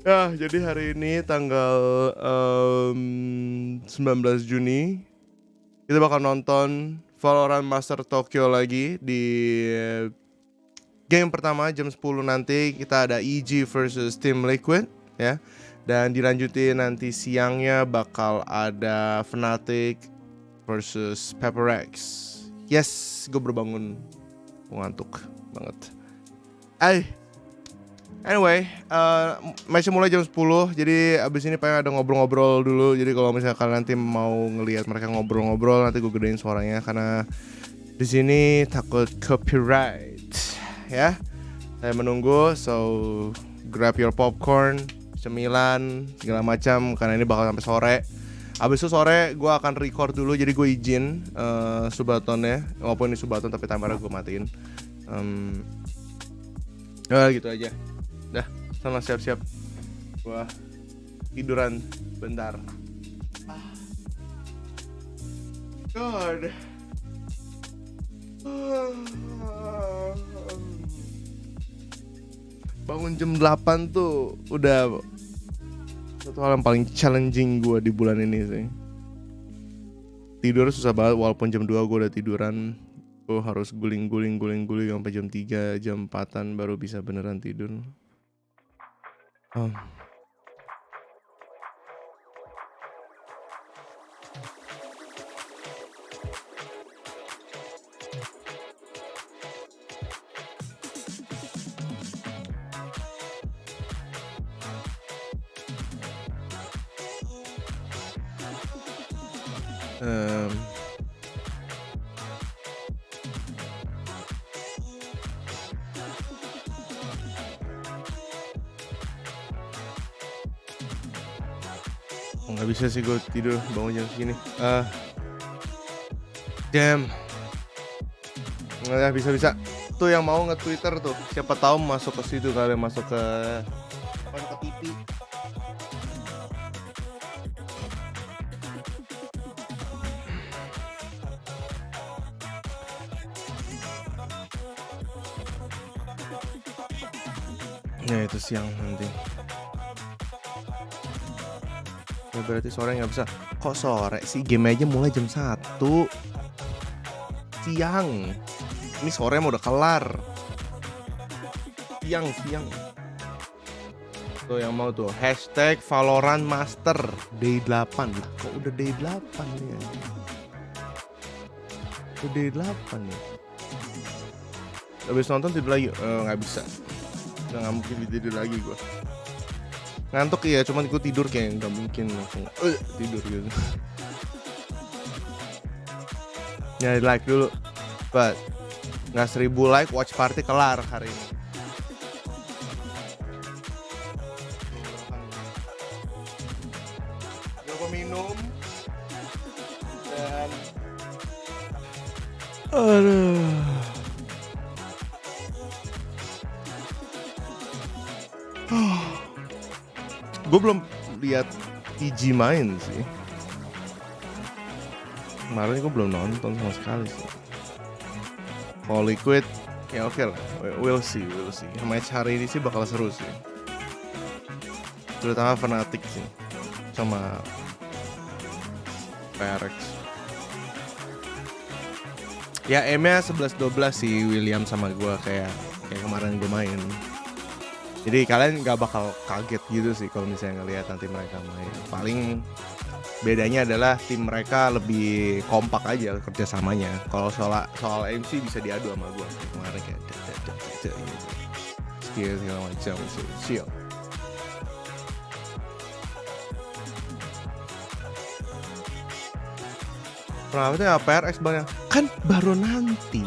Ya, jadi hari ini tanggal 19 Juni kita bakal nonton Valorant Master Tokyo lagi di game pertama jam 10 nanti. Kita ada EG versus Team Liquid ya. Dan dilanjutin nanti siangnya bakal ada Fnatic versus PRX. Yes, gue berbangun ngantuk banget. Anyway, match mulai jam 10. Jadi abis ini pengen ada ngobrol-ngobrol dulu. Jadi kalau misalnya kalian nanti mau ngelihat mereka ngobrol-ngobrol, nanti gue gedein suaranya karena di sini takut copyright. Ya, saya menunggu. So grab your popcorn, cemilan, segala macam karena ini bakal sampai sore. Abis itu sore gue akan record dulu. Jadi gue izin subatonnya, walaupun ini subaton tapi timernya gue matiin. Gitu aja. Dah, sana siap-siap. Gua tiduran bentar. God. Bangun jam 8 tuh udah satu hal yang paling challenging gue di bulan ini sih. Tidur susah banget, walaupun jam 2 gue udah tiduran. Gue harus guling-guling sampai jam 3, jam 4-an baru bisa beneran tidur. Nggak bisa sih gue tidur bangun jam segini. Damn. Nggak bisa. Tuh yang mau nge-Twitter tuh, siapa tahu masuk ke situ kali, masuk ke TV. Ya itu siang nanti. Ya berarti sore nggak bisa. Kok sore sih? Game aja mulai jam 1 siang. Ini sore mau udah kelar. Siang. Tuh yang mau tuh hashtag Valorant Master Day 8. Kok udah Day 8 nih ya? Udah Day 8 nih. Habis nonton tidur lagi? Nggak bisa. Udah nggak mungkin tidur lagi gue. Ngantuk iya, cuman gue tidur kayak nggak mungkin langsung tidur gitu. Nyari like dulu, but nggak 1000 like, watch party kelar hari ini. Gue minum dan gue belum lihat EG main sih. Kemarin gue belum nonton sama sekali sih. Kalau Liquid ya oke lah, we'll see. Match hari ini sih bakal seru sih. Terutama Fnatic sih sama PRX. Ya M-nya 11-12 sih William sama gue kayak kemarin gue main. Jadi kalian gak bakal kaget gitu sih kalau misalnya ngelihat nanti mereka main. Paling bedanya adalah tim mereka lebih kompak aja kerjasamanya. Kalau soal MC bisa diadu sama gue. Kemarin kayak gitu. Skill segala macam sih. Kenapa tuh ya PRX banyak? Kan baru nanti.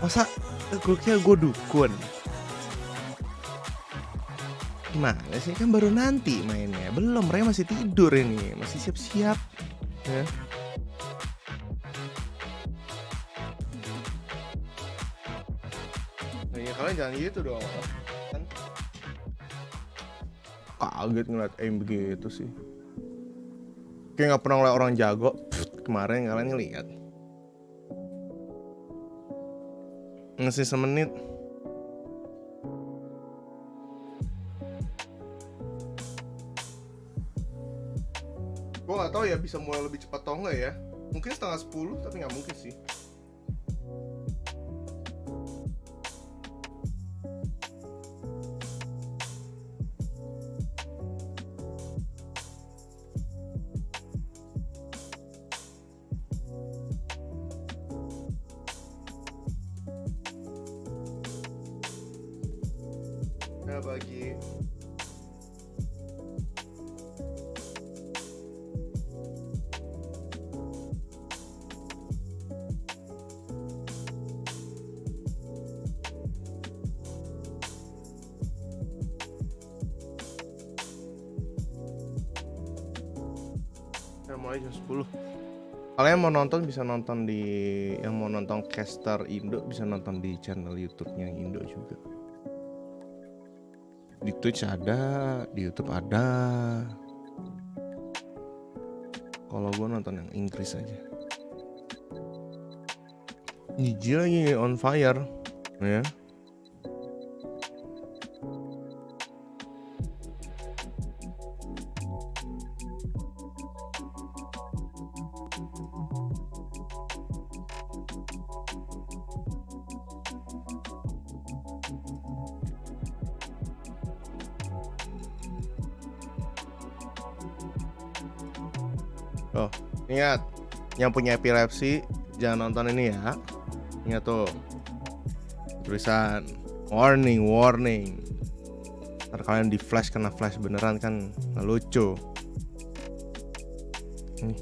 Masa gue kira gue dukun? Gimana sih, kan baru nanti mainnya. Belum, mereka masih tidur ini, masih siap-siap ya. Nah, ya kalian jangan gitu dong kan. Kaget ngeliat aim begitu sih. Kayak gak pernah ngeliat orang jago. Kemarin kalian ngeliat ngasih semenit. Gue gak tau ya bisa mulai lebih cepat atau enggak ya. Mungkin setengah 10, tapi gak mungkin sih. Ya bagi mulai jam 10. Kalian mau nonton bisa nonton di, yang mau nonton caster Indo bisa nonton di channel YouTube-nya Indo juga. Di Twitch ada, di YouTube ada. Kalau gue nonton yang Inggris aja. Niji lagi on fire, ya. Oh, ingat, yang punya epilepsi jangan nonton ini ya. Ingat tuh tulisan warning, warning. Ntar kalian di flash, kena flash beneran kan nggak lucu. Nih.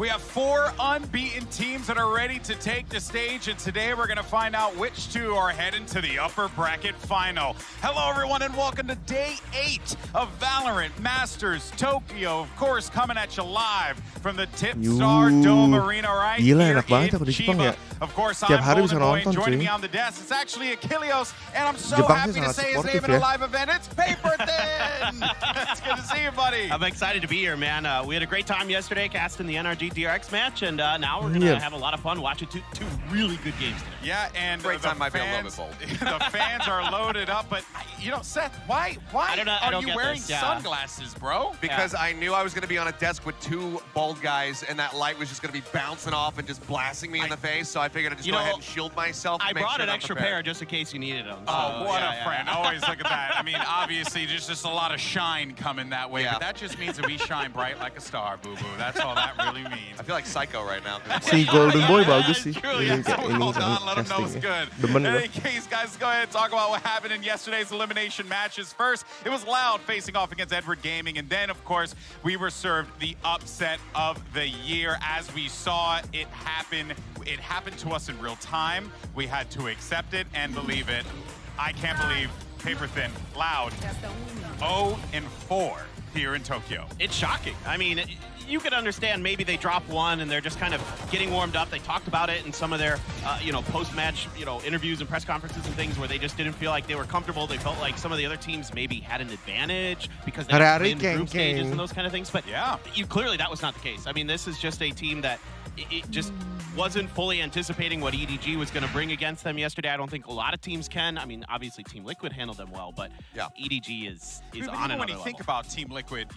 We have 4 unbeaten teams that are ready to take the stage, and today we're going to find out which 2 are heading to the upper bracket final. Hello, everyone, and welcome to Day 8 of Valorant Masters Tokyo. Of course, coming at you live from the Tipstar Dome Arena right Gila, here enak banget in aku di Jepang ya. Of course, Tiap hari I'm bisa Golden Boy, nonton, and joining cuy. me on the desk is actually Achilleos, and I'm so Jepang happy sih to sangat say his supportive name in a ya. live event. It's Paper Thin! It's good to see you, buddy. I'm excited to be here, man. We had a great time yesterday casting the NRG DRX match, and now we're going to have a lot of fun watching two really good games today. Yeah, and Great time might be a little fans, bit bold. the fans are loaded up, but you know, Seth, why I don't are you get wearing this, yeah. sunglasses, bro? Because I knew I was going to be on a desk with 2 bald guys, and that light was just going to be bouncing off and just blasting me in the face. So I figured I'd just You go know, ahead and shield myself. I Make brought sure an that I'm extra prepared. pair just in case you needed them. Oh, So, what yeah, a friend. Always look at that. I mean, obviously, there's just a lot of shine coming that way, Yeah. but that just means that we shine bright like a star, boo-boo. That's all that really means. I feel like Psycho right now. Si Golden Boy bagus sih. Truly, Ini that's kayak what ini hold on, let them know it's castingnya. good. Demen In gue. any case, guys, let's go ahead and talk about what happened in yesterday's elimination matches. First, it was Loud facing off against Edward Gaming, and then, of course, we were served the upset of the year. As we saw it happen to us in real time. We had to accept it and believe it. I can't believe Paper Thin, Loud, 0-4 here in Tokyo. It's shocking. I mean, you could understand maybe they drop one and they're just kind of getting warmed up. They talked about it in some of their, post-match, interviews and press conferences and things where they just didn't feel like they were comfortable. They felt like some of the other teams maybe had an advantage because they had to win group stages and those kind of things. But yeah, clearly that was not the case. I mean, this is just a team that it just wasn't fully anticipating what EDG was going to bring against them yesterday. I don't think a lot of teams can. I mean, obviously Team Liquid handled them well, but yeah. EDG is But on even another when you level. think about Team Liquid,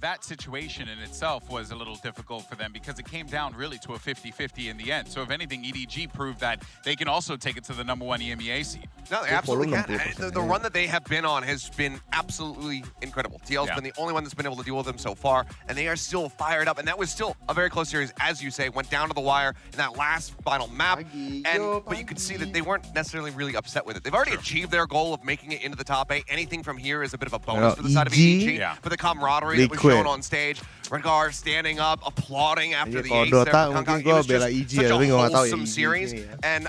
that situation in itself was a little difficult for them because it came down really to a 50-50 in the end. So if anything, EDG proved that they can also take it to the #1 EMEA seed. No, they absolutely can. The run that they have been on has been absolutely incredible. TL's been the only one that's been able to deal with them so far, and they are still fired up. And that was still a very close series, as you say, went down to the wire in that last final map. But you could see that they weren't necessarily really upset with it. They've already achieved their goal of making it into the top 8. Anything from here is a bit of a bonus for the side of EG. But the camaraderie that was shown on stage, Rengar standing up, applauding after the ace there. It was just such a wholesome series. And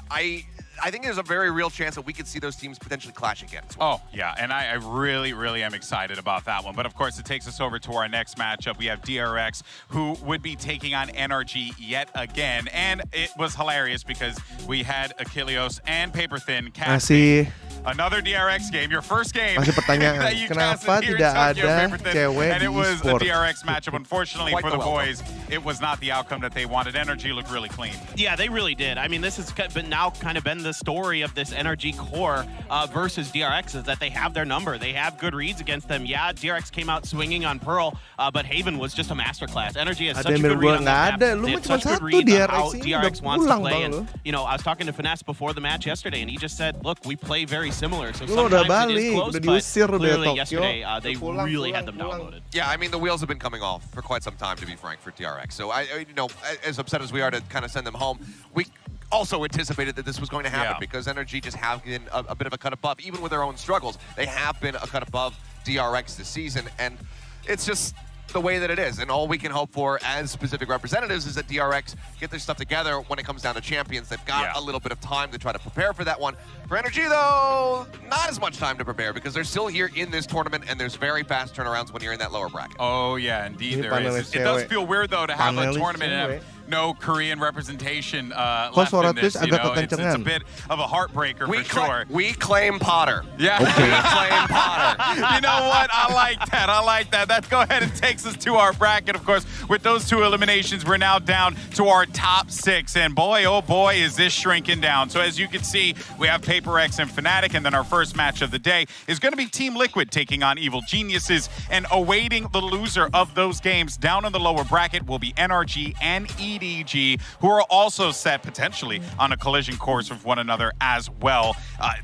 I think there's a very real chance that we could see those teams potentially clash again as well. Oh, yeah, and I really, really am excited about that one. But of course, it takes us over to our next matchup. We have DRX, who would be taking on NRG yet again. And it was hilarious because we had Achilleos and Paperthin casting another DRX game, your first game that you casted here in Tokyo, Paperthin. And it was a DRX matchup. Unfortunately for the boys, it was not the outcome that they wanted. NRG looked really clean. Yeah, they really did. I mean, this has now kind of been the story of this NRG core versus DRX is that they have their number. They have good reads against them. Yeah, DRX came out swinging on Pearl, but Haven was just a masterclass. NRG has such a good read on that map. They had such good read on how DRX wants to play. And, you know, I was talking to Finesse before the match yesterday, and he just said, look, we play very similar. So sometimes it is close, but clearly yesterday they really had them downloaded. Yeah, I mean, the wheels have been coming off for quite some time, to be frank, for DRX. So, you know, as upset as we are to kind of send them home, we also anticipated that this was going to happen because NRG just have been a bit of a cut above. Even with their own struggles, they have been a cut above DRX this season, and it's just the way that it is. And all we can hope for as specific representatives is that DRX get their stuff together when it comes down to champions. They've got a little bit of time to try to prepare for that one. For NRG, though, not as much time to prepare because they're still here in this tournament, and there's very fast turnarounds when you're in that lower bracket. Oh, yeah, indeed there is. It does feel weird, though, to have a tournament and have no Korean representation left in this. You know, it's a bit of a heartbreaker for sure. We claim Potter. Yeah, we claim Potter. You know what? I like that. I like that. That go ahead and takes us to our bracket, of course. With those two eliminations, we're now down to our top 6. And boy, oh boy, is this shrinking down. So as you can see, we have PRX and Fnatic, and then our first match of the day is going to be Team Liquid taking on Evil Geniuses, and awaiting the loser of those games down in the lower bracket will be NRG and EDG, who are also set potentially on a collision course with one another as well.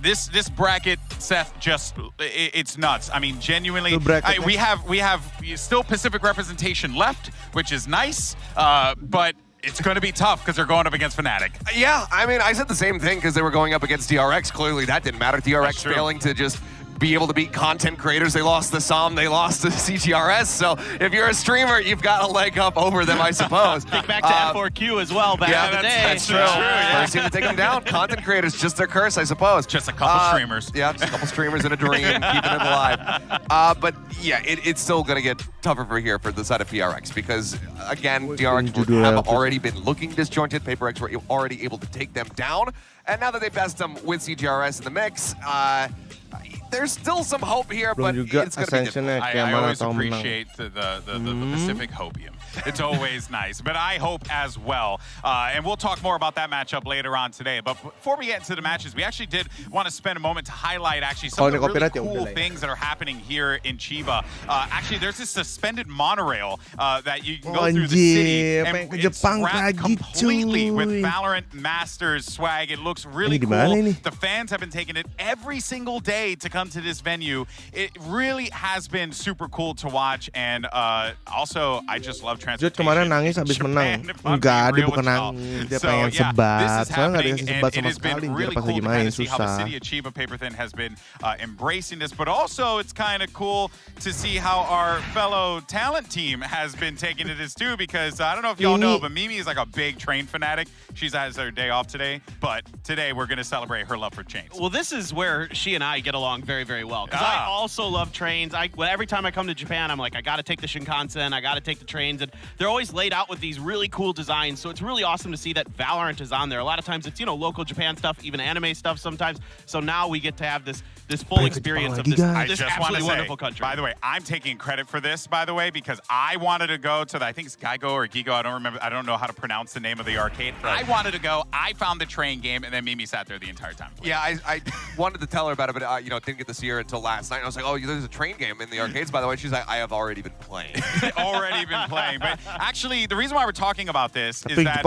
This bracket, Seth, just it's nuts. I mean, genuinely, we have still Pacific representation left, which is nice, but it's going to be tough because they're going up against Fnatic. Yeah, I mean, I said the same thing because they were going up against DRX. Clearly, that didn't matter. DRX failing to just be able to beat content creators. They lost to SOM, they lost to CTRS. So if you're a streamer, you've got a leg up over them, I suppose. Think back to F4Q as well back in the day. That's true. First team to take them down. Content creators, just their curse, I suppose. Just a couple streamers. Yeah, just a couple streamers in a dream, keeping it alive. But yeah, it's still going to get tougher for here for the side of PRX because, again, DRX have already been looking disjointed. PRX were already able to take them down. And now that they best them with CTRS in the mix, there's still some hope here, but it's going to be difficult. I always appreciate the Pacific hopium. It's always nice, but I hope as well. And we'll talk more about that matchup later on today. But before we get into the matches, we actually did want to spend a moment to highlight actually some of the really cool things that are happening here in Chiba. Actually, there's this suspended monorail that you can go through the city, and it's wrapped completely with Valorant Masters swag. It looks really cool. The fans have been taking it every single day to come to this venue. It really has been super cool to watch, and also I just love transportation. Kemarin nangis habis menang. Enggak, dia bukan nangis. Dia pengen sebat. Soalnya nggak dikasih sebat sama sekali. Dia pas lagi main susah. The city of Chiba Paperthin has been embracing this, but also it's kind of cool to see how our fellow talent team has been taking to this too, because I don't know if y'all know, but Mimi is like a big train fanatic. She has her day off today, but today we're going to celebrate her love for chains. Well, this is where she and I get along very, very well, because I also love trains. Every time I come to Japan, I'm like, I got to take the Shinkansen, I got to take the trains, and they're always laid out with these really cool designs, so it's really awesome to see that Valorant is on there. A lot of times it's, you know, local Japan stuff, even anime stuff sometimes, so now we get to have this full experience of this absolutely wonderful country. By the way, I'm taking credit for this, by the way, because I wanted to go to I think it's Geigo or Gigo, I don't remember, I don't know how to pronounce the name of the arcade. I wanted to go, I found the train game, and then Mimi sat there the entire time. Yeah, I wanted to tell her about it, but you know, didn't get to see her until last night. I was like, oh, there's a train game in the arcades, by the way. She's like, I have already been playing. But actually, the reason why we're talking about this is that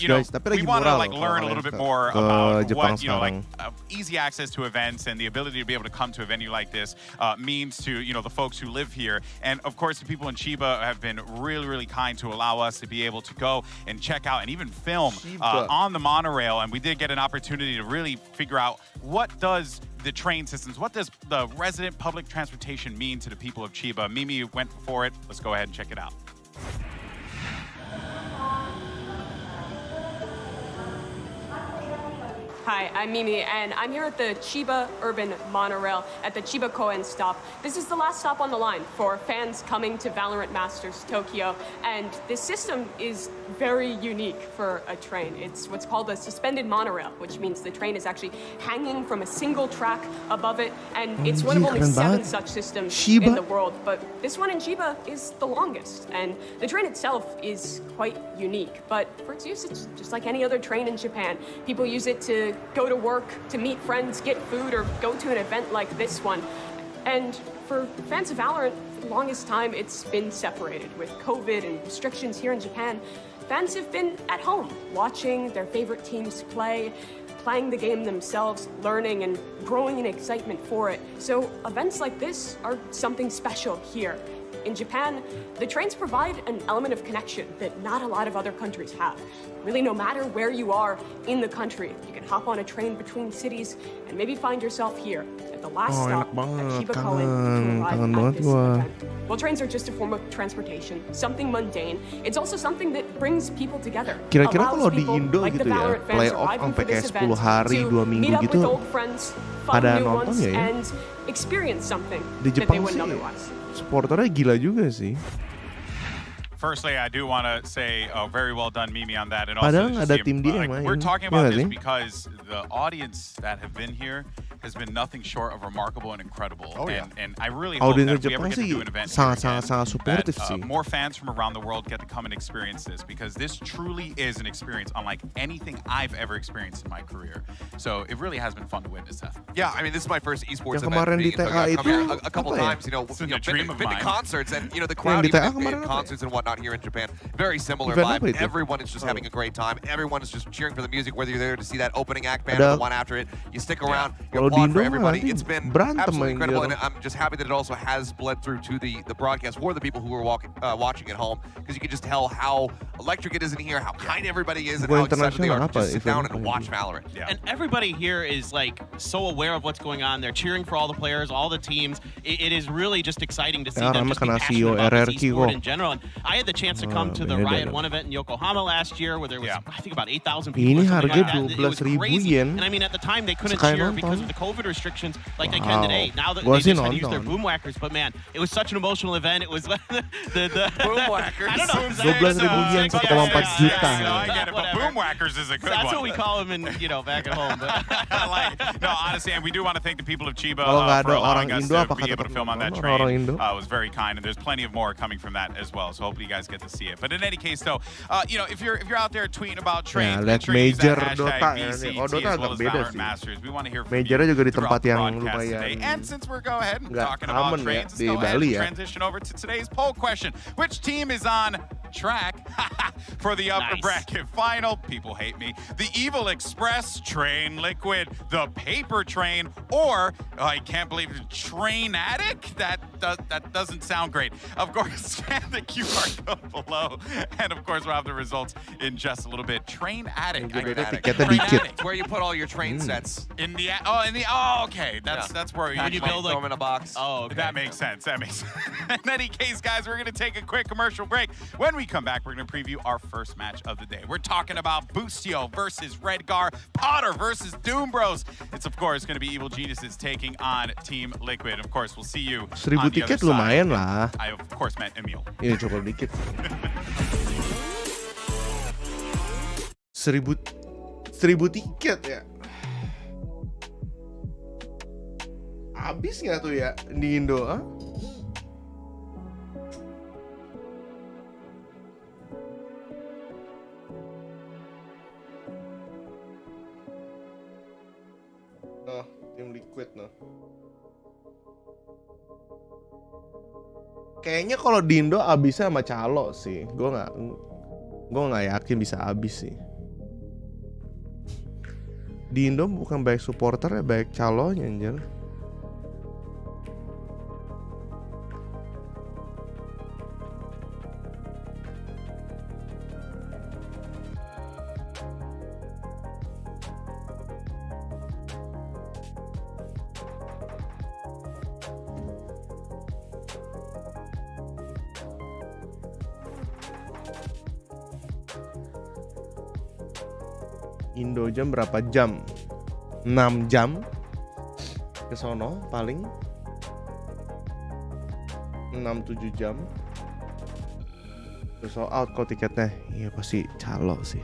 you know, we want to like learn a little bit more about what, you know, like easy access to events and the ability ability to be able to come to a venue like this means to, you know, the folks who live here. And of course, the people in Chiba have been really, really kind to allow us to be able to go and check out and even film on the monorail. And we did get an opportunity to really figure out what does the train systems, what does the resident public transportation mean to the people of Chiba. Mimi went for it. Let's go ahead and check it out. Hi, I'm Mimi, and I'm here at the Chiba Urban Monorail at the Chiba Koen stop. This is the last stop on the line for fans coming to Valorant Masters Tokyo, and this system is very unique for a train. It's what's called a suspended monorail, which means the train is actually hanging from a single track above it, and it's one of only 7 such systems in the world, but this one in Chiba is the longest, and the train itself is quite unique, but for its use, it's just like any other train in Japan. People use it to go to work, to meet friends, get food, or go to an event like this one. And for fans of Valorant, for the longest time, it's been separated. With COVID and restrictions here in Japan, fans have been at home, watching their favorite teams play, playing the game themselves, learning and growing in excitement for it. So events like this are something special here. In Japan, the trains provide an element of connection that not a lot of other countries have. Really, no matter where you are in the country, you can hop on a train between cities and maybe find yourself here at the last stop at Chiba Koen to arrive at this event. While trains are just a form of transportation, something mundane, it's also something that brings people together. Kira-kira kalau di Indo gitu ya, playoff sampai kayak 10 hari, 2 minggu gitu, ada nonton ya? And experience something di Jepang sih, supporternya gila juga sih. Firstly, I do want to say very well done, Mimi, on that. And Padahal also, ada tim dia yang main. we're talking about this because the audience that have been here has been nothing short of remarkable and incredible. And I really hope that if we ever get to do an event sangat supportive sih. More fans from around the world get to come and experience this, because this truly is an experience unlike anything I've ever experienced in my career. So it really has been fun to witness that. Yeah, I mean, this is my first esports Yang event. kemarin di TA itu a couple times, you know, been to concerts, and you know, the crowd even in concerts and whatnot here in Japan, very similar vibe. Everyone is just having a great time. Everyone is just cheering for the music, whether you're there to see that opening act band or the one after it. You stick around, you applaud for everybody. It's been absolutely incredible, and I'm just happy that it also has bled through to the broadcast for the people who are watching at home, because you can just tell how electric it is in here, how kind everybody is, and how excited they are to just sit down and watch Valorant. And everybody here is like so aware of what's going on. They're cheering for all the players, all the teams. It is really just exciting to see them just be passionate about this esport in general. And I had the chance to come to the Riot 1 event in Yokohama last year, where there was I think about 8,000 people. Ini harga like 12.000 yen. And I mean, at the time they couldn't cheer because of the COVID restrictions like they can today. Now that they just had to use their boom whackers, but man, it was such an emotional event. It was the boom whackers. I don't know. 12.000 yen 1,4 juta. I get it, but boom whackers is a good one. That's what we call them in, you know, back at home. But no, honestly, and we do want to thank the people of Chiba Kalau nggak for ada orang allowing us Indo, apa to be kata able to film on that orang train. Indo? It was very kind, and there's plenty of more coming from that as well. So hopefully you guys get to see it. But in any case, though, you know, if you're out there tweeting about trains, make sure you use that hashtag VCT as well as Valorant Masters. We want to hear from you Majornya juga di tempat throughout the yang broadcast lumayan today. And since we're go ahead and nggak talking about aman ya trains, let's di go ahead Bali and ya. transition over to today's poll question. Which team is on track for the upper bracket final? People hate me. The Evil Express, Train Liquid, the Paper Train, or I can't believe it, Train Addict? That doesn't sound great. Of course, scan the QR code below, and of course we'll have the results in just a little bit. Train Addict. Train Addict. Where you put all your train sets. Okay. That's where you build them in a box. Oh, okay. That makes sense. In any case, guys, we're gonna take a quick commercial break. When we come back, we're gonna preview our first match of the day. We're talking about Boostio versus Redgar, Potter versus Doom Bros. It's of course gonna be Evil Geniuses taking on Team Liquid. Of course, we'll see you 1.000 on the tiket other lumayan side. lah. I of course meant Emil. Iya cukup dikit. 1.000 tiket ya. Habis nggak tuh ya di Indo? Ah? Nah, tim Liquid nah. Kayaknya kalau di Indo abisnya sama Calo sih. Gue nggak yakin bisa abis sih. Di Indo bukan baik supporter ya, baik calonya anjir. Indo jam berapa jam? 6 jam ke sono paling 6-7 jam. Udah sold out kok tiketnya. Iya pasti calo sih.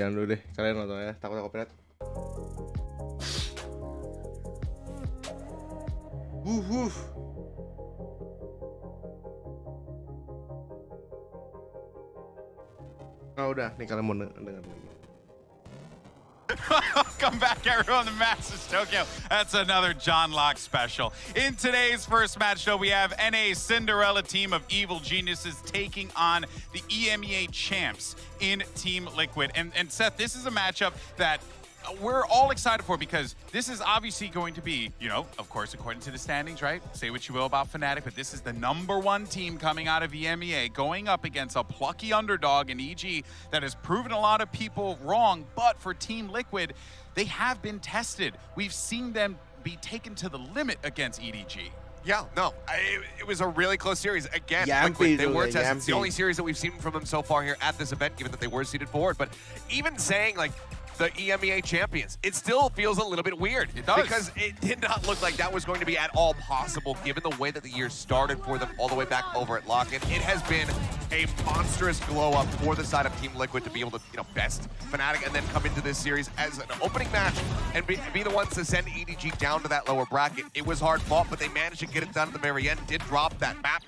Jangan dulu deh, kalian nonton ya, takut copyright. Oh udah, nih kalian mau dengar lagi. Welcome back, everyone, to Masters Tokyo. That's another John Locke special. In today's first match, though, we have NA's Cinderella team of evil geniuses taking on the EMEA champs in Team Liquid. And Seth, this is a matchup that we're all excited for because this is obviously going to be, you know, of course, according to the standings, right? Say what you will about Fnatic, but this is the #1 team coming out of EMEA going up against a plucky underdog in EG that has proven a lot of people wrong. But for Team Liquid, they have been tested. We've seen them be taken to the limit against EDG. Yeah, no, it was a really close series. Again, Liquid, they were tested. It's the only series that we've seen from them so far here at this event, given that they were seeded forward. But even saying, like, the EMEA champions, it still feels a little bit weird. It does. Because it did not look like that was going to be at all possible, given the way that the year started for them all the way back over at Lock-In. It has been a monstrous glow up for the side of Team Liquid to be able to, you know, best Fnatic and then come into this series as an opening match and be the ones to send EDG down to that lower bracket. It was hard fought, but they managed to get it done at the very end. Did drop that map,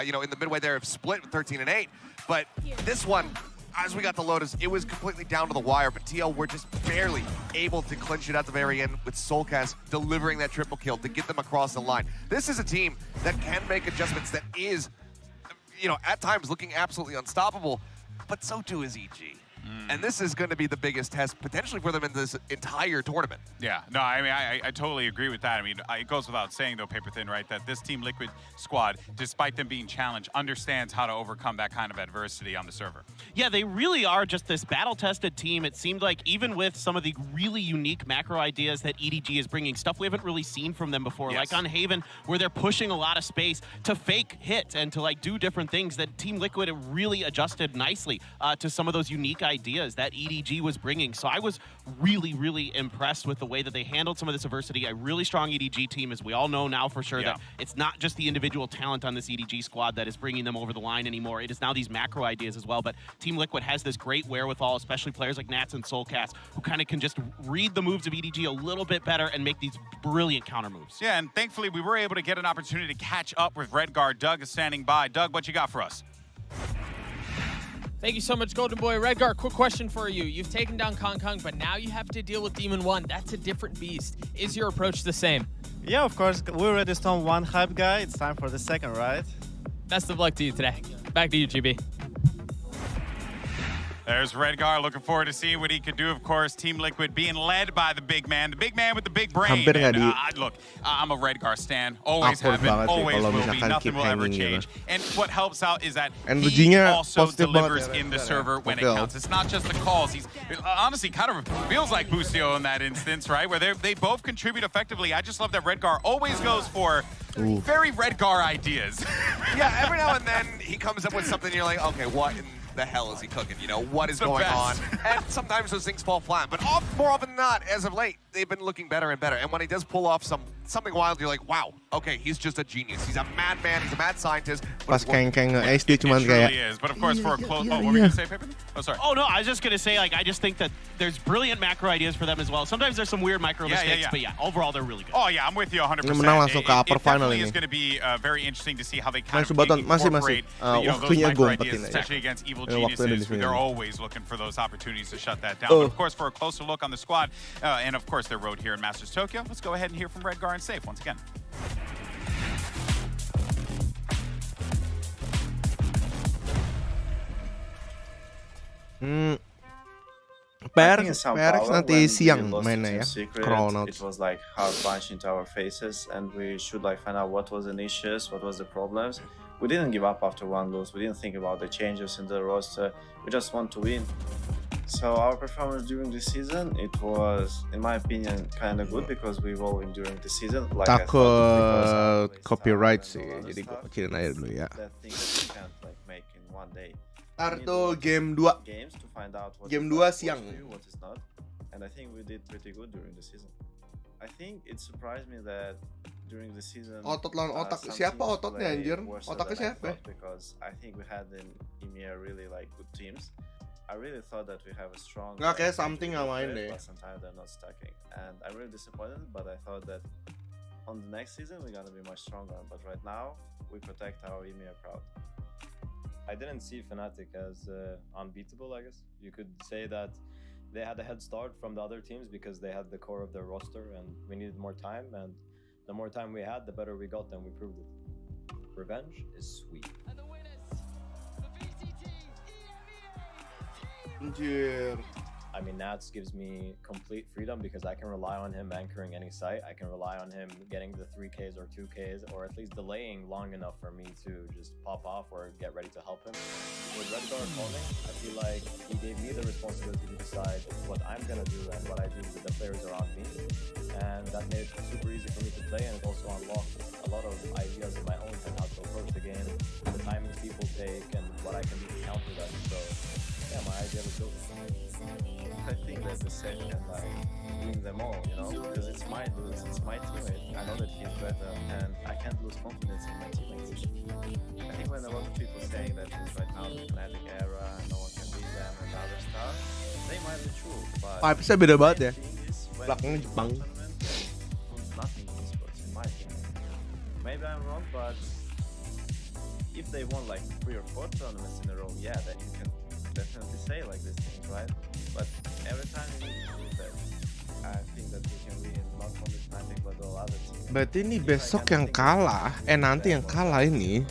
you know, in the midway there of split with 13-8. But this one, as we got the Lotus, it was completely down to the wire, but TL were just barely able to clinch it at the very end with Soulcast delivering that triple kill to get them across the line. This is a team that can make adjustments, that is, you know, at times looking absolutely unstoppable, but so too is EG. And this is going to be the biggest test potentially for them in this entire tournament. Yeah, no, I mean, I totally agree with that. I mean, it goes without saying, though, Paper Thin, right, that this Team Liquid squad, despite them being challenged, understands how to overcome that kind of adversity on the server. Yeah, they really are just this battle-tested team. It seemed like even with some of the really unique macro ideas that EDG is bringing, stuff we haven't really seen from them before, like on Haven, where they're pushing a lot of space to fake hit and to, like, do different things, that Team Liquid have really adjusted nicely to some of those unique ideas that EDG was bringing. So I was really, really impressed with the way that they handled some of this adversity. A really strong EDG team, as we all know now for sure, that it's not just the individual talent on this EDG squad that is bringing them over the line anymore. It is now these macro ideas as well. But Team Liquid has this great wherewithal, especially players like Nats and Soulcast, who kind of can just read the moves of EDG a little bit better and make these brilliant counter moves. Yeah, and thankfully we were able to get an opportunity to catch up with Redgar. Doug is standing by. Doug, what you got for us? Thank you so much, Golden Boy. Redgar, quick question for you. You've taken down Kong, but now you have to deal with Demon 1. That's a different beast. Is your approach the same? Yeah, of course. We already stoned one hype guy. It's time for the second, right? Best of luck to you today. Back to you, GB. There's Redgar, looking forward to seeing what he could do. Of course, Team Liquid being led by the big man with the big brain. And, look, I'm a Redgar stan. Always have been, always will be. Nothing will ever change. And what helps out is that he also delivers in the server when it counts. It's not just the calls. He's honestly kind of feels like Bustio in that instance, right? Where they both contribute effectively. I just love that Redgar always goes for very Redgar ideas. Yeah, every now and then he comes up with something you're like, okay, what in the hell is he cooking? You know, what is going on? And sometimes those things fall flat, but more often than not, as of late, they've been looking better and better. And when he does pull off something wild, you're like, wow, okay, he's just a genius. He's a madman, he's a mad scientist. Pas kayak SD cuman kayak. Is, but of course for a close. Oh, what were you gonna say, Pippin? Oh, sorry. Oh no, I was just gonna say, like, I just think that there's brilliant macro ideas for them as well. Sometimes there's some weird micro mistakes, but yeah, overall they're really good. Oh yeah, I'm with you 100%. Langsung ke upper final it definitely ini. is going to be very interesting to see how they kind of masih incorporate those micro ideas, ya. especially against evil geniuses. They're always looking for those opportunities to shut that down. But of course, for a closer look on the squad, and of course their road here in Masters Tokyo, let's go ahead and hear from Redgar and Safe once again. PRX nanti siang mainnya ya. Chronout. It was like hard punch into our faces, and we should like find out what was the issues, what was the problems. We didn't give up after one lose. We didn't think about the changes in the roster. We just want to win. So our performance during the season, it was, in my opinion, kind of good because we evolved during the season. Like Takut copyright sih, jadi gue kecilin aja dulu ya. That thing that you can't like make in one day. Ntar tuh game 2. Games to find out what Game is 2 what siang. to do, what is not. And I think we did pretty good during the season. I think it surprised me that during the season. Otot lawan otak. some Siapa teams ototnya play anjir? worse Otaknya than I siapa? thought, because I think we had in EMEA really like good teams. I really thought that we have a strong. Nggak, kayak something nggak main deh. But sometimes they're not stacking, and I'm really disappointed. But I thought that on the next season we're gonna be much stronger. But right now we protect our EMEA crowd. I didn't see Fnatic as unbeatable, I guess. You could say that they had a head start from the other teams because they had the core of their roster and we needed more time, and the more time we had, the better we got, and we proved it. Revenge is sweet. Anjir. I mean, Nats gives me complete freedom because I can rely on him anchoring any site. I can rely on him getting the 3Ks or 2Ks, or at least delaying long enough for me to just pop off or get ready to help him. With Redgar calling, I feel like he gave me the responsibility to decide what I'm going to do and what I do with the players around me. And that made it super easy for me to play, and it also unlocked a lot of ideas in my own head, how to approach the game, the timings people take, and what I can do to counter that. So, yeah, my idea was built. I think that the set can like win them all, you know, because it's my lose, it's my teammate. I know that he's better, and I can't lose confidence in my teammates. I think when a lot of people saying that it's right now the Fnatic era, no one can beat them and other stuff, they might be true, but Vibes-nya beda banget ya. belakangnya Jepang. Nothing in esports, in my opinion. Maybe I'm wrong, but if they won like 3 or 4 tournaments in a row, yeah, then you can definitely say like these things, right? But every time you need to prove that, I think that we can win not only Fnatic but all other teams. Berarti ini besok yang kalah, nanti yang kalah ini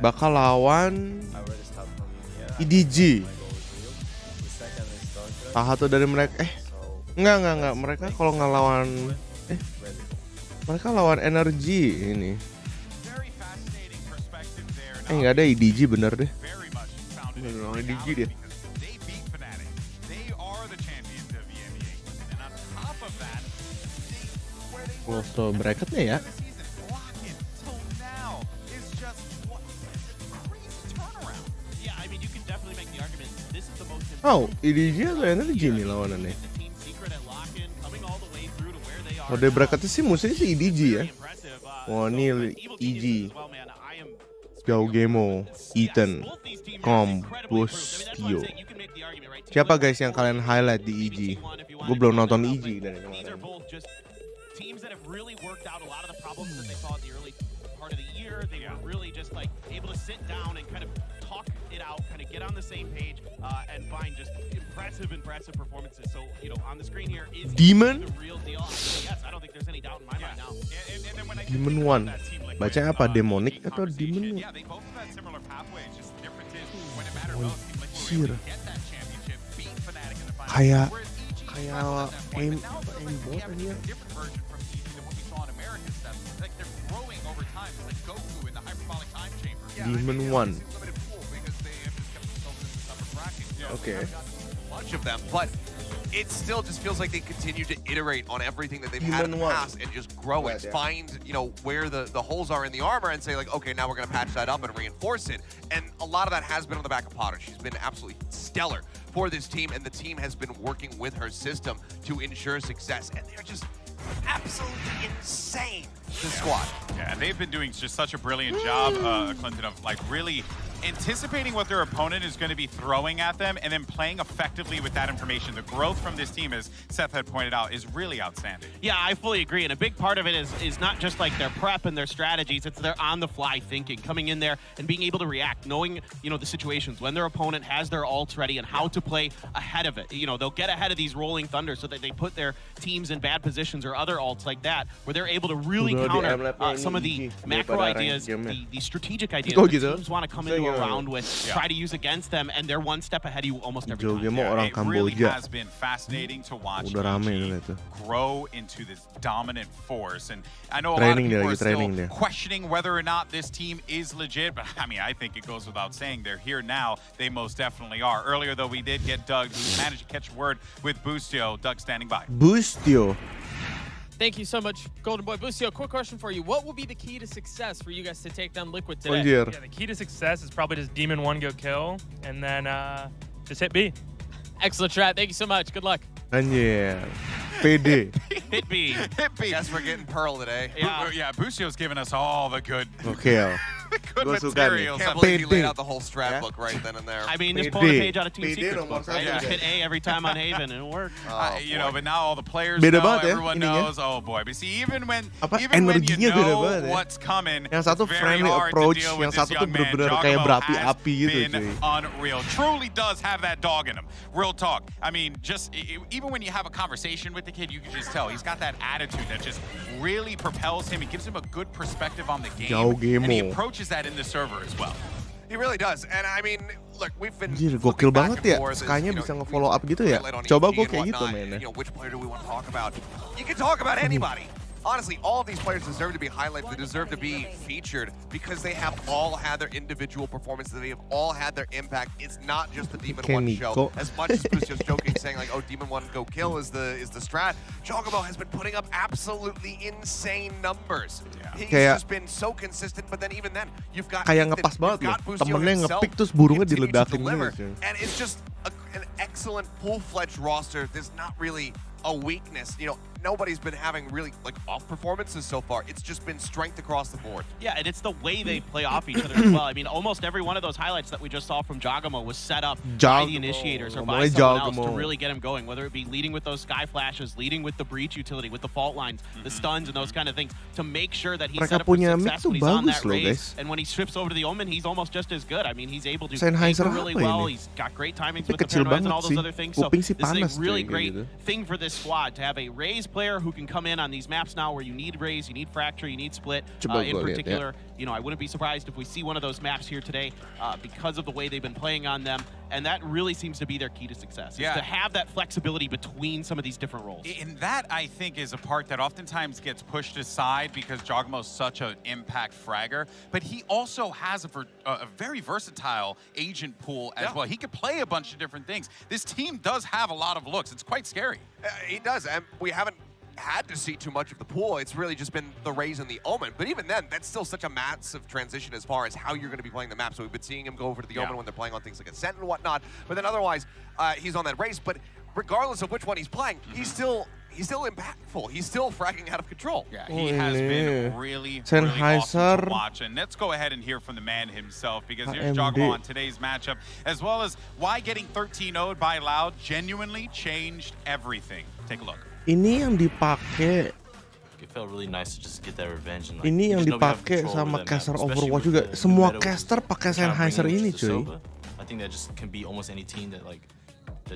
bakal lawan I already start from EMEA. IDG. My goal is real. The second is Dodger. Salah satu dari mereka. So Enggak. Mereka kalau nggak lawan ready. mereka lawan energi ini. Very fascinating perspective there. Nggak ada IDG bener deh. Very much founded in Lawan IDG dia. because they beat Fnatic. They are the champions of EMEA. And on top of that, where they were Close bracketnya ya. the season, Rocket till now is just what crazy turnaround. Yeah, I mean, you can definitely make the argument this is the most Oh, IDG atau energi nih lawanannya. the team secret at lock-in, coming all the way through to where they are. Mode bracketnya sih musuhnya sih IDG ya. Very impressive. Wah, So, ini Evil EG. Geniuses as well, man. I am Jauh Gemo, Ethan, both these teams are incredibly Kompus, improved. I mean, that's why I'm Tio. saying you can make the argument, right? Siapa guys yang kalian highlight di EG? Gue belum nonton EG dari These kemarin. are both just teams that have really worked out a lot of the problems that they saw in the early part of the year. They were really just like able to sit down and kind of talk it out, kind of get on the same page, and find just impressive performances. So, you know, on the screen here is Demon? the real deal. Yes, I don't think there's any doubt in my mind now. And then when I Demon think about One. that team, like, Bacanya with, apa? the Demonic league atau conversation, Demon? Yeah, they both have had similar pathways. Just the difference is when it mattered most, seemed like we were able to get that championship, beat Fnatic in the final. Kayak- Whereas EG kayak struggled at that point, aim- but now it looks aim like we bot have ini ya. a different version from EG than what we saw in American stuff. Like they're growing over time. It's like Goku in the hyperbolic time chamber. Demon One. It's a limited pool because they have just kept themselves in this upper bracket. Yeah, Okay. Bunch of them, but it still just feels like they continue to iterate on everything that they've had in the Demon One. past and just grow it, Yeah. find, you know, where the holes are in the armor and say like, okay, now we're gonna patch that up and reinforce it. And a lot of that has been on the back of Potter. She's been absolutely stellar for this team, and the team has been working with her system to ensure success, and they're just absolutely insane, this squad. Yeah, and they've been doing just such a brilliant job, Clinton, of like really anticipating what their opponent is going to be throwing at them and then playing effectively with that information. The growth from this team, as Seth had pointed out, is really outstanding. Yeah, I fully agree. And a big part of it is not just like their prep and their strategies, it's their on-the-fly thinking, coming in there and being able to react, knowing, you know, the situations when their opponent has their ults ready and how to play ahead of it. You know, they'll get ahead of these rolling thunder so that they put their teams in bad positions or other ults like that, where they're able to really Udah di counter M-Lab some of the ini macro daripada ideas, rank game-nya. the strategic ideas Oh, that gitu? teams want to come Saya into around with, try to use against them, and they're one step ahead of you almost every time. It really has been fascinating to watch EG grow into this dominant force. And I know a lot of people are still questioning whether or not this team is legit, but I mean, I think it goes without saying they're here now. They most definitely are. Earlier, though, we did get Doug, who managed to catch word with Boostio. Doug standing by. Boostio. Thank you so much, Golden Boy. Boostio, quick question for you. What will be the key to success for you guys to take down Liquid today? Yeah, the key to success is probably just Demon 1 go kill, and then just hit B. Excellent strat. Thank you so much. Good luck. Anjir. PD. Hit B. Hit B. Guess we're getting Pearl today. Yeah, Boostio's giving us all the good, Gokil. good materials. Can't believe you laid out the whole strat book right then and there. I mean, just pull a page out of Team Secret's book, right? Just hit A every time on Haven, and it'll work. You know, but now all the players know, everyone knows. Oh boy, but see, even when you know what's coming, yang satu it's very friendly hard approach, to deal yang with this satu tuh young man. bener-bener kayak Giacomo berapi-api gitu, has been cuy. unreal. Truly does have that dog in him. Real talk. I mean, just even when you have a conversation with the kid, you can just tell he's got that attitude that just really propels him. It gives him a good perspective on the game, and he approaches that in the server as well. He really does, and I mean, look, we've been gokil banget ya, Sky-nya bisa nge-follow up gitu ya. Coba gue kayak gitu mainnya. You know, which player do we want to talk about? You can talk about anybody. Honestly, all of these players deserve to be highlighted. They deserve to be featured because they have all had their individual performances. They have all had their impact. It's not just the Demon 1 show. As much as Boostio's joking, saying like, "Oh, Demon 1 go kill" is the strat. Giacomo has been putting up absolutely insane numbers. He's just been so consistent. But then even then, you've got kayak ngepas banget loh. Temennya nge-pick terus burungnya diledakin gitu. And it's just an excellent full-fledged roster. There's not really a weakness. You know, nobody's been having really like off performances so far. It's just been strength across the board. Yeah, and it's the way they play off each other as well. I mean, almost every one of those highlights that we just saw from Giacomo was set up by the initiators or by someone else to really get him going, whether it be leading with those sky flashes, leading with the breach utility, with the fault lines, the stuns and those kind of things to make sure that he's set up for success when he's on that race. And when he strips over to the Omen, he's almost just as good. I mean, he's able to anchor really well. He's got great timings with the paranoids and all those other things. So this is a really great thing for this squad to have a Raze player who can come in on these maps now where you need Raze, you need Fracture, you need Split in particular. You know, I wouldn't be surprised if we see one of those maps here today because of the way they've been playing on them. And that really seems to be their key to success, is to have that flexibility between some of these different roles. And that, I think, is a part that oftentimes gets pushed aside because Giacomo's such an impact fragger, but he also has a very versatile agent pool as well. He could play a bunch of different things. This team does have a lot of looks. It's quite scary. He does, and we haven't had to see too much of the pool. It's really just been the Raze and the Omen. But even then, that's still such a massive transition as far as how you're going to be playing the map. So we've been seeing him go over to the Omen when they're playing on things like Ascent and whatnot. But then otherwise, he's on that Raze. But regardless of which one he's playing, he's still impactful. He's still fragging out of control. Yeah, he has been really awesome to watch. And let's go ahead and hear from the man himself, because here's Giacomo on today's matchup, as well as why getting 13-0'd by Loud genuinely changed everything. Take a look. Ini yang dipakai. It felt really nice to just get that revenge. And, like, ini yang dipakai sama caster Overwatch juga. Semua caster pakai Sennheiser ini, cuy. I think that just can be almost any team that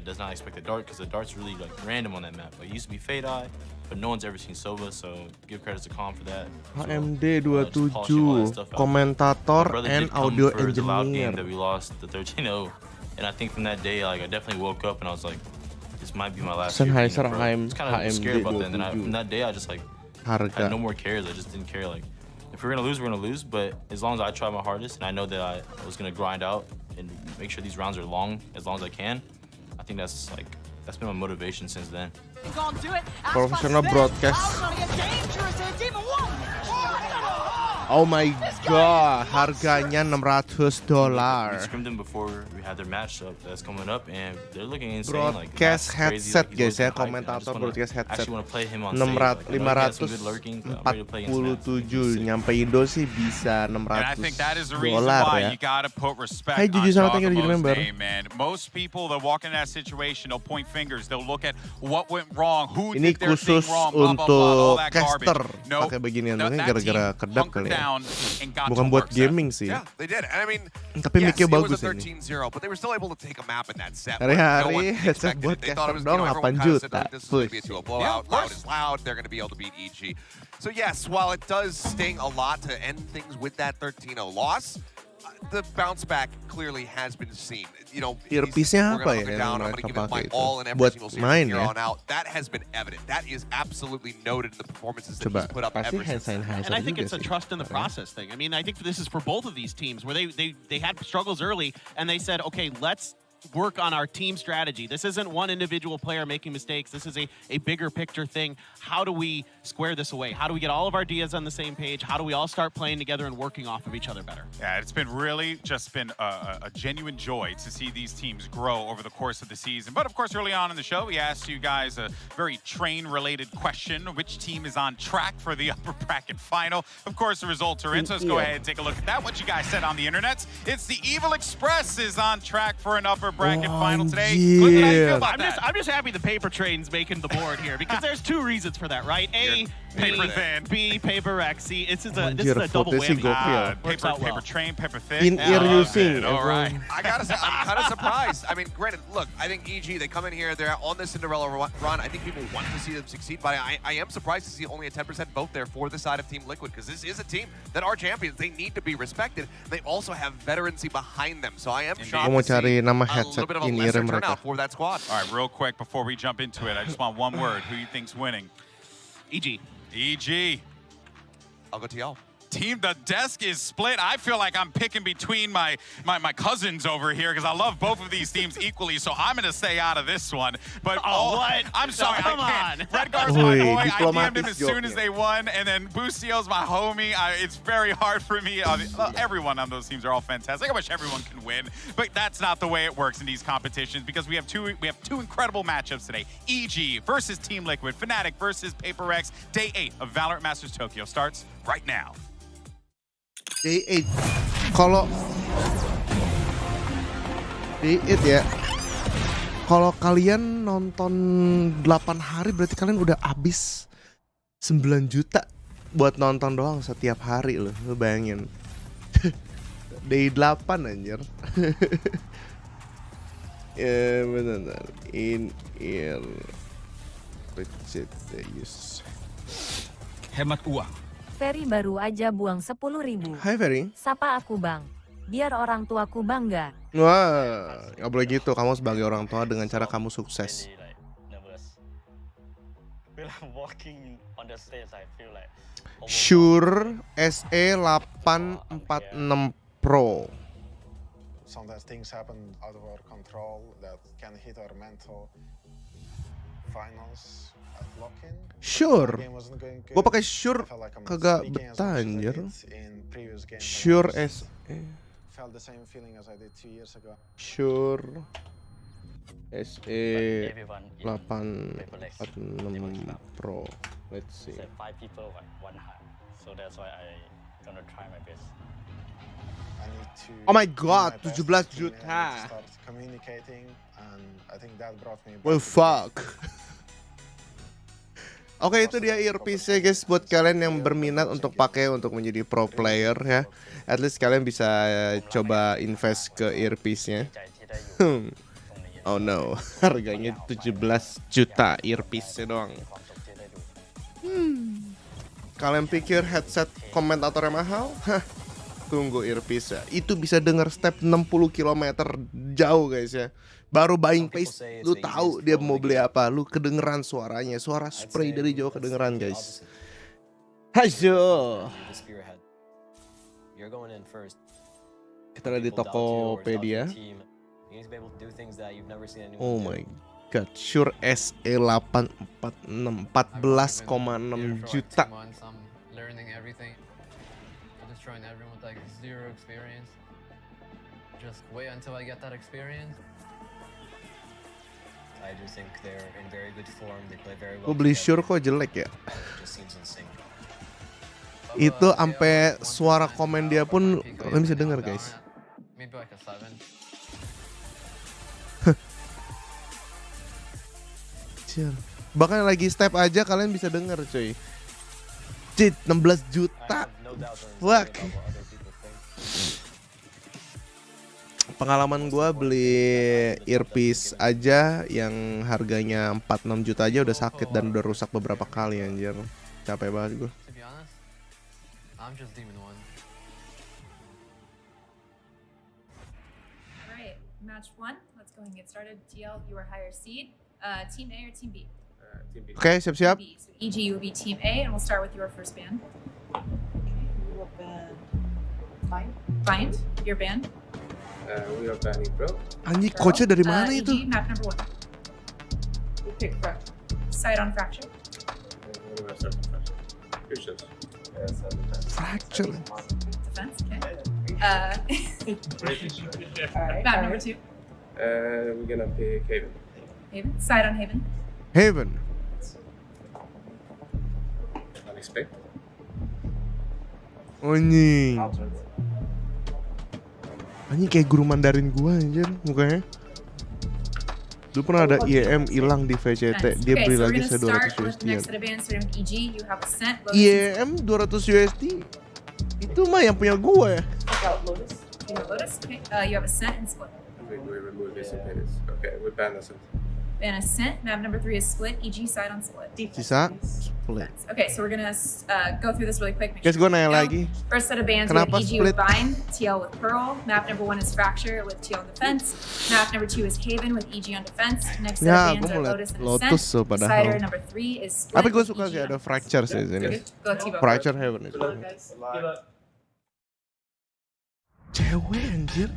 does not expect the dart, because the dart's really like random on that map. Like, it used to be Fade Eye, but no one's ever seen Sova, so give credit to Calm for that. AMD 27 komentator and audio engineer. That we lost the 13-0, and I think from that day, like, I definitely woke up and I was like, this might be my last year. Sennheiser It's kind of scared about that. And then from that day, I just like had no more cares. I just didn't care. Like, if we're gonna lose, we're gonna lose. But as long as I try my hardest and I know that I was gonna grind out and make sure these rounds are long as I can, I think that's been my motivation since then. Professional broadcast. Oh my god, harganya $600. We scrimmed them before we had their matchup that's coming up, and they're looking insane. Broadcast headset guys ya, komentator broadcast headset. 547 nyampe Indo sih bisa $600 ya. Hai Juju, sama thank you udah jadi member. Most people that walk in that situation, they'll point fingers, they'll look at what went wrong, who ini did their thing wrong, khusus untuk caster no, pakai beginian, mungkin gara-gara kedap kali ya. Bukan buat gaming sih. Yeah, they did. And I mean, tapi mic-nya bagus ini. 13-0, but they were still able to take a map in that set. Hari-hari headset buat caster dong 8 juta. Push. Loud is loud. They're going to be able to beat EG. So yes, while it does sting a lot to end things with that 13-0 loss, the bounce back clearly has been seen. You know, Earpiece-nya we're apa gonna ya look it yang down. I'm mereka gonna give it my pakai itu? all in every Buat single series main from here ya? on out. That has been evident. That is absolutely noted in the performances that Coba he's put up pasti ever since. And I think it's a trust in the process thing. I mean, I think this is for both of these teams where they had struggles early and they said, okay, let's work on our team strategy. This isn't one individual player making mistakes. This is a bigger picture thing. How do we square this away? How do we get all of our ideas on the same page? How do we all start playing together and working off of each other better? Yeah, it's been really just been a genuine joy to see these teams grow over the course of the season. But of course, early on in the show, we asked you guys a very train-related question. Which team is on track for the upper bracket final? Of course, the results are in, so let's go ahead and take a look at that. What you guys said on the internet. It's the Evil Express is on track for an upper bracket final today. Clint, how do you feel about that? I'm just happy the paper train's making the board here because there's two reasons for that, right? A, paper thin. B, paper X. See, this is a Anjir, double foto-nya sih whammy. gokil. Paper train, paper thick. In ear using. All right. I gotta say, I'm kind of surprised. I mean, granted, look, I think EG, they come in here, they're on the Cinderella run. I think people want to see them succeed, but I am surprised to see only a 10% vote there for the side of Team Liquid, because this is a team that are champions. They need to be respected. They also have veterancy behind them, so I am shocked to see nama a little bit of a in-ear lesser mereka. turnout for that squad. All right, real quick before we jump into it, I just want one word. Who you think's winning? EG. EG. I'll go to y'all. Team, the desk is split. I feel like I'm picking between my cousins over here because I love both of these teams equally, so I'm going to stay out of this one. But what? I'm sorry, No, come I can't. on. Redgar's my Oi, boy. I DM'd him diplomatic as soon as joke, they won, and then Boostio's my homie. It's very hard for me. Everyone on those teams are all fantastic. I wish everyone can win, but that's not the way it works in these competitions because we have two incredible matchups today. EG versus Team Liquid, Fnatic versus Paper X. Day 8 of Valorant Masters Tokyo starts right now. Day 8. Kalau Day 8 ya. Kalau kalian nonton 8 hari berarti kalian udah habis 9 juta buat nonton doang setiap hari loh. Lu bayangin. Day 8 anjir. Ya benar. In ear. Chipset use. Hemat uang. Ferry baru aja buang 10.000. Hai Ferry. Sapa aku bang. Biar orang tuaku bangga. Wah, nggak boleh gitu. Kamu sebagai orang tua dengan cara kamu sukses. Shure SE846 Pro. Sometimes things happen out of our control that can hit our mental. Finals at lock-in. Sure. Gue pakai Shure kagak betah anjir. Shure SE. Felt the same feeling as I did 2 years ago. Shure SE846 Pro. Let's see. 5 people, like 1 hand. So that's why I gonna try my best. Oh my god, 17 juta. Well fuck. Oke, itu dia earpiece ya guys, buat kalian yang berminat untuk pakai untuk menjadi pro player ya. At least kalian bisa coba invest ke earpiece-nya. Oh no, harganya 17 juta earpiece-nya doang. Kalian pikir headset komentatornya mahal? Hah, tunggu earpiece ya. Itu bisa denger step 60 km jauh guys ya. Baru buying pace, lu tahu dia mau beli apa, lu kedengeran suaranya, suara spray dari jauh kedengeran guys. Hajo. Kita lihat di Tokopedia. Oh my god, Shure SE846 14,6 juta. Just wait until I get that experience. I do think they're in very good form. They play very well. Gue beli Shure kok jelek ya. Itu sampai suara komen dia pun kalian bisa dengar guys. Maybe like a 7. Bahkan lagi step aja kalian bisa dengar cuy. Cit 16 juta. Fuck. Pengalaman gue beli earpiece aja yang harganya 4-6 juta aja udah sakit dan udah rusak beberapa kali anjir. Capek banget gue. Match 1, let's go ahead and get started. TL, you are higher seed. Team A or Team B? Team B. Oke, siap-siap. Team B. So EG, you will be Team A, and we'll start with your first band. Okay, we will ban Find your band. We are banning Pro. Anjing, coachnya dari mana EG, itu? map number 1. we pick fracture. Side on fracture. What do I start from fracture? Fusions. Fracture. Defense, okay. Alright. Map number 2. We're gonna pick Haven. Haven. Side on Haven. Haven. Unexpected. Anjing. Anjing kayak guru Mandarin gua anjir mukanya. Dulu pernah ada IEM hilang di VCT, dia beli lagi saya 200 USD. IEM 200 USD? Itu mah yang punya gua ya. Lotus. Okay. You have Ascent and Split. We remove this and pin it. Okay, we ban Ascent. Ban Ascent. Map number 3 is Split. EG side on Split. Sisa Split. Okay, so we're gonna go through this really quick. Guys, gue nanya lagi. First set of bands, Kenapa we have EG with Split? Vine, TL with Pearl. Map number 1 is Fracture with TL on defense. Map number 2 is Haven with EG on defense. Next set Ya, of gue bands are mau Lotus liat and Lotus Ascent. so padahal. Cider number 3 is Split. Tapi gue with suka EG sih on ada Fracture sih di sini. Go T-Bow. Fracture Heaven itu. Cewek anjir.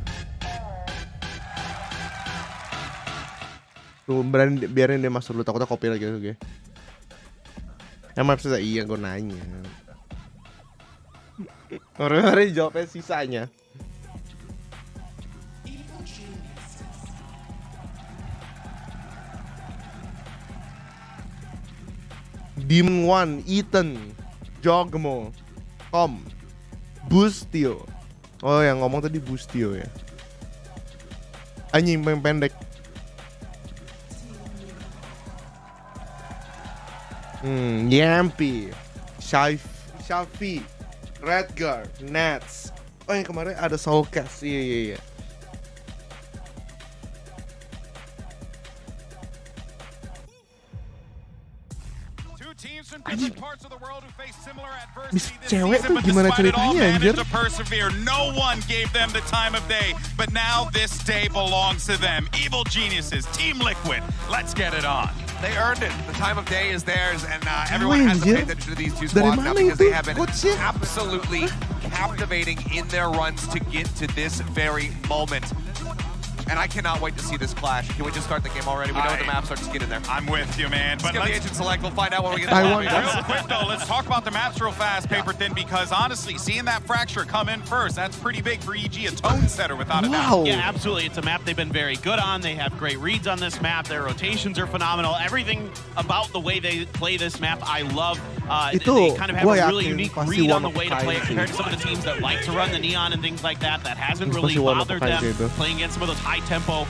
Tuh berani biarin dia masuk dulu, takutnya copy lagi oke. Emang maksudnya iya gue nanya. Orang-orang jawabnya sisanya. Dim1, Ethan, Jogmo, Tom, Bustio. Oh yang ngomong tadi Bustio ya. Anjing yang pendek. Yampi, Shafi, Redgar, Nats. Oh yang kemarin ada Soulcast. Iya. Bis cewek tuh gimana ceritanya anjir? To persevere. No one gave them the time of day, but now this day belongs to them. Evil geniuses, Team Liquid. Let's get it on. They earned it. The time of day is theirs, and everyone has to pay attention to these two squads now because they have been absolutely captivating in their runs to get to this very moment. And I cannot wait to see this clash. Can we just start the game already? We know the maps are just getting there. I'm with you, man. But let's get the agent select. We'll find out when we get to real quick, though, let's talk about the maps real fast, Paper Thin, because honestly, seeing that Fracture come in first, that's pretty big for EG, a tone setter without a doubt. Yeah, absolutely. It's a map they've been very good on. They have great reads on this map. Their rotations are phenomenal. Everything about the way they play this map, I love. They kind of have a really unique read on the way to play it compared to some of the teams that like to run the Neon and things like that. That hasn't really bothered them playing against some of those high-tempo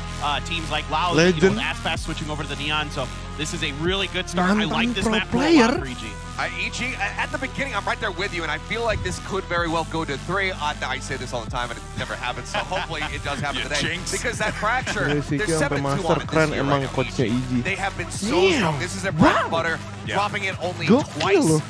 teams like Lao, as fast switching over to the Neon. So this is a really good start. I like this map for a lot for EG. EG, at the beginning, I'm right there with you, and I feel like this could very well go to 3. I say this all the time, and it never happens, so hopefully it does happen today. Because that Fracture, there's 7-2 on it this year right now. They have been so strong. This is their bread and butter, dropping it only twice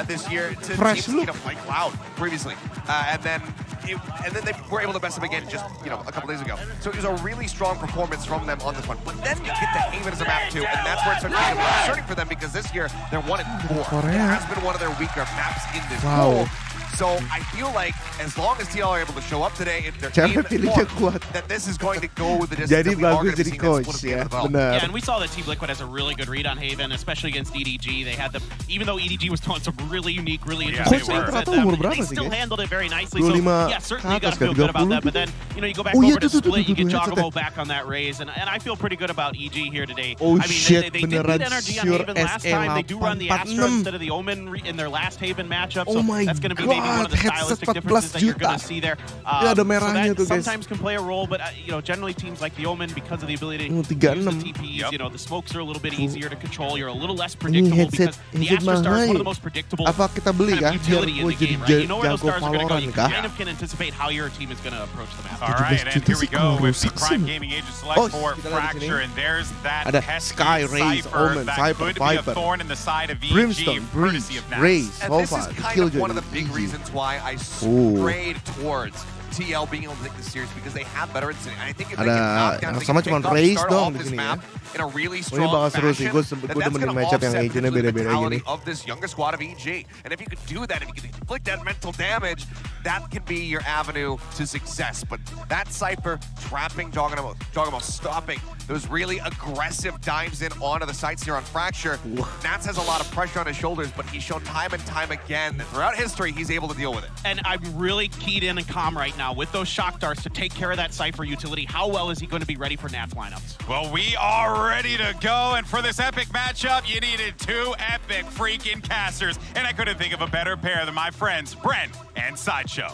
this year to teams like Cloud previously. And then they were able to best them again just, a couple days ago. So it was a really strong performance from them on this one. But then you get to Haven as a map too, and that's where it starts getting concerning for them because this year they're 1-4. It has been one of their weaker maps in this pool. So I feel like as long as TL are able to show up today in their team form, that this is going to go with the distance. Jadi bagus jadi coach ya, benar. Yeah, and we saw that Team Liquid has a really good read on Haven, especially against EDG. They had even though EDG was throwing some really unique, really interesting things at them, they still handled it very nicely. So yeah, certainly you got to feel good about that. But then you go back over to Split, you get Jogamo back on that raise, and I feel pretty good about EG here today. I mean, they did beat NRG on Haven last time. They do run the Astra instead of the Omen in their last Haven matchup, so that's going to be maybe one of the stylistic differences that you're going to see there. So that sometimes can play a role, but generally teams like the Omen, because of the ability to use the TPs, the smokes are a little bit easier to control. You're a little less predictable because the Astra Star is one of the most predictable kind of utility in the game, right? You know where those stars are going to go. You kind of can anticipate how your team is going to approach the map. All right, and here we go with the Prime Gaming Agent select for Fracture, and there's that Sky, Raze, Omen, Cyber, Viper, thorn in the side of EG, Brimstone, Breeze, Raze, and this is kind of one of the big reasons why I strayed towards TL being able to take this series because they have better instinct. I think if they can knock down, Ada they sama can cuma pick up, race start dong off di this sini ya. map in a really Ini strong bakal seru sih, fashion, gue then that's demen going to matchup yang offset kayak gini potentially the beda-beda gini. mentality of this younger squad of EG. And if you could do that, if you could inflict that mental damage, that can be your avenue to success. But that Cypher trapping Jooomers, stopping those really aggressive dives in onto the sights here on Fracture. Nats has a lot of pressure on his shoulders, but he's shown time and time again that throughout history, he's able to deal with it. And I'm really keyed in and calm right now with those shock darts to take care of that Cypher utility. How well is he going to be ready for Nats lineups? Well, we are ready to go, and for this epic matchup, you needed two epic freaking casters, and I couldn't think of a better pair than my friends, Brent and Sideshow.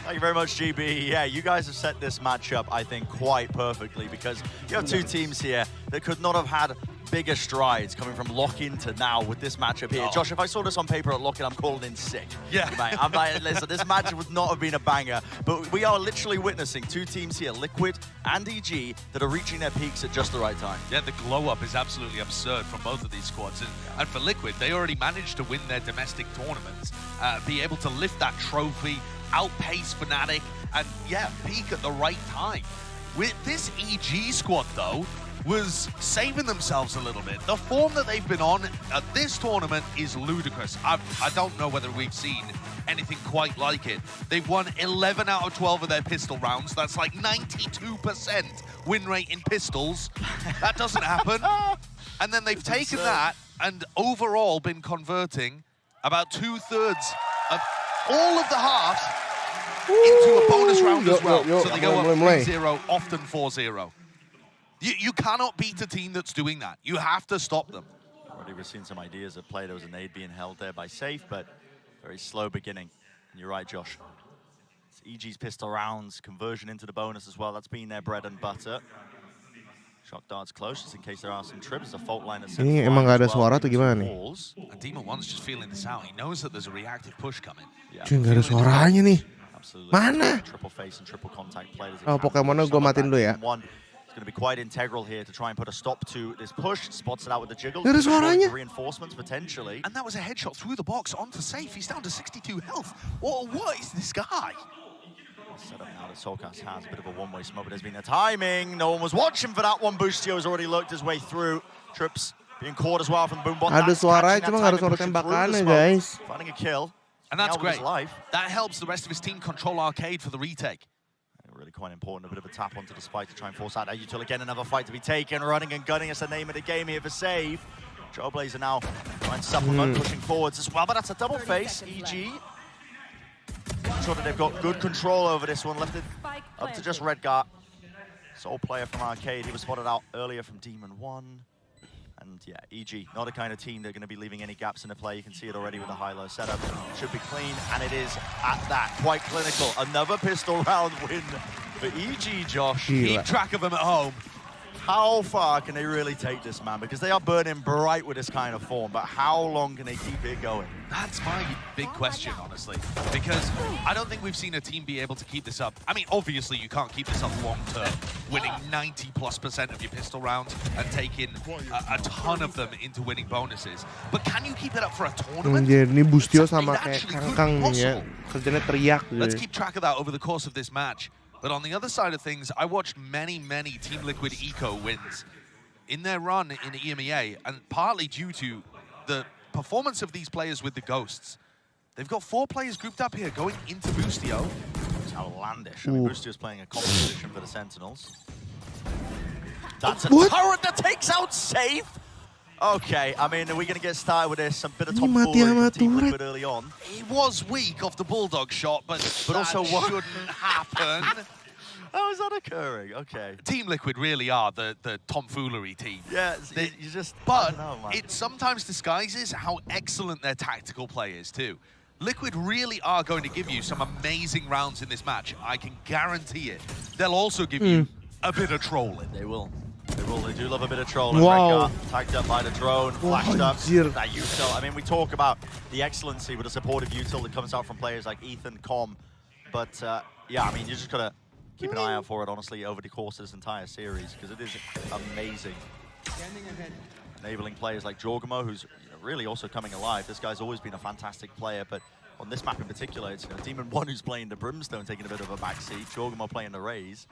Thank you very much, GB. Yeah, you guys have set this matchup, I think, quite perfectly because you have two teams here that could not have had bigger strides coming from lock-in to now with this matchup here. Josh, if I saw this on paper at lock-in, I'm calling in sick. Yeah. Mate, I'm like, listen, this match would not have been a banger, but we are literally witnessing two teams here, Liquid and EG, that are reaching their peaks at just the right time. Yeah, the glow-up is absolutely absurd from both of these squads. And for Liquid, they already managed to win their domestic tournaments, be able to lift that trophy, outpace Fnatic, and yeah, peak at the right time. With this EG squad, though, was saving themselves a little bit. The form that they've been on at this tournament is ludicrous. I don't know whether we've seen anything quite like it. They've won 11 out of 12 of their pistol rounds. That's like 92% win rate in pistols. That doesn't happen. And then they've taken that and overall been converting about 2/3 of all of the halves into a bonus round as well. So they go up 3-0, often 4-0. You cannot beat a team that's doing that. You have to stop them. Already we've seen some ideas at play. There was a nade being held there by Safe, but very slow beginning. And you're right, Josh. It's EG's pistol rounds, conversion into the bonus as well. That's been their bread and butter. Shock darts close, just in case there are some trips. A fault line that's Ini emang gak ada suara atau gimana nih? And Demon One's just feeling this out. He knows that there's a reactive push coming. Cuy, gak ada suaranya nih. Mana? Triple face and triple contact play. Oh, Pokemonnya gue matiin dulu ya. It's going to be quite integral here to try and put a stop to this push. Spots it out with the jiggle. Gak ada suaranya. Reinforcements potentially. And that was a headshot through the box onto Safe. He's down to 62 health. What is this guy? Set up now that Solcast has a bit of a one-way smoke, but there's been a timing. No one was watching for that one. Boostio's already looked his way through. Trips being caught as well from the Boombot. Ada suara, cuma gak ada suara tembakannya, guys. Finding a kill. And that's great. That helps the rest of his team control Arcade for the retake. Really quite important, a bit of a tap onto the spike to try and force out that util. Again, another fight to be taken. Running and gunning is the name of the game here for Save. Trailblazer now trying to supplement, pushing forwards as well, but that's a double face. EG. I'm sure that they've got good control over this one. Left it up to just Redgar. Sole player from Arcade. He was spotted out earlier from Demon One. And yeah, EG, not a kind of team that are going to be leaving any gaps in the play. You can see it already with the high-low setup. Should be clean, and it is at that. Quite clinical. Another pistol round win for EG, Josh. Keep track of them at home. How far can they really take this, man? Because they are burning bright with this kind of form, but how long can they keep it going? That's my big question, honestly, because I don't think we've seen a team be able to keep this up. I mean, obviously, you can't keep this up long-term, winning 90+% of your pistol rounds and taking a ton of them into winning bonuses. But can you keep it up for a tournament? Ini Boostio sama kayak Kangkang nih ya, kerjanya teriak. Let's keep track of that over the course of this match. But on the other side of things, I watched many Team Liquid Eco wins in their run in EMEA, and partly due to the performance of these players with the Ghosts. They've got 4 players grouped up here going into Boostio. It's outlandish. I mean, Boostio's playing a competition for the Sentinels. That's a turret that takes out Safe. Okay, I mean, are we going to get started with this? A bit of tomfoolery from Team Liquid early on. He was weak off the Bulldog shot, but also that shouldn't happen. How is that occurring? Okay. Team Liquid really are the tomfoolery team. Yeah, you just... But it sometimes disguises how excellent their tactical play is, too. Liquid really are going to give you some amazing rounds in this match. I can guarantee it. They'll also give you a bit of trolling. They will. They do love a bit of trolling. Wow. Tagged up by the drone, flashed up. That util. I mean, we talk about the excellency with a supportive util that comes out from players like Ethan, Com. But yeah, I mean, you just gotta keep an eye out for it, honestly, over the course of this entire series, because it is amazing. Enabling players like Jooomers, who's really also coming alive. This guy's always been a fantastic player, but on this map in particular, it's Demon 1 who's playing the Brimstone, taking a bit of a backseat. Jooomers playing the Raze.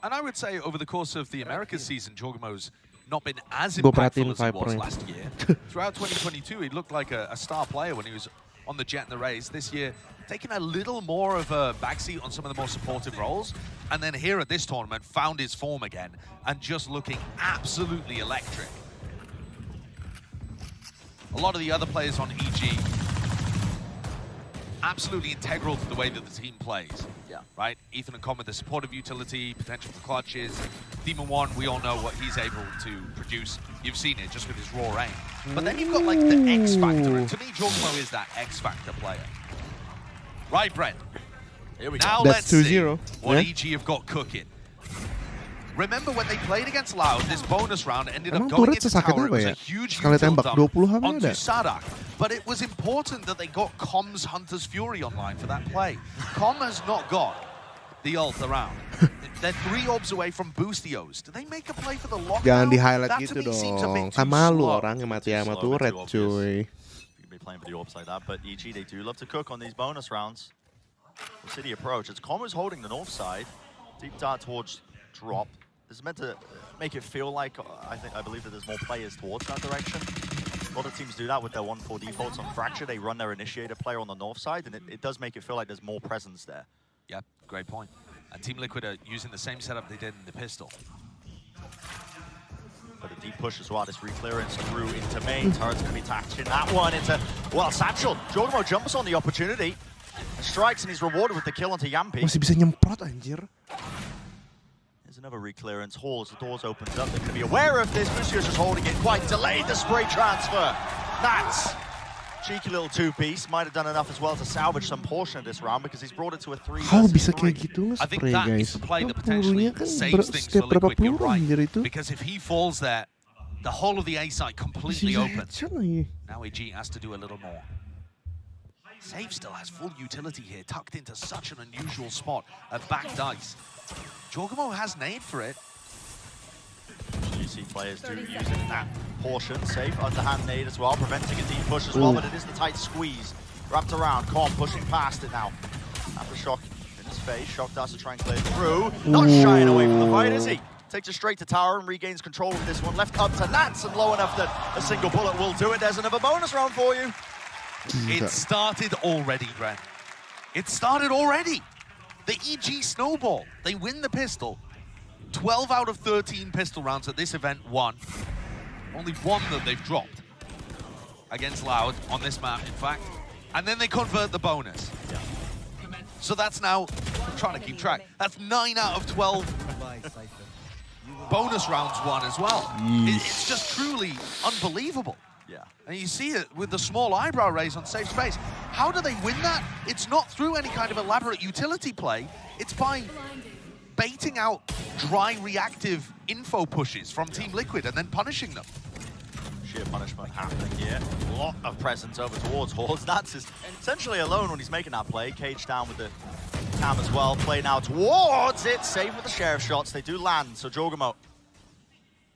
And I would say over the course of the Americas season, Jooomers not been as impactful as he was last year. Throughout 2022, he looked like a star player when he was on the Jet and the Raze. This year, taking a little more of a backseat on some of the more supportive roles. And then here at this tournament, found his form again and just looking absolutely electric. A lot of the other players on EG, absolutely integral to the way that the team plays. Yeah. Right? Ethan and Con with the supportive utility, potential for clutches. Demon 1, we all know what he's able to produce. You've seen it just with his raw aim. But then you've got like the X factor. And to me, Jooomers is that X factor player. Right, Brent? Here we now go. Let's see 2-0. what Yeah. EG have got cooking. Remember when they played against Loud, this bonus round ended up Emang going turret into sesakit tower. It apa was ya? a huge Sekali util tembak dump 20 HP onto ada. Sadak. But it was important that they got Com's Hunter's Fury online for that play. Com has not got the ult around. They're 3 orbs away from Boostios. Do they make a play for the lockdown? Jangan di highlight That gitu to me seems a dong. bit Kan too malu slow. orang yang mati sama Slow, turret, too obvious. cuy. You can be playing for the orbs like that, but EG, they do love to cook on these bonus rounds. The city approach. It's Como's holding the north side. Deep dart towards drop. This is meant to make it feel like, I believe that there's more players towards that direction. A lot of teams do that with their 1-4 defaults on Fracture. They run their initiator player on the north side, and it does make it feel like there's more presence there. Yep, great point. And Team Liquid are using the same setup they did in the pistol. But a deep push as well. This reclearance through into main. Turret's going to be touching that one into, well, Satchel. Jooomers jumps on the opportunity. And strikes, and he's rewarded with the kill onto Yampi. Masih bisa nyemprot anjir. There's another reclearance. Hall as the doors opens up. They're going to be aware of this. Boostios just holding it quite delayed. The spray transfer. That's cheeky little two-piece. Might have done enough as well to salvage some portion of this round because he's brought it to a 3 How versus bisa 3. kayak gitu I think nge-spray, that guys? is the play that Kan potentially pelurunya kan saves things for setiap berapa Liquid, you're peluru right. anjir itu. Because if he falls there, the whole of the A site completely Masih bisa open. headshot lagi. Now EG has to do a little more. Save still has full utility here, tucked into such an unusual spot at back dice. Jooomers has nade for it. You see players do use it in that portion. Safe underhand nade as well, preventing a deep push as well, but it is the tight squeeze. Wrapped around, Com pushing past it now. Aftershock in his face, Shock does to try and clear through. Not shying away from the fight, is he? Takes it straight to tower and regains control of this one. Left up to Nats and low enough that a single bullet will do it. There's another bonus round for you. It started already, Brent. It started already. The EG snowball. They win the pistol. 12 out of 13 pistol rounds at this event won. Only 1 that they've dropped against Loud on this map, in fact. And then they convert the bonus. Yeah. So that's now, I'm trying to keep track, that's 9 out of 12 bonus rounds won as well. It's just truly unbelievable. Yeah. And you see it with the small eyebrow raise on safe space. How do they win that? It's not through any kind of elaborate utility play. It's by baiting out dry reactive info pushes from Team Liquid and then punishing them. Sheer punishment happening here. A lot of presence over towards Halls. Nats is essentially alone when he's making that play. Cage down with the cam as well. Play now towards it. Save with the sheriff shots. They do land, so Jooomers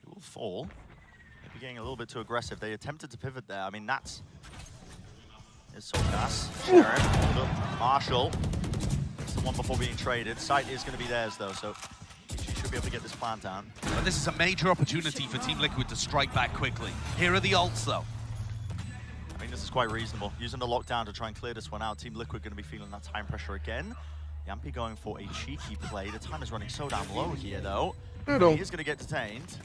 will fall. Maybe getting a little bit too aggressive. They attempted to pivot there. I mean, Nats is Solgas. Sheriff, hold up. Marshall. It's the one before being traded. Sight is going to be theirs, though, so she should be able to get this plan down. But this is a major opportunity for Team Liquid to strike back quickly. Here are the ults, though. I think this is quite reasonable. Using the lockdown to try and clear this one out. Team Liquid going to be feeling that time pressure again. Yampi going for a cheeky play. The time is running so down low here, though. He is going to get detained.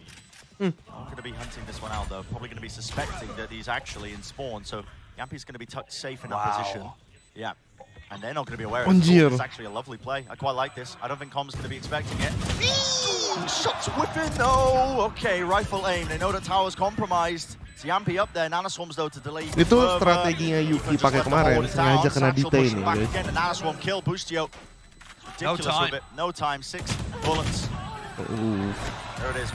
Not going to be hunting this one out, though. Probably going to be suspecting that he's actually in spawn. So Yampi's going to be tucked safe in that position. Yeah. And they're not going to be aware of it. It's actually a lovely play. I quite like this. I don't think Com's going to be expecting it. Shots whipping, no! Okay, rifle aim. They know that tower's compromised. It's Yampi up there. Nanoswarms, though, to delay. Itu strateginya Yuki pakai kemarin, sengaja kena detain nih, guys. Nanoswarm kill, Boostio. Ridiculous with it. No time, 6 bullets. There it is.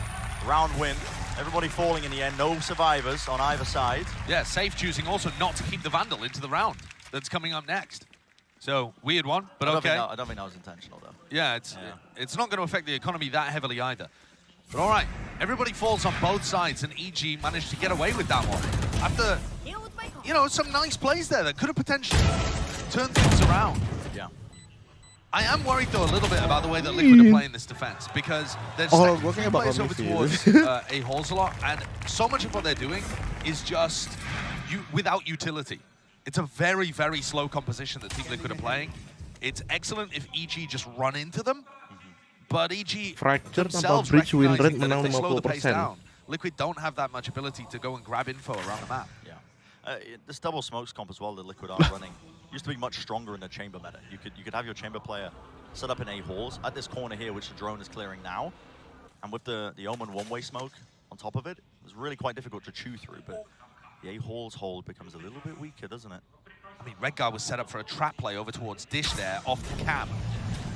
Round win. Everybody falling in the end. No survivors on either side. Yeah, Safe choosing also not to keep the Vandal into the round that's coming up next. So, weird one, but okay. I don't think that was intentional, though. Yeah, it's not going to affect the economy that heavily either. But all right, everybody falls on both sides, and EG managed to get away with that one. After, you know, some nice plays there that could have potentially turn things around. Yeah. I am worried though a little bit about the way that Liquid are playing this defense because they're stacking players over towards A holes a lot, and so much of what they're doing is just without utility. It's a very, very slow composition that Team Liquid are playing. It's excellent if EG just run into them, but EG themselves recognizing that if they slow the pace down, Liquid don't have that much ability to go and grab info around the map. Yeah. This double smokes comp as well that Liquid are running used to be much stronger in the chamber meta. You could have your chamber player set up in A halls at this corner here, which the drone is clearing now, and with the Omen one-way smoke on top of it, it was really quite difficult to chew through. But the A halls hold becomes a little bit weaker, doesn't it? I mean, Redguard was set up for a trap play over towards Dish there, off the cam.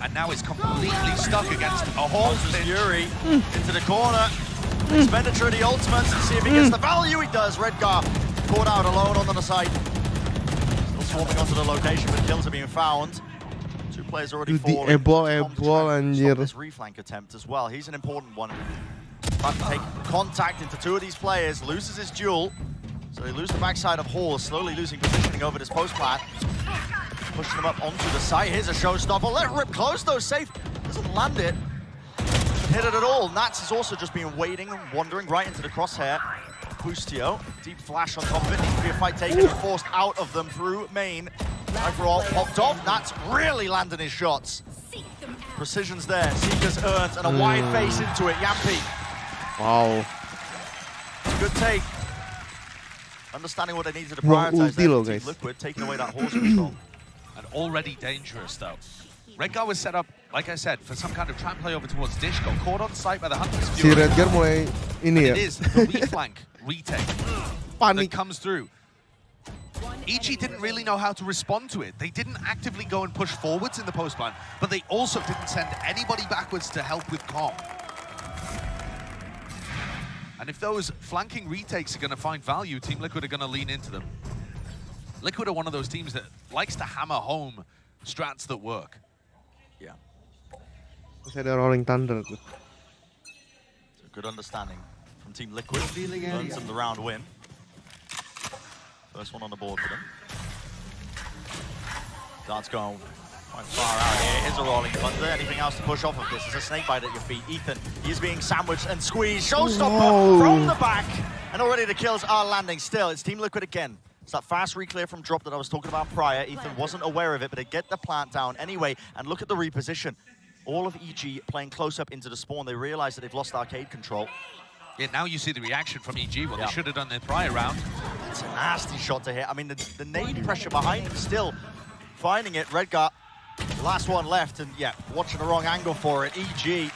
And now it's completely stuck against a Halls Fury into the corner. Expenditure of the ultimates to see if he gets the value. He does. Redguard caught out alone on the side. Still swarming onto the location, but kills are being found. Two players already falling. Anjir. This reflank attempt as well. He's an important one. About to take contact into two of these players, loses his duel. So they lose the backside of Hall, slowly losing positioning over this post plant. Pushing him up onto the site. Here's a showstopper. Let rip close though, safe. Doesn't land it. Doesn't hit it at all. Nats has also just been waiting and wandering right into the crosshair. Boostio, deep flash on top of it. Needs to be a fight taken and forced out of them through main. Overall popped off. Nats really landing his shots. Precision's there. Seeker's earned and a wide face into it. Yampi. Wow. Good take. Understanding what they needed to prioritize there. Team Liquid taking away that horse control. And already dangerous though. Redguard was set up, like I said, for some kind of trap play over towards Dish. Got caught on site by the Hunter's Si Fury. Redguard mulai ini ya. It is the reflank retake that comes through. EG didn't really know how to respond to it. They didn't actively go and push forwards in the post plan, but they also didn't send anybody backwards to help with comm. And if those flanking retakes are going to find value, Team Liquid are going to lean into them. Liquid are one of those teams that likes to hammer home strats that work. Yeah. Masih ada Rolling Thunder tuh. It's a good understanding from Team Liquid. Earns them the round win. First one on the board for them. Dart's going quite far out here. Here's a Rolling Thunder. Anything else to push off of this? There's a snake bite at your feet. Ethan, he's being sandwiched and squeezed. Showstopper from the back. And already the kills are landing still. It's Team Liquid again. It's that fast reclear from drop that I was talking about prior. Ethan wasn't aware of it, but they get the plant down anyway. And look at the reposition. All of EG playing close up into the spawn. They realize that they've lost arcade control. Yeah, now you see the reaction from EG. Well, they should have done their prior round. It's a nasty shot to hit. I mean, the nade pressure behind him still finding it. Redguard, last one left, and yeah, watching the wrong angle for it. EG.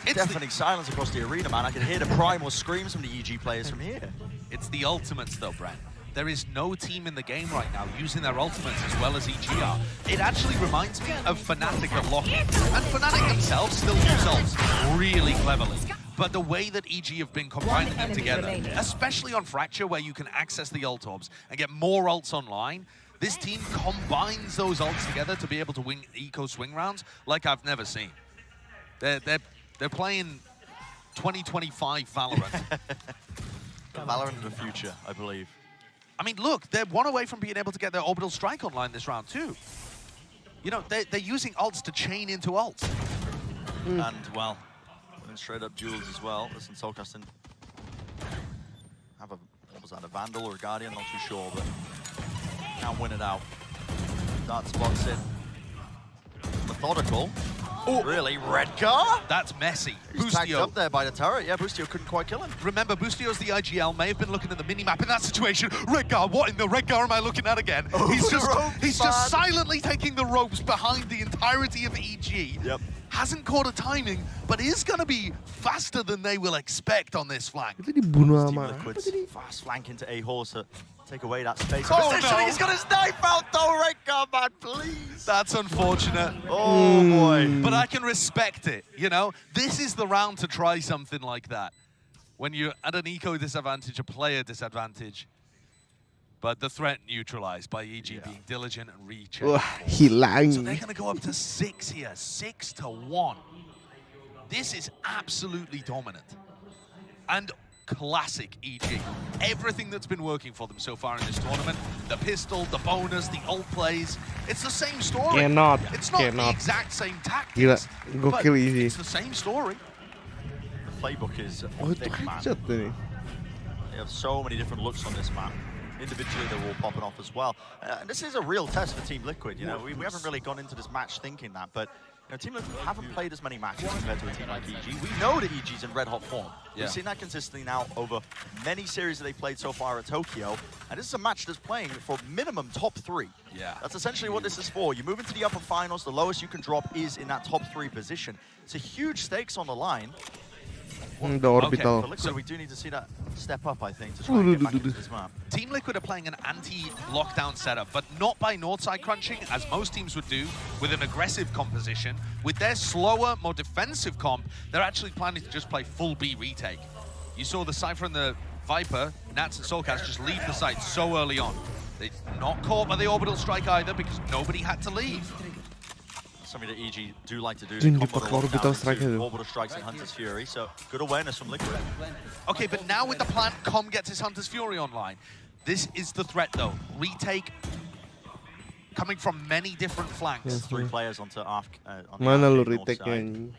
It's deafening silence across the arena, man. I can hear the primal screams from the EG players from here. It's the ultimates, though, Brent. There is no team in the game right now using their ultimates as well as EG are. It actually reminds me of Fnatic at Lockheed. And Fnatic themselves still use ults really cleverly. But the way that EG have been combining them together, especially on Fracture where you can access the ult orbs and get more ults online, this team combines those ults together to be able to win eco swing rounds like I've never seen. They're playing 2025 Valorant. Valorant in the future, I believe. I mean, look, they're one away from being able to get their orbital strike online this round too. You know, they're using ults to chain into ults. And, well, straight up duels as well. Listen, Soulcasting have a, what was that, a Vandal or a Guardian? Not too sure, but can't win it out. Dart spots it. Methodical. Oh, really? Redguard? That's messy. He's tagged up there by the turret. Yeah, Boostio couldn't quite kill him. Remember, Boostio's the IGL, may have been looking at the mini-map in that situation. Redguard, what in the Redguard am I looking at again? He's just silently taking the ropes behind the entirety of EG. Yep. Hasn't caught a timing, but is going to be faster than they will expect on this flank. Itu dibunuh sama. Fast flank into A horse to take away that space. Oh, no. He's got his knife out though, Redguard, man, please. That's unfortunate. Oh, boy. But I can respect it, you know? This is the round to try something like that. When you're at an eco disadvantage, a player disadvantage. But the threat neutralized by EG being diligent and rechecking. Hilang. So they're going to go up to 6 here, 6-1. This is absolutely dominant. And classic EG. Everything that's been working for them so far in this tournament, the pistol, the bonus, the ult plays, it's the same story. It's not the exact same tactics, but it's the same story. The playbook is thick, man. They have so many different looks on this map. Individually, they're all popping off as well. And this is a real test for Team Liquid. You know, we haven't really gone into this match thinking that, but you know, Team Liquid haven't played as many matches compared to a team like EG. We know that EG's in red hot form. We've seen that consistently now over many series that they've played so far at Tokyo. And this is a match that's playing for minimum top 3. Yeah. That's essentially what this is for. You move into the upper finals, the lowest you can drop is in that top 3 position. It's a huge stakes on the line. The orbital. For Liquid, we do need to see that step up, I think, to try and get back into this map. Team Liquid are playing an anti-lockdown setup, but not by north-side crunching, as most teams would do, with an aggressive composition. With their slower, more defensive comp, they're actually planning to just play full B retake. You saw the Cypher and the Viper, Nats and Soulcast just leave the site so early on. They're not caught by the orbital strike either, because nobody had to leave. Something that EG do like to do. Orbital strikes and Hunter's Fury, so good awareness from Liquid. Okay, but now with the plant, Com gets his Hunter's Fury online. This is the threat, though. Retake coming from many different flanks. 3 players onto ARC. Mana lu retake-nya?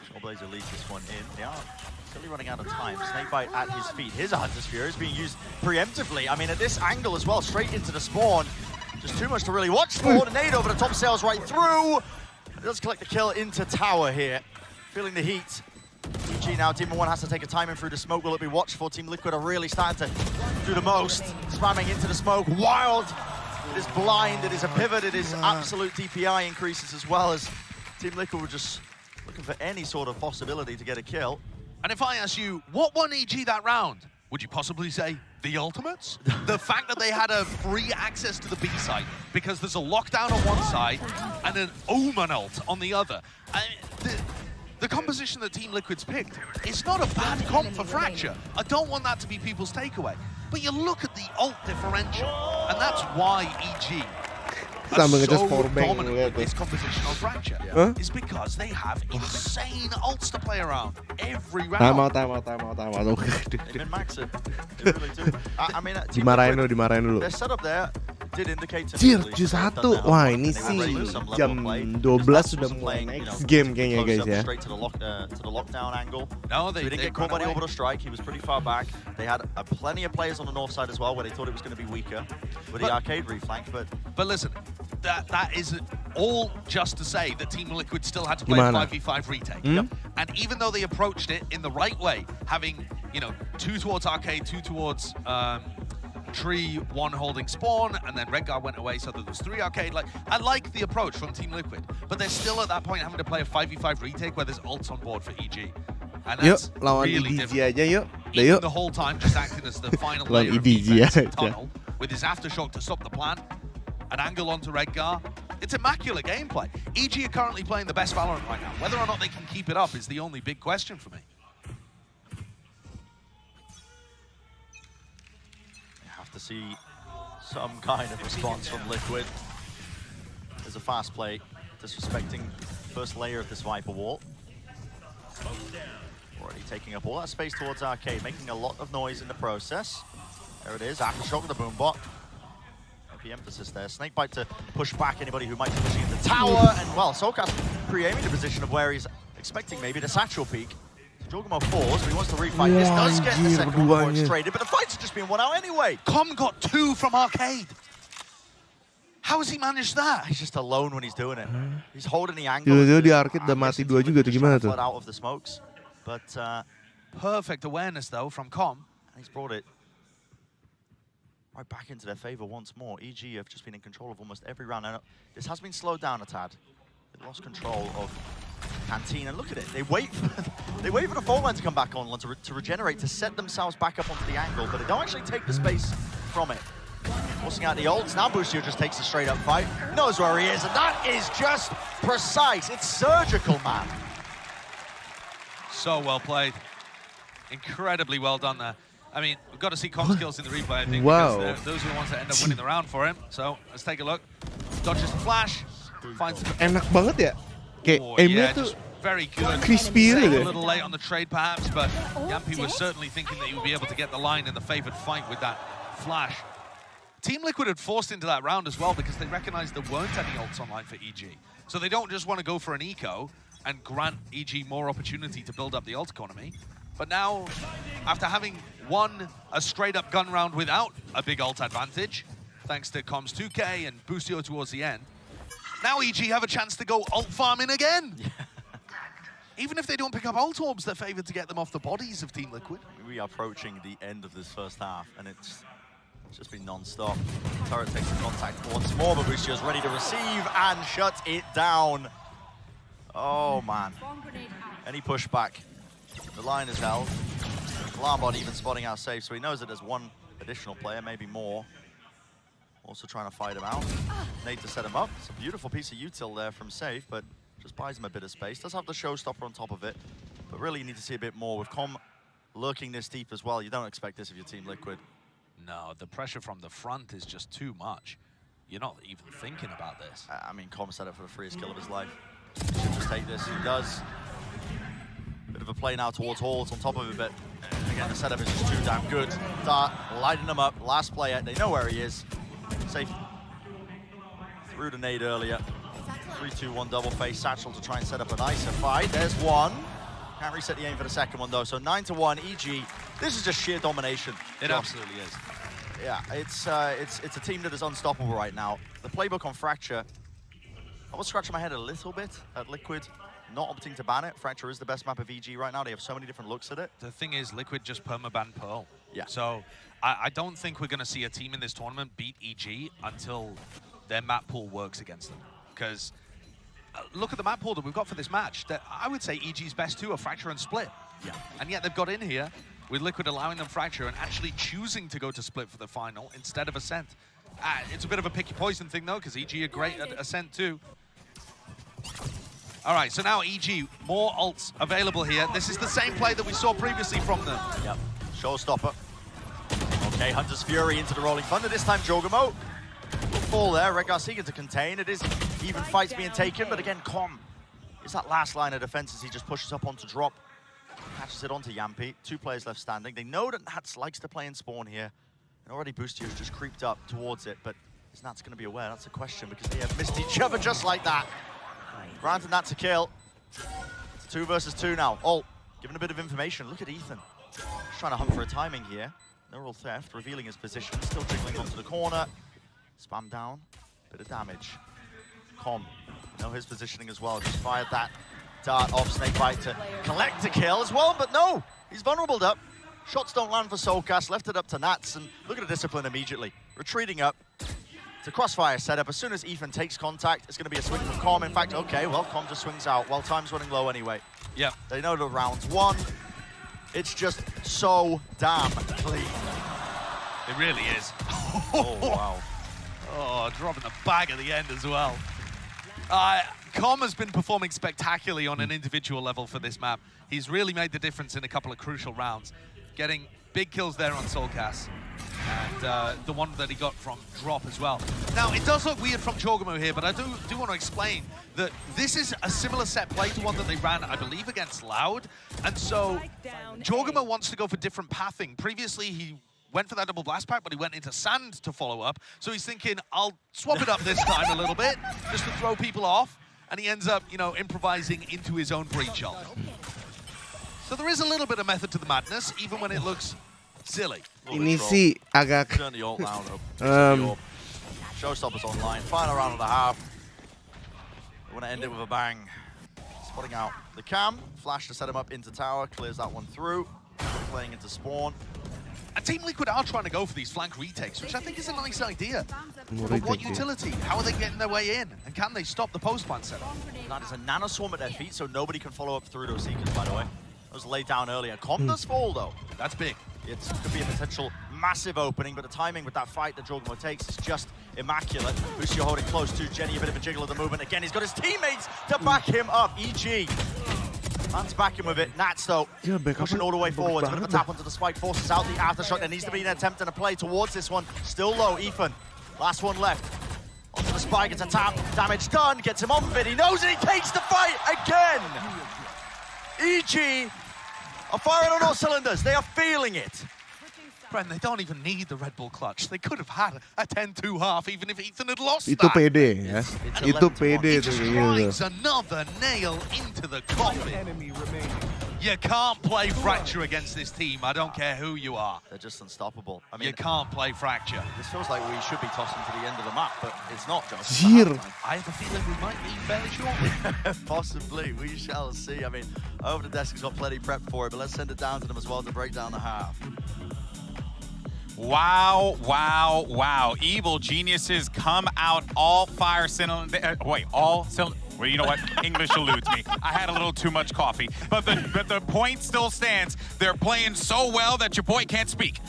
Trailblazer leads this one in. They are still running out of time. Snakebite at his feet. His Hunter's Fury is being used preemptively. I mean, at this angle as well, straight into the spawn. Just too much to really watch for. The nade over the top, sails right through. It does collect the kill into tower here. Feeling the heat. EG now, Team 1 has to take a timing through the smoke. Will it be watched for? Team Liquid are really starting to do the most. Spamming into the smoke. Wild. It is blind. It is a pivot. It is absolute DPI increases as well as Team Liquid were just looking for any sort of possibility to get a kill. And if I ask you, what won EG that round? Would you possibly say the ultimates? The fact that they had a free access to the B site because there's a lockdown on one side and an Omen ult on the other. The composition that Team Liquid's picked, it's not a bad comp for Fracture. I don't want that to be people's takeaway. But you look at the ult differential, and that's why EG are so dominant with this composition on Fracture. It's because they have insane ults to play around every round. Time out. They min-max it. They really do. I mean, dimarahin dulu. Their setup there did indicate to Cier, 7-1. Wah, ini sih jam 12 sudah mulai next game kayaknya guys ya. Straight to the lockdown angle. No, they didn't get caught by the orbital strike. He was pretty far back. They had plenty of players on the north side as well, where they thought it was going to be weaker with the arcade reflank. But listen, that is all just to say that Team Liquid still had to play a 5v5 retake. And even though they approached it in the right way, having 2 towards arcade, 2 towards tree, 1 holding spawn, and then Redguard went away so that there's 3 arcade. I like the approach from Team Liquid, but they're still at that point having to play a 5v5 retake where there's ults on board for EG. And that's really difficult. Even the whole time just acting as the final layer of defense tunnel with his aftershock to stop the plan. An angle onto Redguard. It's immaculate gameplay. EG are currently playing the best Valorant right now. Whether or not they can keep it up is the only big question for me. You have to see some kind of response from Liquid. There's a fast play, disrespecting first layer of this Viper wall. Already taking up all that space towards arcade, making a lot of noise in the process. There it is, aftershock with the boombot. The emphasis there. Snakebite to push back anybody who might be pushing into tower, and well, Soulcast pre-aiming the position of where he's expecting maybe the satchel peak. Jooomers falls, but he wants to refight. This does get the second one before it's traded, but the fight's just been won out anyway. Com got 2 from arcade. How has he managed that? He's just alone when he's doing it. He's holding the angle. Di arcade udah mati 2 juga tuh, gimana tuh? Out of the smokes, but perfect awareness though from Com. And he's brought it right back into their favor once more. EG have just been in control of almost every round. Now, this has been slowed down a tad. They lost control of Canteen, and look at it. They wait for the phone line to come back on to regenerate, to set themselves back up onto the angle, but they don't actually take the space from it. Forcing out the ults. Now Busio just takes a straight up fight. Knows where he is, and that is just precise. It's surgical, man. So well played. Incredibly well done there. I mean, we've got to see Com skills in the replay, I think, because those are the ones that end up winning the round for him. So, let's take a look. Dodges the flash, finds the... Enak banget ya. Kayak aimnya tuh very good. Crispy, Save isn't a it? little late on the trade, perhaps, but Yampi was certainly thinking that he would be able to get the line in the favored fight with that flash. Team Liquid had forced into that round as well because they recognized there weren't any ults online for EG. So they don't just want to go for an eco and grant EG more opportunity to build up the ult economy. But now, after having won a straight-up gun round without a big ult advantage, thanks to Comms 2K and Boostio towards the end, now EG have a chance to go ult farming again. Even if they don't pick up ult orbs, they're favored to get them off the bodies of Team Liquid. We are approaching the end of this first half, and it's just been non-stop. Turret takes the contact once more, but Boostio's ready to receive and shut it down. Oh, man. Any pushback. The line is held. Glarbot even spotting out safe, so he knows that there's one additional player, maybe more. Also trying to fight him out. Nate to set him up. It's a beautiful piece of util there from safe, but just buys him a bit of space. Does have the showstopper on top of it, but really you need to see a bit more. With Com lurking this deep as well, you don't expect this of your Team Liquid. No, the pressure from the front is just too much. You're not even thinking about this. I mean, Com set up for the freest kill of his life. He should just take this. He does. Bit of a play now towards Hall. It's on top of it, but again, the setup is just too damn good. Dart lighting them up. Last player. They know where he is. Safe. Threw the nade earlier. 3-2-1 double face. Satchel to try and set up a nicer fight. There's one. Can't reset the aim for the second one, though. So 9-1, EG. This is just sheer domination. It absolutely is. Yeah, it's a team that is unstoppable right now. The playbook on Fracture, I was scratching my head a little bit at Liquid, not opting to ban it. Fracture is the best map of EG right now. They have so many different looks at it. The thing is, Liquid just permaban Pearl. Yeah. So I don't think we're going to see a team in this tournament beat EG until their map pool works against them. Because look at the map pool that we've got for this match. I would say EG's best two are Fracture and Split. Yeah. And yet they've got in here with Liquid allowing them Fracture and actually choosing to go to Split for the final instead of Ascent. It's a bit of a picky poison thing, though, because EG are great at Ascent, too. All right, so now EG, more ults available here. This is the same play that we saw previously from them. Yep, showstopper. Okay, Hunter's Fury into the Rolling Thunder. This time, Joooomer. Will fall there. Redgar seeking to contain. It is even fights being taken, but again, Com is that last line of defense as he just pushes up onto drop. Catches it onto Yampi. 2 players left standing. They know that Nats likes to play in spawn here. And already Boostio's just creeped up towards it, but is Nats going to be aware? That's a question, because they have missed each other just like that. Granted Nats a kill. It's 2 versus 2 now. Ult, given a bit of information. Look at Ethan. Just trying to hunt for a timing here. Neural theft, revealing his position. Still jiggling onto the corner. Spam down. Bit of damage. Com, know his positioning as well. Just fired that dart off Snakebite to collect a kill as well, but no! He's vulnerable up. Shots don't land for Soulcast, left it up to Nats, and look at the discipline immediately. Retreating up. It's a crossfire setup. As soon as Ethan takes contact, it's going to be a swing from Com. In fact, okay, well, Com just swings out. Well, time's running low anyway. Yeah. They know the round's won. It's just so damn clean. It really is. Oh, wow. Oh, dropping the bag at the end as well. Com has been performing spectacularly on an individual level for this map. He's really made the difference in a couple of crucial rounds, getting big kills there on Soulcast, and the one that he got from Drop as well. Now, it does look weird from Joooomer here, but I do want to explain that this is a similar set play to one that they ran, I believe, against Loud, and so Joooomer wants to go for different pathing. Previously, he went for that double blast pack, but he went into sand to follow up, so he's thinking, I'll swap it up this time a little bit, just to throw people off, and he ends up, you know, improvising into his own breach ult. So there is a little bit of method to the madness, even when it looks silly. Ini sih agak. Turn the ult down up. Showstoppers online. Final round of the half. They want to end it with a bang. Spotting out the cam. Flash to set him up into tower. Clears that one through. Playing into spawn. And Team Liquid are trying to go for these flank retakes, which I think is a nice idea. But what utility? How are they getting their way in? And can they stop the post-plant setup? That is a nano swarm at their feet, so nobody can follow up through those seekers, by the way. That was laid down earlier. Com does fall, though. That's big. It could be a potential massive opening, but the timing with that fight that Joooomer takes is just immaculate. Boostio holding close to Jenny, a bit of a jiggle of the movement. Again, he's got his teammates to back him up. EG. Man's backing with it. Nats, though, pushing all the way forward. A bit of a tap onto the spike, forces out the aftershock. There needs to be an attempt and a play towards this one. Still low, Ethan. Last one left. Onto the spike, it's a tap. Damage done, gets him on bit. He knows it, he takes the fight again. EG are firing on all cylinders. They are feeling it. Bren, they don't even need the Red Bull clutch. They could have had a 10-2 half even if Ethan had lost Itu that. pede ya. Itu pede He tuh just kayaknya. drives another nail into the coffin. You can't play Fracture against this team. I don't care who you are. They're just unstoppable. I mean, You can't play Fracture. This feels like we should be tossing to the end of the map, but it's not, Josh. Zir. I have a feeling we might be fairly short. Possibly. We shall see. I mean, Over the Desk has got plenty prepped for it, but let's send it down to them as well to break down the half. Wow, wow, wow. Evil geniuses come out all fire cylinder. All cylinder. Well, you know what? English eludes me. I had a little too much coffee. But the point still stands. They're playing so well that your boy can't speak.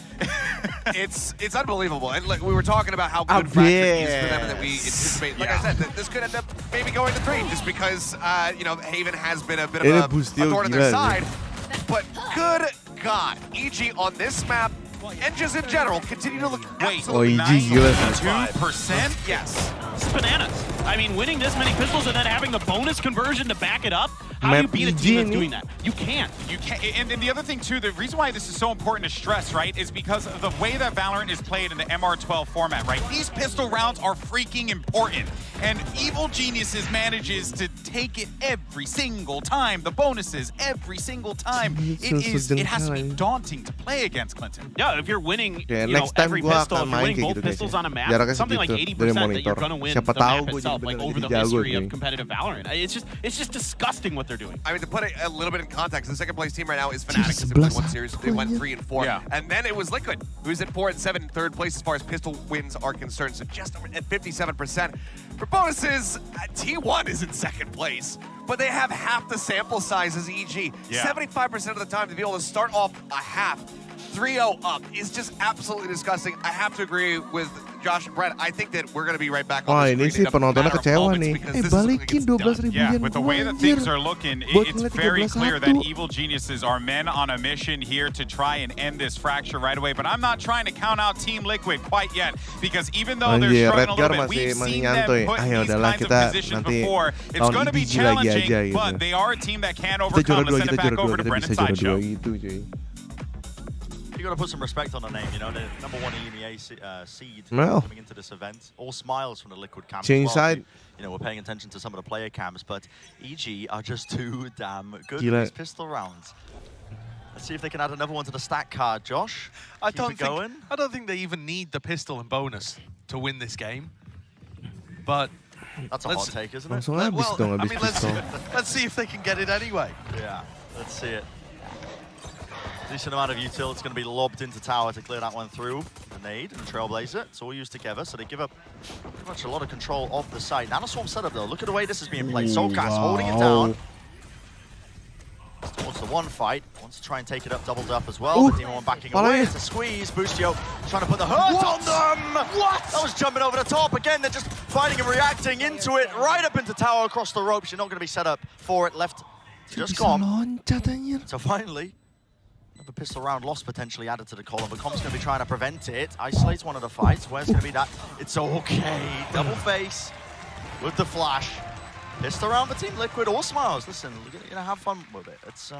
It's unbelievable. And like, we were talking about how good Fracture is for them and that we anticipate. Like I said, this could end up maybe going to 3 just because, you know, Haven has been a bit of a thorn in their side. But good God, EG on this map, and just in general, continue to look absolutely 92%? Yes. It's bananas. I mean, winning this many pistols and then having the bonus conversion to back it up, how do you beat a team that's doing that? You can't. You can't. And the other thing, too, the reason why this is so important to stress, right, is because of the way that Valorant is played in the MR12 format, right? These pistol rounds are freaking important. And Evil Geniuses manages to take it every single time. The bonuses every single time. It has to be daunting to play against Clinton. Yeah, if you're winning, you know, every pistol, if you're winning both pistols on a map, something like 80% that you're going to win the map itself, like over the history of competitive Valorant. It's just disgusting what they're doing. I mean, to put it a little bit in context, the second place team right now is Fnatic because they won one series. They went 3 and 4. Yeah. And then it was Liquid, who's at 4 and 7 in third place as far as pistol wins are concerned. So just at 57%. For bonuses, T1 is in second place, but they have half the sample size as EG. 75% of the time to be able to start off a half 3-0 up is just absolutely disgusting. I have to agree with Josh and Brett. I think that we're going to be right back on Wah, the ini sih penontonnya kecewa nih. Balikin 12.000 Yeah, yen. with the way that things are looking, it's very clear that Evil Geniuses are men on a mission here to try and end this Fracture right away. But I'm not trying to count out Team Liquid quite yet, because even though they're struggling a little bit, we've seen them put in these kinds of positions before. It's going to be challenging, but they are a team that can overcome. Let's send it back over to Brendan Sideshow. You got to put some respect on the name, you know, the #1 EMEA seed Well. coming into this event. All smiles from the Liquid camp. Change as well. side. You know, we're paying attention to some of the player cams, but EG are just too damn good Gila. with these pistol rounds. Let's see if they can add another one to the stat card, Josh. I Keep don't think they even need the pistol and bonus to win this game. But that's a hot take, isn't it? Langsung habis dong, habis pistol. let's see if they can get it anyway. Yeah, let's see it. Decent amount of util. It's going to be lobbed into tower to clear that one through. Grenade and Trailblazer. It's all used together, so they give up pretty much a lot of control of the site. Nanoswarm setup, though. Look at the way this is being played. Soulcast holding it down. Towards the one fight. Wants to try and take it up, doubled up as well. But Demon backing away. It's a squeeze. Boostio trying to put the hurt on them. What? That was jumping over the top. Again, they're just fighting and reacting into it. Right up into tower across the ropes. You're not going to be set up for it. Left just gone. So finally, another pistol round lost potentially added to the column, but Com's going to be trying to prevent it. Isolates one of the fights. Where's going to be that? It's okay. Double face with the flash. Pistol round for Team Liquid. All smiles. Listen, we're going to have fun with it. It's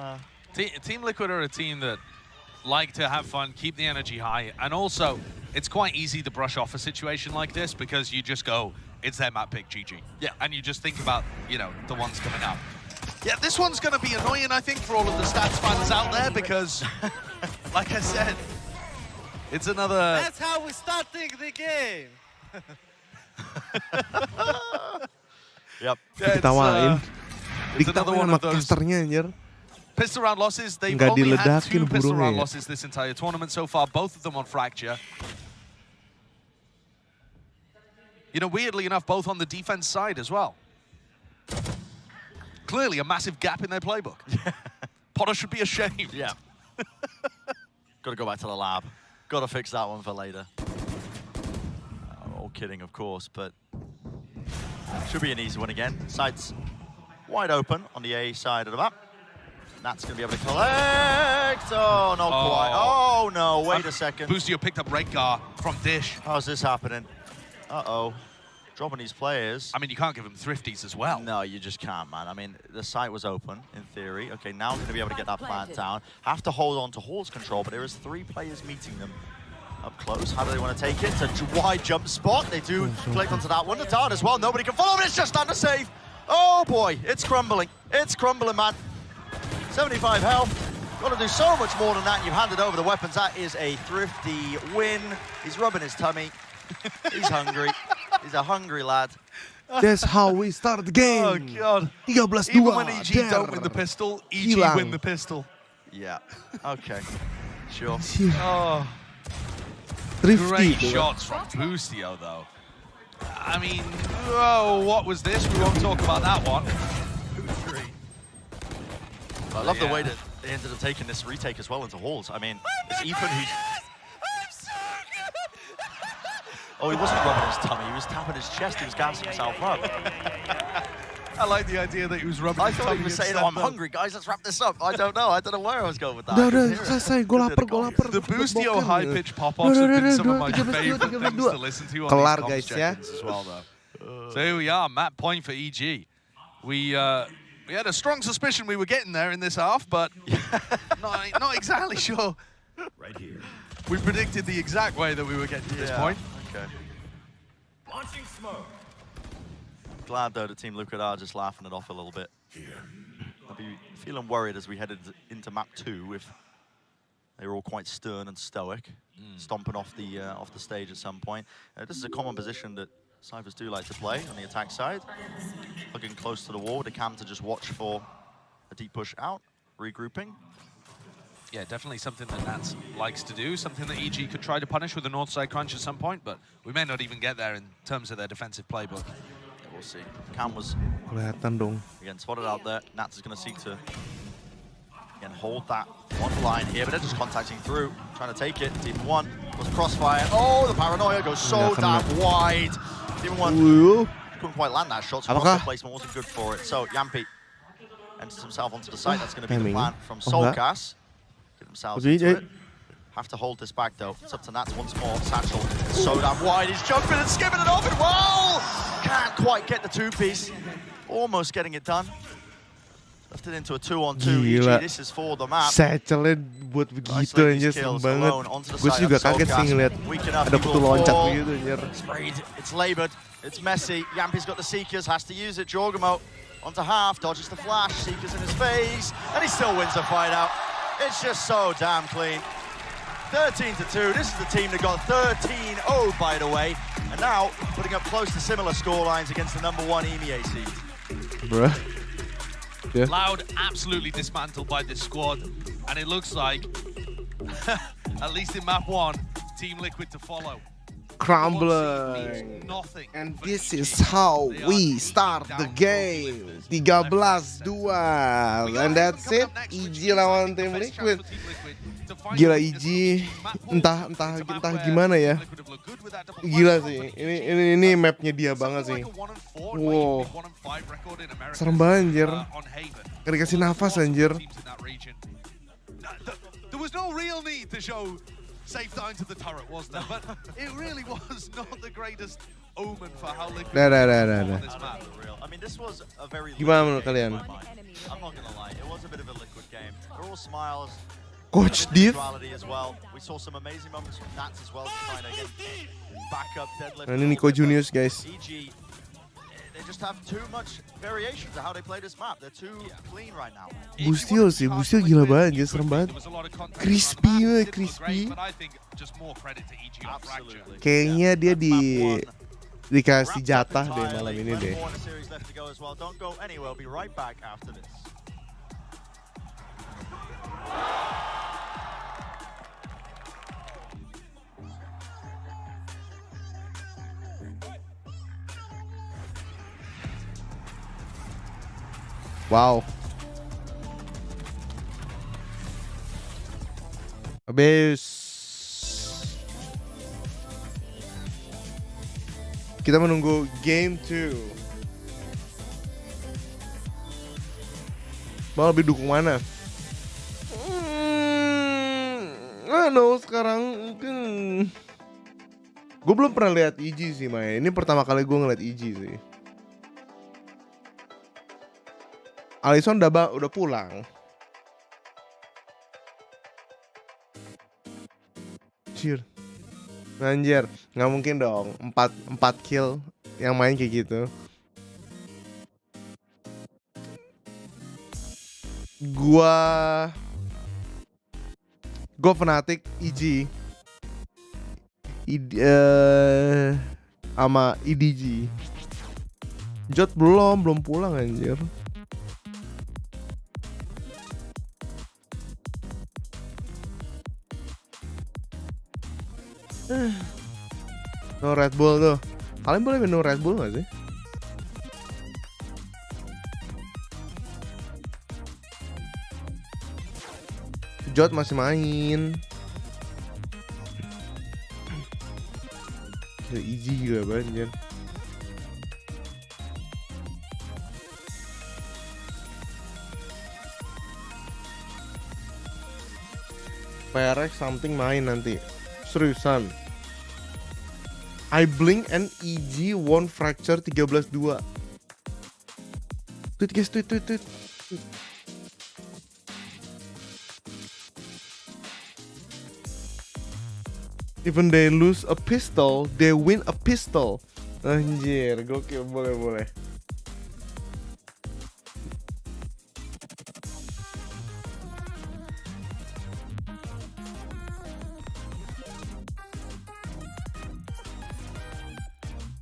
Team Liquid are a team that like to have fun, keep the energy high, and also it's quite easy to brush off a situation like this because you just go, it's their map pick, GG. Yeah, and you just think about, you know, the ones coming up. Yeah, this one's going to be annoying, I think, for all of the stats fans out there because, like I said, it's another... That's how we're starting the game. Yep. Diketawain. It's another one of those casternya anjir. pistol round losses. They've Nggak only had diledakin 2 pistol round burungnya. losses this entire tournament so far, both of them on Fracture. You know, weirdly enough, both on the defense side as well. Clearly a massive gap in their playbook. Potter should be ashamed. Yeah. Got to go back to the lab. Got to fix that one for later. All kidding, of course, but should be an easy one again. Sights wide open on the A side of the map. That's going to be able to collect. Oh, not quite. Oh, no, wait a second. Boostio picked up Redgar from Dish. How's this happening? Uh-oh. dropping these players. I mean, you can't give them thrifties as well. No, you just can't, man. I mean, the site was open, in theory. Okay, now we're going to be able to get that plant down. Have to hold on to Hall's control, but there is 3 players meeting them up close. How do they want to take it? It's a wide jump spot. They do collect onto that one. The dart as well. Nobody can follow, but it's just under save. Oh, boy. It's crumbling. It's crumbling, man. 75 health. Got to do so much more than that. You've handed over the weapons. That is a thrifty win. He's rubbing his tummy. He's hungry. He's a hungry lad. That's how we start the game. Oh, God. 13-2. Even when EG don't win the pistol, EG win the pistol. Yeah. Okay. Sure. Oh. Thrifty. Great shots from Boostio, though. I mean, oh, what was this? We won't talk about that one. I love the way that they ended up taking this retake as well into Halls. I mean, it's Ethan who's... Oh, he wasn't rubbing his tummy, he was tapping his chest, he was gassing himself up. I like the idea that he was rubbing his tummy. I thought he was saying, oh, I'm hungry, guys, let's wrap this up. I don't know where I was going with that. The Boostio high-pitch pop-offs have been some of my favorite things to listen to on Kelar, these guys, check-ins as well, though. So here we are, map point for EG. We had a strong suspicion we were getting there in this half, but not exactly sure. Right here. We predicted the exact way that we were getting to this point. Okay. Launching smoke. Glad though that Team Liquid are just laughing it off a little bit. I'd be feeling worried as we headed into map 2 if they were all quite stern and stoic, stomping off the stage at some point. This is a common position that Cyphers do like to play on the attack side. Hugging close to the wall with a cam to just watch for a deep push out, regrouping. Yeah, definitely something that Nats likes to do, something that EG could try to punish with a north side crunch at some point, but we may not even get there in terms of their defensive playbook. Yeah, we'll see. Cam was again spotted out there. Nats is going to seek to again hold that one line here, but they're just contacting through, trying to take it. Team 1 was crossfire. Oh, the paranoia goes so damn wide. Team 1 couldn't quite land that shot, so crossfire placement wasn't good for it. So Yampi enters himself onto the site. That's going to be the plan from Soulcast. Get themselves into it. Have to hold this back though. It's up to Nats once more. Satchel so damn wide. He's jumping and skipping it off and well! Can't quite get the 2-piece. Almost getting it done. Left it into a 2-on-2. EG, this is for the map. Satchelnya buat begitu anjir, serem banget. Gue juga kaget sih ngeliat ada putu loncat begitu anjir. It's labored. It's messy. Yampi's got the Seekers, has to use it. Jorgamo onto half, dodges the flash. Seekers in his face, and he still wins the fight out. It's just so damn clean. 13-2. This is the team that got 13-0, by the way, and now putting up close to similar scorelines against the #1 EMEA seed. Bruh. Yeah. Loud absolutely dismantled by this squad, and it looks like, at least in map 1, Team Liquid to follow. Crumbling. And this is how we start the game. 13-2. And that's it. EG lawan Team Liquid. Gila EG, entah gimana ya. Gila sih. Ini mapnya dia banget sih. Wow. Serem banget anjir. Gak dikasih nafas anjir. There was no real need to show safe down to the turret, was there? But it really was not the greatest omen for how Liquid on this map. I mean, this was a very Gimana menurut kalian? I'm not gonna lie, it was a bit of a Liquid game. We're all smiles. Coach Div. As well. We saw some amazing moments from Nats as well, trying to get back up deadlift. Nah, ini Nico Juniors, guys. EG, they just have too much variation to how they play this map. They're too clean right now. Boostio sih, Boostio gila banget, anjir, serem banget. Crispy. Kayaknya dia dikasih jatah deh malam ini deh. Don't go anywhere. We'll be right back after this. Wow. Habis kita menunggu game 2. Mau lebih dukung mana? I don't know, sekarang mungkin Gue belum pernah lihat EG sih main. Ini pertama kali gue ngeliat EG sih. Alisson udah pulang. Cier. Anjir, nggak mungkin dong 4 kill yang main kayak gitu. Gua fanatik EG sama EDG. Jot belum pulang anjir. No Red Bull tuh. Kalian boleh minum Red Bull gak sih? Jot masih main. Easy juga banget. PRX something main nanti. Seriusan. I blink and EG won fracture 13-2. Tweet guys, tweet. Even they lose a pistol, they win a pistol. Anjir, gokil, boleh.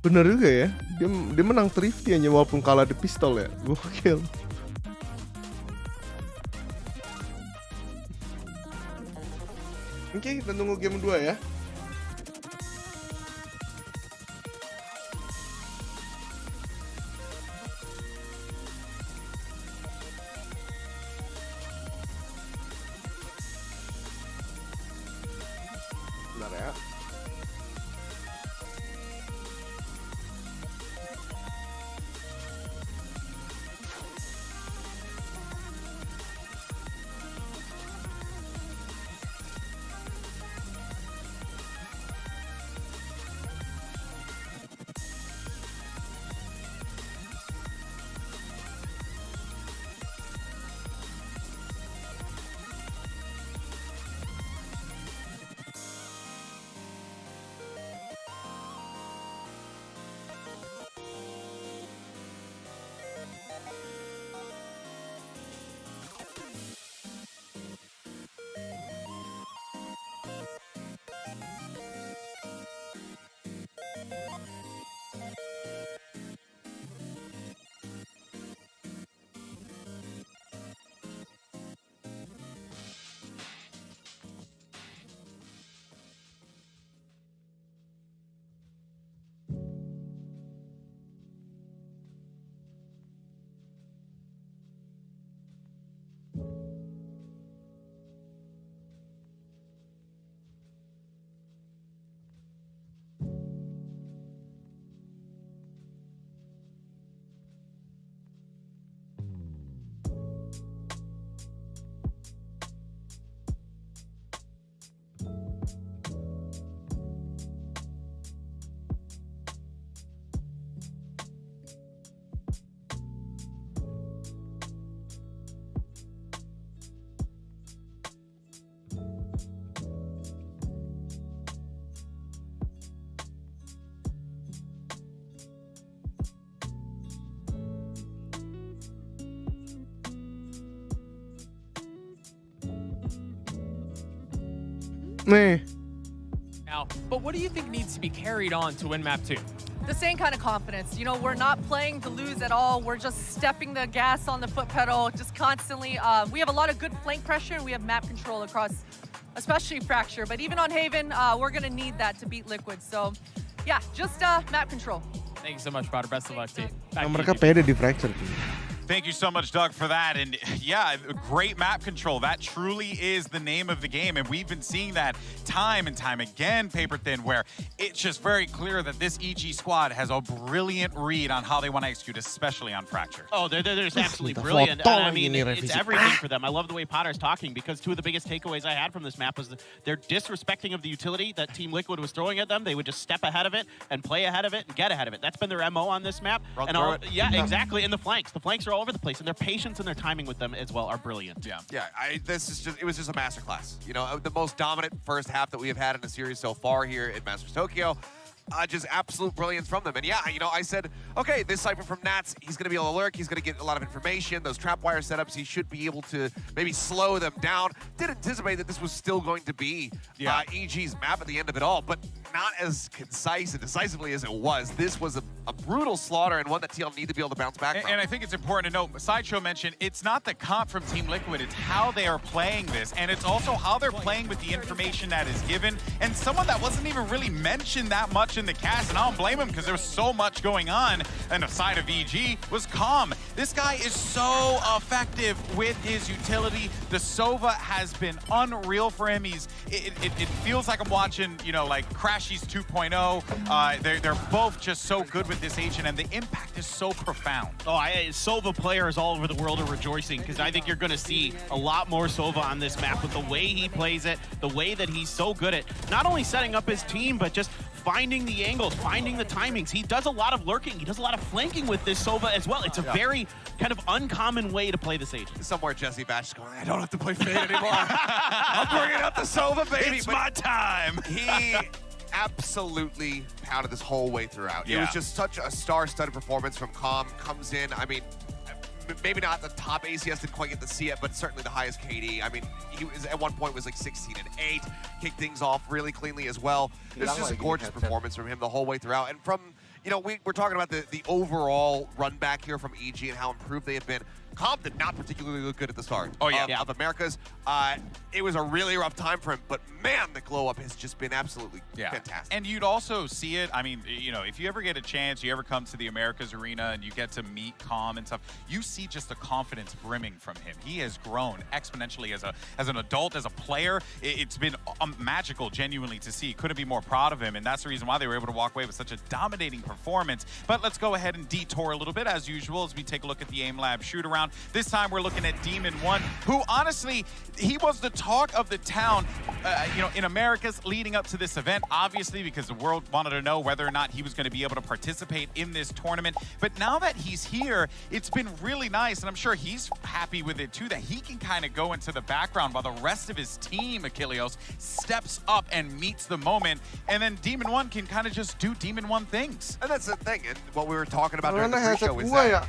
Bener juga ya, dia menang thrifty hanya walaupun kalah di pistol ya, gokil. Oke, kita tunggu game 2 ya. Bentar ya. Now, but what do you think needs to be carried on to win map 2? The same kind of confidence. You know, we're not playing to lose at all. We're just stepping the gas on the foot pedal, just constantly. We have a lot of good flank pressure, and we have map control across, especially Fracture. But even on Haven, we're going to need that to beat Liquid. So, yeah, just map control. Thank you so much, Potter. Best of luck to you. Mereka pede di Fracture. Thank you so much, Doug, for that. And yeah, great map control. That truly is the name of the game. And we've been seeing that time and time again, Paper Thin, where it's just very clear that this EG squad has a brilliant read on how they want to execute, especially on Fracture. Oh, they're just absolutely brilliant. And I mean, it's everything for them. I love the way Potter's talking, because two of the biggest takeaways I had from this map was their disrespecting of the utility that Team Liquid was throwing at them. They would just step ahead of it and play ahead of it and get ahead of it. That's been their MO on this map. Yeah, exactly. And the flanks are all over the place, and their patience and their timing with them as well are brilliant. Yeah. It was just a masterclass. You know, the most dominant first half that we have had in the series so far here at Masters Tokyo. Just absolute brilliance from them. And yeah, you know, I said, okay, this Cypher from Nats, he's going to be able to lurk. He's going to get a lot of information. Those trapwire setups, he should be able to maybe slow them down. Didn't anticipate that this was still going to be EG's map at the end of it all, but not as concise and decisively as it was. This was a brutal slaughter, and one that TL need to be able to bounce back from. And I think it's important to note, Sideshow mentioned, it's not the comp from Team Liquid, it's how they are playing this, and it's also how they're playing with the information that is given. And someone that wasn't even really mentioned that much in the cast, and I don't blame him because there was so much going on the side of EG, was Calm. This guy is so effective with his utility. The Sova has been unreal for him. It feels like I'm watching, you know, like Crashies 2.0. They're both just so good with this agent, and the impact is so profound. Oh, Sova players all over the world are rejoicing, because I think you're going to see a lot more Sova on this map with the way he plays it, the way that he's so good at not only setting up his team, but just finding the angles, finding the timings. He does a lot of lurking. He does a lot of flanking with this Sova as well. It's a very kind of uncommon way to play this agent. Somewhere Jesse Batch is going, I don't have to play Fade anymore. I'm bringing up the Sova, baby. It's my time. He absolutely pounded this whole way throughout. It was just such a star-studded performance from Calm. Comes in, I mean, maybe not the top ACS, didn't quite get to see it, but certainly the highest KD. I mean, he was at one point was like 16 and 8, kicked things off really cleanly as well. This is just a gorgeous performance from him the whole way throughout. And from, you know, we're talking about the overall run back here from EG and how improved they have been. Calm did not particularly look good at the start of Americas. It was a really rough time for him, but man, the glow up has just been absolutely fantastic. And you'd also see it, I mean, you know, if you ever get a chance, you ever come to the Americas arena and you get to meet Calm and stuff, you see just the confidence brimming from him. He has grown exponentially as an adult, as a player. It's been magical, genuinely, to see. Couldn't be more proud of him, and that's the reason why they were able to walk away with such a dominating performance. But let's go ahead and detour a little bit, as usual, as we take a look at the AIM Lab shoot-around. This time we're looking at Demon One, who honestly, he was the talk of the town, you know, in Americas leading up to this event, obviously, because the world wanted to know whether or not he was going to be able to participate in this tournament. But now that he's here, it's been really nice, and I'm sure he's happy with it too, that he can kind of go into the background while the rest of his team, Achilleos, steps up and meets the moment, and then Demon One can kind of just do Demon One things. And that's the thing, and what we were talking about during the pre-show is that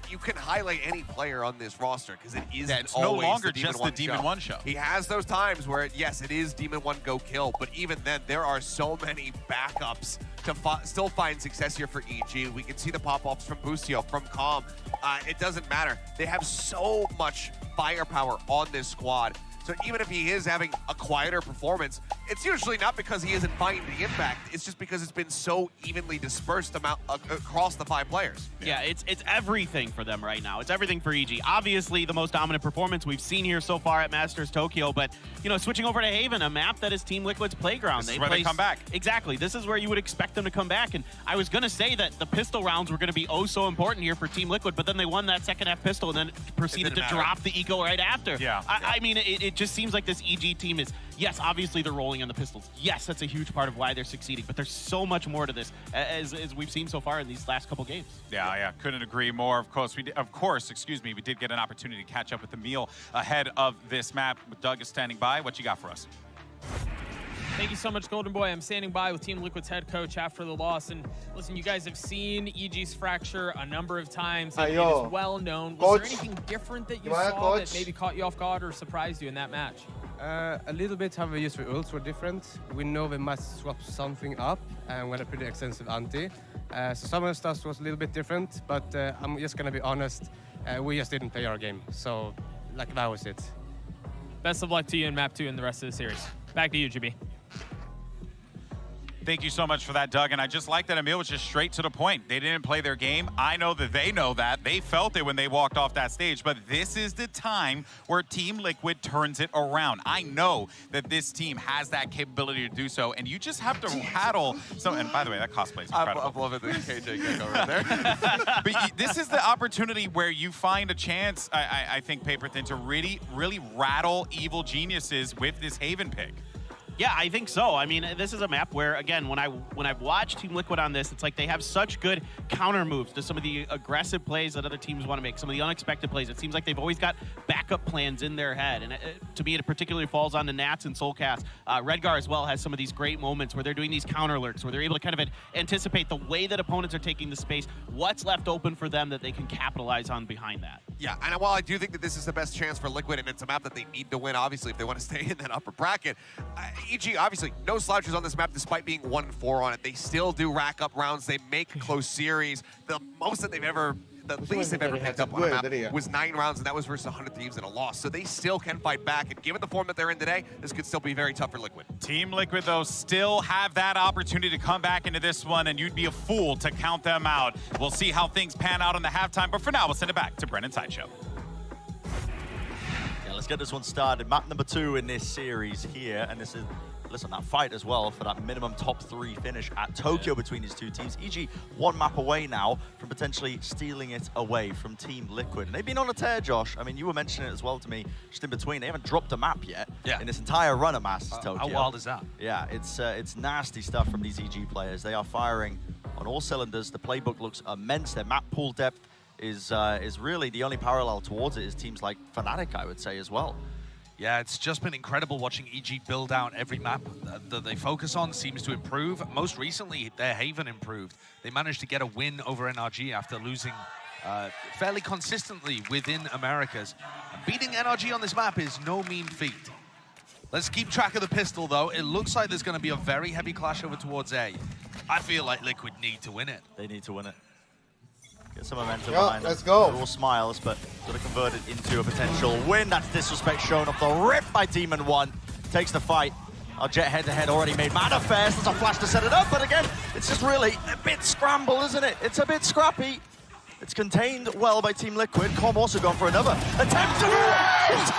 you can highlight any player on this roster because it is it's no longer just the Demon One show. He has those times where, yes, it is Demon One go kill, but even then, there are so many backups to still find success here for EG. We can see the pop-offs from Busio, from Calm. It doesn't matter. They have so much firepower on this squad. So even if he is having a quieter performance, it's usually not because he isn't finding the impact. It's just because it's been so evenly dispersed across the 5 players. Yeah, it's everything for them right now. It's everything for EG. Obviously, the most dominant performance we've seen here so far at Masters Tokyo, but, you know, switching over to Haven, a map that is Team Liquid's playground. This is where they come back. Exactly. This is where you would expect them to come back, and I was going to say that the pistol rounds were going to be oh so important here for Team Liquid, but then they won that second half pistol and then proceeded to drop the eco right after. I mean, it just seems like this EG team is, yes, obviously they're rolling on the pistols. Yes, that's a huge part of why they're succeeding, but there's so much more to this as we've seen so far in these last couple games. Yeah, couldn't agree more. Of course, we did get an opportunity to catch up with Emil ahead of this map. Doug is standing by. What you got for us? Thank you so much, Golden Boy. I'm standing by with Team Liquid's head coach after the loss. And listen, you guys have seen EG's Fracture a number of times. It is well known. Was there anything different that you saw that maybe caught you off guard or surprised you in that match? A little bit how we use the ults were different. We know we must swap something up, and we had a pretty extensive anti. So some of the stuff was a little bit different, but I'm just going to be honest, we just didn't play our game. So, like, that was it. Best of luck to you in Map 2 and the rest of the series. Back to you, GB. Thank you so much for that, Doug. And I just like that Emil was just straight to the point. They didn't play their game. I know that they know that. They felt it when they walked off that stage. But this is the time where Team Liquid turns it around. I know that this team has that capability to do so. And you just have to rattle. So, and by the way, that cosplay is incredible. I'm loving the KJ gecko right there. But this is the opportunity where you find a chance, I think, Paper Thin, to really rattle evil geniuses with this Haven pick. Yeah, I think so. I mean, this is a map where, again, when I've watched Team Liquid on this, it's like they have such good counter moves to some of the aggressive plays that other teams want to make, some of the unexpected plays. It seems like they've always got backup plans in their head. And to me, it particularly falls on the Nats and Soulcast. Redgar as well has some of these great moments where they're doing these counter lurks, where they're able to kind of anticipate the way that opponents are taking the space, what's left open for them that they can capitalize on behind that. Yeah, and while I do think that this is the best chance for Liquid, and it's a map that they need to win, obviously, if they want to stay in that upper bracket, EG, obviously, no slouches on this map despite being 1-4 on it. They still do rack up rounds. They make close series. The most that they've ever, the least they've ever picked up on a map was 9 rounds, and that was versus 100 Thieves and a loss. So they still can fight back, and given the form that they're in today, this could still be very tough for Liquid. Team Liquid, though, still have that opportunity to come back into this one, and you'd be a fool to count them out. We'll see how things pan out on the halftime, but for now, we'll send it back to Brennan Sideshow. Yeah, let's get this one started. Map number 2 in this series here, and this is, listen, that fight as well for that minimum top 3 finish at Tokyo between these two teams. EG 1 map away now from potentially stealing it away from Team Liquid. And they've been on a tear, Josh. I mean, you were mentioning it as well to me just in between. They haven't dropped a map yet in this entire run of Masters Tokyo. How wild is that? Yeah, it's nasty stuff from these EG players. They are firing on all cylinders. The playbook looks immense. Their map pool depth is really the only parallel towards it is teams like Fnatic, I would say, as well. Yeah, it's just been incredible watching EG build out every map that they focus on seems to improve. Most recently, their Haven improved. They managed to get a win over NRG after losing fairly consistently within Americas. Beating NRG on this map is no mean feat. Let's keep track of the pistol, though. It looks like there's going to be a very heavy clash over towards A. I feel like Liquid need to win it. They need to win it. Get some momentum Yo, behind let's them. go. They're all smiles, but got to convert it into a potential win. That's disrespect shown off the rip by Demon 1. Takes the fight. Our Jet head-to-head already made manifest. There's a flash to set it up, but again, it's just really a bit scramble, isn't it? It's a bit scrappy. It's contained well by Team Liquid. Com also gone for another attempt to rise!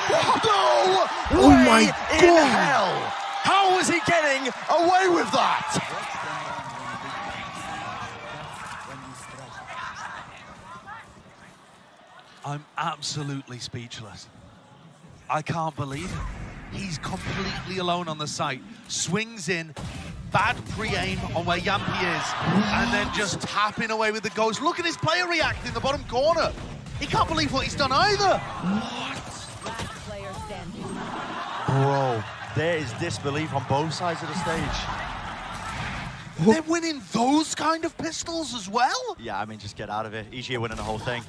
No! Oh my in God! hell! How was he getting away with that? I'm absolutely speechless. I can't believe it. He's completely alone on the site. Swings in, bad pre-aim on where Yampi is, and then just tapping away with the ghost. Look at his player react in the bottom corner. He can't believe what he's done either. Bro, there is disbelief on both sides of the stage. They're winning those kind of pistols as well? Yeah, I mean, just get out of it. EG are winning the whole thing.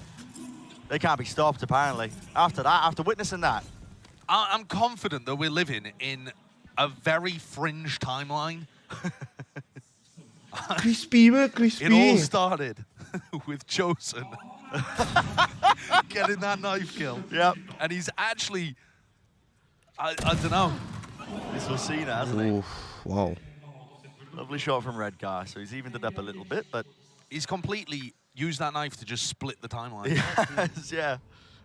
They can't be stopped, apparently. After that, after witnessing that. I'm confident that we're living in a very fringe timeline. Crispy, man, crispy. It all started with Chosen getting that knife kill. Yep. And he's actually, I don't know. This was seen, hasn't he? Oof, wow. Lovely shot from Redgar, so he's evened it up a little bit, but... He's completely used that knife to just split the timeline. Yes, yeah.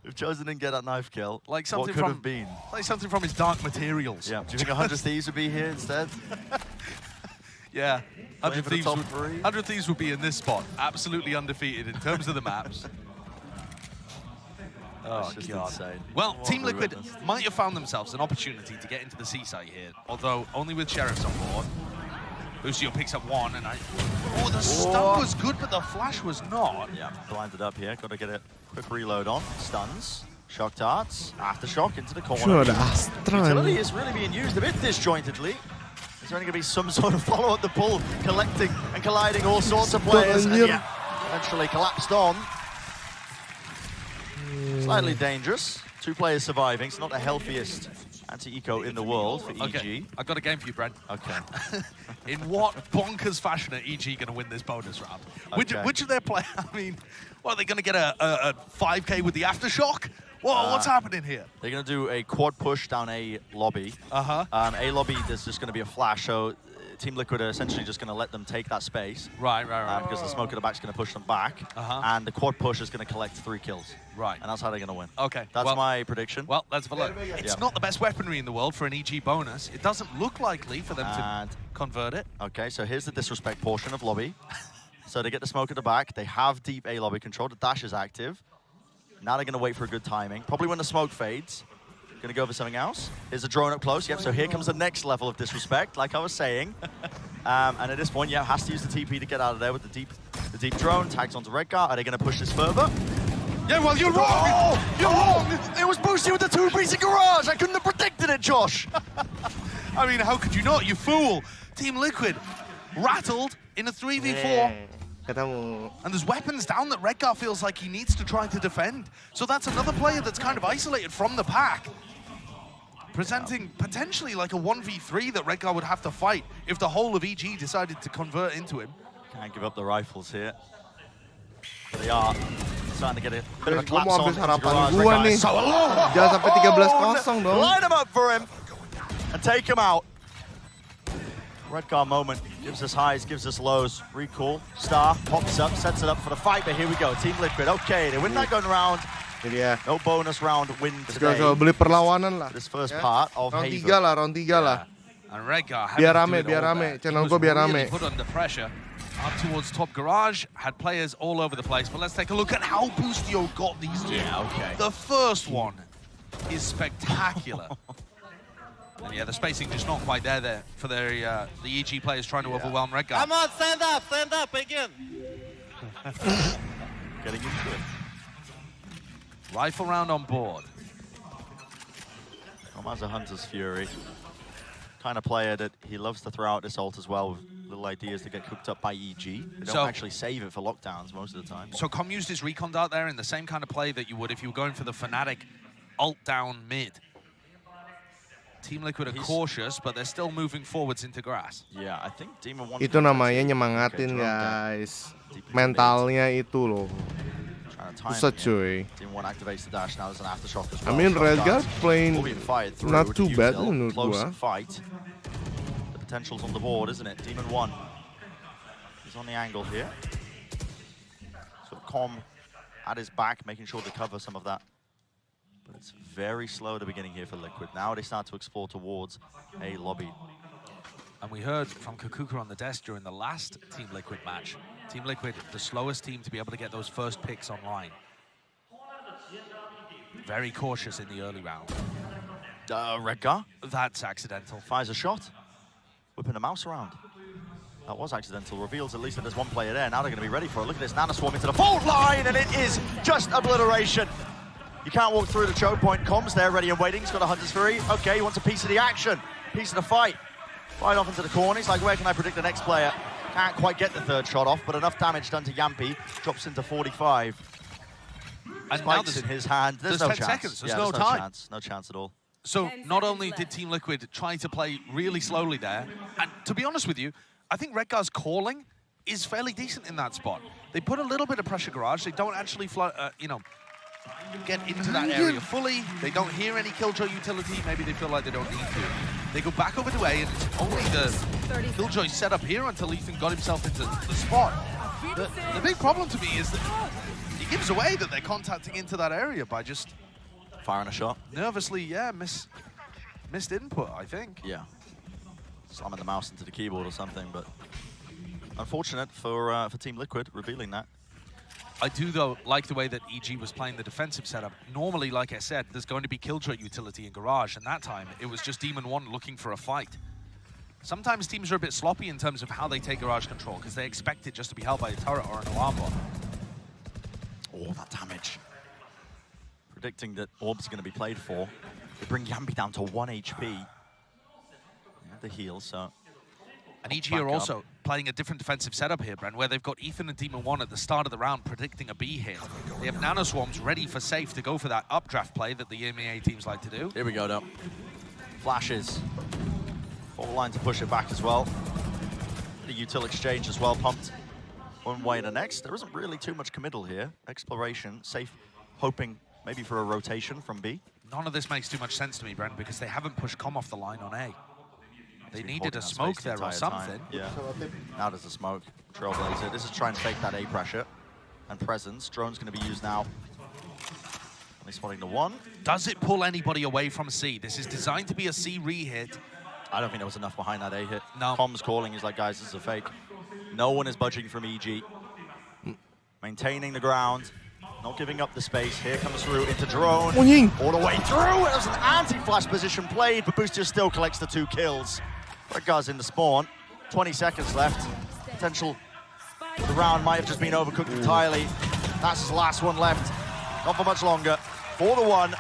If Chosen didn't get that knife kill, like something what could have been? Like something from his Dark Materials. Yeah. Do you think 100 Thieves would be here instead? Yeah. 100 Thieves, 100 Thieves would be in this spot. Absolutely undefeated in terms of the maps. Oh, God. Insane. Well, What Team we Liquid witnessed. might have found themselves an opportunity to get into the C-site here, although only with Sheriffs on board. Lucio picks up one, and oh, the stun was good, but the flash was not. Yeah, blinded up here. Got to get a quick reload on. Stuns, shock darts, aftershock into the corner. Sure, the Astra. Utility is really being used a bit disjointedly. Is there going to be some sort of follow up the pull, collecting and colliding all sorts of players? And yeah, eventually collapsed on. Slightly dangerous. 2 players surviving. It's not the healthiest anti-eco in the world for EG. Okay, I've got a game for you, Brent. Okay. In what bonkers fashion are EG going to win this bonus round? Okay. Which of their players, I mean, what, are they going to get a 5K with the aftershock? What's happening here? They're going to do a quad push down A lobby. Uh-huh. A lobby, there's just going to be a flash. So Team Liquid are essentially just going to let them take that space. Right. Because the smoke at the back is going to push them back. And the quad push is going to collect 3 kills. Right. And that's how they're going to win. Okay. That's my prediction. Well, let's have a look. It's not the best weaponry in the world for an EG bonus. It doesn't look likely for them to convert it. Okay, so here's the disrespect portion of lobby. So they get the smoke at the back. They have deep A lobby control. The dash is active. Now they're going to wait for a good timing. Probably when the smoke fades. Going to go for something else. Is a drone up close. Yep, so here comes the next level of disrespect, like I was saying. And at this point, yeah, has to use the TP to get out of there with the deep drone. Tags onto Redgar. Are they going to push this further? Yeah, well, you're wrong. Oh, you're wrong. It was boosted with the 2-piece garage. I couldn't have predicted it, Josh. I mean, how could you not, you fool? Team Liquid rattled in a 3v4. And there's weapons down that Redgar feels like he needs to try to defend. So that's another player that's kind of isolated from the pack. Presenting potentially like a 1v3 that Redgar would have to fight if the whole of EG decided to convert into him. Can't give up the rifles here. But they are starting to get a bit of a collapse on. Jangan sampai 13-0 dong. Line him up for him and take him out. Redgar moment, gives us highs, gives us lows. Recall, Star, pops up, sets it up for the fight, but here we go. Team Liquid, okay, they win that gun round. No bonus round win today. Beli perlawanan lah. This first part of round 3 lah, round 3 lah. And Redgar biar rame. Channel gua biar rame. Put under pressure. Up towards top garage, had players all over the place, but let's take a look at how Boostio got these two. Yeah, okay. The first one is spectacular. And yeah, the spacing just not quite there for their the EG players trying to overwhelm Redgar. Come on, stand up again. Getting into it. Rifle round on board. Has a Hunter's Fury. Kind of player that he loves to throw out this ult as well with little ideas to get cooked up by EG. They don't actually save it for lockdowns most of the time. So Com used his recon dart there in the same kind of play that you would if you were going for the Fnatic ult down mid. Team Liquid are cautious, but they're still moving forwards into grass. Yeah, I think Demon 1. Itu namanya nyemangatin, guys. Mentalnya itu loh. Susah cuy. Demon 1 activates the dash, now there's an aftershock as I well. mean, Redgar playing not too bad menurut gua. Fight. The potential's on the board, isn't it? Demon 1 is on the angle here. So Com at his back, making sure to cover some of that. But it's very slow at the beginning here for Liquid. Now they start to explore towards a lobby. And we heard from Kukuka on the desk during the last Team Liquid match. Team Liquid, the slowest team to be able to get those first picks online. Very cautious in the early round. Redgar? That's accidental. Fires a shot. Whipping the mouse around. That was accidental. Reveals at least that there's one player there. Now they're going to be ready for it. Look at this. Nana swarm into the fault line, and it is just obliteration. You can't walk through the choke point. Comms there, ready and waiting. He's got a Hunter's Fury. Okay, he wants a piece of the action, piece of the fight. Right off into the corner. He's like, where can I predict the next player? Can't quite get the third shot off, but enough damage done to Yampi. Drops into 45. And Spikes in his hand. There's no 10 chance. seconds. There's yeah, no there's time. No chance. No chance at all. So not only did Team Liquid try to play really slowly there, and to be honest with you, I think Redgar's calling is fairly decent in that spot. They put a little bit of pressure garage. They don't actually, get into that area fully. They don't hear any Killjoy utility. Maybe they feel like they don't need to. They go back over to A, and it's only the Killjoy set up here until Ethan got himself into the spot. The big problem to me is that he gives away that they're contacting into that area by just firing a shot. Nervously, missed input, I think. Yeah. Slamming the mouse into the keyboard or something, but unfortunate for Team Liquid revealing that. I do, though, like the way that EG was playing the defensive setup. Normally, like I said, there's going to be Killjoy utility in Garage, and that time it was just Demon 1 looking for a fight. Sometimes teams are a bit sloppy in terms of how they take Garage control, because they expect it just to be held by a turret or an alarm bot. Oh, that damage. Predicting that Orb's going to be played for. They bring Yampi down to 1 HP. The heal, so... And EG are also playing a different defensive setup here, Bren, where they've got Ethan and Demon 1 at the start of the round predicting a B hit. They have nanoswarms ready for safe to go for that updraft play that the EMEA teams like to do. Here we go, though. Flashes. Full line to push it back as well. The util exchange as well, pumped one way and the next. There isn't really too much committal here. Exploration, safe, hoping maybe for a rotation from B. None of this makes too much sense to me, Bren, because they haven't pushed Com off the line on A. They needed a smoke there or something. Yeah. Now there's a smoke. Trailblazer. This is trying to fake that A pressure and presence. Drone's going to be used now. Only spotting the one. Does it pull anybody away from C? This is designed to be a C re-hit. I don't think there was enough behind that A hit. No. Com's calling. He's like, guys, this is a fake. No one is budging from EG. Maintaining the ground. Not giving up the space. Here comes through into drone. All the way through. It was an anti-flash position played, but Boostio still collects the 2 kills. Redgar's in the spawn. 20 seconds left. Potential for the round might have just been overcooked entirely. That's his last one left. Not for much longer. 4-1.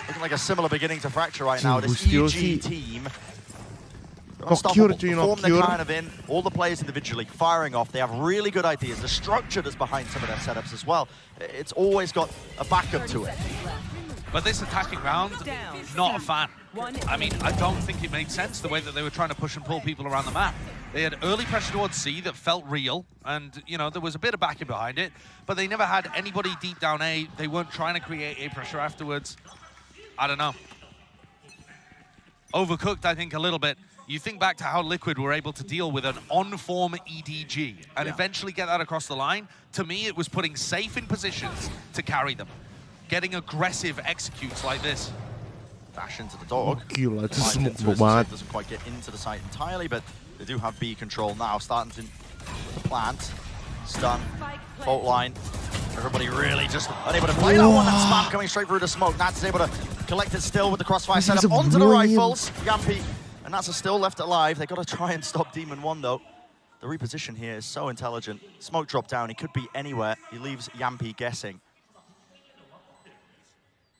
Looking like a similar beginning to Fracture right now. This EG team. Unstoppable. The form they're kind of in, all the players individually firing off. They have really good ideas. The structure that's behind some of their setups as well. It's always got a backup to it. But this attacking round, not a fan. I mean, I don't think it made sense the way that they were trying to push and pull people around the map. They had early pressure towards C that felt real, and, you know, there was a bit of backing behind it, but they never had anybody deep down A. They weren't trying to create A pressure afterwards. I don't know. Overcooked, I think, a little bit. You think back to how Liquid were able to deal with an on-form EDG and eventually get that across the line. To me, it was putting safe in positions to carry them. Getting aggressive executes like this. Dash into the dog. Gila, itu smoke banget. Doesn't quite get into the site entirely, but they do have B control now. Starting to plant, stun, fault line. Everybody really just unable to play that one. That spam coming straight through the smoke. Nats is able to collect it still with the crossfire setup onto the rifles. Yampi. And Nats are still left alive. They've got to try and stop Demon 1, though. The reposition here is so intelligent. Smoke drop down. He could be anywhere. He leaves Yampi guessing.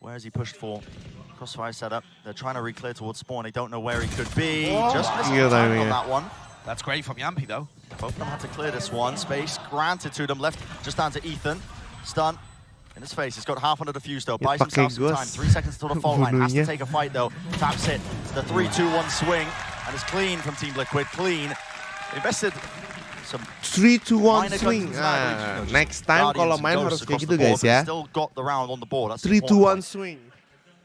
Where has he pushed for? Crossfire setup. They're trying to re-clear towards spawn. They don't know where he could be. Just missing the timing on that one. That's great from Yampi, though. Both of them had to clear this one. Space granted to them. Left just down to Ethan. Stun. In his face, he's got half on the defuse though, buys himself some time. 3 seconds until the fault line, has to take a fight though. Taps it, the 3-2-1 swing, and it's clean from Team Liquid, clean. Invested some 3-2-1 swing. Next time kalau main harus kayak gitu guys ya. Still got the round on the board. 3-2-1 swing.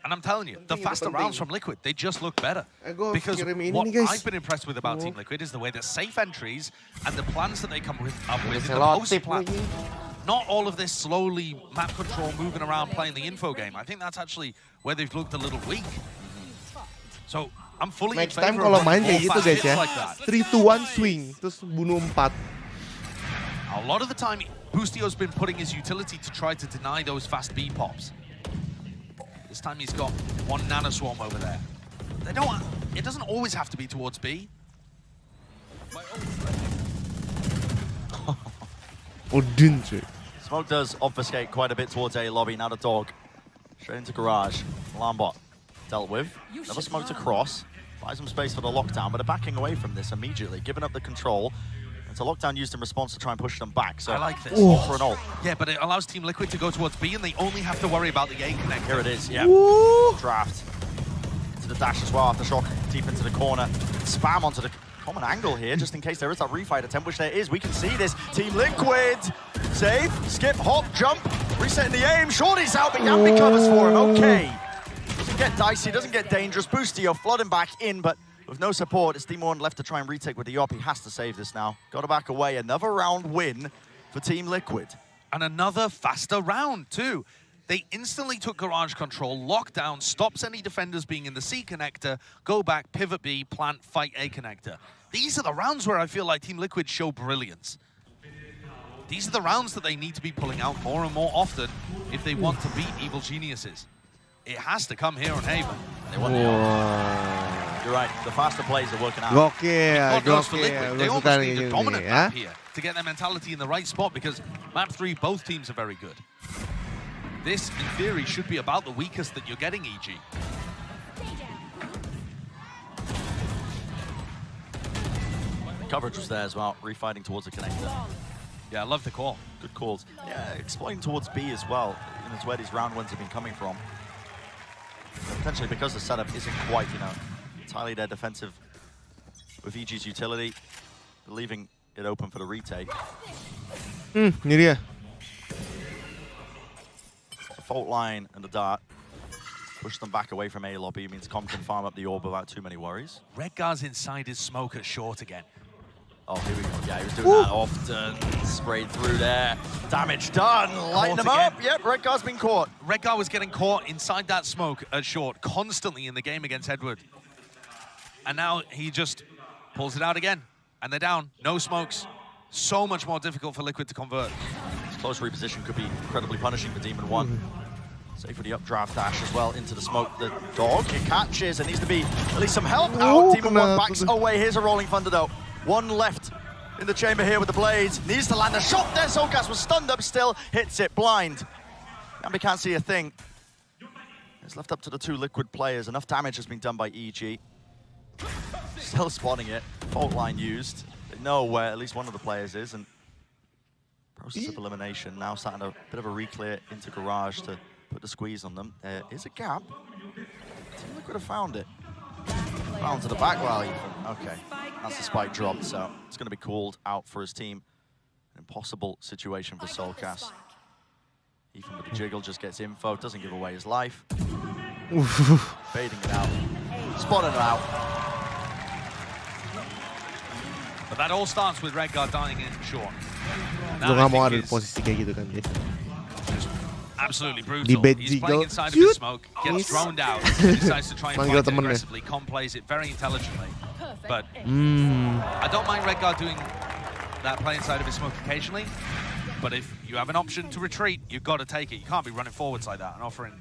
And I'm telling you, the faster rounds from Liquid, they just look better. Because what I've been impressed with about Team Liquid is the way that safe entries and the plans that they come up with in the post-plan. Not all of this slowly map control, moving around, playing the info game. I think that's actually where they've looked a little weak. So I'm fully next in time favor kalau of main kayak gitu guys ya. like that. 3-2-1 swing, terus bunuh 4. A lot of the time, Boostio's been putting his utility to try to deny those fast B pops. This time he's got one nano swarm over there. They don't. It doesn't always have to be towards B. Smoke does obfuscate quite a bit towards A lobby. Now the dog straight into garage. Lambot dealt with. Never smoked across. Buys some space for the lockdown, but they're backing away from this immediately, giving up the control. It's a lockdown used in response to try and push them back. So I like this. For an ult. Yeah, but it allows Team Liquid to go towards B, and they only have to worry about the A connect. Here it is. Yeah. Draft to the dash as well after shock deep into the corner. Spam onto the common angle here, just in case there is that refight attempt, which there is. We can see this. Team Liquid, save, skip, hop, jump, resetting the aim. Shorty's out, but Yampi covers for him. Okay. Doesn't get dicey, doesn't get dangerous. Boostio flooding back in, but with no support, it's Team 1 left to try and retake with the op. He has to save this now. Got to back away. Another round win for Team Liquid. And another faster round, too. They instantly took garage control, lockdown, stops any defenders being in the C connector, go back, pivot B, plant, fight A connector. These are the rounds where I feel like Team Liquid show brilliance. These are the rounds that they need to be pulling out more and more often if they want to beat Evil Geniuses. It has to come here on Haven. They want You're right, the faster plays are working out. God knows for Liquid, they almost need a dominant map here to get their mentality in the right spot, because map 3, both teams are very good. This, in theory, should be about the weakest that you're getting, EG. The coverage was there as well, refighting towards the connector. Yeah, I love the call. Good calls. Yeah, exploiting towards B as well. And it's where these round wins have been coming from. Potentially because the setup isn't quite, you know, entirely their defensive with EG's utility, leaving it open for the retake. Ini dia. The fault line and the dart. Push them back away from A lobby. Means Com can farm up the orb without too many worries. Redgar's inside his smoke at short again. Oh, here we go. Yeah, he was doing that often. Sprayed through there. Damage done. Lighten him up. Yep, Redgar's been caught. Redgar was getting caught inside that smoke at short constantly in the game against Edward. And now he just pulls it out again. And they're down. No smokes. So much more difficult for Liquid to convert. This close reposition could be incredibly punishing for Demon 1. Safe for the updraft dash as well into the smoke. The dog, it catches. There needs to be at least some help out. Demon 1 backs away. Here's a rolling thunder though. One left in the chamber here with the blades. Needs to land a shot there. Solgas was stunned up still. Hits it blind. Ambi can't see a thing. It's left up to the two Liquid players. Enough damage has been done by EG. Still spotting it. Fault line used. They know where at least one of the players is. And process of elimination. Now starting a bit of a re-clear into garage to put the squeeze on them. There is a gap. Team Liquid have found it. Found to the back value. Okay. That's the spike dropped, so it's going to be called out for his team. An impossible situation for Solcast. Even with the jiggle, just gets info, doesn't give away his life. Baiting it out. Spotting it out. But that all starts with Redgar dying in short. Gue gak mau ada di posisi kayak gitu kan, guys. Absolutely brutal. He's playing inside of his smoke, gets droned out, decides to try and fight it aggressively. Com plays it very intelligently. But I don't mind Redgar doing that play inside of his smoke occasionally. But if you have an option to retreat, you've got to take it. You can't be running forwards like that and offering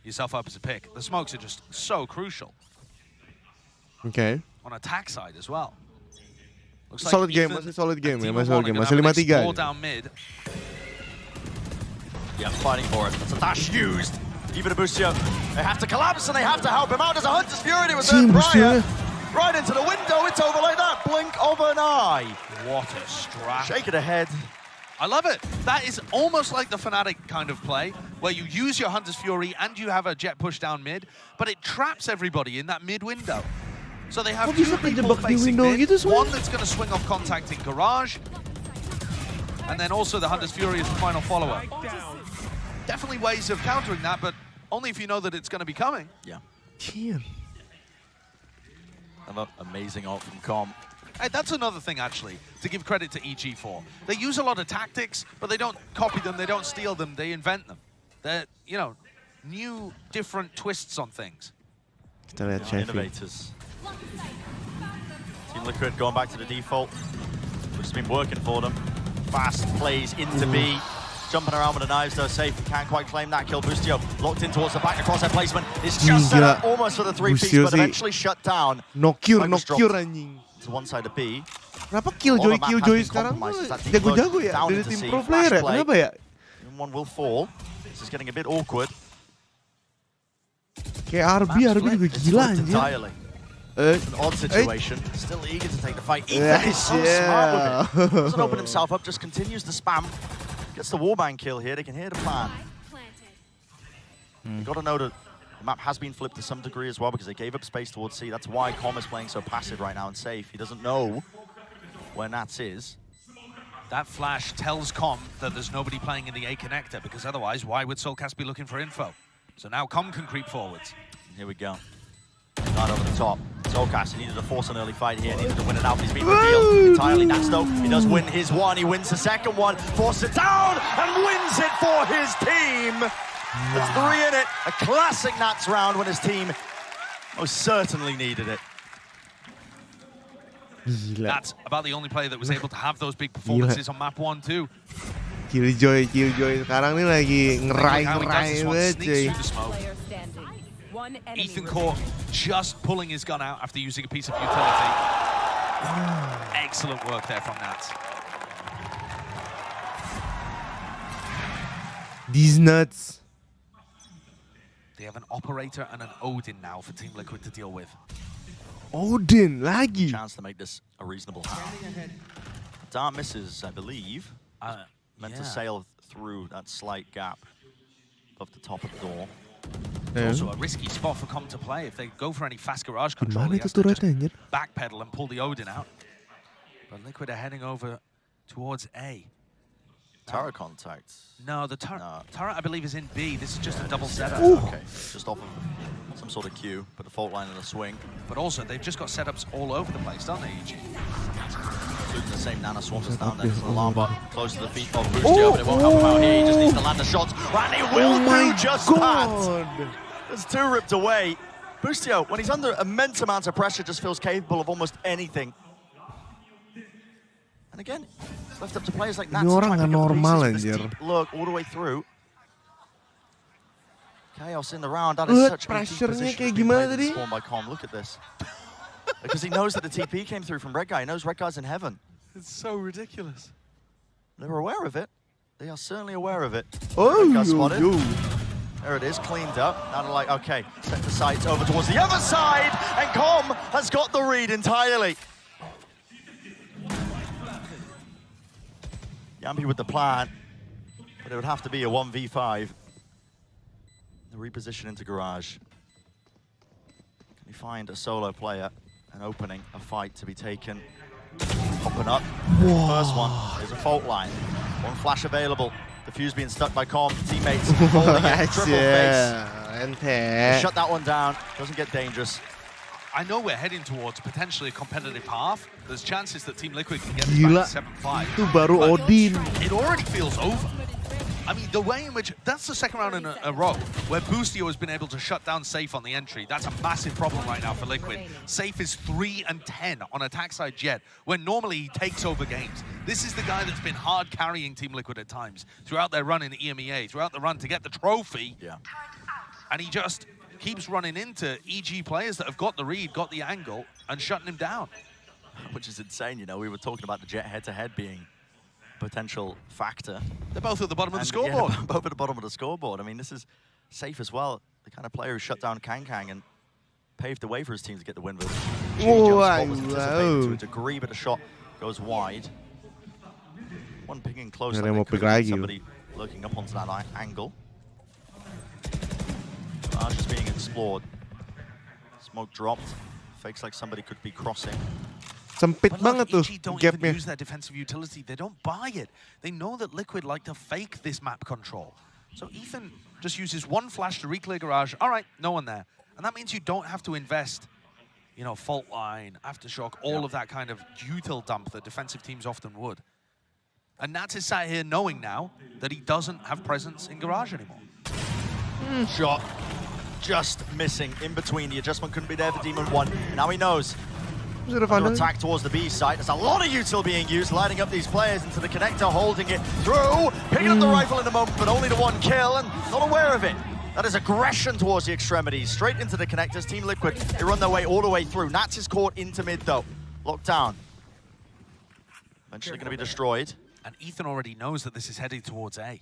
yourself up as a pick. The smokes are just so crucial. Okay. On attack side as well. Looks solid game, masih solid game ya, masih solid game. Masih 5-3. Down mid. Yeah, fighting for it. That's a dash used. Even Abusio, they have to collapse and they have to help him out. There's a Hunter's Fury. It was there prior. Right into the window. It's over like that. Blink of an eye. What a strap. Shake it ahead. I love it. That is almost like the Fnatic kind of play, where you use your Hunter's Fury and you have a jet push down mid, but it traps everybody in that mid window. So they have two people facing mid, one that's going to swing off contact in garage, and then also the Hunter's Fury is the final follower. Definitely ways of countering that, but only if you know that it's going to be coming. Yeah. Damn. Another amazing ult from Com. Hey, that's another thing, actually, to give credit to EG for. They use a lot of tactics, but they don't copy them, they don't steal them, they invent them. They're, you know, new, different twists on things. Innovators. Team Liquid going back to the default, which has been working for them. Fast plays into B. Jumping around with the knives, though, safe. Can't quite claim that kill. Boostio locked in towards the back. Across their placement is just set up almost for the 3-piece, but eventually shut down. Nocure anjing. To one side of B. Kenapa Killjoy sekarang jago-jago ya dari tim pro player ya? Kenapa ya? One will fall. This is getting a bit awkward. Kayak RB juga gila anjir. It's an odd situation. Still eager to take the fight. Ethan is so smart with it. Doesn't open himself up, just continues to spam. Gets the warband kill here. They can hear the plan. You've got to know that the map has been flipped to some degree as well because they gave up space towards C. That's why Com is playing so passive right now and safe. He doesn't know where Nats is. That flash tells Com that there's nobody playing in the A connector, because otherwise, why would Solcast be looking for info? So now Com can creep forwards. Here we go. Right over the top. Solcast, he needed to force an early fight here, needed to win it out. He's been revealed entirely. Nats though, he does win his one. He wins the second one, forces it down, and wins it for his team. There's 3 in it. A classic Nats round when his team most certainly needed it. That's about the only player that was able to have those big performances on map 1 too. Killjoy sekarang nih lagi ngerai banget cuy. Ethan caught just pulling his gun out after using a piece of utility. Excellent work there from Nats. These nuts. They have an Operator and an Odin now for Team Liquid to deal with. Odin lagi. Chance to make this a reasonable half. Dart misses, I believe. Meant to sail through that slight gap above the top of the door. Also a risky spot for Com to play. If they go for any fast garage control, he has to just backpedal and pull the Odin out. But Liquid are heading over towards A. Tara contact. No, the turret, I believe, is in B. This is just a double setup. Okay, just off of some sort of queue, but the fault line and a swing. But also, they've just got setups all over the place, don't they, EG? Including the same Nana Swampers down there. The alarm bot close to the feet of Boostio, but it won't help him out here. He just needs to land the shots. And he will do just that. There's 2 ripped away. Boostio, when he's under immense amounts of pressure, just feels capable of almost anything. And again, it's left up to players like Nats to try and pick up the pieces of this deep look all the way through. Chaos in the round. That is such a deep position to be played in Spawn by Com. Look at this. Because he knows that the TP came through from Red Guy. He knows Red Guy's in heaven. It's so ridiculous. They were aware of it. They are certainly aware of it. Oh, Red Guy spotted. There it is, cleaned up. Now they're like, okay, set the sights over towards the other side, and Com has got the read entirely. Yambi with the plan, but it would have to be a 1v5. The reposition into garage. Can he find a solo player, an opening, a fight to be taken? Popping up. Whoa. First one, there's a fault line. One flash available. The fuse being stuck by Com. Teammates holding it. Triple face. Shut that one down. Doesn't get dangerous. I know we're heading towards potentially a competitive half. There's chances that Team Liquid can get this back to 7-5. Itu baru Odin. It already feels over. I mean, the way in which, that's the second round in a row where Boostio has been able to shut down Safe on the entry. That's a massive problem right now for Liquid. Safe is 3 and 10 on attack side Jet, when normally he takes over games. This is the guy that's been hard carrying Team Liquid at times throughout their run in the EMEA, throughout the run to get the trophy. Yeah. And he just keeps running into EG players that have got the read, got the angle, and shutting him down. Which is insane, you know. We were talking about the Jet head-to-head being potential factor. They're both at the bottom of the scoreboard. Yeah, both at the bottom of the scoreboard. I mean, this is Safe as well. The kind of player who shut down Kang and paved the way for his team to get the win. But was anticipated to a degree, but the shot goes wide. One pinging close. Somebody looking up onto that angle. Garage is being explored. Smoke dropped. Fakes like somebody could be crossing. Sempit banget tuh EG don't gapnya. even use their defensive utility. They don't buy it. They know that Liquid like to fake this map control. So Ethan just uses one flash to re-clear garage. All right, no one there. And that means you don't have to invest, you know, fault line, aftershock, all of that kind of util dump that defensive teams often would. And Nats is sat here knowing now that he doesn't have presence in garage anymore. Shot just missing in between. The adjustment couldn't be there for Demon 1. Now he knows. Under attack towards the B site. There's a lot of util being used, lining up these players into the connector, holding it through, picking up the rifle in the moment, but only the one kill, and not aware of it. That is aggression towards the extremities, straight into the connectors. Team Liquid, they run their way all the way through. Nats is caught into mid though, locked down. Eventually going to be destroyed. And Ethan already knows that this is heading towards A.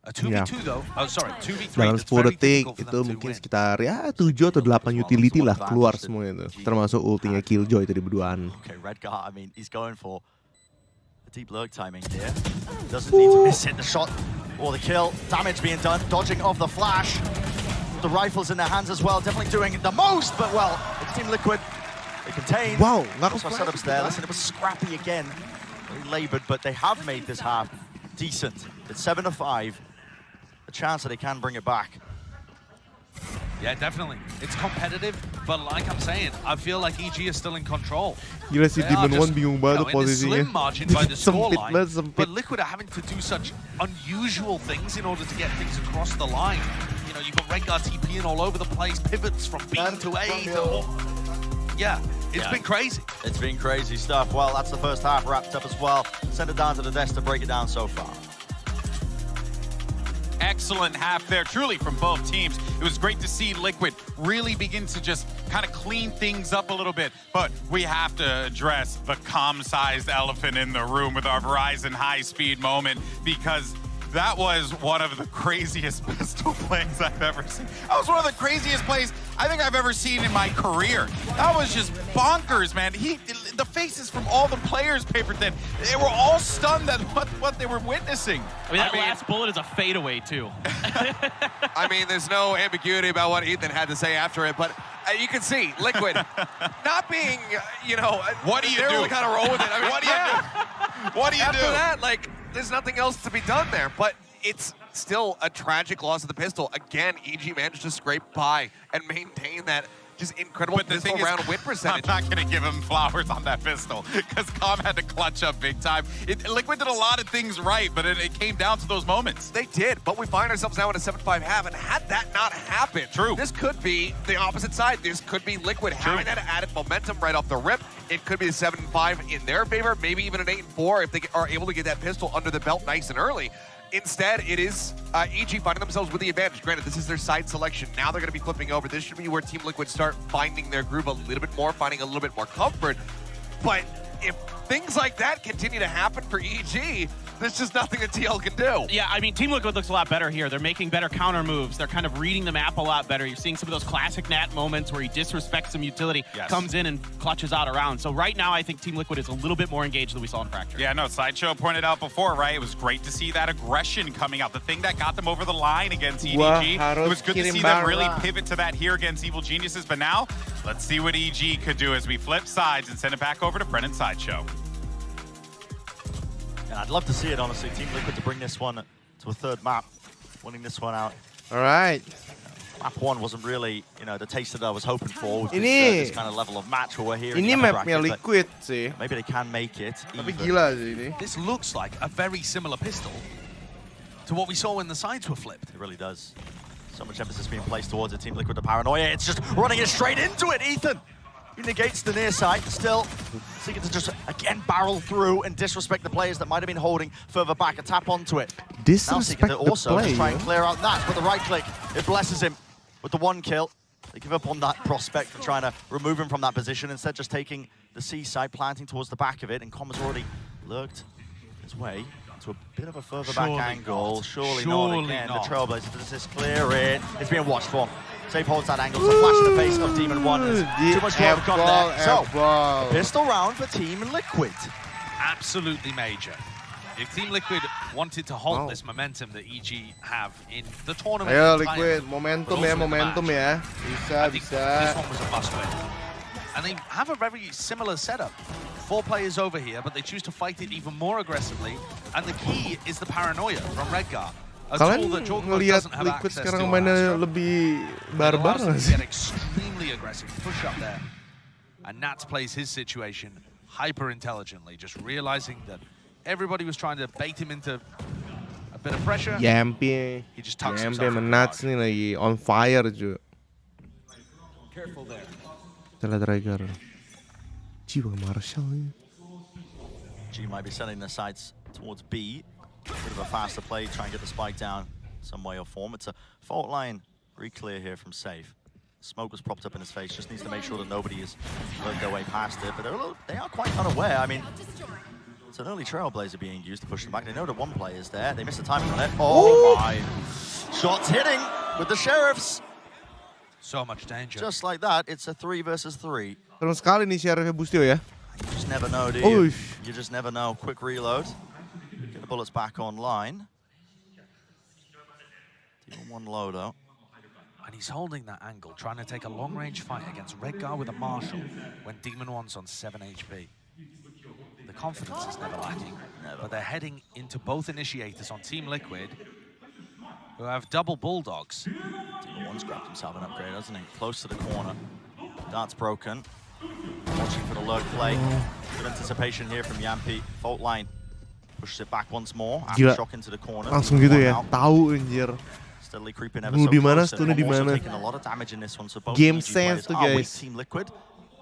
A 2v2 though, oh sorry, 2v3. Dalam 10 detik itu mungkin sekitar ya 7 atau 8 utility lah keluar semua itu. Termasuk ultinya Killjoy tadi berduaan. Okay, Red Guard, I mean, he's going for a deep lurk timing here. Doesn't need to miss it, the shot or the kill. Damage being done, dodging off the flash. The rifles in their hands as well, definitely doing the most, but well, it's Team Liquid. They contain. Wow, also setups there. Listen, it was scrappy again. Very labored, but they have made this half decent. It's 7-5. A chance that they can bring it back. Yeah, definitely. It's competitive, but like I'm saying, I feel like EG is still in control. Gila si Demon 1 bingung banget posisinya. Slim margin by the scoreline, sempit. but Liquid are having to do such unusual things in order to get things across the line. You know, you've got Rengar TPing all over the place, pivots from B to A to... Yeah, it's been crazy. It's been crazy stuff. Well, that's the first half wrapped up as well. Send it down to the desk to break it down so far. Excellent half there, truly, from both teams. It was great to see Liquid really begin to just kind of clean things up a little bit. But we have to address the com-sized elephant in the room with our Verizon high-speed moment, because that was one of the craziest pistol plays I've ever seen. That was one of the craziest plays I think I've ever seen in my career. That was just bonkers, man. The faces from all the players, Paper Thin, they were all stunned at what they were witnessing. I mean, that last bullet is a fadeaway, too. I mean, there's no ambiguity about what Ethan had to say after it, but you can see Liquid not being, you know, what do you do? Really kind of roll with it. I mean, what do you do? What do you After do? that, like, there's nothing else to be done there. But it's still a tragic loss of the pistol. Again, EG managed to scrape by and maintain that just incredible pistol round win percentage. I'm not going to give him flowers on that pistol because Calm had to clutch up big time. Liquid did a lot of things right, but it came down to those moments. They did, but we find ourselves now in a 7-5 half, and had that not happened, this could be the opposite side. This could be Liquid having that added momentum right off the rip. It could be a 7-5 in their favor, maybe even an 8-4 if they are able to get that pistol under the belt nice and early. Instead, it is EG finding themselves with the advantage. Granted, this is their side selection. Now they're going to be flipping over. This should be where Team Liquid start finding their groove a little bit more, finding a little bit more comfort. But if things like that continue to happen for EG, there's just nothing that TL can do. Yeah, I mean, Team Liquid looks a lot better here. They're making better counter moves. They're kind of reading the map a lot better. You're seeing some of those classic Nat moments where he disrespects some utility, comes in and clutches out around. So right now, I think Team Liquid is a little bit more engaged than we saw in Fracture. Yeah, no, Sideshow pointed out before, right? It was great to see that aggression coming out. The thing that got them over the line against EDG. It was good to see them really pivot to that here against Evil Geniuses. But now, let's see what EG could do as we flip sides and send it back over to Brennan Sideshow. Yeah, I'd love to see it, honestly. Team Liquid to bring this one to a third map, winning this one out. All right. Map 1 wasn't really, you know, the taste that I was hoping for with this kind of level of match where we're here. Ini mapnya Liquid sih. Maybe they can make it. Tapi gila sih ini. This looks like a very similar pistol to what we saw when the sides were flipped. It really does. So much emphasis being placed towards it. Team Liquid, the paranoia. It's just running it straight into it, Ethan. He negates the near side, still seeking to just, again, barrel through and disrespect the players that might have been holding further back and tap onto it. Disrespect now seeking to the also just try and player? clear out that with the right click. It blesses him with the 1 kill. They give up on that prospect for trying to remove him from that position, instead just taking the C side, planting towards the back of it, and Com has already lurked his way to a bit of a further back angle. Surely not again. The Trailblazer does this clear it. It's being watched for. Safe holds that angle. It's a flash in the face of Demon 1. Too much blood come there. So, pistol round for Team Liquid. Absolutely major. If Team Liquid wanted to hold this momentum that EG have in the tournament, Ayo Liquid, momentum ya. Bisa. This one was a must win. And they have a very similar setup. 4 players over here, but they choose to fight it even more aggressively. And the key is the paranoia from Redgar. Kalian ngelihat Liquid sekarang mainnya lebih barbar nggak sih? Get extremely aggressive, push up there. And Nats plays his situation hyper intelligently, just realizing that everybody was trying to bait him into a bit of pressure. Yampi Nats nih lagi on fire cuy. Careful there. Telah trigger. Jiwa Marshall ini. G might be sending the sights towards B. A bit of a faster play, try and get the spike down some way or form. It's a fault line re-clear here from Safe. Smoke was propped up in his face, just needs to make sure that nobody has worked their way past it. But they are quite unaware. I mean, it's an early Trailblazer being used to push them back. They know that 1 player is there. They missed the timing on it. Oh my! Shots hitting with the Sheriffs. So much danger. Just like that, it's a 3 versus 3. Serem sekali nih Sheriffnya Bustio ya. You just never know, do you? You just never know. Quick reload. Get the bullets back online. Demon 1 low though. And he's holding that angle, trying to take a long-range fight against Redgar with a Marshall when Demon 1's on 7 HP. The confidence is never lacking, but they're heading into both initiators on Team Liquid, who have double Bulldogs. Demon 1's grabbed himself an upgrade, hasn't he? Close to the corner. Dart's broken. Watching for the lurk play. Good anticipation here from Yampi. Fault line. Pushes it back once more. After shock into the corner. Langsung gitu ya. Tahu anjir. Steadily creeping ever so close. Taking a lot of damage in this one. So both Game sense tuh guys. Team Liquid.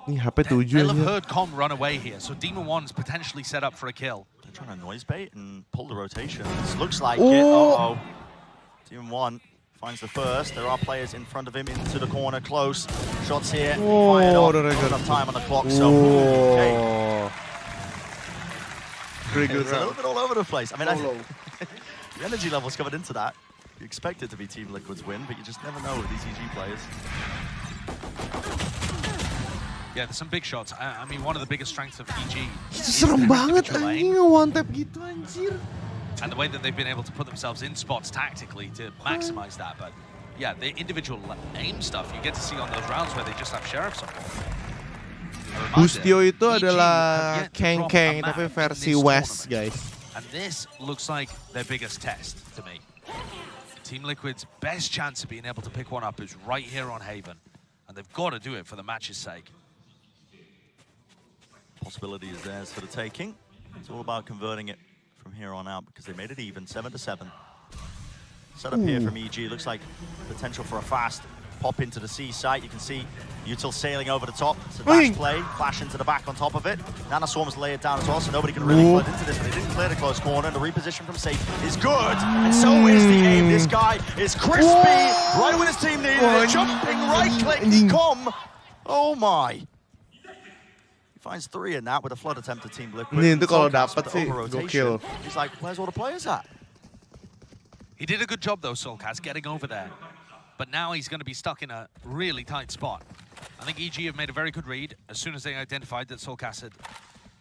Ini HP 7 They'll have heard Com run away here, so Demon 1's potentially set up for a kill. They're trying to noise bait and pull the rotation. This looks like it. Uh-oh. Demon 1 finds the first. There are players in front of him into the corner, close. Shots here. Fired off. Not enough time on the clock, so okay. Pretty good It's a little bit all over the place. I mean, the energy levels covered into that. You expect it to be Team Liquid's win, but you just never know with these EG players. Yeah, there's some big shots. I mean, one of the biggest strengths of EG Serem banget anjing one tap gitu anjir. And the way that they've been able to put themselves in spots tactically to maximize that. But yeah, the individual aim stuff you get to see on those rounds where they just have Sheriffs on board. Bustio itu adalah Kang tapi versi West, guys. And this looks like their biggest test to me. Team Liquid's best chance of being able to pick one up is right here on Haven. And they've got to do it for the match's sake. Possibility is theirs for the taking. It's all about converting it from here on out because they made it even, 7-7. Set up here from EG, looks like potential for a fast pop into the C site. You can see Util sailing over the top. It's a dash play, flash into the back on top of it. Nanaswarm's layered down as well, so nobody can really flood into this, but they didn't clear the close corner. The reposition from Safe is good, and so is the aim. This guy is crispy, right when his team needed it. Jumping right click, come. Oh my. He finds 3 in that with a flood attempt to Team Liquid. Ini itu kalau dapat sih, gokil. He's like, where's all the players at? He did a good job though, Soulcast, getting over there. But now he's going to be stuck in a really tight spot. I think EG have made a very good read as soon as they identified that Soulcast had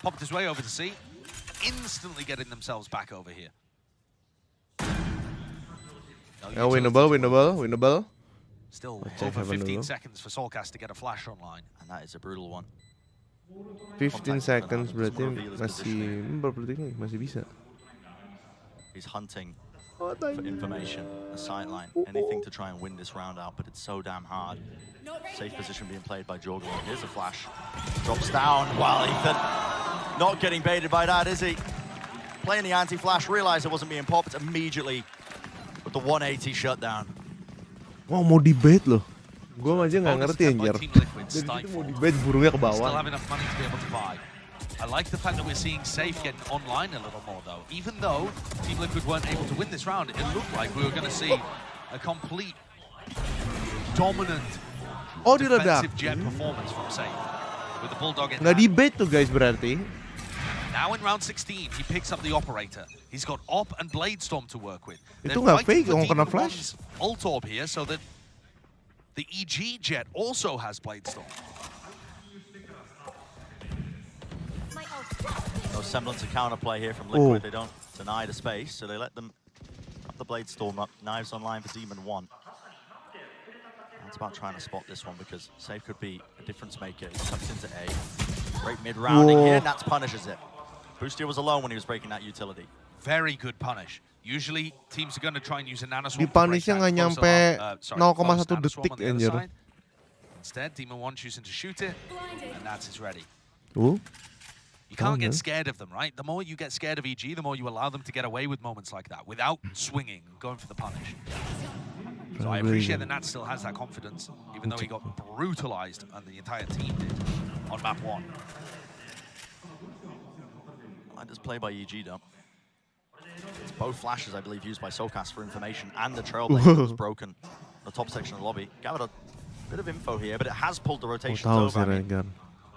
popped his way over to C, instantly getting themselves back over here. No, winnable. Still over 15 seconds for Soulcast to get a flash online. And that is a brutal one. 15 seconds berarti masih bisa. He's hunting for information, a sideline, anything to try and win this round out, but it's so damn hard. Safe position being played by Jorgen. Here's a flash. Drops down. Wow, Ethan not getting baited by that, is he? Playing the anti-flash, realized it wasn't being popped immediately with the 180 shutdown. Wah, mau di-bait loh. Gua aja nggak ngerti anjir. Jadi itu mau di-bait burungnya ke bawah. Still have enough money to be able to buy. I like the fact that we're seeing Safe getting online a little more, though. Even though Team Liquid weren't able to win this round, it looked like we were going to see a complete dominant defensive jet performance from Safe. With the Bulldog in nggak di-bait tuh guys berarti. Now in round 16, he picks up the Operator. He's got Op and Bladestorm to work with. Itu nggak fake, nggak kena flash. Ult Orb here, so that the EG jet also has Bladestorm. No semblance of counterplay here from Liquid. They don't deny the space, so they let them have the Bladestorm up. Knives online for Demon 1. It's about trying to spot this one because Safe could be a difference maker. He tucks into A. Great mid-rounding here, and Nats punishes it. Bustio was alone when he was breaking that utility. Very good punish. Usually teams are going to try and use a nanoswarm. Di punishnya nggak nyampe 0,1 detik anjir. Instead, Demon 1 choosing to shoot it, and Nats is ready. You can't get scared of them, right? The more you get scared of EG, the more you allow them to get away with moments like that without swinging, going for the punish. So I appreciate that Nat still has that confidence, even though he got brutalized, and the entire team did, on map 1. I just play by EG, though. It's both flashes, I believe, used by Soulcast for information, and the Trailblazer was broken in the top section of the lobby. Gathered a bit of info here, but it has pulled the rotations over. I mean,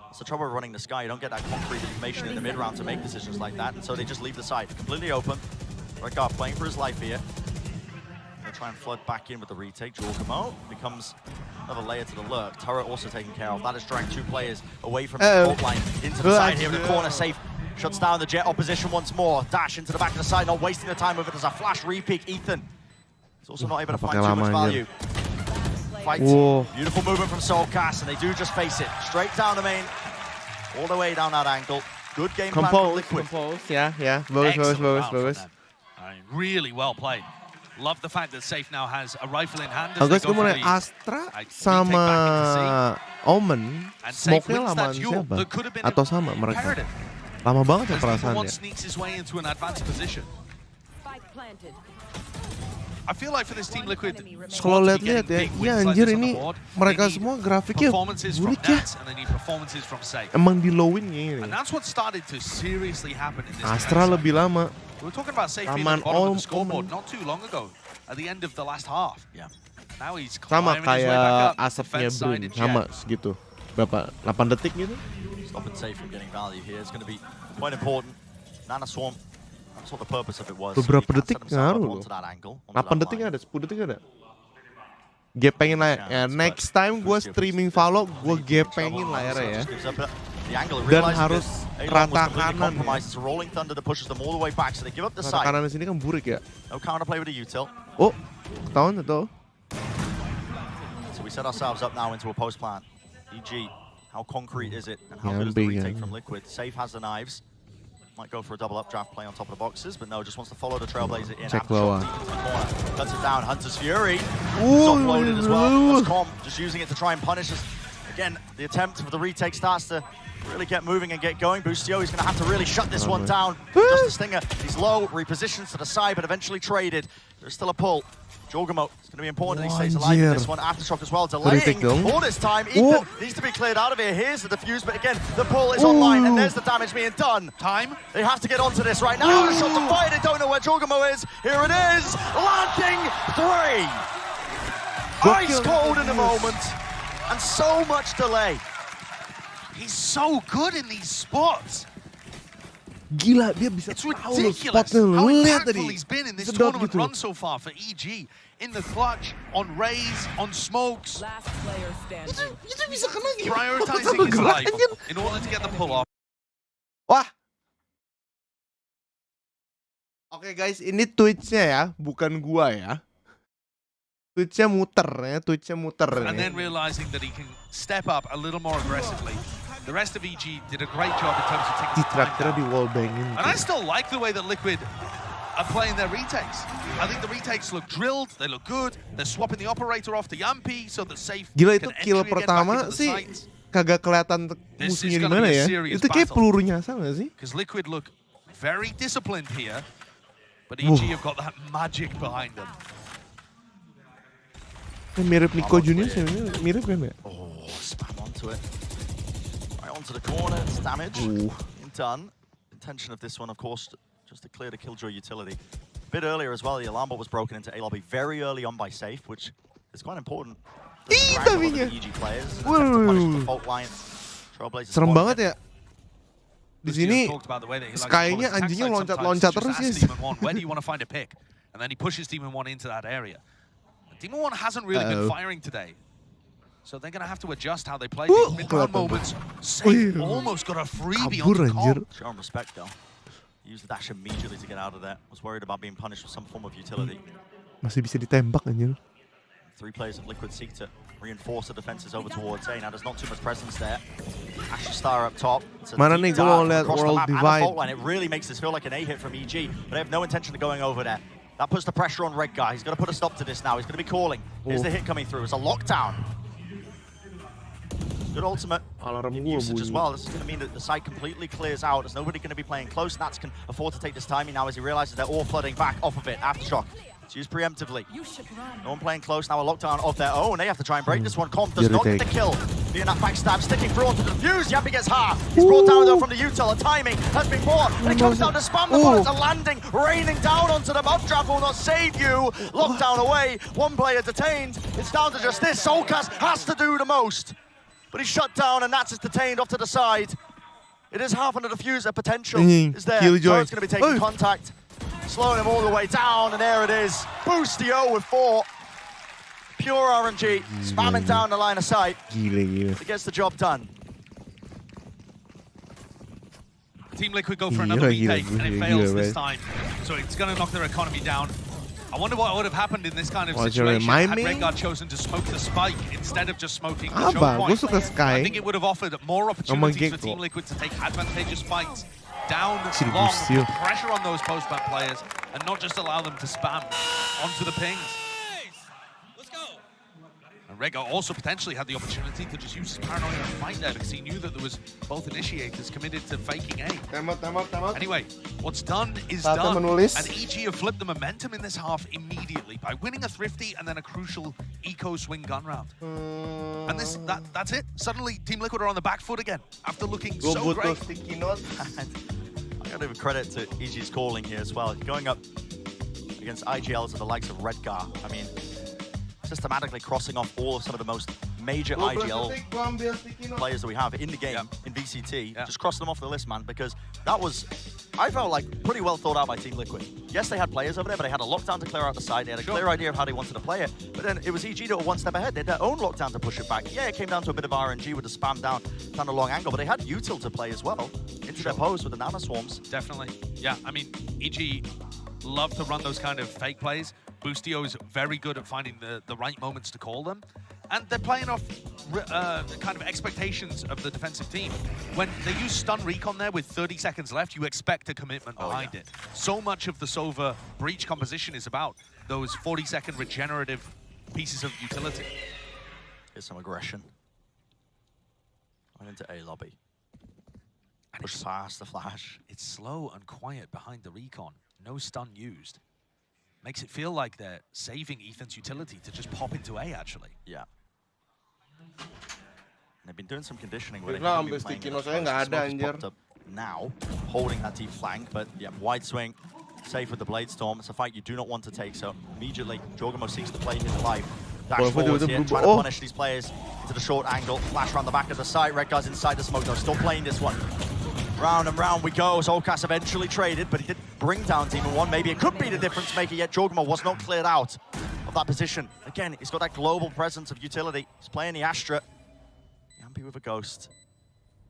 it's the trouble of running the sky. You don't get that concrete information in the mid-round to make decisions like that, and so they just leave the site completely open. Redguard playing for his life here. They'll try and flood back in with the retake. Jooomers becomes another layer to the lurk. Turret also taken care of. That has dragged 2 players away from the fault line into the side here in the corner. Safe shuts down the jet opposition once more. Dash into the back of the side, not wasting the time with it. There's a flash repeat. Ethan is also not able to find too much value. Fight. Beautiful movement from Soulcast, and they do just face it. Straight down the main, all the way down that angle. Good game plan from Liquid. Yeah. Bagus. Really well played. Love the fact that Safe now has a rifle in hand. Guys, kemudian Astra sama Omen, smoke-nya lamaan siapa? Atau sama mereka? Lama banget ya perasaannya. I feel like for this Team Liquid, kalau lihat-lihat ya anjir ini mereka semua grafiknya burik ya. Emang di lowin ini. Astra lebih lama. Aman sama kayak asapnya Brim, sama segitu. Berapa? 8 detik gitu? Stop and Safe from getting value here. It's going to be quite important. Nanaswarm. That's what the purpose of it was. Beberapa detik ngaruh loh. 8 detik ada, 10 detik ada. Gepengin layar. Ya, next time gue streaming Valo, gue gepengin layarnya ya. Dan harus rata kanan ya. Rata kanan di sini kan burik ya. Oh, ketahuan itu. So we set ourselves up now into a post plant. EG How concrete is it? And how good is the retake from Liquid? Safe has the knives. Might go for a double updraft play on top of the boxes, but no, just wants to follow the Trailblazer in. Check lower. Cuts it down. Hunter's Fury. Offloaded as well. Com just using it to try and punish us. Again, the attempt for the retake starts to really get moving and get going. Boostio is going to have to really shut this one down. Just a stinger. He's low, repositions to the side, but eventually traded. There's still a pull. Joooomer, it's going to be important that he stays alive in this one. Aftershock as well, delaying all this time. Ethan needs to be cleared out of here. Here's the defuse, but again, the pull is online, and there's the damage being done. Time. They have to get onto this right now. The shot to fire, they don't know where Joooomer is. Here it is, landing 3. Ice cold in the moment, and so much delay. He's so good in these spots. Gila, dia bisa It's ridiculous how impactful he's been in this tournament run so far for EG. In the clutch, on rays, on smokes. Last player standing. Itu bisa kena gitu. Prioritizing his life in order to get the pull off. Wah. Oke guys, ini Twitch-nya ya, bukan gua ya. Twitch-nya muter ya, Twitch-nya muter. And then realizing that he can step up a little more aggressively. The rest of EG did a great job in terms of taking Traktirnya di wall banging. And I still like the way that Liquid are playing their retakes. I think the retakes look drilled, they look good. They're swapping the operator off the Yampi so that Safe Gila itu can kill entry again pertama back into the sih sights. kagak kelihatan musuhnya di mana ya. Itu kayak peluru nyasar nggak sih? Because Liquid look very disciplined here, but EG have got that magic behind them. Mirip Nico Junior sebenarnya, mirip kan ya? Oh, spam onto it. Right onto the corner, it's damage. Done. Intention of this one, of course, just to clear the Killjoy utility. A bit earlier as well, the alarm bot was broken into A lobby very early on by Safe, which is quite important. The EG players attempt to punish the fault line. Trailblazers. Serem banget ya. Di sini Sky-nya anjingnya loncat-loncat terus ya. Where do you want to find a pick? And then he pushes Demon 1 into that area. Demon 1 hasn't really been firing today. So they're going to have to adjust how they play these mid-round moments. Safe almost got a freebie on the call. Show him respect though. Use the dash immediately to get out of there. Was worried about being punished with some form of utility. Masih bisa ditembak anjir. 3 players of Liquid seek to reinforce the defenses over towards A. Now there's not too much presence there. Asher Star up top. Mana nih kalau lihat World Divide. It really makes this feel like an A hit from EG, but they have no intention of going over there. That puts the pressure on Red Guy. He's got to put a stop to this now. He's going to be calling. Here's the hit coming through. It's a lockdown. Good ultimate usage as well. This is going to mean that the site completely clears out. There's nobody going to be playing close. Nats can afford to take this timing now as he realizes they're all flooding back off of it. Aftershock. It's used preemptively. No one playing close. Now a lockdown of their own. They have to try and break this one. Com does not get the kill. Being that backstab, sticking through onto the defuse. Yampi gets half. He's brought down though from the util. The timing has been poor. And it comes down to spam the bullets. A landing, raining down onto the updraft will not save you. Lockdown away. One player detained. It's down to just this. Soulcast has to do the most. But he's shut down and Nats is detained off to the side. It is half on the diffuser. Potential is there. It's going to be taking contact. Slowing him all the way down, and there it is. Boostio with 4. Pure RNG, spamming down the line of sight. It gets the job done. Team Liquid go for another retake, and it fails this time. So it's going to knock their economy down. I wonder what would have happened in this kind of situation had Rengar chosen to smoke the spike instead of just smoking the choke point. I think it would have offered more opportunities for Team Liquid to take advantageous fights down long, put pressure on those post-ban players, and not just allow them to spam onto the pings. And Rengar also potentially had the opportunity to just use his paranoia and fight there because he knew that there was both initiators committed to faking A. Anyway, what's done is done, and EG have flipped the momentum in this half immediately by winning a thrifty and then a crucial eco swing gun round. And that's it. Suddenly, Team Liquid are on the back foot again after looking so great. I got to give credit to EG's calling here as well. Going up against IGLs of the likes of Redgar. I mean, systematically crossing off all of some of the most major IGL players that we have in the game, in VCT. Just crossing them off the list, man, because that was, I felt like, pretty well thought out by Team Liquid. Yes, they had players over there, but they had a lockdown to clear out the side. They had a clear idea of how they wanted to play it. But then it was EG that were one step ahead. They had their own lockdown to push it back. Yeah, it came down to a bit of RNG with the spam down a long angle, but they had util to play as well. Into their pose with the nano swarms. Definitely. Yeah, I mean, EG love to run those kind of fake plays. Boostio is very good at finding the right moments to call them. And they're playing off the kind of expectations of the defensive team. When they use stun recon there with 30 seconds left, you expect a commitment behind it. So much of the Sova breach composition is about those 40-second regenerative pieces of utility. Here's some aggression. Went into A lobby. And push past the flash. It's slow and quiet behind the recon. No stun used. Makes it feel like they're saving Ethan's utility to just pop into A, actually. Yeah. They've been doing some conditioning where they haven't been playing popped up now, holding that deep flank, but yeah, wide swing, safe with the Blade Storm. It's a fight you do not want to take, so immediately Jooomers seeks to play his life. Dash forwards here, trying to punish these players into the short angle. Flash around the back of the site. Red guy's inside the smoke though, still playing this one. Round and round we go. Solkas eventually traded, but he did bring down Demon 1. Maybe it could be the difference maker, yet Jooomers was not cleared out of that position. Again, he's got that global presence of utility. He's playing the Astra. Yampi with a Ghost.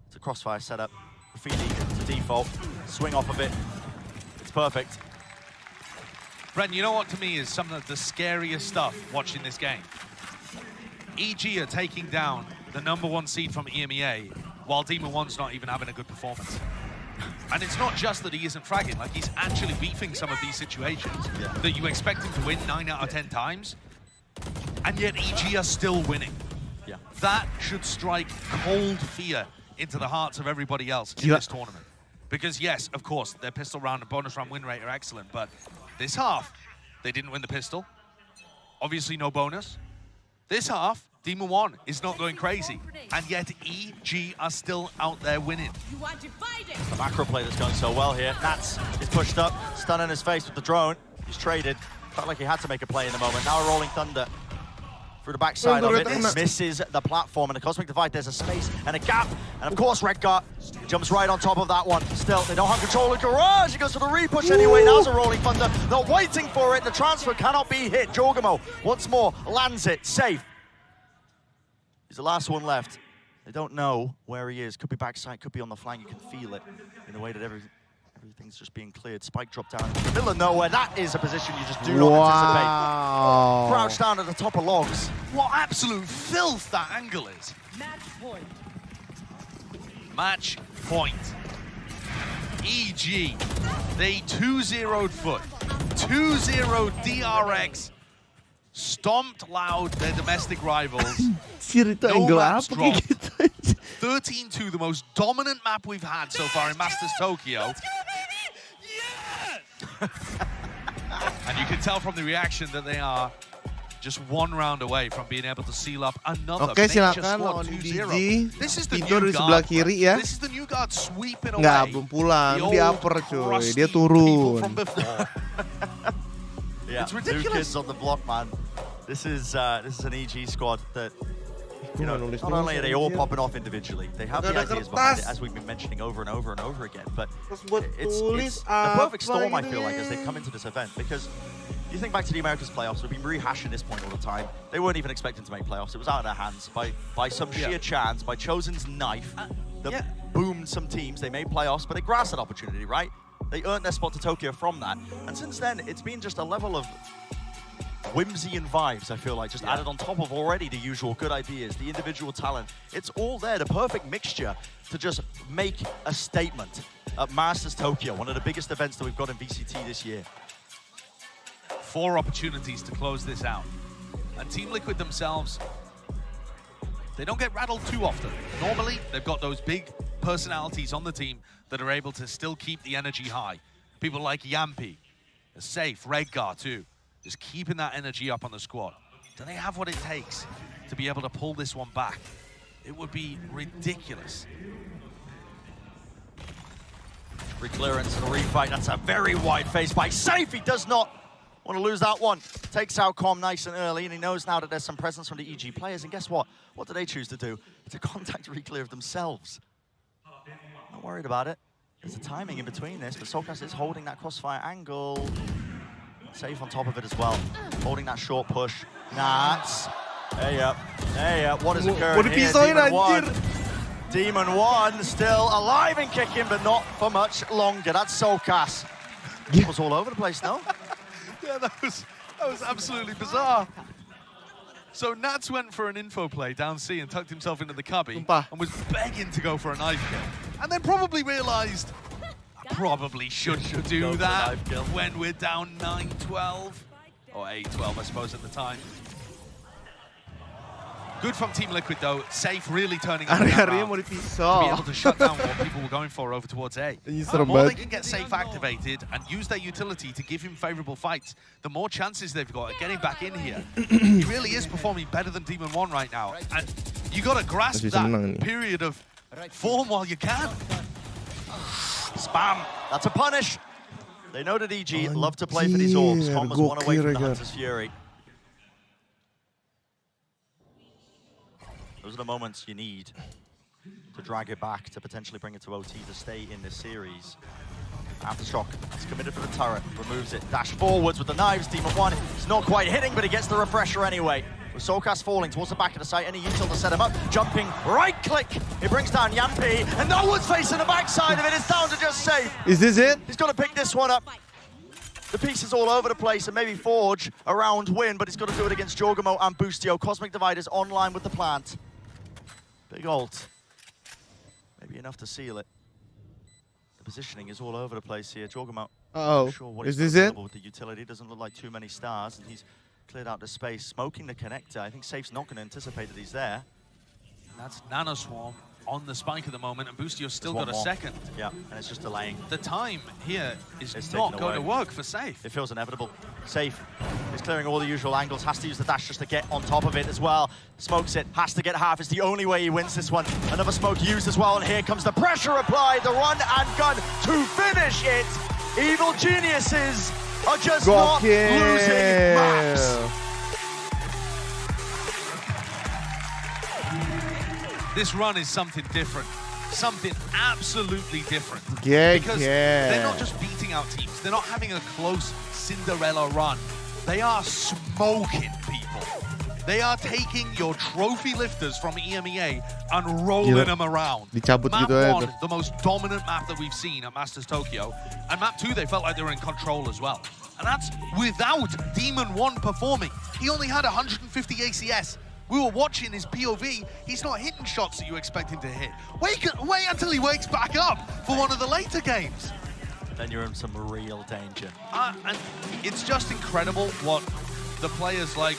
It's a crossfire setup. Graffiti to default. Swing off of it. It's perfect. Bren, you know what to me is some of the scariest stuff watching this game? EG are taking down the #1 seed from EMEA while Demon 1's not even having a good performance. And it's not just that he isn't fragging, like he's actually beefing some of these situations that you expect him to win 9 out of 10 times, and yet EG are still winning. Yeah. That should strike cold fear into the hearts of everybody else in this tournament. Because yes, of course, their pistol round and bonus round win rate are excellent, but this half, they didn't win the pistol. Obviously no bonus. This half, Demon 1 is not going crazy, and yet EG are still out there winning. The macro play that's going so well here. Nats is pushed up, stun in his face with the drone. He's traded. Felt like he had to make a play in the moment. Now a Rolling Thunder through the backside of it. Misses the platform, and the Cosmic Divide, there's a space and a gap. And of course, Redgar jumps right on top of that one. Still, they don't have control of Garage. He goes for the repush anyway. Now's a Rolling Thunder. They're waiting for it. The transfer cannot be hit. Jooomers once more lands it. Safe. He's the last one left. They don't know where he is. Could be backside, could be on the flank. You can feel it in the way that everything's just being cleared. Spike dropped down in the middle of nowhere. That is a position you just do not anticipate. Crouched down at the top of logs. What absolute filth that angle is. Match point. Match point. EG, they 2-0'd foot. 2-0 DRX. Stomped loud their domestic rivals. No maps dropped. 13-2, the most dominant map we've had so far in Masters Tokyo. And you can tell from the reaction that they are just one round away from being able to seal up another major squad 2-0. This is the new guard. This is the new guard sweeping away. Nggak, belum pulang. Dia upper cuy. Dia turun. Yeah, it's ridiculous. New kids on the block, man. This is an EG squad that, you know, not only are they all popping off individually, they have the ideas behind it, as we've been mentioning over and over and over again. But it's the perfect storm, I feel like, as they come into this event. Because you think back to the Americas playoffs, we've been rehashing this point all the time. They weren't even expecting to make playoffs. It was out of their hands by some sheer chance, by Chosen's knife that boomed some teams. They made playoffs, but they grasped that opportunity, right? They earned their spot to Tokyo from that. And since then, it's been just a level of whimsy and vibes, I feel like, just added on top of already the usual good ideas, the individual talent. It's all there, the perfect mixture to just make a statement at Masters Tokyo, one of the biggest events that we've got in VCT this year. 4 opportunities to close this out. And Team Liquid themselves, they don't get rattled too often. Normally, they've got those big personalities on the team that are able to still keep the energy high. People like Yampi, Safe, Redgar too. Just keeping that energy up on the squad. Do they have what it takes to be able to pull this one back? It would be ridiculous. Reclearance and a refight. That's a very wide face by Safe. He does not want to lose that one. Takes out Com nice and early, and he knows now that there's some presence from the EG players. And guess what? What do they choose to do? To contact Reclear of themselves. Not worried about it. There's a timing in between this, but Solkas is holding that crossfire angle. Safe on top of it as well. Holding that short push. Nats. Hey, what is occurring here? Demon 1 still alive and kicking, but not for much longer. That's Solkas. It was all over the place, no? Yeah, that was absolutely bizarre. So Nats went for an info play down C and tucked himself into the cubby and was begging to go for a knife kill. And then probably realized, probably shouldn't do that when we're down 9-12. Or 8-12, I suppose, at the time. Good from Team Liquid, though. Safe really turning on that round to be able to shut down what people were going for over towards A. The more they can get Safe activated and use their utility to give him favorable fights, the more chances they've got at getting back in here. He really is performing better than Demon 1 right now. And you got to grasp that period of form while you can. Spam. That's a punish. They know that EG love to play for these orbs. Tom was one away from the Hunter's Fury. Those are the moments you need to drag it back, to potentially bring it to OT, to stay in this series. Aftershock is committed for the turret, removes it, dash forwards with the knives. Demon 1 is not quite hitting, but he gets the refresher anyway. With Soulcast falling towards the back of the site, any util to set him up, jumping, right click. It brings down Yampi, and no one's facing the backside of it. It's down to just Safe. Is this it? He's got to pick this one up. The pieces all over the place, and maybe forge a round win, but he's got to do it against Jorgamo and Boostio. Cosmic Divide is online with the plant. Big ult. Maybe enough to seal it. The positioning is all over the place here. Jorgamo. Uh-oh. Is this it? With the utility, doesn't look like too many stars, and he's cleared out the space, smoking the connector. I think Safe's not going to anticipate that he's there. That's Nanoswarm on the spike at the moment, and Boostio's still got a second. Yeah, and it's just delaying. The time here is not going to work for Safe. It feels inevitable. Safe is clearing all the usual angles, has to use the dash just to get on top of it as well. Smokes it, has to get half. It's the only way he wins this one. Another smoke used as well, and here comes the pressure applied, the run and gun to finish it. Evil geniuses are just not losing maps. This run is something different. Something absolutely different. Because they're not just beating out teams. They're not having a close Cinderella run. They are smoking people. They are taking your trophy lifters from EMEA and rolling them around. Map 1, the most dominant map that we've seen at Masters Tokyo. And map 2, they felt like they were in control as well. And that's without Demon 1 performing. He only had 150 ACS. We were watching his POV. He's not hitting shots that you expect him to hit. Wait until he wakes back up for one of the later games. Then you're in some real danger. And it's just incredible what the players like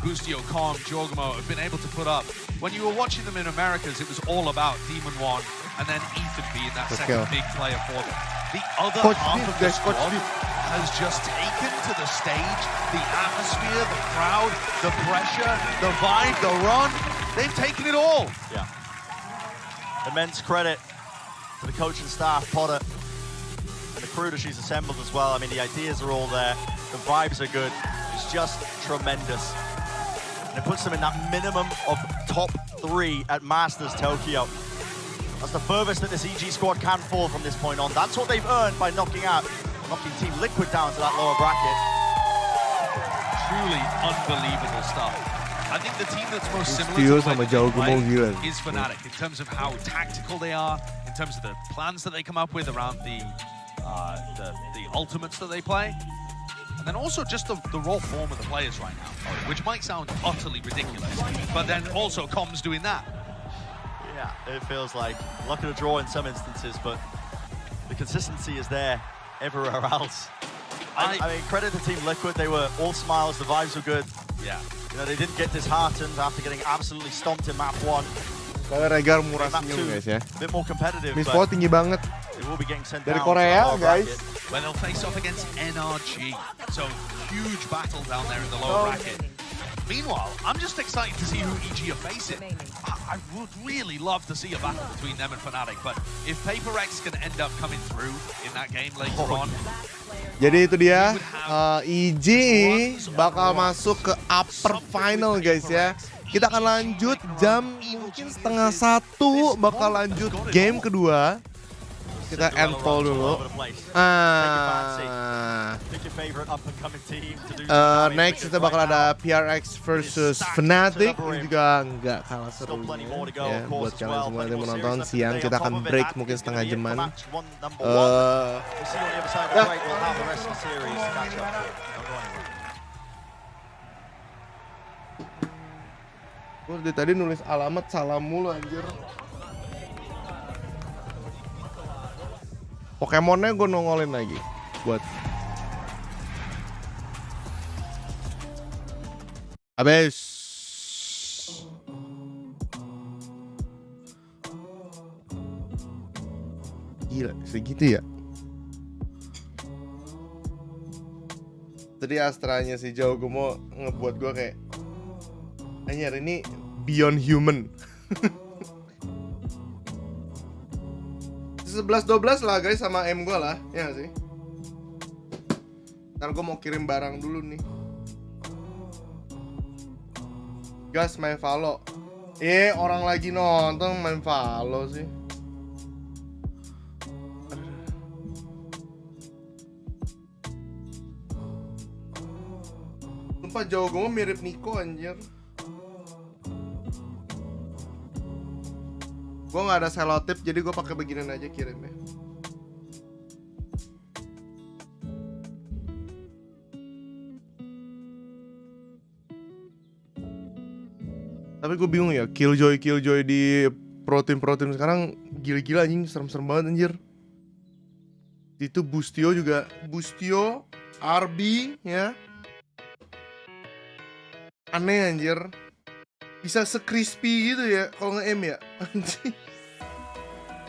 Boostio, Calm, Jorgamo have been able to put up. When you were watching them in Americas, it was all about Demon 1 and then Ethan being that second big player for them. The other half of the squad has just taken to the stage, the atmosphere, the crowd, the pressure, the vibe, the run. They've taken it all. Yeah. Immense credit to the coach and staff, Potter, and the crew that she's assembled as well. I mean, the ideas are all there. The vibes are good. It's just tremendous. And it puts them in that minimum of top 3 at Masters Tokyo. That's the furthest that this EG squad can fall from this point on. That's what they've earned by knocking Team Liquid down to that lower bracket. Truly unbelievable stuff. I think the team that's most similar to is Fnatic in terms of how tactical they are, in terms of the plans that they come up with around the ultimates that they play, and then also just the raw form of the players right now, which might sound utterly ridiculous, but then also Com's doing that. Yeah, it feels like luck of the draw in some instances, but the consistency is there everywhere else. I mean, credit to Team Liquid. They were all smiles, the vibes were good. Yeah. You know, they didn't get disheartened after getting absolutely stomped in map 1. Regar murah senyum guys ya. A bit more competitive. Mispo tinggi banget. They will be getting sent Dari down Korea, guys. Where they'll face off against NRG. So huge battle down there in the lower bracket. Meanwhile, I'm just excited to see who EG are facing. I would really love to see a battle between them and Fnatic, but if PRX can end up coming through in that game later on. Jadi itu dia, EG bakal masuk ke upper final guys ya. Kita akan lanjut jam mungkin 12:30, bakal lanjut game kedua. Kita end poll dulu. Next kita bakal ada PRX versus Fnatic. Ini juga nggak kalah serunya ya, buat kalian semua yang menonton. Siang kita akan break mungkin setengah jaman. Gue dari tadi nulis alamat salah mulu anjir. Pokemonnya gue nongolin lagi buat habis. Gila, segitu ya. Tadi astranya si Jauh gue mau ngebuat gue kayak anjir ini beyond human. 11-12 lah guys sama M gue lah, ya gak sih? Ntar gue mau kirim barang dulu nih. Gas main Valo. Orang lagi nonton main Valo sih. Sumpah Jauh gue mirip Niko anjir. Gue nggak ada selotip jadi gue pakai beginian aja kirimnya. Tapi gue bingung ya, Killjoy di protein sekarang gila-gila anjing, serem-serem banget anjir. Itu Bustio juga, Bustio, RB ya. Aneh anjir. Bisa se-crispy gitu ya kalau nge-M ya. Anjing.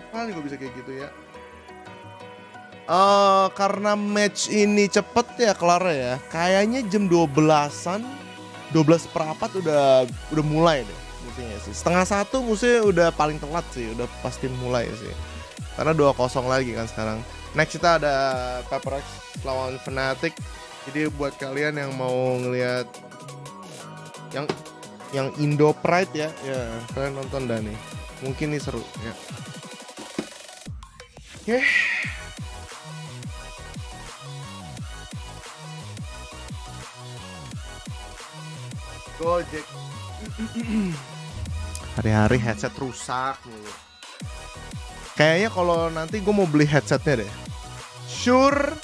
Mana gue bisa kayak gitu ya. Karena match ini cepet ya kelar ya. Kayaknya jam 12-an 12:04 udah mulai deh musiknya sih. 12:30 musiknya udah paling telat sih, udah pasti mulai sih. Karena 2-0 lagi kan sekarang. Next kita ada PRX lawan Fnatic. Jadi buat kalian yang mau ngelihat yang Indo Pride ya kalian nonton dah nih. Mungkin nih seru ya. Oke. Gojek. Hari-hari headset rusak mulu. Kayaknya kalau nanti gue mau beli headsetnya deh. Shure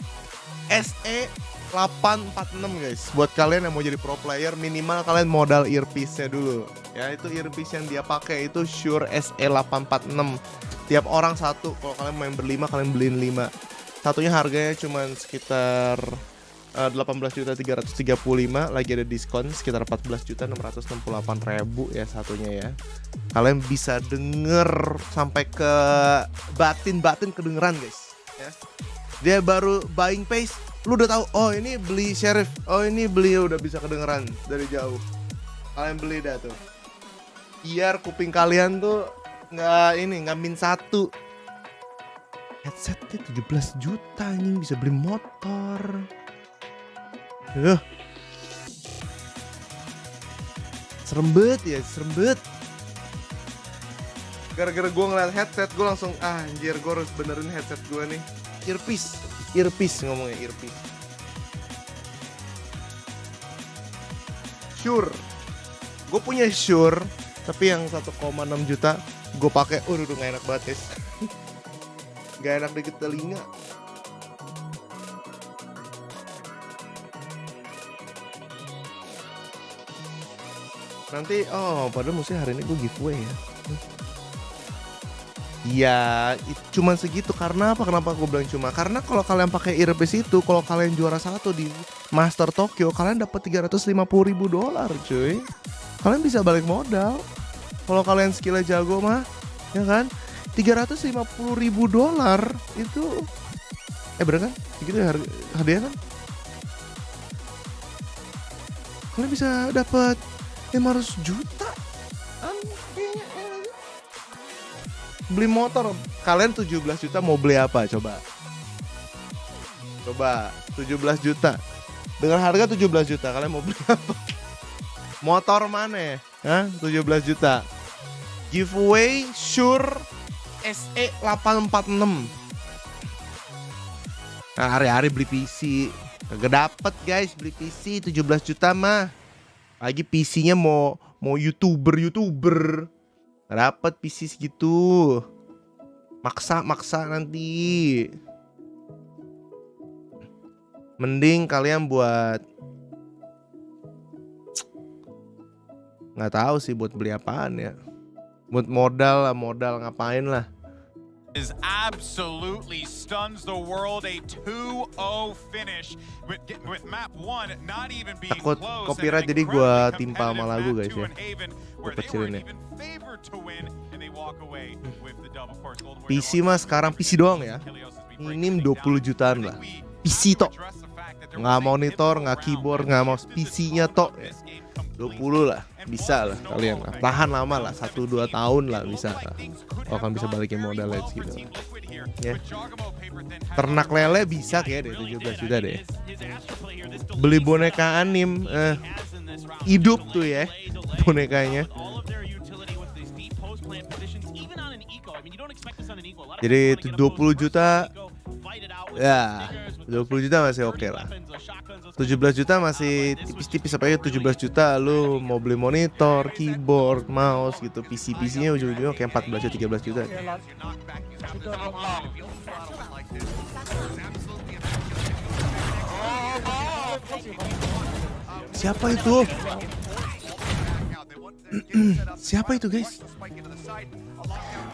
SE846 guys. Buat kalian yang mau jadi pro player minimal kalian modal earpiece-nya dulu. Ya itu earpiece yang dia pakai itu Shure SE846. Tiap orang satu. Kalau kalian main berlima kalian beliin 5. Satunya harganya cuma sekitar 18.335, lagi ada diskon sekitar 14.668.000 ya satunya ya. Kalian bisa denger sampai ke batin kedengeran guys ya. Dia baru buying pace, lu udah tahu oh ini beli Sheriff, oh ini beli udah bisa kedengeran dari jauh. Kalian beli dah tuh. Biar kuping kalian tuh nggak min 1. Headsetnya 17 juta anjing, bisa beli motor. Serem banget ya, serem banget. Gara-gara gue ngeliat headset, gue langsung anjir gue harus benerin headset gue nih. Earpiece ngomongnya, earpiece. Shure. Gue punya Shure, tapi yang 1,6 juta gue pakai. Udah gak enak banget guys. Gak enak dikit telinga. Nanti, padahal musim hari ini gue giveaway ya. Iya, cuman segitu. Karena apa? Kenapa gue bilang cuma? Karena kalau kalian pakai earpiece itu, kalau kalian juara 1 di Master Tokyo, kalian dapat $350.000 cuy. Kalian bisa balik modal. Kalau kalian skillnya jago mah, ya kan? $350.000 itu, bener kan? Segitu ya hadiah kan? Kalian bisa dapat 500 juta beli motor. Kalian 17 juta mau beli apa coba? Coba 17 juta dengan harga 17 juta kalian mau beli apa? Motor mana? 17 juta. Giveaway Shure SE846. Nah, hari-hari beli PC kagak dapet guys, beli PC 17 juta mah. Lagi PC-nya mau YouTuber. Gak dapet PC segitu. Maksa nanti. Mending kalian buat Nggak tahu sih buat beli apaan ya. Buat modal ngapain lah. Is absolutely stuns the world, a 2-0 finish with map 1 not even being Takut close. copyright jadi gua timpa sama lagu guys ya. Gua kecilin ya. PC mah sekarang PC doang ya. Minim 20 jutaan lah. PC tok. Nggak monitor, nggak keyboard, nggak mouse, PC-nya tok ya. 20 lah, bisa lah kalian lah. Tahan lama lah, 1-2 tahun lah bisa lah. Kalau kan bisa balikin modal gitu ya. Ternak lele bisa kayak deh 17 juta deh. Beli boneka anim hidup tuh ya bonekanya. Jadi 20 juta ya, 20 juta masih oke lah. 17 juta masih tipis-tipis, apalagi 17 juta lu mau beli monitor, keyboard, mouse gitu. PC-nya ujung-ujungnya kayak 14 juta, 13 juta. Siapa itu? Siapa itu guys?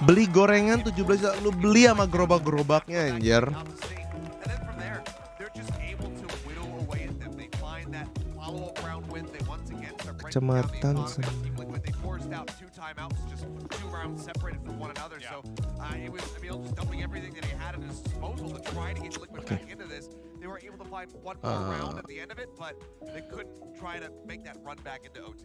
Beli gorengan 17 juta, lu beli sama gerobak-gerobaknya anjir. Kecamatan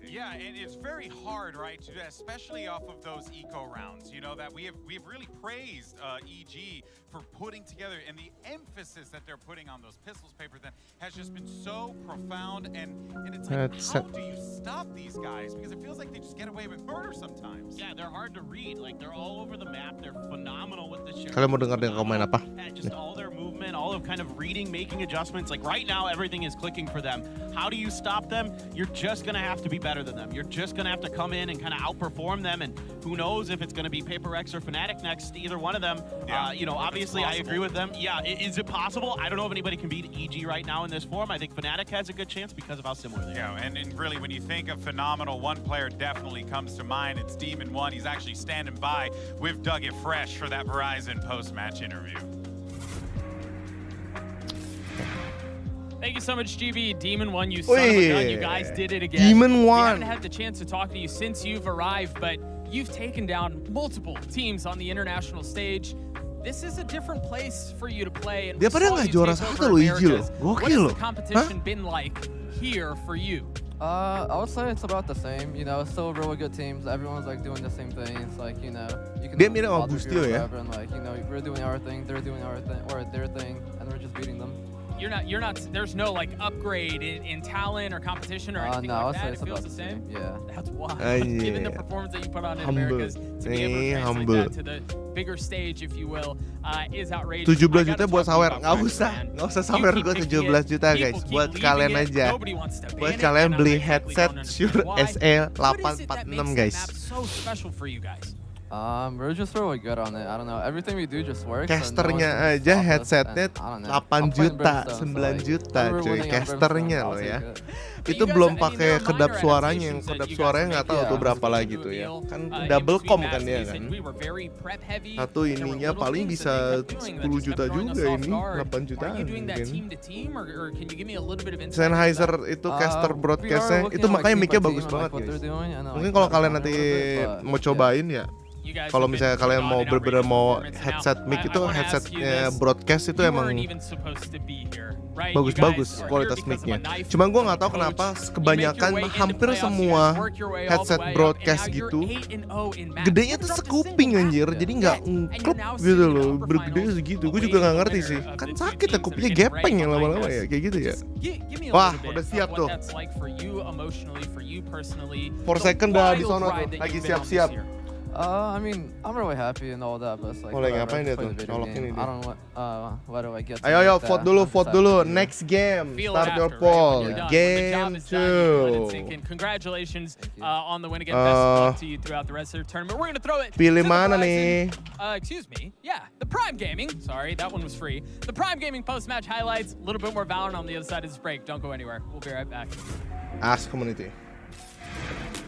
Yeah, and it's very hard, right, to, especially off of those eco rounds, you know, that we've really praised EG for putting together, and the emphasis that they're putting on those pistols paper then has just been so profound, and it's like, how do you stop these guys? Because it feels like they just get away with murder sometimes. Yeah, they're hard to read. Like, they're all over the map. They're phenomenal with the share. Kalian mau dengar komen apa? Just all their movement, all of kind of reading, making adjustments. Like right now, everything is clicking for them. How do you stop them? You're just gonna have to be better than them. You're just gonna have to come in and kind of outperform them. And who knows if it's gonna be PRX or Fnatic next? Either one of them. Yeah, you know, obviously, I agree with them. Yeah, is it possible? I don't know if anybody can beat EG right now in this form. I think Fnatic has a good chance because of how similar they are. Yeah, and really, when you think of phenomenal, one player definitely comes to mind. It's Demon1. He's actually standing by with Doug It Fresh for that Verizon post-match interview. Thank you so much, GB. Demon1, you son of a gun. You guys did it again. Demon1. We haven't had the chance to talk to you since you've arrived, but you've taken down multiple teams on the international stage. This is a different place for you to play. And Dia pada nggak juara satu loh, Iji loh. Gokil loh. What has the competition been like here for you? I would say it's about the same. You know, it's still really good teams. Everyone's like doing the same thing. It's like, you know, you can. Dia mirip sama Bustio ya. And like, you know, we're doing our thing, they're doing our thing, or their thing, and we're just beating them. You're not. There's no like upgrade in talent or competition or anything no, like that. It's It feels about the same. Yeah. That's wild. Yeah. Given the performance that you put on in Humble. Americas, to be able to translate that to the bigger stage, if you will, is outrageous. 17 juta buat sawer, nggak usah sawer gue 17 juta guys, buat kalian aja. Buat kalian bbeli headset Shure SE 846 guys. So special for you guys. We're just really good on it. I don't know. Everything we do just works. Casternya aja headsetnya 8 juta, 9 juta cuy. Casternya loh ya. Itu belum pakai kedap suaranya, yang kedap suaranya nggak tahu tuh berapa lagi tuh ya. Kan double com kan dia kan. Satu ininya paling bisa 10 juta juga ini, 8 jutaan mungkin. Sennheiser itu caster broadcastnya, itu makanya mic-nya bagus banget guys. Mungkin kalau kalian nanti mau cobain ya, kalau misalnya kalian mau bener-bener mau headset mic itu, headsetnya broadcast itu emang bagus-bagus kualitas mic-nya. Cuman gue nggak tahu kenapa kebanyakan hampir semua headset broadcast gitu gedenya tuh sekuping anjir, jadi nggak ngklep gitu loh, bergede segitu. Gue juga nggak ngerti sih, kan sakit ya kupingnya, gepeng ya lama-lama ya kayak gitu ya. Wah udah siap tuh. 4 second dah di sono tuh, lagi siap-siap. I mean, I'm really happy and all that, but it's like. Mulai ngapain dia tuh? Colok ini dia. I don't know what do I get. Ayo, vote dulu. Next game. Start your poll. Game 2. Congratulations on the win again. Best of luck to you throughout the rest of the tournament. We're gonna throw it. Pilih mana nih? Excuse me. Yeah, the Prime Gaming. Sorry, that one was free. The Prime Gaming post-match highlights. A little bit more Valorant on the other side of this break. Don't go anywhere. We'll be right back. Ask community.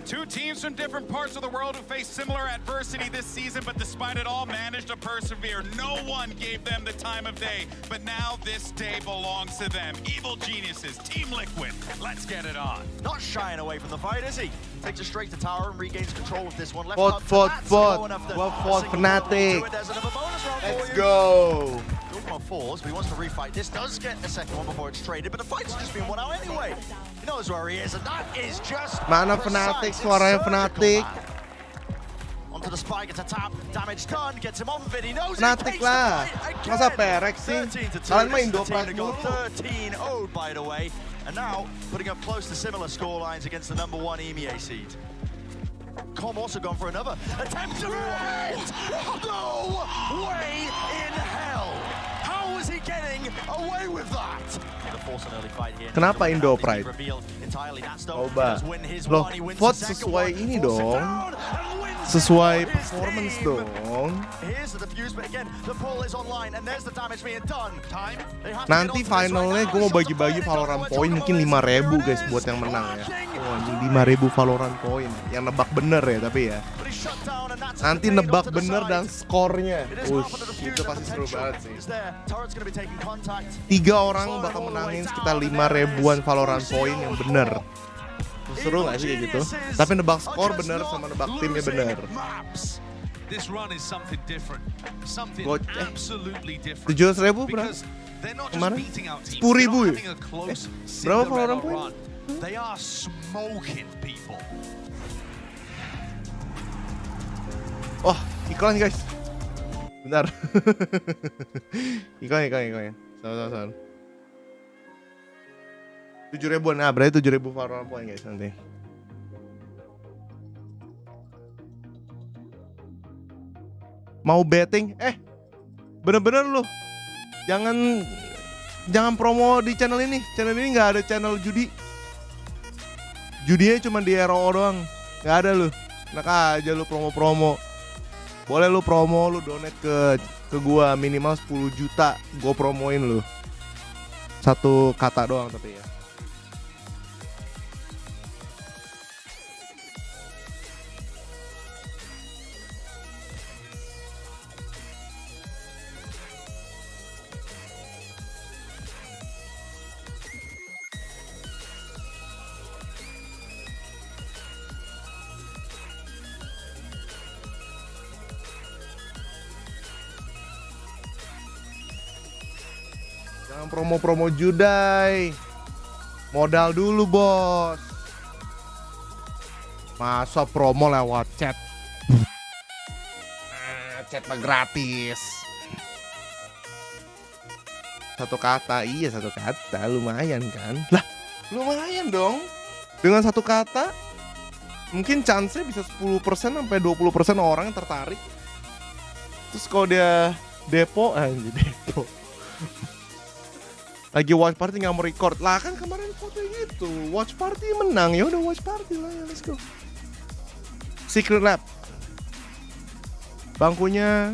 Two teams from different parts of the world who faced similar adversity this season, but despite it all, managed to persevere. No one gave them the time of day, but now this day belongs to them. Evil geniuses, Team Liquid, let's get it on. Not shying away from the fight, is he? Takes it straight to tower and regains control of this one. Left Fought, Fnatic. Let's go. Falls, but he wants to refight. This does get a second one before it's traded, but the fight's just been won out anyway. He knows where he is, and that is just mana Fnatic, suaranya Fnatic. Onto the spike, it's a tap, damage done, gets him on vid, he knows Fnatic lah. Masa PRX sih? Kalian mah Indo-Pride dulu. 13-0 by the way, and now putting up close to similar score lines against the number 1 EMEA seed. Com also gone for another attempt to hit! No way in hell! How was he getting away with that? Kenapa Indo-Pride? Coba. Loh, vote sesuai ini dong. Sesuai performance dong. Nanti finalnya gue mau bagi-bagi Valorant point mungkin 5.000 guys buat yang menang ya. Oh, 5.000 Valorant point. Yang nebak bener ya tapi ya. Nanti nebak bener dan skornya. Itu pasti seru banget sih. 3 orang bakal menangin sekitar 5.000-an Valorant point yang bener. Seru gak sih kayak gitu? Tapi nebak skor bener sama nebak timnya bener. This run is something different. Something absolutely different. 700.000 berapa? Kemana? 10.000 ya? Berapa Valorant point? They are smoking people. Oh, iklan guys. Bentar. iklan. Sabar. 7.000-an, nah berarti 7.000 Valorant point guys nanti. Mau betting? Bener-bener lu. Jangan promo di channel ini. Channel ini nggak ada channel judi. Judinya cuma di RO doang. Nggak ada lu. Enak aja lu promo-promo. Boleh lu promo, lu donate ke gua minimal 10 juta. Gua promoin lu. Satu kata doang tapi ya. Jangan promo-promo judai. Modal dulu bos. Masa promo lewat chat. Chat mah gratis. Satu kata, iya satu kata. Lumayan kan? Lah, lumayan dong. Dengan satu kata mungkin chance-nya bisa 10% sampai 20% orang yang tertarik. Terus kalau dia depo, depo. Lagi watch party nggak mau record lah, kan kemarin foto gitu. Watch party menang, ya udah watch party lah ya, let's go. Secret lab. Bangkunya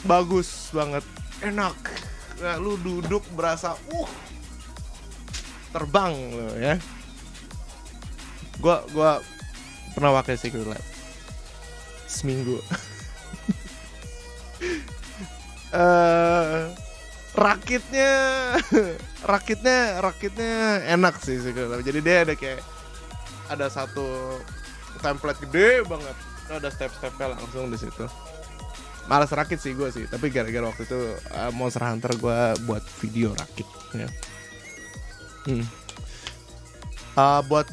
bagus banget, enak. Nah, lu duduk berasa terbang lo ya. Gua pernah pakai secret lab seminggu. Rakitnya enak sih sebenarnya. Jadi dia ada satu template gede banget. Ada step-stepnya langsung di situ. Malas rakit sih gue sih, tapi gara-gara waktu itu Monster Hunter gue buat video rakit ya. Buat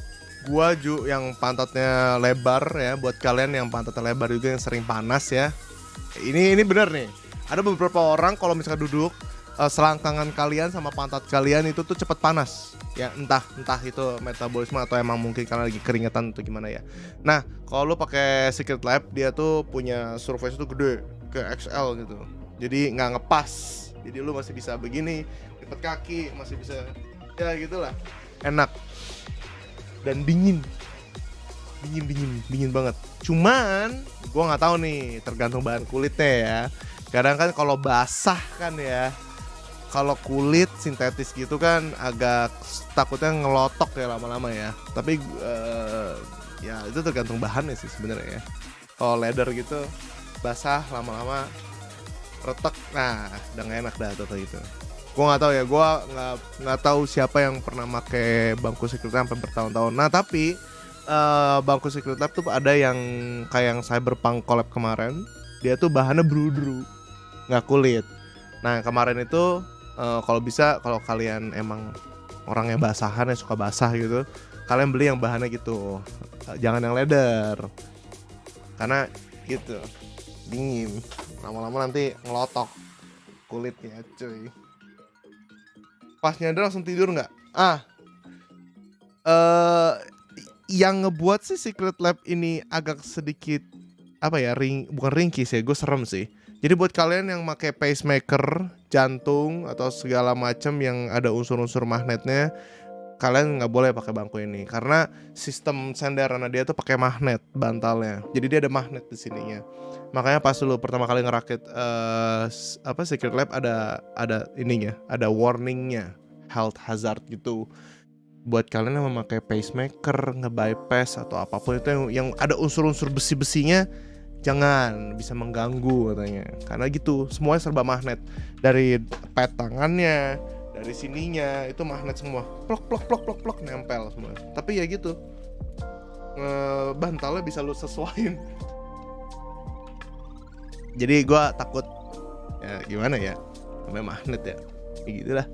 gue yang pantatnya lebar ya, buat kalian yang pantatnya lebar juga yang sering panas ya. Ini bener nih. Ada beberapa orang kalau misalkan duduk selangkangan kalian sama pantat kalian itu tuh cepat panas ya, entah itu metabolisme atau emang mungkin karena lagi keringetan atau gimana ya. Nah kalau lu pakai Secret Lab dia tuh punya surface tuh gede ke XL gitu, jadi nggak ngepas, jadi lu masih bisa begini lipat kaki, masih bisa ya gitulah, enak dan dingin banget. Cuman gua nggak tahu nih, tergantung bahan kulitnya ya. Kadang kan kalau basah kan ya kalau kulit sintetis gitu kan agak takutnya ngelotok ya lama-lama ya. Tapi ya itu tergantung bahannya sih sebenarnya ya. Kalau leather gitu basah lama-lama retek, nah udah gak enak dah tuh gitu. Gue nggak tahu ya, gue nggak tahu siapa yang pernah make bangku Secret Lab sampai bertahun-tahun. Nah tapi bangku Secret Lab tuh ada yang kayak yang Cyberpunk collab kemarin, dia tuh bahannya bru-bru, nggak kulit. Nah kemarin itu kalau bisa, kalau kalian emang orangnya basahan ya suka basah gitu, kalian beli yang bahannya gitu, jangan yang leather, karena gitu dingin, lama-lama nanti ngelotok kulitnya cuy. Pas nyadar langsung tidur nggak? Yang ngebuat sih Secret Lab ini agak sedikit apa ya, bukan ringkis ya, gue serem sih. Jadi buat kalian yang pakai pacemaker, jantung atau segala macam yang ada unsur-unsur magnetnya, kalian nggak boleh pakai bangku ini karena sistem senderan dia tuh pakai magnet bantalnya. Jadi dia ada magnet di sininya. Makanya pas dulu pertama kali ngerakit Secret Lab ada ininya, ada warningnya, health hazard gitu. Buat kalian yang memakai pacemaker, nge-bypass atau apapun itu yang ada unsur-unsur besi-besinya, jangan, bisa mengganggu katanya. Karena gitu, semuanya serba magnet. Dari pad tangannya, dari sininya itu magnet semua, plok nempel semua. Tapi ya gitu, bantalnya bisa lu sesuaiin. Jadi gue takut ya gimana ya, sampai magnet ya, kayak gitulah.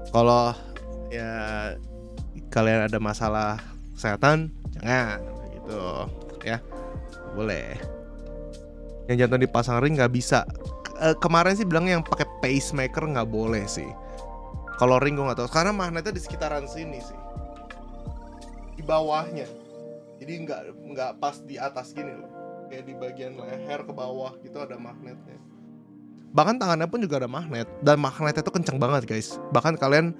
Kalau ya kalian ada masalah kesehatan, jangan gitu ya, boleh. Yang jantung dipasang ring nggak bisa. Kemarin sih bilangnya yang pakai pacemaker nggak boleh sih. Kalau ring gue nggak tahu, karena magnetnya di sekitaran sini sih, di bawahnya. Jadi nggak pas di atas gini loh, kayak di bagian leher ke bawah gitu ada magnetnya. Bahkan tangannya pun juga ada magnet, dan magnetnya itu kenceng banget guys. Bahkan kalian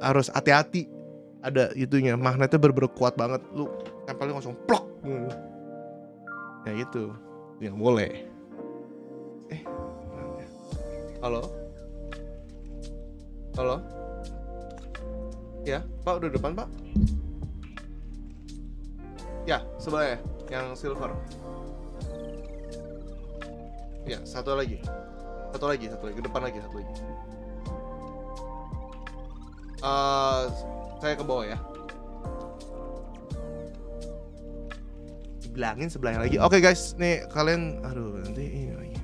harus hati-hati, ada itunya, magnetnya bener-bener kuat banget. Lu tempelnya langsung plok ya gitu, yang boleh. Halo ya Pak, udah depan Pak ya, sebelah ya, yang silver ya. Satu lagi ke depan lagi, satu lagi. Saya ke bawah ya, dibilangin sebelahnya lagi. Oke guys, nih kalian, aduh nanti ini lagi.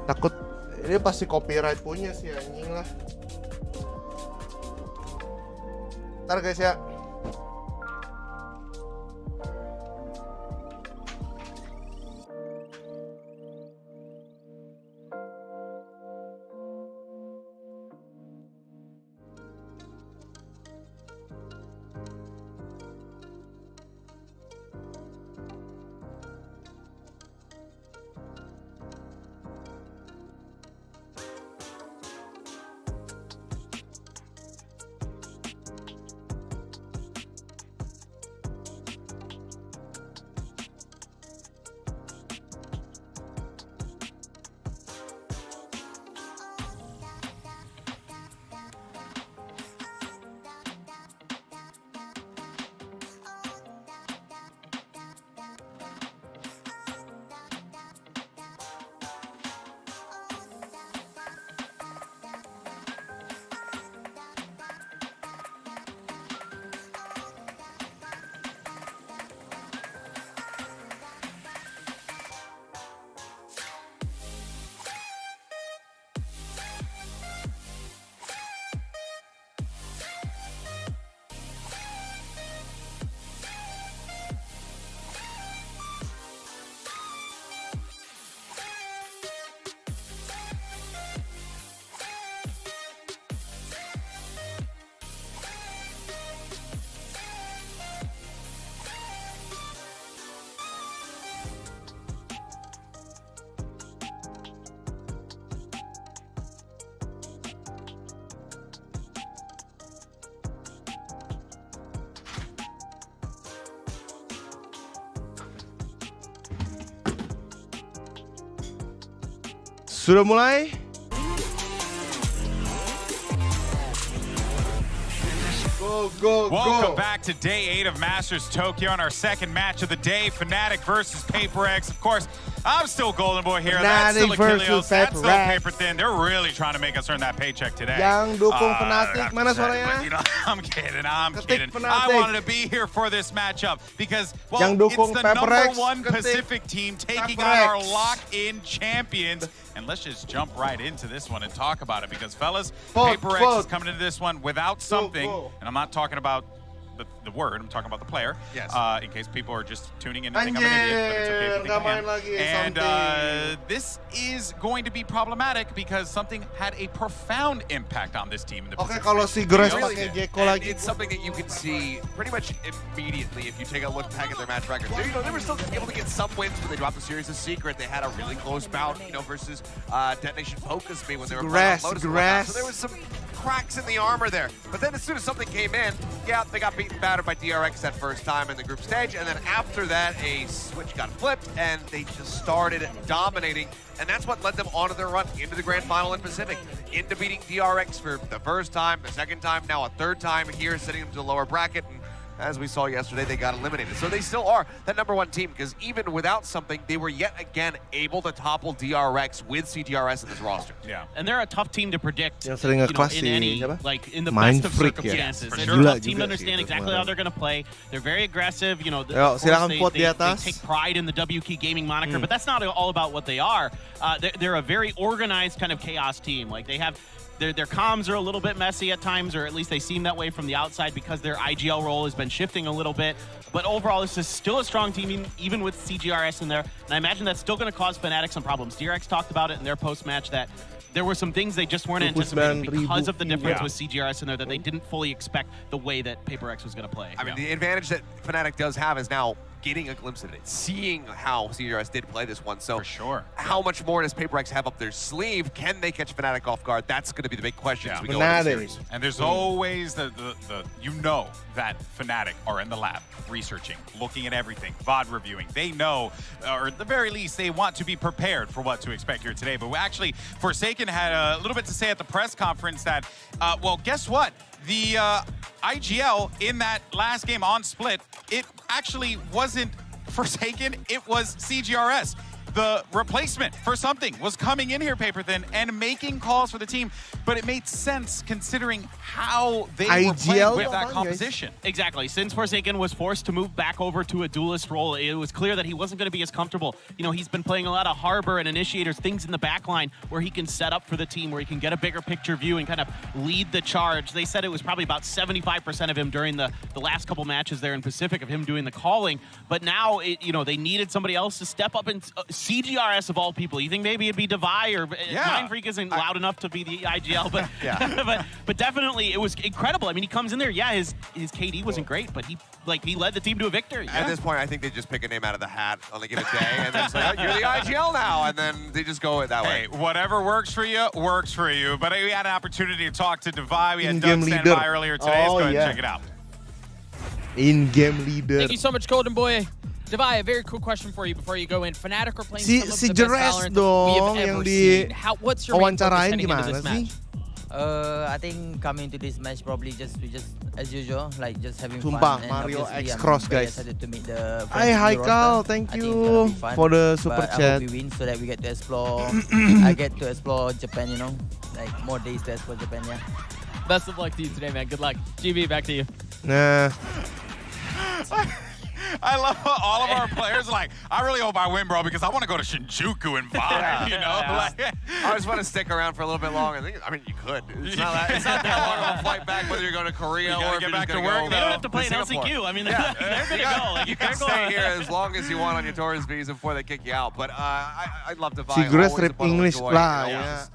Takut ini pasti copyright punya sih anjing lah. Ntar guys ya. Sudah mulai? Welcome back to day 8 of Masters Tokyo on our second match of the day, Fnatic versus PRX. Of course, I'm still Golden Boy here. That's still Achilles. That's still Paper Thin. They're really trying to make us earn that paycheck today. Yang dukung Fnatic, mana suaranya? You know, I'm kidding. I wanted to be here for this matchup because, well, Yang dukung it's the PRX, #1 Pacific team taking on our lock-in champions. And let's just jump right into this one and talk about it because, fellas, PRX is coming into this one without something, and I'm not talking about the word, I'm talking about the player. Yes. In case people are just tuning in and think I'm an idiot, but it's okay if you think I'm him. And this is going to be problematic because something had a profound impact on this team in the Pacific. Kalau si Gores Really pakai did. Gecko And lagi. it's something that you can see pretty much immediately if you take a look back at their match record. They were still able to get some wins when they dropped the series of Secret. They had a really close bout, versus Detonation Focus Me when they were playing on Lotus and whatnot. So there was some cracks in the armor there. But then as soon as something came in, yeah, they got beaten battered by DRX that first time in the group stage. And then after that, a switch got flipped and they just started dominating. And that's what led them onto their run into the grand final in Pacific, into beating DRX for the first time, the second time, now a third time here, sending them to the lower bracket. And as we saw yesterday, they got eliminated. So they still are that #1 team because even without something, they were yet again able to topple DRX with CTRS in this roster. Yeah, and they're a tough team to predict. Yang sering nge-class in any, siapa? like in the Mind best of freak circumstances. Ya. They're a tough team to understand exactly how they're going to play. They're very aggressive. You know, silakan vote di they atas. take pride in the WK Gaming moniker, but that's not all about what they are. They're a very organized kind of chaos team. Like they have. Their comms are a little bit messy at times, or at least they seem that way from the outside because their IGL role has been shifting a little bit. But overall, this is still a strong team, even with CGRS in there. And I imagine that's still going to cause Fnatic some problems. DRX talked about it in their post-match that there were some things they just weren't anticipating because of the difference with CGRS in there that they didn't fully expect the way that PRX was going to play. I mean, the advantage that Fnatic does have is now getting a glimpse of it, seeing how CGRS did play this one. So for sure, how much more does PRX have up their sleeve? Can they catch Fnatic off guard? That's going to be the big question as we go into the series. And there's always the you know that Fnatic are in the lab researching, looking at everything, VOD reviewing. They know, or at the very least, they want to be prepared for what to expect here today. But actually, Forsaken had a little bit to say at the press conference that, well, guess what? The IGL in that last game on Split, it actually wasn't Forsaken, it was CGRS. The replacement for something was coming in here, Paper Thin, and making calls for the team, but it made sense considering how they were playing with that composition. Exactly. Since Forsaken was forced to move back over to a duelist role, it was clear that he wasn't going to be as comfortable. You know, he's been playing a lot of Harbor and Initiators, things in the back line where he can set up for the team, where he can get a bigger picture view and kind of lead the charge. They said it was probably about 75% of him during the last couple matches there in Pacific of him doing the calling, but now, they needed somebody else to step up and CGRS of all people. You think maybe it'd be Devi or Mind Freak isn't loud enough to be the IGL, but but definitely it was incredible. I mean, he comes in there, his KD wasn't great, but he led the team to a victory. At this point, I think they just pick a name out of the hat on a given day, and then say, oh, you're the IGL now, and then they just go that way. Hey, whatever works for you, works for you. But we had an opportunity to talk to Devi. We had Doug stand by earlier today. Let's go ahead and check it out. In-game leader. Thank you so much, Golden Boy. Devi, a very cool question for you before you go in. Fnatic are playing some of the best Valorant we have ever seen. What's your main focus heading into this match? I think coming to this match probably just as usual, like just having fun. And Mario obviously X Cross, guys. Excited to meet the Hi Kalo, thank you for the super but chat. I hope we win so that we get to explore. I get to explore Japan, like more days to explore Japan. Yeah. Best of luck to you today, man. Good luck. GB, back to you. Nah. I love all of our players like, I really hope I win, bro, because I want to go to Shinjuku and vibe, I just want to stick around for a little bit longer. I mean, you could. It's not that long of a flight back, whether you're going to Korea or if get you're back just to going work. to go. They don't have to play in LCQ. I mean, they're going to go. You can stay here as long as you want on your tourist visa before they kick you out. But I'd love to buy. Sigurus rap English lah,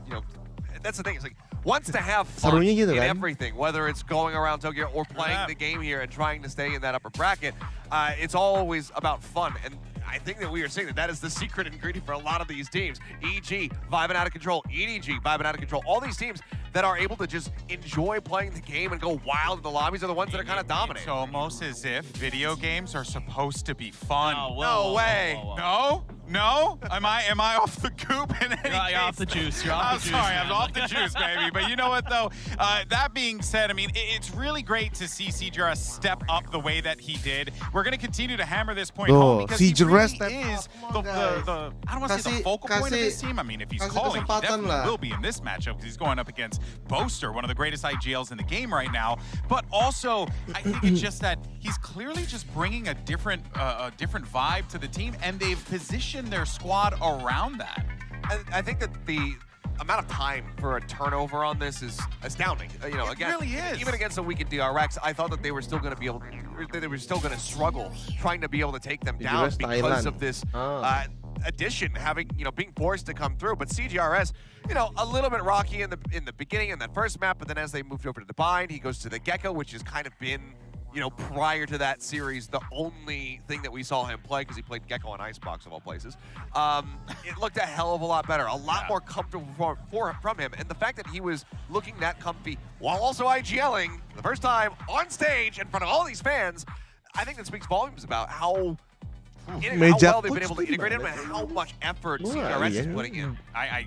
that's the thing. It's like, wants to have fun gitu in kan? everything, whether it's going around Tokyo or playing the game here and trying to stay in that upper bracket. It's always about fun, and I think that we are seeing that is the secret ingredient for a lot of these teams. EG, vibing out of control. EDG, vibing out of control. All these teams that are able to just enjoy playing the game and go wild in the lobbies are the ones that are kind of dominating. It's almost as if video games are supposed to be fun. No way. No? No? Am I off the goop in any case? You're off the juice. You're off the juice. I'm sorry, I'm off the juice, baby. But you know what, though? That being said, I mean, it's really great to see CGRS step up the way that he did. We're going to continue to hammer this point home because he really is the I don't want to say the focal point of this team. I mean, if he's calling, he definitely will be in this matchup because he's going up against Boaster, one of the greatest IGLs in the game right now. But also, I think it's just that he's clearly just bringing a different vibe to the team, and they've positioned their squad around that. I think that the amount of time for a turnover on this is astounding. You know, again, really is. Even against a weakened DRX, I thought that they were still going to be able to, they were still going to struggle trying to be able to take them down because of this addition having, you know, being forced to come through. But CGRS, you know, a little bit rocky in the beginning in that first map, but then as they moved over to the bind, he goes to the Gecko, which has kind of been, you know, prior to that series, the only thing that we saw him play, because he played Gecko on Icebox of all places, it looked a hell of a lot better, a lot more comfortable from him. And the fact that he was looking that comfy while also IGLing the first time on stage in front of all these fans, I think that speaks volumes about how well they've been able to integrate him and how much effort CGRS is putting in. I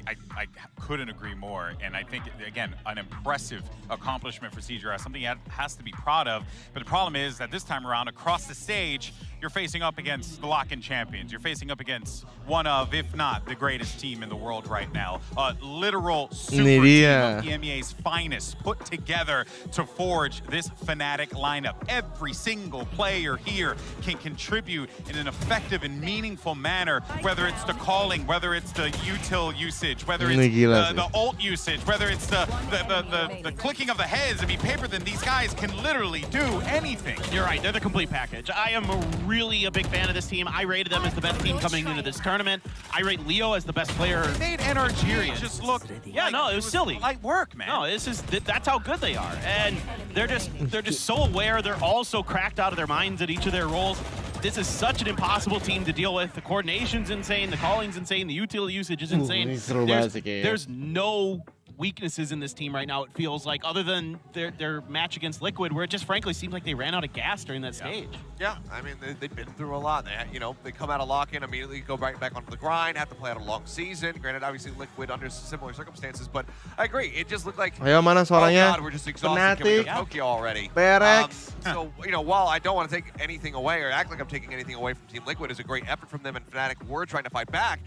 couldn't agree more, and I think, again, an impressive accomplishment for CGRS, something he has to be proud of. But the problem is that this time around, across the stage, you're facing up against the lock-in champions. You're facing up against one of, if not, the greatest team in the world right now. A literal super team of EMEA's finest put together to forge this Fnatic lineup. Every single player here can contribute in an effective and meaningful manner, whether it's the calling, whether it's the util usage, whether it's the ult usage, whether it's the clicking of the heads. I mean, Paper, then these guys can literally do anything. You're right, they're the complete package. I am really a big fan of this team. I rated them as the best team coming into this tournament. I rate Leo as the best player. They made NRG just look no, it was silly. Light work, man. No, that's how good they are. And they're just so aware. They're all so cracked out of their minds at each of their roles. This is such an impossible team to deal with. The coordination's insane, the calling's insane, the util usage is insane. There's no weaknesses in this team right now, it feels like, other than their match against Liquid, where it just frankly seems like they ran out of gas during that stage. Yeah, I mean, they've been through a lot. They come out of lock-in, immediately go right back onto the grind, have to play out a long season. Granted, obviously Liquid under similar circumstances, but I agree. It just looked like, oh God, we're just exhausted. Can we go to Tokyo already? PRX. So, you know, while I don't want to take anything away or act like I'm taking anything away from Team Liquid, it's a great effort from them, and Fnatic were trying to fight back.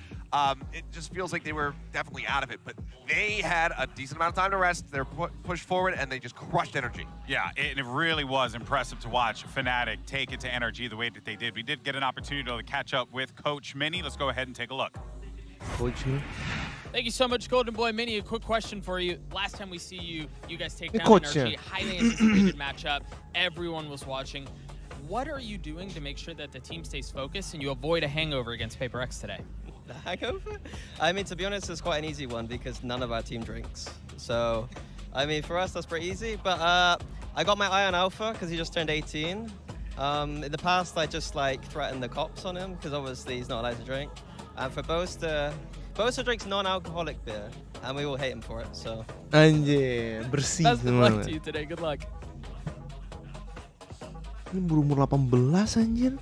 It just feels like they were definitely out of it, but they had a decent amount of time to rest. They're pushed forward, and they just crushed energy. Yeah, it really was impressive to watch Fnatic take it to energy the way that they did. We did get an opportunity to catch up with Coach Mini. Let's go ahead and take a look. Coach. Thank you so much, Golden Boy Mini. A quick question for you. Last time we see you guys take down NRG, highly anticipated matchup. Everyone was watching. What are you doing to make sure that the team stays focused and you avoid a hangover against PRX today? The hangover? I mean, to be honest, it's quite an easy one because none of our team drinks. So, I mean, for us, that's pretty easy. But I got my eye on Alpha because he just turned 18. In the past, I just threatened the cops on him because obviously he's not allowed to drink. And for Boaster drinks non-alcoholic beer, and we all hate him for it. So. Anjir, bersih. Best of luck to you today. Good luck. Ini berumur 18 anjir.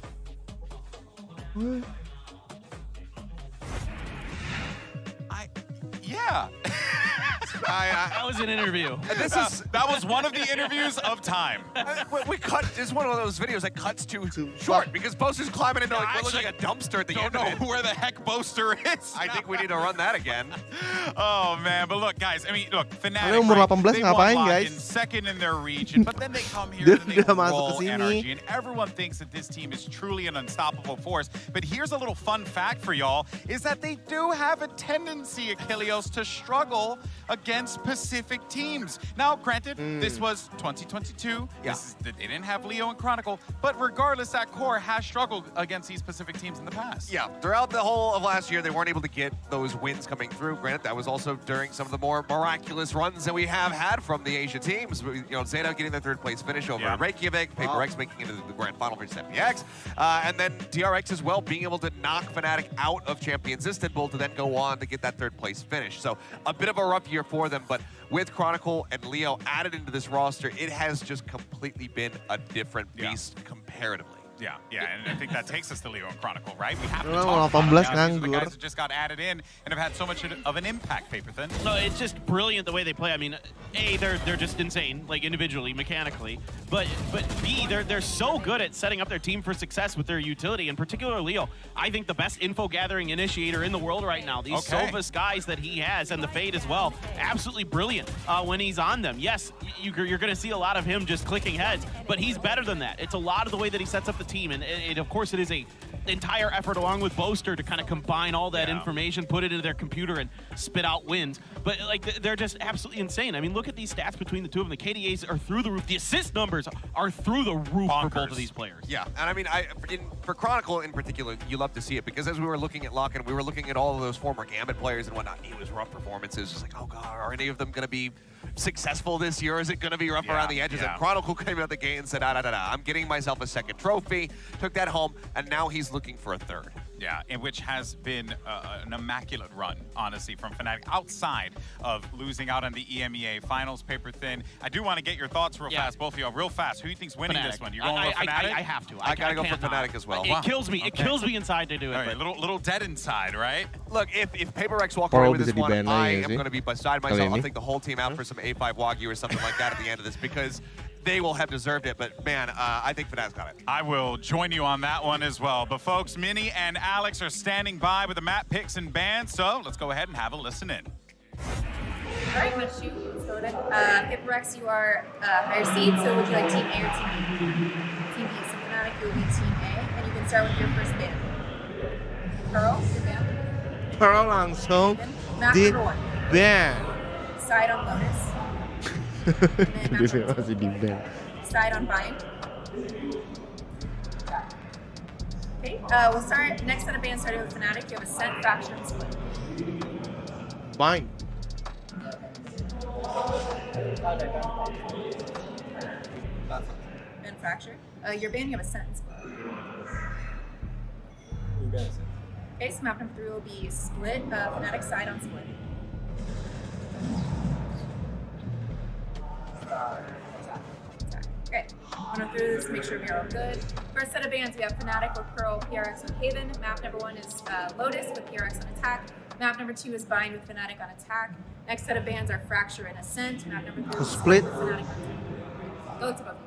Yeah. That was an interview. That was one of the interviews of time. We cut. It's one of those videos that cuts too short because Boaster's climbing into what looks like a dumpster at the end of it. Don't know where the heck Boaster is. I think we need to run that again. Oh man, but look, guys. I mean, look, Fnatic. Umur 18 they ngapain, won guys? second in their region, but then they come here and they roll energy, and everyone thinks that this team is truly an unstoppable force. But here's a little fun fact for y'all: is that they do have a tendency, Achilleos, to struggle against Pacific teams. Now, granted, this was 2022. Yeah. They didn't have Leo and Chronicle, but regardless, that core has struggled against these Pacific teams in the past. Yeah, throughout the whole of last year, they weren't able to get those wins coming through. Granted, that was also during some of the more miraculous runs that we have had from the Asia teams. You know, Zeta getting their third place finish over Reykjavik, PRX making it into the grand final versus FPX, and then TRX as well being able to knock Fnatic out of Champions Istanbul to then go on to get that third place finish. So a bit of a rough year for them, but with Chronicle and Leo added into this roster, it has just completely been a different beast comparatively. Yeah, and I think that takes us to Leo and Chronicle, right? We have to Well, talk about 18 them now, these are the nganggur. guys that just got added in and have had so much of an impact, Paperthin. No, it's just brilliant the way they play. I mean, A, they're just insane, like individually, mechanically, but B, they're so good at setting up their team for success with their utility. In particular, Leo, I think the best info gathering initiator in the world right now. These Sovas guys that he has, and the Fade as well, absolutely brilliant when he's on them. Yes, you're going to see a lot of him just clicking heads, but he's better than that. It's a lot of the way that he sets up the team, and of course it is a entire effort along with Boaster to kind of combine all that information, put it into their computer, and spit out wins. But like they're just absolutely insane. I mean, look at these stats between the two of them. The KDAs are through the roof. The assist numbers are through the roof for both of these players. Yeah, and I mean, for Chronicle in particular, you love to see it because as we were looking at Locken, we were looking at all of those former Gambit players and whatnot. It was rough performances. Just like, oh god, are any of them going to be successful this year? Is it going to be rough around the edges? And Chronicle came out the gate and said, I'm getting myself a second trophy, took that home, and now he's looking for a third. Yeah, and which has been an immaculate run, honestly, from Fnatic, outside of losing out on the EMEA finals, Paperthin. I do want to get your thoughts real fast, both of y'all, real fast. Who do you think's winning this one? You going with Fnatic? I have to. I gotta go for Fnatic as well. It kills me. It kills me inside to do it. All right, little dead inside, right? Look, if PaperX walk away with this one, I am going to be beside myself. I'll take the whole team out for some A5 Wagyu or something like that at the end of this because they will have deserved it, but man, I think Fnatic's got it. I will join you on that one as well. But folks, Minnie and Alex are standing by with the map picks and bans, so let's go ahead and have a listen in. All right, Machu, PaperX, you are higher seed, so would you like Team A or Team B? Team B, so Fnatic, you will be Team A, and you can start with your first ban. Pearl, your ban. Pearl langsung di ban. Side on Lotus. Dia masih di ban. Side on Bind. Okay, we'll start next set of bands starting with Fnatic. You have Ascent, Faction, and Split. Bind. And Fracture. Your band, you have Ascent and Split. Okay, so map number 3 will be Split, Fnatic side on Split. Okay, I'm going through this to make sure we are all good. First set of bans, we have Fnatic with Pearl, PRX with Haven. Map number 1 is Lotus with PRX on attack. Map number 2 is Bind with Fnatic on attack. Next set of bans are Fracture and Ascent. Map number 3 is Split with Fnatic on attack. Go to both.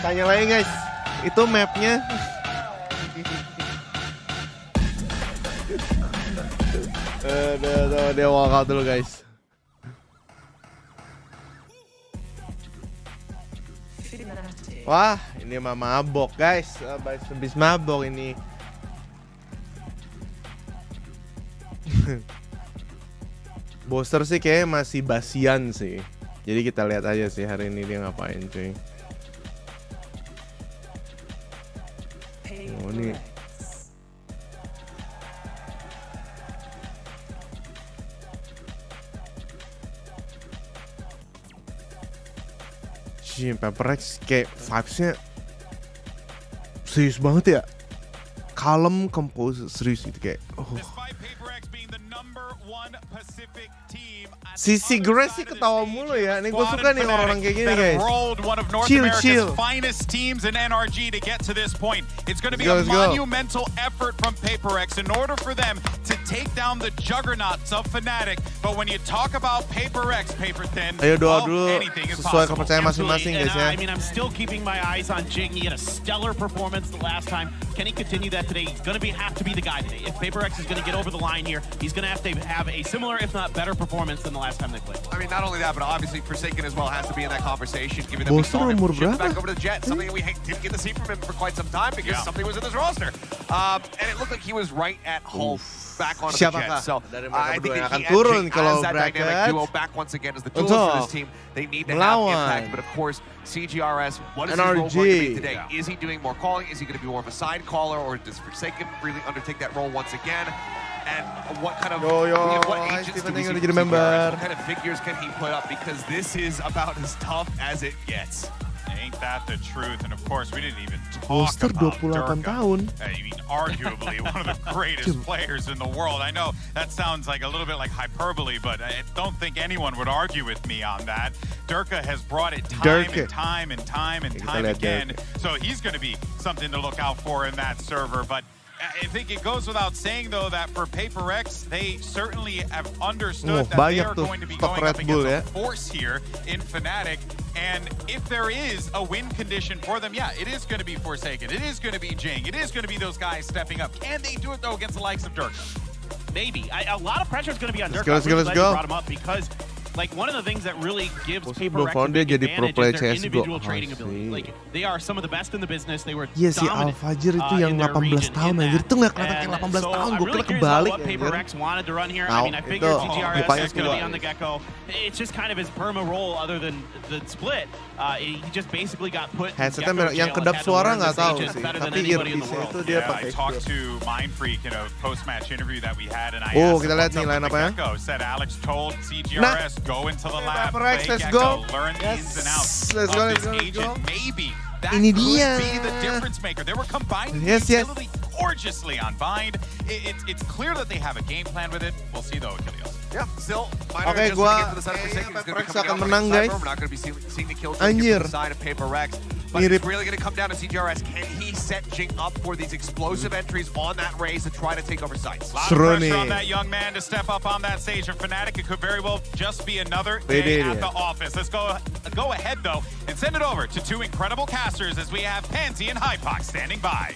Tanya lagi guys, itu mapnya. Dia walkout dulu guys. Wah, ini mah mabok guys, habis mabok ini. Boaster sih kayaknya masih basian sih. Jadi kita lihat aja sih hari ini dia ngapain cuy. Oh ini. PRX kayak vibes-nya serius banget ya. Kalem, compose, serius gitu kayak. Si Grace sih ketawa mulu ya. Nih gue suka nih orang-orang kayak gini guys. Chill. Finest teams in NRG to get to this point. It's going to be a monumental effort from PaperX in order for them to take down the juggernauts of Fnatic. But when you talk about PaperX, Paperthin, ayo doa dulu sesuai kepercayaan masing-masing guys ya. I mean, I'm still keeping my eyes on Jing. He had a stellar performance the last time. Can he continue that today? He's going to have to be the guy today. If PaperX is going to get over the line here, he's going to have a similar, if not better, performance than the last time they played. I mean, not only that, but obviously Forsaken as well has to be in that conversation, given that we saw him shift back over to the Jet, something that we didn't get to see from him for quite some time because something was in this roster. And it looked like he was right at home. Back onto the Jet. So I think that he and Jake as that dynamic duo back once again as the tools for this team. They need to have impact, but of course, CGRS, what is his role going to be today? Is he doing more calling? Is he going to be more of a side caller, or does Forsaken really undertake that role once again? And what kind of what agents do we see from CGRS? What kind of figures can he put up? Because this is about as tough as it gets. Ain't Ain't that the truth? And of course, we didn't even talk Monster about 28 Durka. tahun. I mean, arguably one of the greatest players in the world. I know that sounds like a little bit like hyperbole, but I don't think anyone would argue with me on that. Durka has brought it time and time again. So he's going to be something to look out for in that server. But I think it goes without saying, though, that for PRX, they certainly have understood that they are going to be going up against a force here in Fnatic. And if there is a win condition for them, yeah, it is going to be Forsaken. It is going to be Jing. It is going to be those guys stepping up. Can they do it, though, against the likes of Durka? Maybe. A lot of pressure is going to be on Durka. Let's go. Brought him up because, like, one of the things that really gives PRX a big advantage is their individual trading ability. Like, they are some of the best in the business. They were Iya si Alfajir itu yang 18 tahun anjir. Itu nggak kelihatan kayak 18 tahun. Gue kira kebalik anjir. PRX wanted to run here. I mean, I figured GGRS is going to be on the Gecko. It's just kind of his perma role other than the split. He just basically got put Headsetnya yang kedap suara nggak tahu sih. Tapi earpiece itu dia pakai. I talked to Mindfreak in a post-match interview that we had, and I asked him kita lihat nih line apa ya. Said Alex told CGRS go into the lab, play let's Gecko, go. learn the ins and outs Let's of go, this let's agent. go. Maybe that Ini could dia. be the difference maker. They were combining the utility gorgeously on Bind. It's clear that they have a game plan with it. We'll see though, Achilles. Yeah, still. Oke, gua PRX akan menang, guys. We're not going to be seeing the kills from the side of PRX. But it's really going to come down to CGRS. Can he set Jing up for these explosive entries on that race to try to take over sites? A lot of pressure on that young man to step up on that stage. And Fnatic, it could very well just be another day at the office. Let's go ahead, though, and send it over to two incredible casters as we have Pansy and Hypox standing by.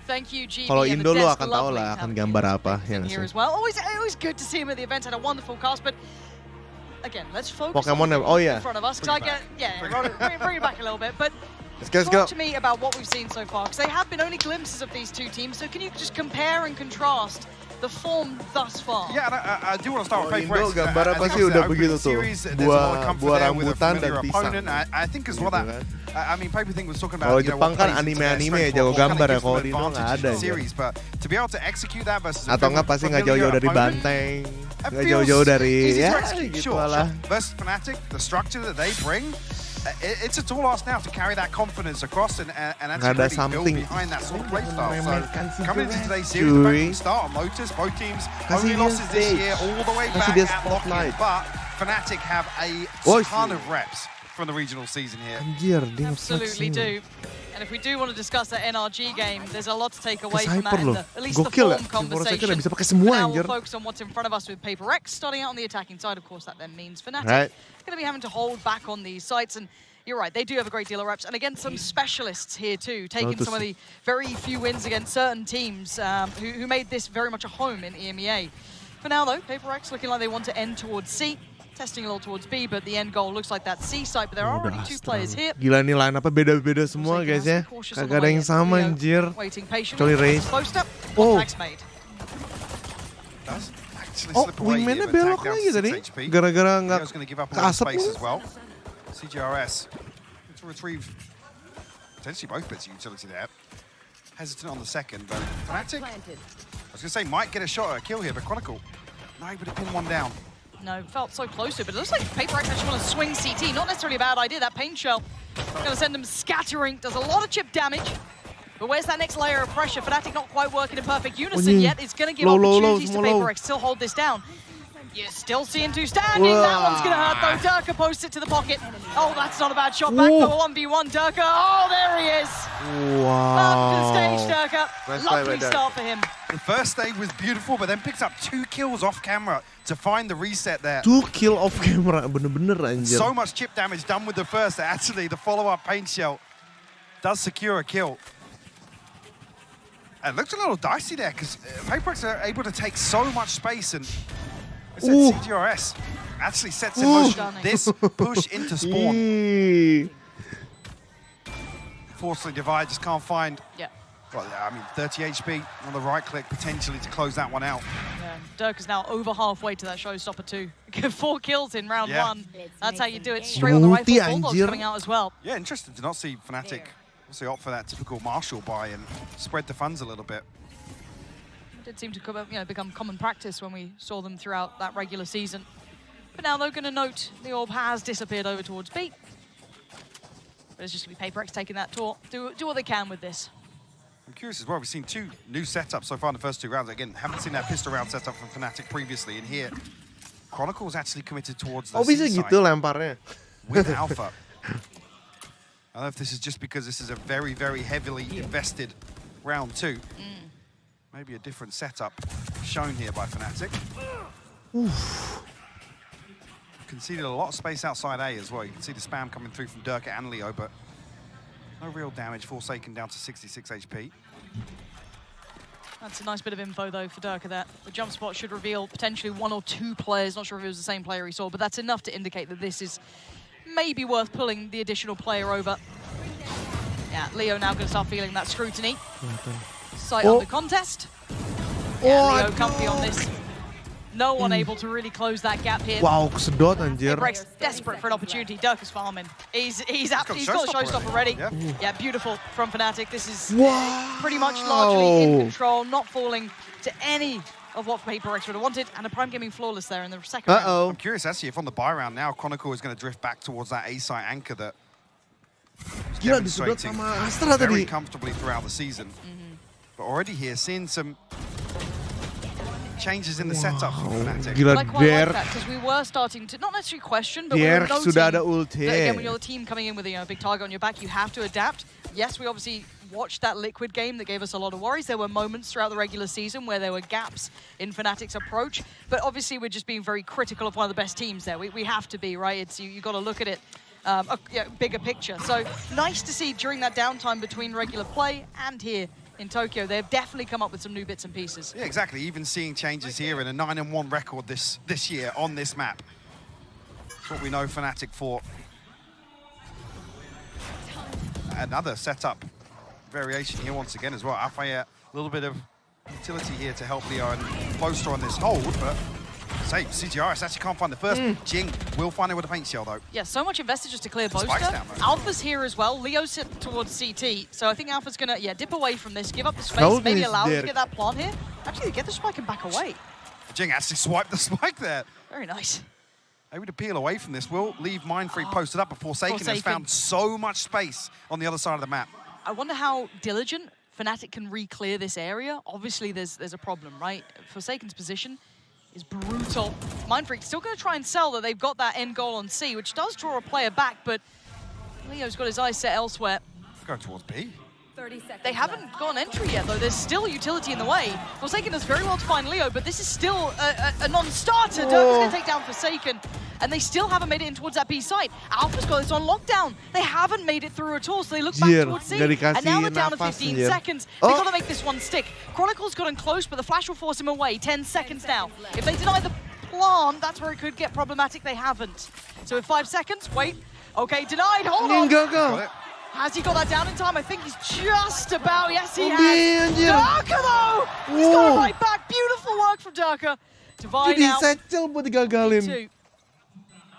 Thank you, GB. Kalau Indo lu akan tahu lah akan gambar apa ya nggak sih? As well. Always good to see him at the event. Had a wonderful cast, but again, let's focus Pokemon on yeah. in front of us. Because bring it back a little bit. But let's talk to me about what we've seen so far, because they have been only glimpses of these two teams. So can you just compare and contrast the form thus far? Yeah, I do want to start with Indo PRX. gambar apa sih udah begitu tuh, buah rambutan dan pisang. I think as well that I mean, Paper Thing was talking about. Kalau Jepang kan anime jago gambar ya, kalau di Indo nggak ada. But to be able to execute that versus atau nggak pasti nggak jauh-jauh dari banteng, nggak jauh-jauh dari ya gitu lah. Versus Fnatic, the structure that they bring. It's a tall ask now to carry that confidence across and actually really build behind that sort of play style. So coming into today's series, the fact we start on Lotus, both teams only losses this year all the way back at Lockheed, but Fnatic have a ton of reps from the regional season here. Anjir, dia absolutely do. And if we do want to discuss that NRG game, there's a lot to take away from that. At least the form conversation. Now we'll focus on what's in front of us with PRX starting out on the attacking side. Of course, that then means Fnatic going to be having to hold back on these sites. And you're right, they do have a great deal of reps. And again, some specialists here too, taking some of the very few wins against certain teams who made this very much a home in EMEA. For now, though, PRX looking like they want to end towards C. Testing a little towards B, but the end goal looks like that C site, but there are already two players here. Gila nih line apa beda-beda semua guys ya. Kagak ada yang sama anjir. Kecuali Race. Wingman-nya belok lagi tadi. Gara-gara nggak kasep. CGRS to retrieve potentially both bits of utility there. Hesitant on the second, but Fnatic, I was going to say, might get a shot at a kill here, but Chronicle not able to pin one down. No, felt so close to it, but it looks like PRX actually want to swing CT. Not necessarily a bad idea. That paint shell going to send them scattering. Does a lot of chip damage. But where's that next layer of pressure? Fnatic not quite working in perfect unison yet. It's going to give opportunities to PRX still hold this down. You're still seeing two standing. That one's going to hurt though. Durka posts it to the pocket. Oh, that's not a bad shot back for 1v1 Durka. Oh, there he is. Wow. Welcome to the stage, Durka. Lovely start for him. The first stage was beautiful, but then picks up 2 kills off camera to find the reset there. 2 kills off camera, bener-bener anjir. So much chip damage done with the first that actually the follow-up paint shell does secure a kill. It looked a little dicey there because PRX are able to take so much space, and I said CGRS actually sets in motion this push into spawn. Fortunately, Divide just can't find. Well, yeah, I mean, 30 HP on the right click potentially to close that one out. Yeah, Dirk is now over halfway to that showstopper too. 4 kills in round 1. That's how you do it. Straight on the rifle. Bulldogs coming out as well. Yeah, interesting to not see Fnatic obviously opt for that typical Marshall buy and spread the funds a little bit. It did seem to become common practice when we saw them throughout that regular season. But now they're going to note the orb has disappeared over towards B. But it's just going to be PRX taking that tour. Do what they can with this. I'm curious as well, we've seen 2 new setups so far in the first 2 rounds. Again, haven't seen that pistol round setup from Fnatic previously. And here, Chronicle's actually committed towards the bisa C gitu lemparnya. with Alpha. I don't know if this is just because this is a very, very heavily invested round 2. Maybe a different setup shown here by Fnatic. Conceded a lot of space outside A as well. You can see the spam coming through from Durka and Leo, but no real damage. Forsaken down to 66 HP. That's a nice bit of info, though, for Durka there. The jump spot should reveal potentially 1 or 2 players. Not sure if it was the same player he saw, but that's enough to indicate that this is maybe worth pulling the additional player over. Yeah, Leo now going to start feeling that scrutiny. Sight on the contest. Yeah, Leo comfy on this. No one able to really close that gap here. Wow, kesedot anjir. PRX desperate for an opportunity. Durka's farming. He's got a showstopper ready. Yeah, beautiful from Fnatic. This is pretty much largely in control, not falling to any of what PRX would have wanted, and a Prime Gaming flawless there in the second round. I'm curious actually if on the buy round now, Chronicle is going to drift back towards that A site anchor that was demonstrating very comfortably throughout the season. But already here, seeing some changes in the setup for Fnatic. Gila, I quite like that, because we were starting to, not necessarily question, but we were noting sudah ada ulti. that again, when you're the team coming in with a big target on your back, you have to adapt. Yes, we obviously watched that Liquid game that gave us a lot of worries. There were moments throughout the regular season where there were gaps in Fnatic's approach, but obviously we're just being very critical of one of the best teams there. We have to be, right? It's you got to look at it bigger picture. So nice to see during that downtime between regular play and here in Tokyo, they've definitely come up with some new bits and pieces. Yeah, exactly. Even seeing changes here in a 9-1 record this year on this map. That's what we know Fnatic for. Another setup variation here once again as well. Alpha, a little bit of utility here to help Leo and Poster on this hold, but save. CGRS actually can't find the first. Jing will find it with a paint shell though. Yeah, so much invested just to clear Poster. Alpha's here as well. Leo's sit towards CT, so I think Alpha's gonna dip away from this, give up the space, maybe allow him to get that plant here. Actually, get the spike and back away. Jing actually swiped the spike there. Very nice. Able to peel away from this. Will leave Mindfreak posted up, but Forsaken has found so much space on the other side of the map. I wonder how diligent Fnatic can re-clear this area. Obviously, there's a problem, right? Forsaken's position is brutal. Mindfreak's still going to try and sell that they've got that end goal on C, which does draw a player back, but Leo's got his eyes set elsewhere. Going towards B. 30 seconds They haven't got an entry yet, though. There's still utility in the way. Forsaken does very well to find Leo, but this is still a non-starter. Durka's going to take down Forsaken, and they still haven't made it in towards that B site. Alpha's got this on lockdown. They haven't made it through at all, so they look back towards C. And now they're down to 15 seconds. They've got to make this one stick. Chronicle's gotten close, but the flash will force him away. 10 seconds now. If they deny the plant, that's where it could get problematic. They haven't. So with 5 seconds, wait. Okay, denied. Hold on. Go. Has he got that down in time? I think he's just about. Yes, he has. Durka, though! He's got it right back. Beautiful work from Durka. Divide now. Digagalin.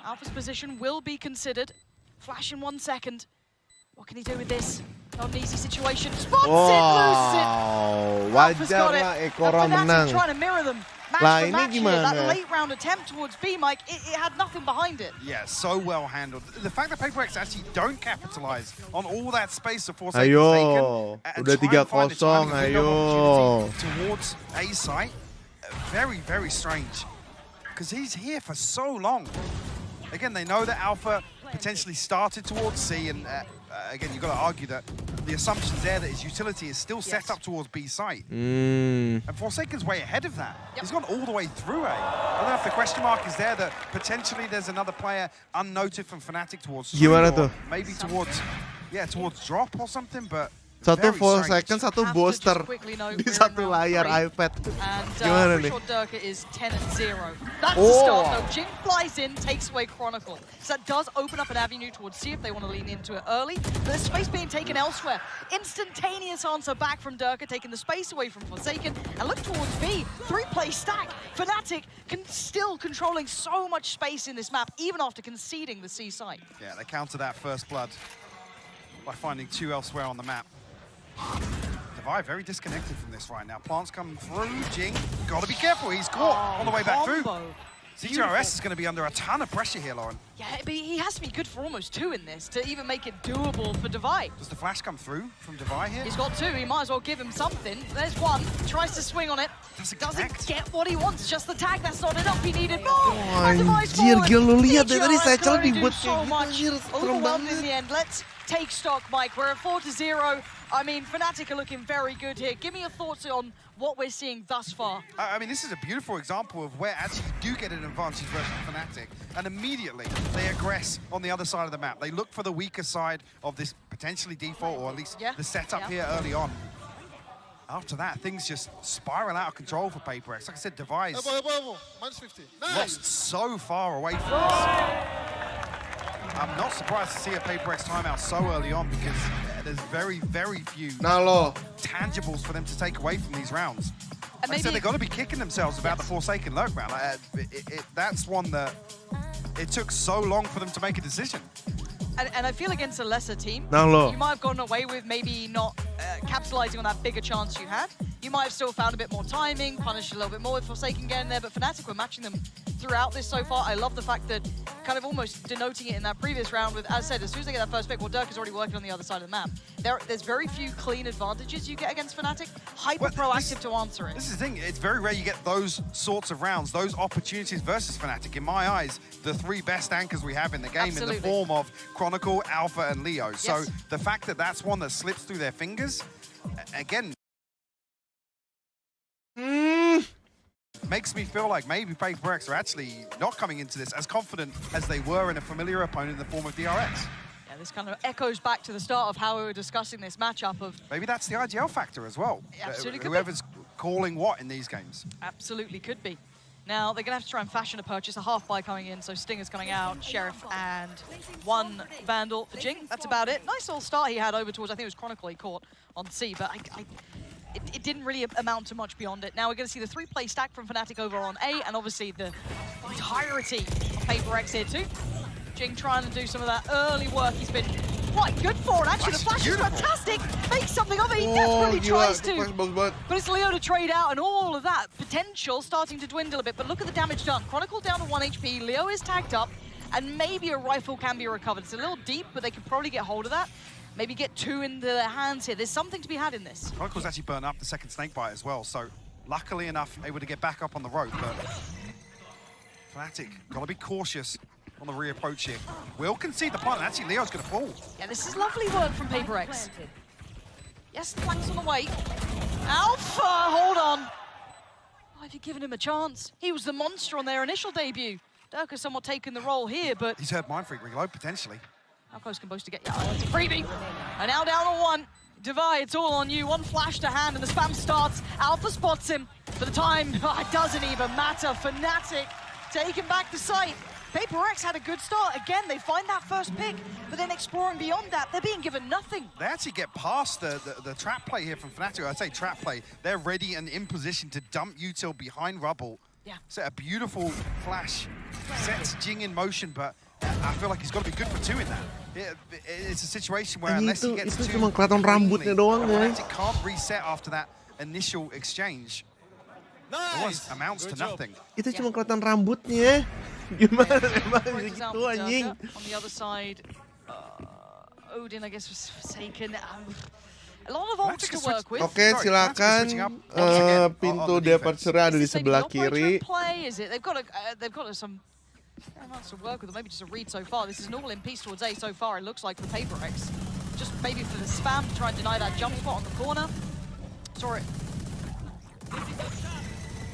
Alpha's position will be considered. Flash in 1 second. What can he do with this? Not an easy situation. Spots it, loses it. Alpha's got it. Fnatic trying to mirror them. Match for match here. That late round attempt towards B, Mike, it had nothing behind it. Yeah, so well handled. The fact that PRX actually don't capitalize on all that space of Forsaken taken, udah 3-0, ayo. Towards A site, very, very strange. Because he's here for so long. Again, they know that Alpha potentially started towards C, and again, you've got to argue that the assumption's there that his utility is still set up towards B site. And Forsaken's way ahead of that. He's gone all the way through A. I don't know if the question mark is there that potentially there's another player unnoted from Fnatic towards C, or maybe towards drop or something, but satu Forsaken, satu booster di satu layar iPad. And pretty sure Durka is 10-0. That's the start though. Jing flies in, takes away Chronicle. So that does open up an avenue towards C if they want to lean into it early. But there's space being taken elsewhere. Instantaneous answer back from Durka, taking the space away from Forsaken. And look towards B. 3-play stack. Fnatic still controlling so much space in this map, even after conceding the C site. Yeah, they counter that first blood by finding 2 elsewhere on the map. Divide very disconnected from this right now. Plants coming through. Jing, gotta be careful. He's caught on the way back through. CGRS is going to be under a ton of pressure here, Lauren. Yeah, but he has to be good for almost 2 in this to even make it doable for Divide. Does the flash come through from Divide here? He's got 2, he might as well give him something. There's 1, tries to swing on it. Doesn't get what he wants, just the tag, that's not enough, he needed more. Anjir, gila lu lihat deh tadi Satchel dibuat so much. anjir, serem Overwhelmed in banget. the end. Let's take stock, Mike. We're at 4-0. I mean, Fnatic are looking very good here. Give me your thoughts on what we're seeing thus far. I mean, this is a beautiful example of where actually you do get an advantage versus Fnatic, and immediately they aggress on the other side of the map. They look for the weaker side of this potentially default, or at least the setup here early on. After that, things just spiral out of control for PaperX. Like I said, Device -50. lost so far away from this. I'm not surprised to see a PaperX timeout so early on because there's very, very few tangibles for them to take away from these rounds. Like I said, they've got to be kicking themselves about the Forsaken lurk round. That's one that it took so long for them to make a decision. And I feel against a lesser team, Now, you might have gotten away with maybe not capitalizing on that bigger chance you had. You might have still found a bit more timing, punished a little bit more with Forsaken getting there, but Fnatic were matching them throughout this so far. I love the fact that kind of almost denoting it in that previous round with, as I said, as soon as they get that first pick, well, Dirk is already working on the other side of the map. There's very few clean advantages you get against Fnatic. Hyper proactive to answer it. This is the thing, it's very rare you get those sorts of rounds, those opportunities versus Fnatic. In my eyes, the 3 best anchors we have in the game in the form of Chronicle, Alpha, and Leo. So the fact that that's one that slips through their fingers, again, makes me feel like maybe PaperX are actually not coming into this as confident as they were in a familiar opponent in the form of DRX. Yeah, this kind of echoes back to the start of how we were discussing this matchup of... Maybe that's the IGL factor as well. Absolutely could Whoever's calling what in these games. Absolutely could be. Now, they're going to have to try and fashion a purchase, a half buy coming in, so Stinger's coming out, Sheriff, and 1 Vandal for Jing. That's about it. Nice little start he had over towards, I think it was Chronicle he caught on C, but it didn't really amount to much beyond it. Now we're going to see the 3-play stack from Fnatic over on A, and obviously the entirety of PaperX here too. Jing trying to do some of that early work he's been quite good for, and actually the flash is fantastic. Makes something of it, he desperately tries to. But it's Leo to trade out, and all of that potential starting to dwindle a bit, but look at the damage done. Chronicle down to 1 HP, Leo is tagged up, and maybe a rifle can be recovered. It's a little deep, but they could probably get hold of that. Maybe get 2 into their hands here. There's something to be had in this. Chronicle's actually burned up the second snakebite as well, so luckily enough, able to get back up on the road, but Fnatic got to be cautious on the reapproach here. Will concede the plant, and actually Leo's going to fall. Yeah, this is lovely work from PaperX. Yes, the flank's on the way. Alpha, hold on. Why have you given him a chance? He was the monster on their initial debut. Dirk has somewhat taken the role here, but... He's heard Mind Freak reload, potentially. How close can Boast to get? Yeah, that's a freebie. And now down on 1. Divide, it's all on you. 1 flash to hand, and the spam starts. Alpha spots him. For the time, it doesn't even matter. Fnatic taking back the site. PaperX had a good start. Again, they find that first pick, but then exploring beyond that, they're being given nothing. They actually get past the trap play here from Fnatic. I say trap play. They're ready and in position to dump util behind rubble. Yeah. Set a beautiful flash. Sets Jing in motion, but I feel like he's got to be good for 2 in that. It's a situation where unless he gets 2, cuma kelihatan rambutnya doang, guys. Fnatic can't reset after that initial exchange. Almost amounts to nothing. Itu cuma kelihatan rambutnya. Gimana emang gitu anjing. On the other side, Odin, I guess, was Forsaken. A lot of ults to work with. Oke, silakan. Pintu departure ada di sebelah kiri. They've got some amounts to work with, maybe just a read so far. This is an all-in piece towards A so far, it looks like, for PaperX. Just maybe for the spam to try and deny that jump spot on the corner. Saw it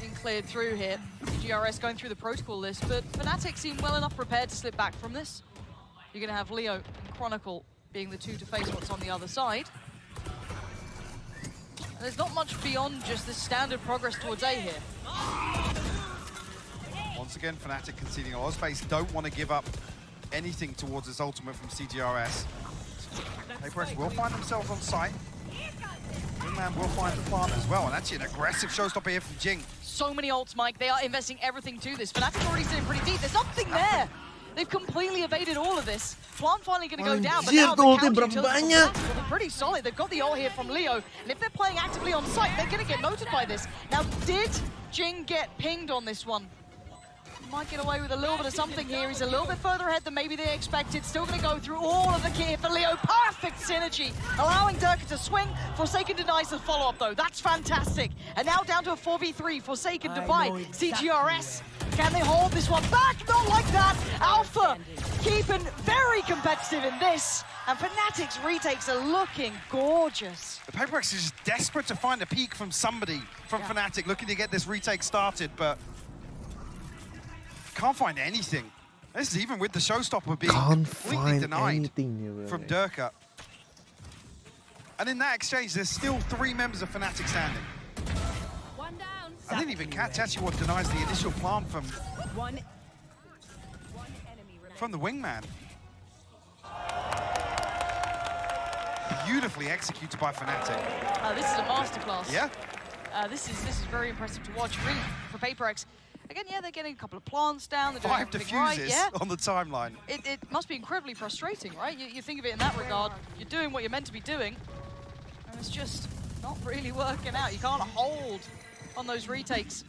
being cleared through here. GRS going through the protocol list, but Fnatic seem well enough prepared to slip back from this. You're going to have Leo and Chronicle being the 2 to face what's on the other side. And there's not much beyond just this standard progress towards A here. Once again, Fnatic conceding a lot of space. Don't want to give up anything towards this ultimate from CGRS. PaperX will find themselves on site. Wingman will find the plant as well, and actually an aggressive showstopper here from Jing. So many ults, Mike. They are investing everything to this. Fnatic already sitting pretty deep. There's nothing there. They've completely evaded all of this. Plant finally going to go down, but now the counter utilities are pretty solid. They've got the ult here from Leo, and if they're playing actively on site, they're going to get noted by this. Now, did Jing get pinged on this one? Might get away with a little bit of something here. He's a little bit further ahead than maybe they expected. Still going to go through all of the gear for Leo. Perfect synergy, allowing Durka to swing. Forsaken denies the follow-up, though. That's fantastic. And now down to a 4v3. Forsaken divide. CGRS. Can they hold this one back? Not like that. Alpha keeping very competitive in this. And Fnatic's retakes are looking gorgeous. The PRX is just desperate to find a peek from somebody from Fnatic, looking to get this retake started, but can't find anything. This is even with the showstopper being completely denied from Durka. And in that exchange, there's still 3 members of Fnatic standing. One down. I didn't even catch actually what denies the initial plant from the wingman. Beautifully executed by Fnatic. This is a masterclass. Yeah. This is very impressive to watch, really, for PRX. Again, yeah, they're getting a couple of plants down. They're doing 5 everything diffuses right. Yeah. on the timeline. It must be incredibly frustrating, right? You think of it in that regard. You're doing what you're meant to be doing, and it's just not really working out. You can't hold on those retakes.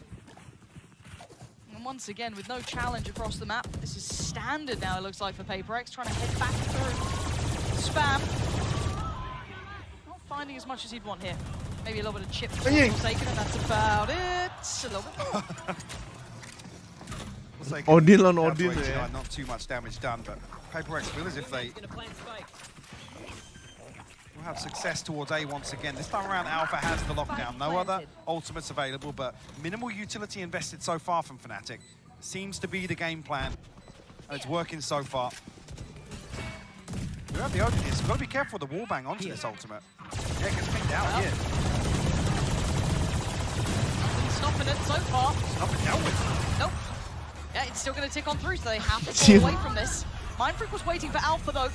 And once again, with no challenge across the map, this is standard now, it looks like, for PRX, trying to head back through. Spam. Not finding as much as he'd want here. Maybe a little bit of chip taken, and that's about it. A little bit. Odin on Odin. Not too much damage done, but PRX feel as if they will have success towards A once again. This time around, Alpha has the lockdown. No other ultimates available, but minimal utility invested so far from Fnatic. Seems to be the game plan, and it's working so far. We have the Odin here, so got to be careful with the wallbang onto this ultimate. Yeah, it gets picked out here. Stopping it so far. Not been dealt with. Nope. Yeah, it's still going to tick on through, so they have to pull away from this. Mindfreak was waiting for Alpha, though.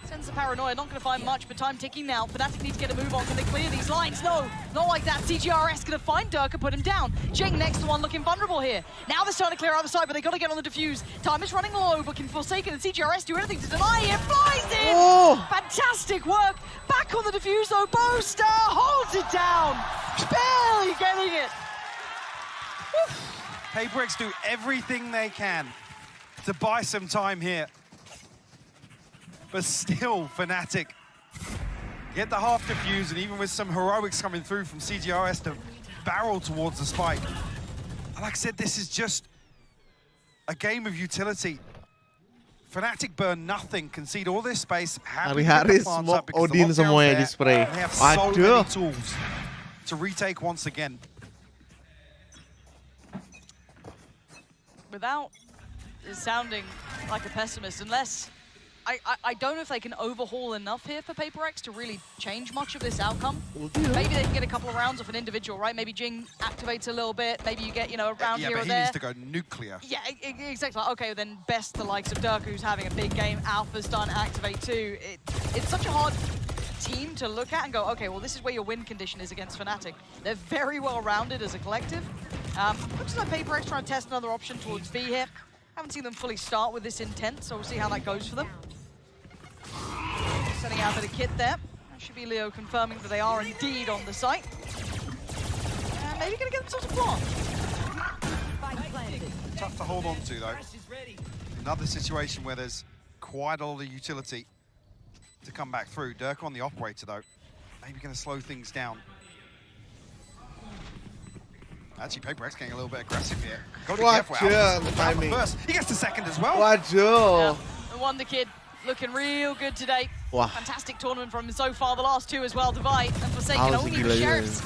Sends the paranoia, not going to find much, but time ticking now. Fnatic need to get a move on. Can they clear these lines? No, not like that. CGRS going to find Durka, put him down. Jing next to one looking vulnerable here. Now they're starting to clear out the side, but they got to get on the defuse. Time is running low, but can Forsaken and CGRS do anything to deny it? Flies in! Oh. Fantastic work. Back on the defuse, though. Boaster holds it down. Barely getting it. PRX do everything they can to buy some time here. But still, Fnatic get the half defuse, and even with some heroics coming through from CGRS to barrel towards the spike. And like I said, this is just a game of utility. Fnatic burn nothing, concede all this space. Hari-hari smoke Odin semuanya di spray. They have so many tools to retake once again. Without sounding like a pessimist, unless I don't know if they can overhaul enough here for PRX to really change much of this outcome. Maybe they can get a couple of rounds off an individual, right? Maybe Jing activates a little bit. Maybe you get, you know, a round here or there. Yeah, but he needs to go nuclear. Yeah, exactly. Okay, then best the likes of Durka, who's having a big game. Alpha's done activate too. It's such a hard team to look at and go, okay, well, this is where your win condition is against Fnatic. They're very well rounded as a collective. Looks like PRX trying to test another option towards B here. Haven't seen them fully start with this intent, so we'll see how that goes for them. Sending out a bit of kit there. That should be Leo confirming that they are indeed on the site. And maybe going to get themselves a plant. Tough to hold on to, though. Another situation where there's quite a lot of utility to come back through. Durka on the operator, though. Maybe going to slow things down. Actually, PRX getting a little bit aggressive here. Got to be careful. Alpha first. He gets the second as well. Waduh. The Wonder Kid looking real good today. Wah. Fantastic tournament from him so far. The last two as well, Divide and Forsaken. Only the Sheriffs.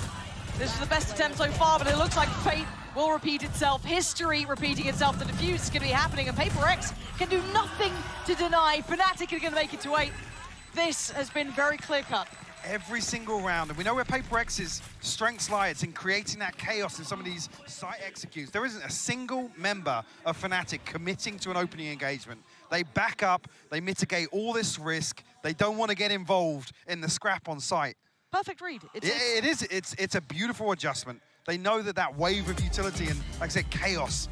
This is the best attempt so far, but it looks like fate will repeat itself. History repeating itself. The defuse is going to be happening, and PRX can do nothing to deny. Fnatic are going to make it to 8. This has been very clear-cut. Every single round, and we know where PRX's strengths lie. It's in creating that chaos in some of these site executes. There isn't a single member of Fnatic committing to an opening engagement. They back up, they mitigate all this risk. They don't want to get involved in the scrap on site. Perfect read. It's a beautiful adjustment. They know that that wave of utility and, like I said, chaos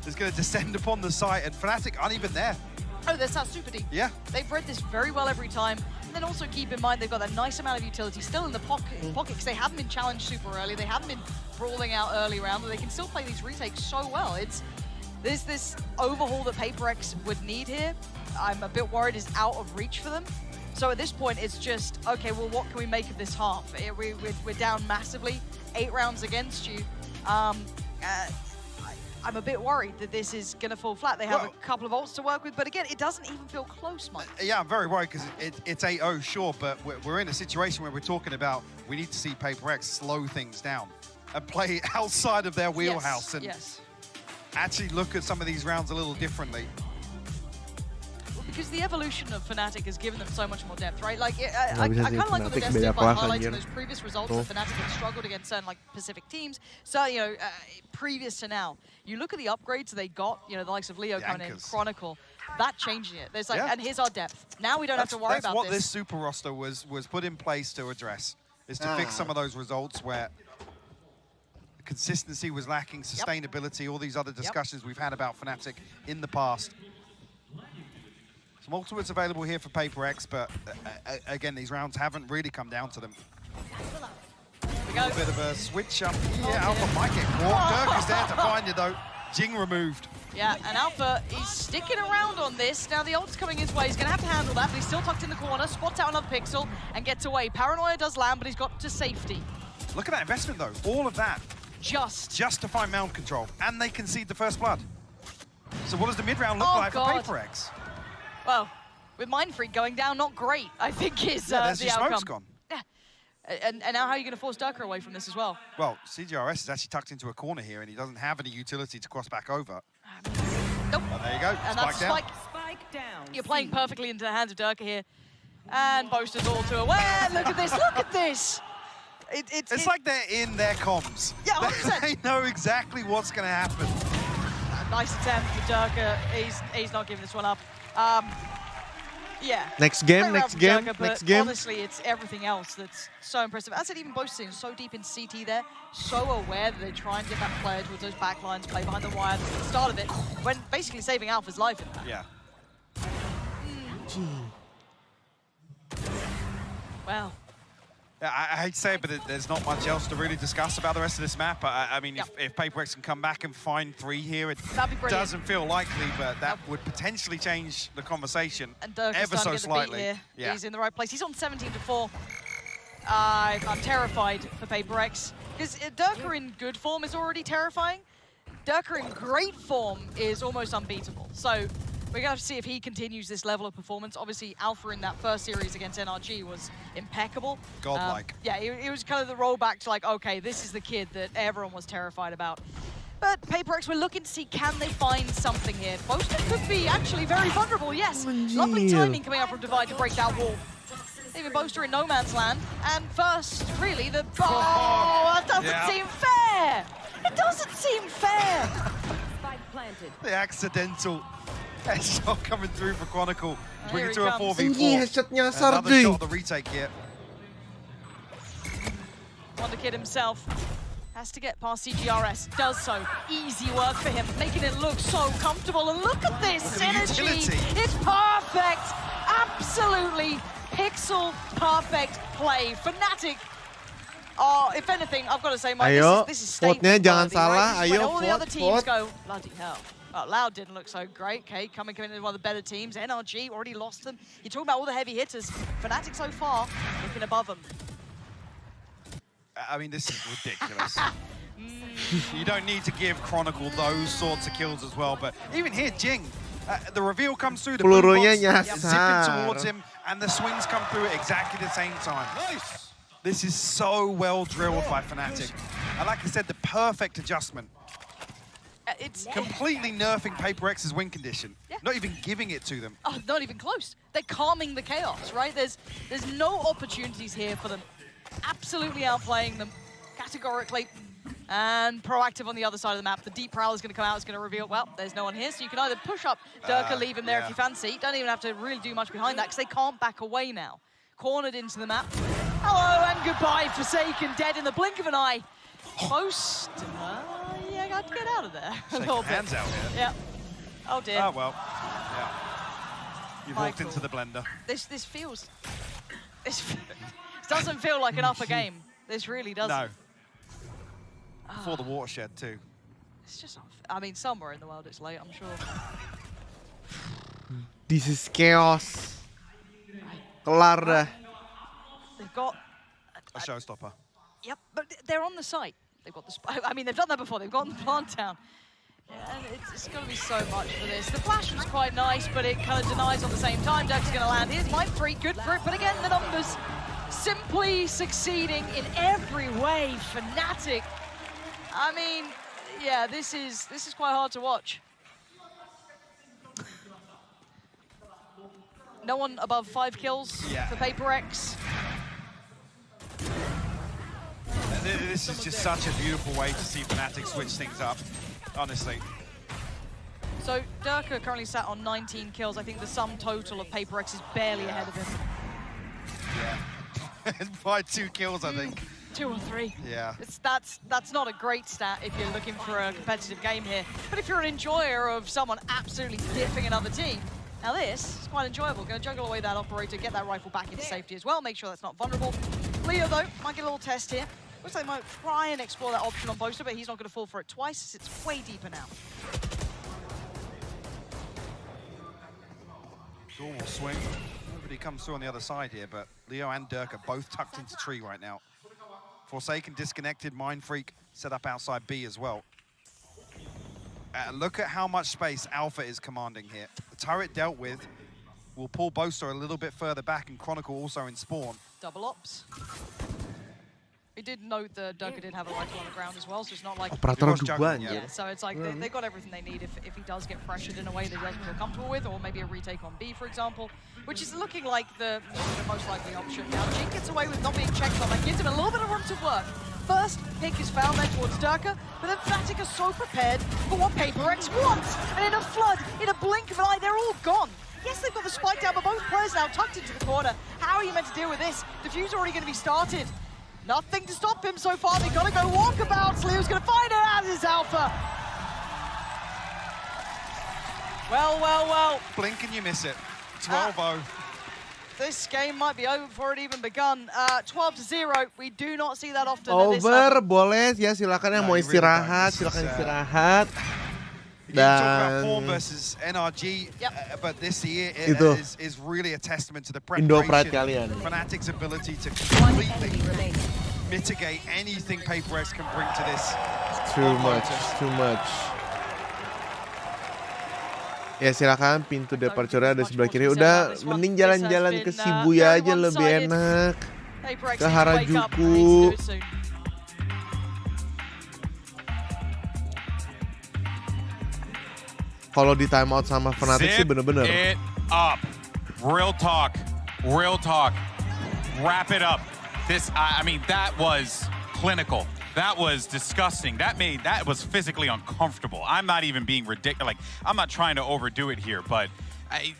is going to descend upon the site, and Fnatic aren't even there. Oh, they're sat super deep. Yeah. They've read this very well every time. And then also keep in mind they've got a nice amount of utility still in the pocket because they haven't been challenged super early. They haven't been brawling out early round, but they can still play these retakes so well. There's this overhaul that PRX would need here. I'm a bit worried is out of reach for them. So at this point, it's just, okay, well, what can we make of this half? We're down massively, 8 rounds against you. I'm a bit worried that this is going to fall flat. They have a couple of ults to work with, but again, it doesn't even feel close, Mike. Yeah, I'm very worried because it's 8-0, sure, but we're in a situation where we're talking about we need to see PRX slow things down and play outside of their wheelhouse and actually look at some of these rounds a little differently. Because the evolution of Fnatic has given them so much more depth, right? Like, I kind of like what the Destiny by highlighting those previous results that Fnatic had struggled against certain, like, Pacific teams. So, you know, previous to now, you look at the upgrades they got, you know, the likes of Leo coming in, Chronicle, that changing it. There's like, and here's our depth. Now we don't have to worry about this. That's what this super roster was put in place to address, is to fix some of those results where consistency was lacking, sustainability, all these other discussions we've had about Fnatic in the past. Some ultimates available here for PRX, but again, these rounds haven't really come down to them. A bit of a switch up here. Alpha might get caught. Dirk is there to find it though. Jing removed. Yeah, and Alpha, he's sticking around on this. Now the ult's coming his way. He's going to have to handle that, but he's still tucked in the corner. Spots out another pixel and gets away. Paranoia does land, but he's got to safety. Look at that investment though. All of that. Just to find mound control. And they concede the first blood. So what does the mid-round look like for PRX? Well, with Mind Freak going down, not great, I think is the outcome. Smoke's gone. Yeah. And now how are you going to force Durka away from this as well? Well, CGRS is actually tucked into a corner here, and he doesn't have any utility to cross back over. Nope. Oh, there you go. And that's Spike down. You're playing perfectly into the hands of Durka here. And Boaster's all too aware. Look at this, look at this. It's like they're in their comms. Yeah, 100%. They know exactly what's going to happen. Nice attempt for Durka. He's not giving this one up. Yeah. Next game. Durka, honestly, it's everything else that's so impressive. As I said, even Boaster so deep in CT there, so aware that they try and get that player towards those backlines, play behind the wire at the start of it, when basically saving Alpha's life in that. Yeah. Well. I hate to say it, but there's not much else to really discuss about the rest of this map. I mean, if PRX can come back and find 3 here, it doesn't feel likely, but that would potentially change the conversation ever so slightly. Here. Yeah. He's in the right place. He's on 17-4. I'm terrified for PRX. Because Durka in good form is already terrifying. Durka in great form is almost unbeatable. So we're going to have to see if he continues this level of performance. Obviously, Alpha in that first series against NRG was impeccable. Godlike. Yeah, it was kind of the rollback to like, okay, this is the kid that everyone was terrified about. But PRX, we're looking to see, can they find something here? Boaster could be actually very vulnerable, yes. Lovely timing coming up from Divide to break that wall. Leaving Boaster in no man's land. And first, really, the... Oh, that doesn't seem fair! It doesn't seem fair! The accidental headshot coming through for Chronicle. Bring it to a 4v4. Another shot on the retake here. Wonder Kid himself has to get past CGRS. Does so. Easy work for him, making it look so comfortable. And look at this synergy. It's perfect. Absolutely pixel perfect play. Fnatic. Oh, if anything, I've got to say, Mike, this is statement jangan salah. Right? When all the other teams go, bloody hell. Loud didn't look so great. Okay, coming in as one of the better teams. NRG already lost them. You're talking about all the heavy hitters. Fnatic so far, looking above them. I mean, this is ridiculous. You don't need to give Chronicle those sorts of kills as well, but even here, Jing, the reveal comes through, the boom box zipping towards him, and the swings come through at exactly the same time. Nice. This is so well drilled by Fnatic. And like I said, the perfect adjustment. It's completely nerfing PRX's win condition. Not even giving it to them. Oh, not even close. They're calming the chaos, right? There's no opportunities here for them. Absolutely outplaying them, categorically. And proactive on the other side of the map. The deep prowl is going to come out. It's going to reveal, well, there's no one here. So you can either push up Durka, leave him there if you fancy. Don't even have to really do much behind that because they can't back away now. Cornered into the map. Hello and goodbye, Forsaken, dead in the blink of an eye. Most, yeah, got to get out of there a little bit. Hands out here. Yeah. Oh dear. Oh well. Yeah. You've walked into the blender. This feels... This doesn't feel like an upper game. This really doesn't. No. For the watershed, too. It's just... I mean, somewhere in the world it's late, I'm sure. This is chaos. Kelar dah. They've got... A showstopper. Yep, but they're on the site. They've got the... I mean, they've done that before. They've gotten the plant down. Yeah, and it's going to be so much for this. The flash was quite nice, but it kind of denies on the same time. Dirk's going to land. Here's my freak, good for it. But again, the numbers simply succeeding in every way. Fnatic. I mean, yeah, this is quite hard to watch. No one above 5 kills for PRX. This is just such a beautiful way to see Fnatic switch things up, honestly. So Durka currently sat on 19 kills. I think the sum total of PRX is barely ahead of him. Yeah. By 2 kills, I think. 2 or 3. Yeah. That's not a great stat if you're looking for a competitive game here. But if you're an enjoyer of someone absolutely diffing another team, now this is quite enjoyable. Going to juggle away that operator, get that rifle back into safety as well. Make sure that's not vulnerable. Leo, though, might get a little test here. Looks like they might try and explore that option on poster, but he's not going to fall for it twice. It's way deeper now. Door will swing. Nobody comes through on the other side here, but Leo and Dirk are both tucked into tree right now. Forsaken disconnected, Mind Freak set up outside B as well. Look at how much space Alpha is commanding here. The turret dealt with will pull Boaster a little bit further back, and Chronicle also in spawn. Double ops. We did note that Durka did have a rifle on the ground as well, so it's not like... Operator duluan, yeah, so it's like they've got everything they need if he does get pressured in a way that he doesn't feel comfortable with, or maybe a retake on B, for example, which is looking like the most likely option. Now, Jin gets away with not being checked on. That gives him a little bit of room to work. First pick is found there towards Durka, but then Fnatic are so prepared for what PRX wants. And in a flood, in a blink of an eye, they're all gone. Yes, they've got the spike down, but both players now tucked into the corner. How are you meant to deal with this? Diffuser already going to be started. Nothing to stop him so far. They've got to go walkabouts. Leo's going to find it, as is Alpha. Well, well, well. Blink and you miss it. 12-0. This game might be over before it even begun. 12-0. We do not see that often. Over, boleh ya, silakan yang mau istirahat, silakan istirahat. You talk about form versus NRG, but this year is really a testament to the preparation, Fnatic's ability to completely mitigate anything PRX can bring to this. Too much. Ya silakan, pintu departure ada sebelah kiri. Udah, mending jalan-jalan ke Shibuya aja lebih enak. Ke Harajuku. Kalau di timeout sama Fnatic sih bener-bener. It up. Real talk. Wrap it up. This, I mean, that was clinical. That was disgusting. That was physically uncomfortable. I'm not even being ridiculous. Like, I'm not trying to overdo it here, but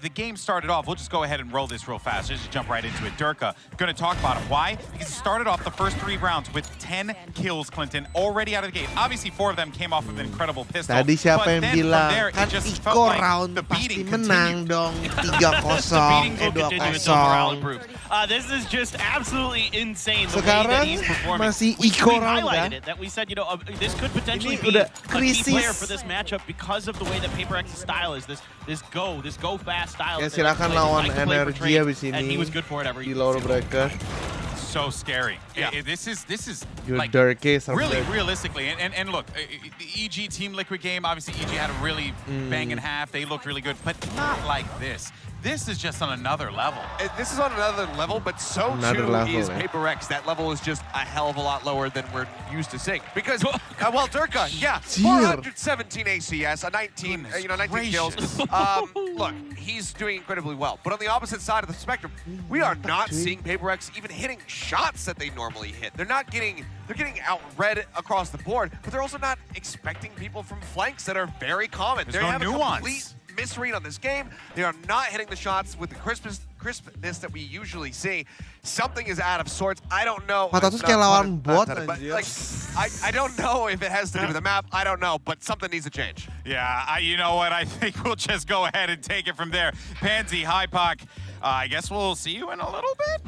the game started off. We'll just go ahead and roll this real fast. Just jump right into it. Durka, going to talk about it. Why? Because he started off the first 3 rounds with 10 kills, Clinton, already out of the gate. Obviously, 4 of them came off of an incredible pistol. Tadi siapa yang bilang, there, kan Iko round pasti menang dong. 3-0, 2-0. This is just absolutely insane. The Sekarang way that he's performing. masih We Iko round highlighted kan? it, that we said, you know, this could potentially be a key player for this matchup because of the way that PRX's style is. This go fast style. Ya silakan lawan energi habis ini di lower breaker. So scary. Yeah. This is like really realistically, and look, the EG Team Liquid game, obviously EG had a really banging half. They looked really good, but not like this. This is just on another level. This is on another level, but so too is PRX. That level is just a hell of a lot lower than we're used to seeing. Because, well, Durka, 417 ACS, 19 kills. Look, he's doing incredibly well. But on the opposite side of the spectrum, we are not seeing PRX even hitting shots that they normally hit. They're getting out-read across the board, but they're also not expecting people from flanks that are very common. There's no nuance. Misread on this game. They are not hitting the shots with the crispness that we usually see. Something is out of sorts. I don't know. 400 kayak lawan bot like, I don't know if it has to do with the map. I don't know, but something needs to change. Yeah, you know what? I think we'll just go ahead and take it from there. Pansy, Hypoc, I guess we'll see you in a little bit.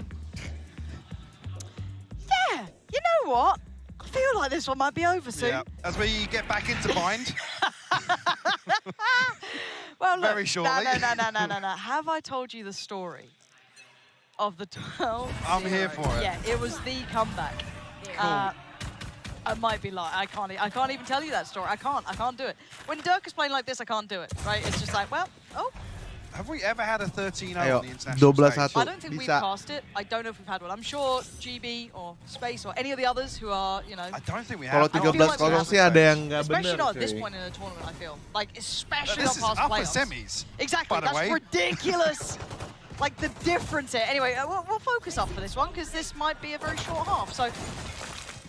Yeah, you know what? I feel like this one might be over soon. Yeah, as we get back into bind. Well, look, very shortly. No. Have I told you the story of the 12? I'm here for it. Yeah, it was the comeback. Cool. I might be lying. I can't even tell you that story. I can't do it. When Dirk is playing like this, I can't do it. Right? It's just like, well, oh. Have we ever had a 13-0 Ayo, on the international 12-1. stage? I don't think we've cast it. I don't know if we've had one. I'm sure GB or Space or any of the others who are, you know. I don't think we have. Kalau 13-0 sih ada yang nggak bener. Especially not at this point in the tournament, I feel. Like, especially not this past is upper playoffs. semis. Exactly. By the way. That's ridiculous. Like, the difference here. Anyway, we'll focus up for this one because this might be a very short half. So,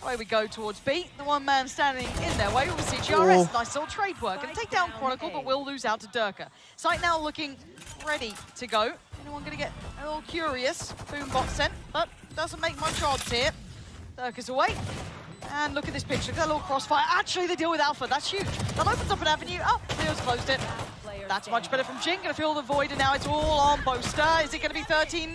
away we go towards B. The one man standing in their way will see GRS. Nice little trade work. And take down Chronicle, but will lose out to Durka. Sight now looking ready to go. Anyone going to get a little curious? Boombot sent, but doesn't make much odds here. Durka's away. And look at this picture. Got a little crossfire. Actually, they deal with Alpha. That's huge. That opens up an avenue. Oh, Leo's closed it. That's much better from Jing. Going to fill the void, and now it's all on Boaster. Is it going to be 13-0?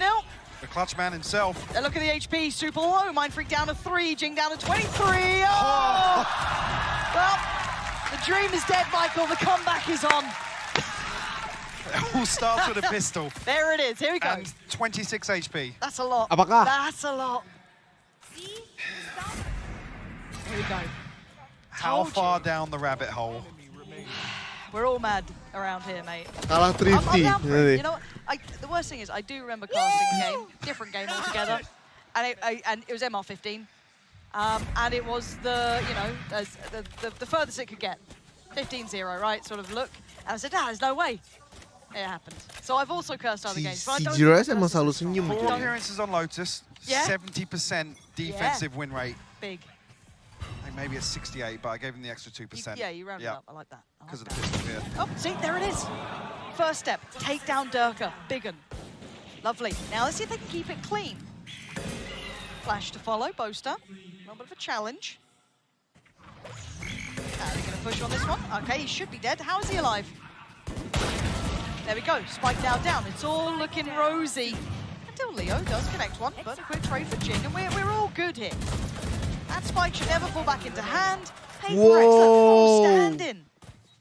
The clutch man himself. Look at the HP, super low. Mind Freak down to 3, Jing down to 23. Oh! Well, the dream is dead, Michael. The comeback is on. It all starts with a pistol. There it is. Here we go. And 26 HP. That's a lot. Apakah? That's a lot. Here we go. How far down the rabbit hole? We're all mad around here, mate. Kalah thrifty. I'm down for it. You know what? The worst thing is, I do remember casting a game, different game altogether, and it was MR15, and it was the, you know, the furthest it could get, 15-0, right? Sort of look, and I said, there's no way. It happened. So I've also cursed other games, but I don't. GeForce emang selalu senyum. 4 appearances on Lotus, Yeah. 70% defensive win rate. Big. I think maybe it's 68, but I gave him the extra 2%. Yeah, you rounded up. I like that. Because of the pistol here. Oh, see, there it is. First step, take down Durka. Big un. Lovely. Now let's see if they can keep it clean. Flash to follow, Boaster. A little bit of a challenge. Now they're going to push on this one. Okay, he should be dead. How is he alive? There we go. Spike now down. It's all looking rosy. Until Leo does connect one, but a quick trade for Jing, and we're all good here. That spike should never fall back into hand. PRX, that full stand-in.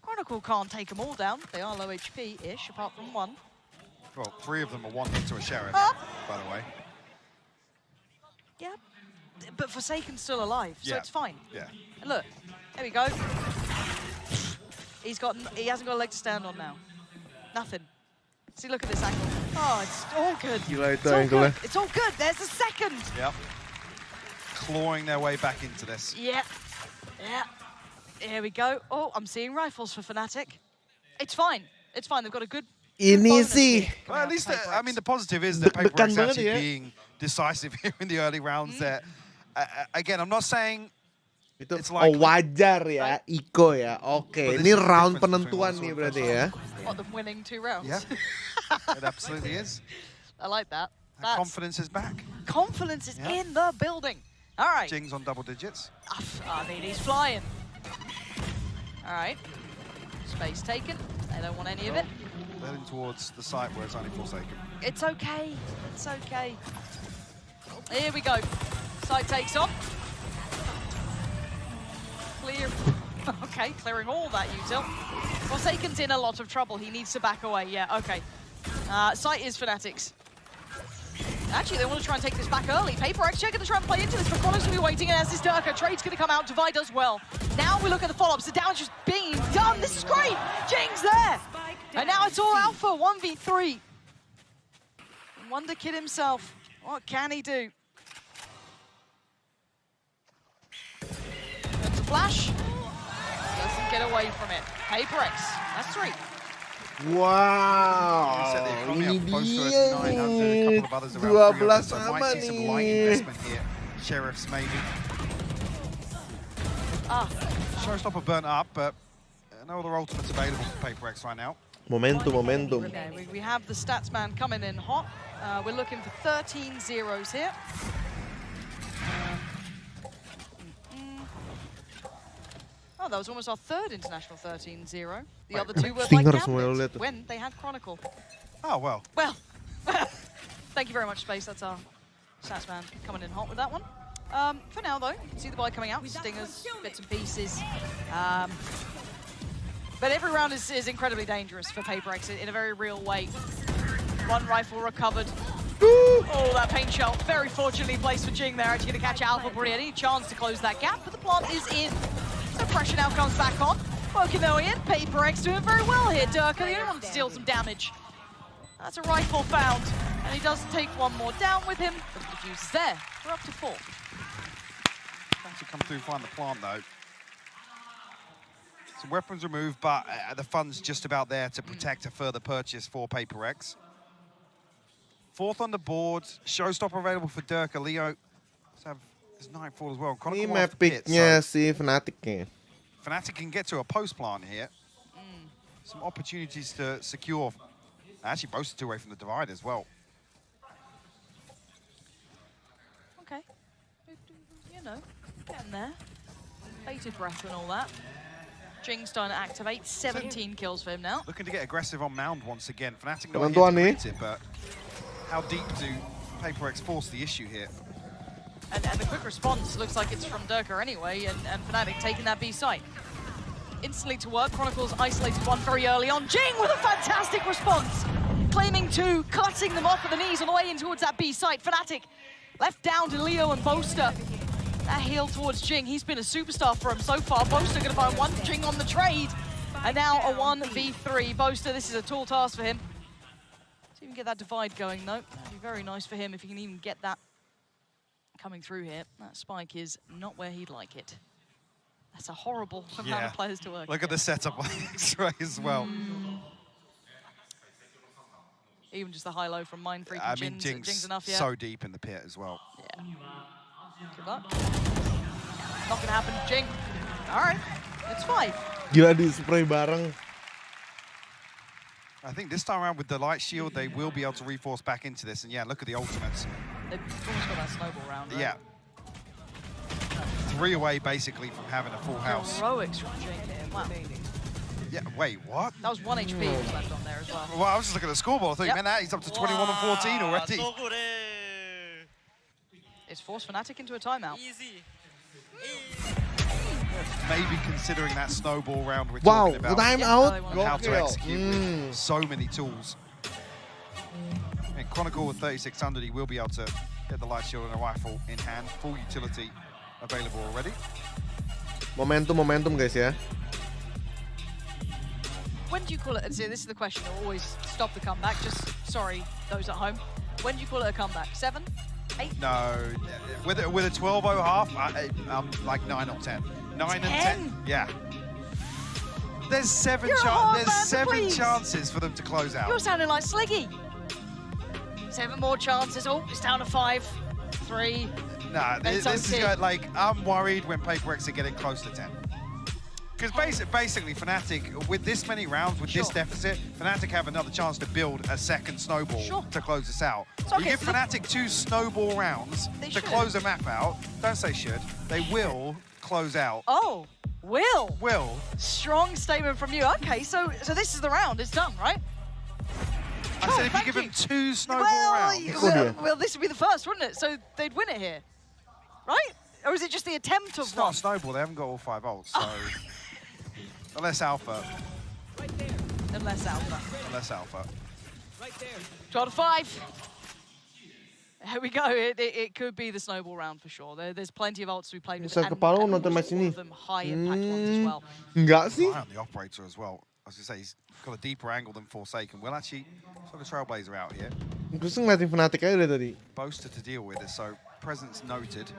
Chronicle can't take them all down. They are low HP-ish, apart from one. Well, 3 of them are 1 hit to a Sheriff, by the way. Yeah, but Forsaken's still alive, so Yeah. it's fine. Yeah. And look, there we go. He hasn't got a leg to stand on now. Nothing. See, look at this angle. Oh, it's all good. Gila It's itu all angle-nya. good. It's all good. There's the second. Yep. Clawing their way back into this. Yeah. Yeah. Here we go. Oh, I'm seeing rifles for Fnatic. It's fine. It's fine. They've got a good. Ini sih. Well, at least, I mean, the positive is that Deg-degan PRX banget actually ya. being decisive here in the early rounds. There, again, I'm not saying Itu it's like wajar ya, Iko ya. Oke, ini round penentuan nih berarti ya. What, them winning 2 rounds? Yeah, it absolutely is. I like that. And confidence is back. Confidence is in the building. All right. Jing's on double digits. I mean, he's flying. All right. Space taken. They don't want any of it. Heading towards the site where it's only Forsaken. It's okay. It's okay. Here we go. Site takes on. Clear. Okay, clearing all that util. Forsaken's in a lot of trouble. He needs to back away. Yeah, okay. Site is Fnatic's. Actually, they want to try and take this back early. PRX going to try and play into this, but Chronic's going to be waiting, and as is Durka, Trade's going to come out, Divide does well. Now we look at the follow-ups. The damage is being done. This is great. Jing's there. And now it's all Alpha, 1v3. Wonder Kid himself. What can he do? That's a flash. Doesn't get away from it. PRX, that's 3. Wow, ini dia 12 sama nih. Sheriffs maybe. Showstopper burnt up, but no other ultimates available for PRX right now. Momentum. Okay, we have the stats man coming in hot. We're looking for 13 zeros here. Oh, that was almost our third international 13-0. The other two were like Gambit when they had Chronicle. Oh, well. Well, thank you very much, Space. That's our stats man coming in hot with that one. For now, though, you can see the buy coming out. Stingers, bits and pieces. But every round is incredibly dangerous for PRX in a very real way. One rifle recovered. Oh, that paint shell very fortunately placed for Jing there. Actually going to catch Alpha before he had any chance to close that gap, but the plant is in. So pressure now comes back on. Working their way in. PRX doing very well here. Durka, the only one to deal some damage. That's a rifle found. And he does take one more down with him. The diffuse is there. We're up to 4. Trying to come through and find the plant, though. Some weapons removed, but the fun's just about there to protect a further purchase for PRX. 4th on the board. Showstopper available for Durka. Leo have his Nightfall as well. Ini map picknya si Fnatic nya. Fnatic can get to a post plant here. Some opportunities to secure. Actually, both 2 away from the divide as well. Okay. You know, getting there. Bated breath and all that. Kingston activates. 17 kills for him now. Looking to get aggressive on Mound once again. Fnatic not here to create it, but how deep do PRX force the issue here? And the quick response looks like it's from Durka anyway, and Fnatic taking that B site. Instantly to work, Chronicles isolated one very early on. Jing with a fantastic response! Claiming 2, cutting them off at the knees on the way in towards that B site. Fnatic left down to Leo and Boaster. That heal towards Jing, he's been a superstar for him so far. Boaster gonna find one, Jing on the trade. And now a 1v3. Boaster, this is a tall task for him. To even get that divide going though, that'd be very nice for him if he can even get that coming through here. That spike is not where he'd like it. That's a horrible amount of players to work. Look at the setup on X-Ray as well. Even just the high-low from Mindfreak and I mean, Jing's enough, yeah. So deep in the pit as well. Yeah. Good luck. Not gonna happen, Jing. All right, it's 5. Gila di spray bareng. I think this time around with the light shield, they will be able to reforce back into this. And yeah, look at the ultimates. They've almost got that snowball round, right? Yeah. 3 away, basically, from having a full house. Heroics from Jing here, wow. Yeah, wait, what? That was 1 HP was left on there as well. Well, I was just looking at the scoreboard. I thought, man, that he's up to 21 and 14 already. It's forced Fnatic into a timeout. Easy. Maybe considering that snowball round we're Wow, talking about. the timeout. And how to execute with so many tools. And Chronicle with 3600, he will be able to get the light shield and a rifle in hand. Full utility available already. Momentum guys ya. When do you call it? This is the question. I'll always stop the comeback. Just sorry, those at home. When do you call it a comeback? 7? 8? No, with a 12-0 half, like 9 or 10. 9 and 10? Yeah. There's 7 chances for them to close out. You're sounding like Sliggy. 7 more chances. Oh, it's down to 5, 3. Nah, this is good. Like, I'm worried when PRX are getting close to 10. Because basically, Fnatic, with this many rounds, with this deficit, Fnatic have another chance to build a second snowball to close this out. So you give Fnatic 2 snowball rounds to close a map out. Don't say should. They will close out. Oh, will. Will. Strong statement from you. Okay, so this is the round. It's done, right? I said if you give them 2 snowball rounds. Well, this would be the first, wouldn't it? So they'd win it here, right? Or is it just the attempt of It's not a snowball. They haven't got all 5 ults, so... Unless Alpha. Unless Alpha. Unless Alpha. 12 to 5. Here we go. It could be the snowball round for sure. There's plenty of ults to be played with. And all of them high impact ones as well. Enggak sih. Eye on the operator as well. I was going to say, he's got a deeper angle than Forsaken. We'll actually sort of Trailblazer out here. Terus ngeliatin Fnatic aja dari tadi. Boaster to deal with it, so presence noted.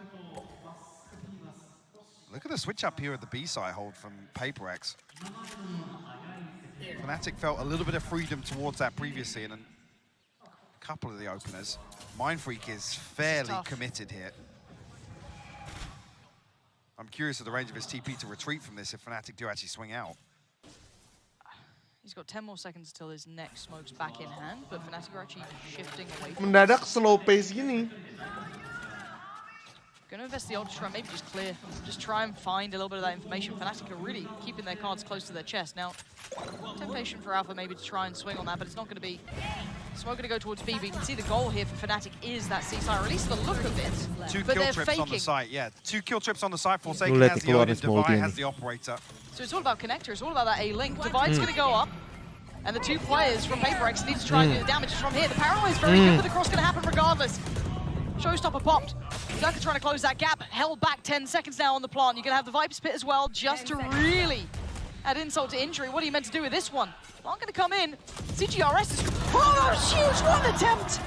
Look at the switch up here at the B side hold from PRX. Fnatic felt a little bit of freedom towards that previously in a couple of the openers. Mindfreak is fairly committed here. I'm curious of the range of his TP to retreat from this if Fnatic do actually swing out. He's got 10 more seconds till his next smoke's back in hand, but Fnatic are actually shifting away. Mendadak slow pace gini. Gonna invest the ult to try and maybe just clear. Just try and find a little bit of that information. Fnatic are really keeping their cards close to their chest. Now, temptation for Alpha maybe to try and swing on that, but it's not gonna be. Smoke gonna go towards B, but you can see the goal here for Fnatic is that C-side, or at least the look of it. Two but kill they're trips faking. on the site, yeah. 2 kill trips on the site. Forsaken has the Odin, Divide has the Operator. So it's all about connector, it's all about that A-link. Divide's gonna go up, and the two players from PRX need to try and do the damage from here. The paranoia is very good, but the cross gonna happen regardless. Showstopper popped. Durka trying to close that gap, held back 10 seconds now on the plant. You're gonna have the Viper Spit as well, just to really add insult to injury. What are you meant to do with this one? Not gonna come in. CGRS is, oh, huge one attempt!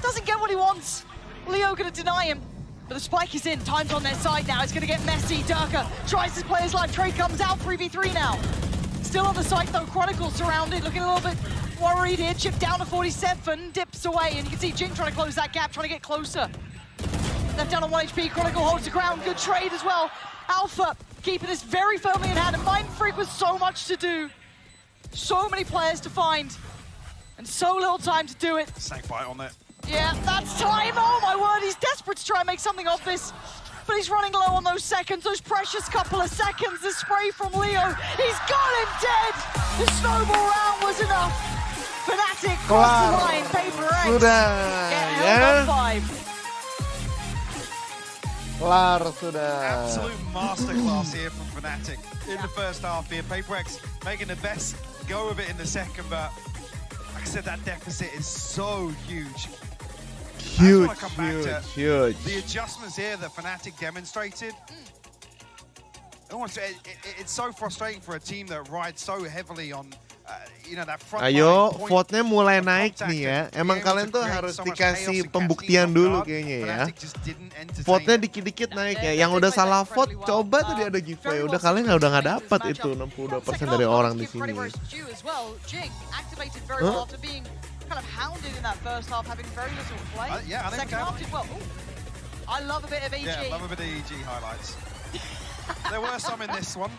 Doesn't get what he wants. Leo gonna deny him, but the spike is in. Time's on their side now. It's gonna get messy. Durka tries to play his life. Trade comes out, 3v3 now. Still on the site though, Chronicle surrounded, looking a little bit worried here. Chip down to 47, dips away, and you can see Jing trying to close that gap, trying to get closer. Left down on 1 HP, Chronicle holds the ground, good trade as well. Alpha keeping this very firmly in hand, and Mind Freak with so much to do. So many players to find, and so little time to do it. Snakebite on it. Yeah, that's time, oh my word, he's desperate to try and make something of this. But he's running low on those seconds, those precious couple of seconds. The spray from Leo, he's got him dead! The snowball round was enough. Fnatic cross the line, PRX. Sudah, get held on 5. Kelar sudah. Absolute masterclass here from Fnatic in the first half here. PRX making the best go of it in the second, but like I said, that deficit is so huge. Huge, huge. The adjustments here that Fnatic demonstrated. It's so frustrating for a team that rides so heavily on, that front. Ayo, vote-nya mulai naik nih ya. Emang kalian tuh harus dikasih pembuktian dulu kayaknya ya. Vote-nya dikit-dikit naik ya. Yang udah salah vote, coba tadi ada giveaway. Udah kalian udah nggak dapat itu 62% dari orang di sini. Kind of hounded in that first half, having very little play. Yeah, I think second half did well. Ooh. I love a bit of EG. Yeah, love a bit of EG highlights. There were some in this one.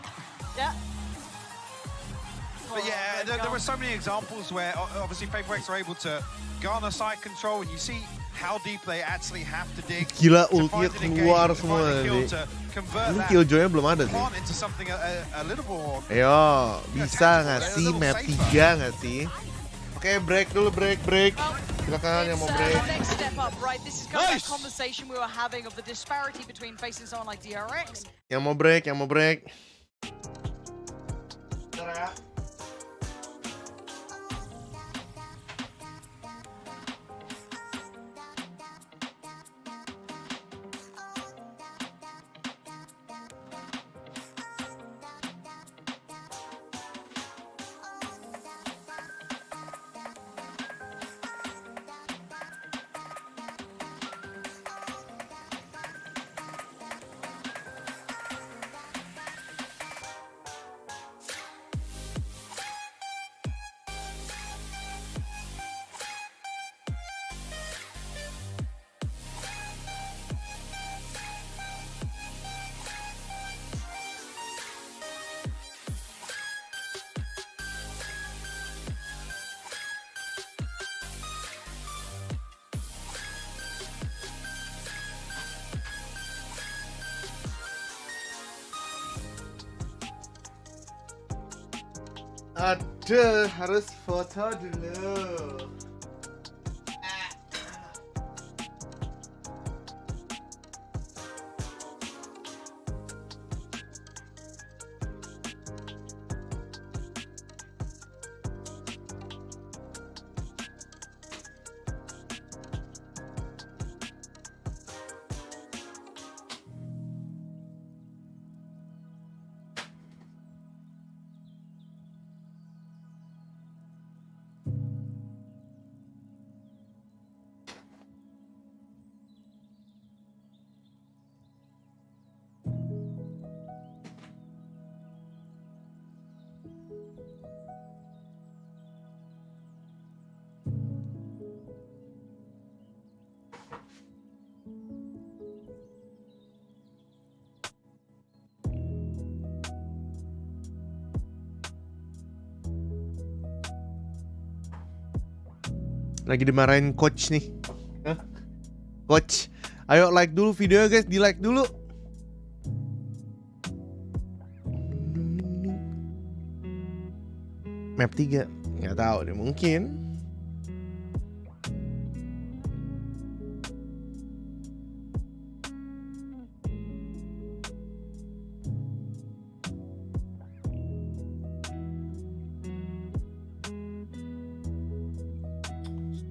Yeah. But yeah, there were so many examples where obviously PRX are able to garner side control, and you see how deep they actually have to dig. Gila, ultinya keluar semua nih. Ini killjoy-nya belum ada sih. Ayo, bisa nggak sih map 3 nggak sih? Oke, break dulu, break. Silakan yang mau break. Next step up, right? This is kind of that conversation we were having of the disparity between facing someone like DRX. Yang mau break. Aduh, harus foto dulu. Lagi dimarahin coach nih. Hah? Coach, ayo like dulu videonya guys, di like dulu. Map 3, nggak tahu deh, mungkin.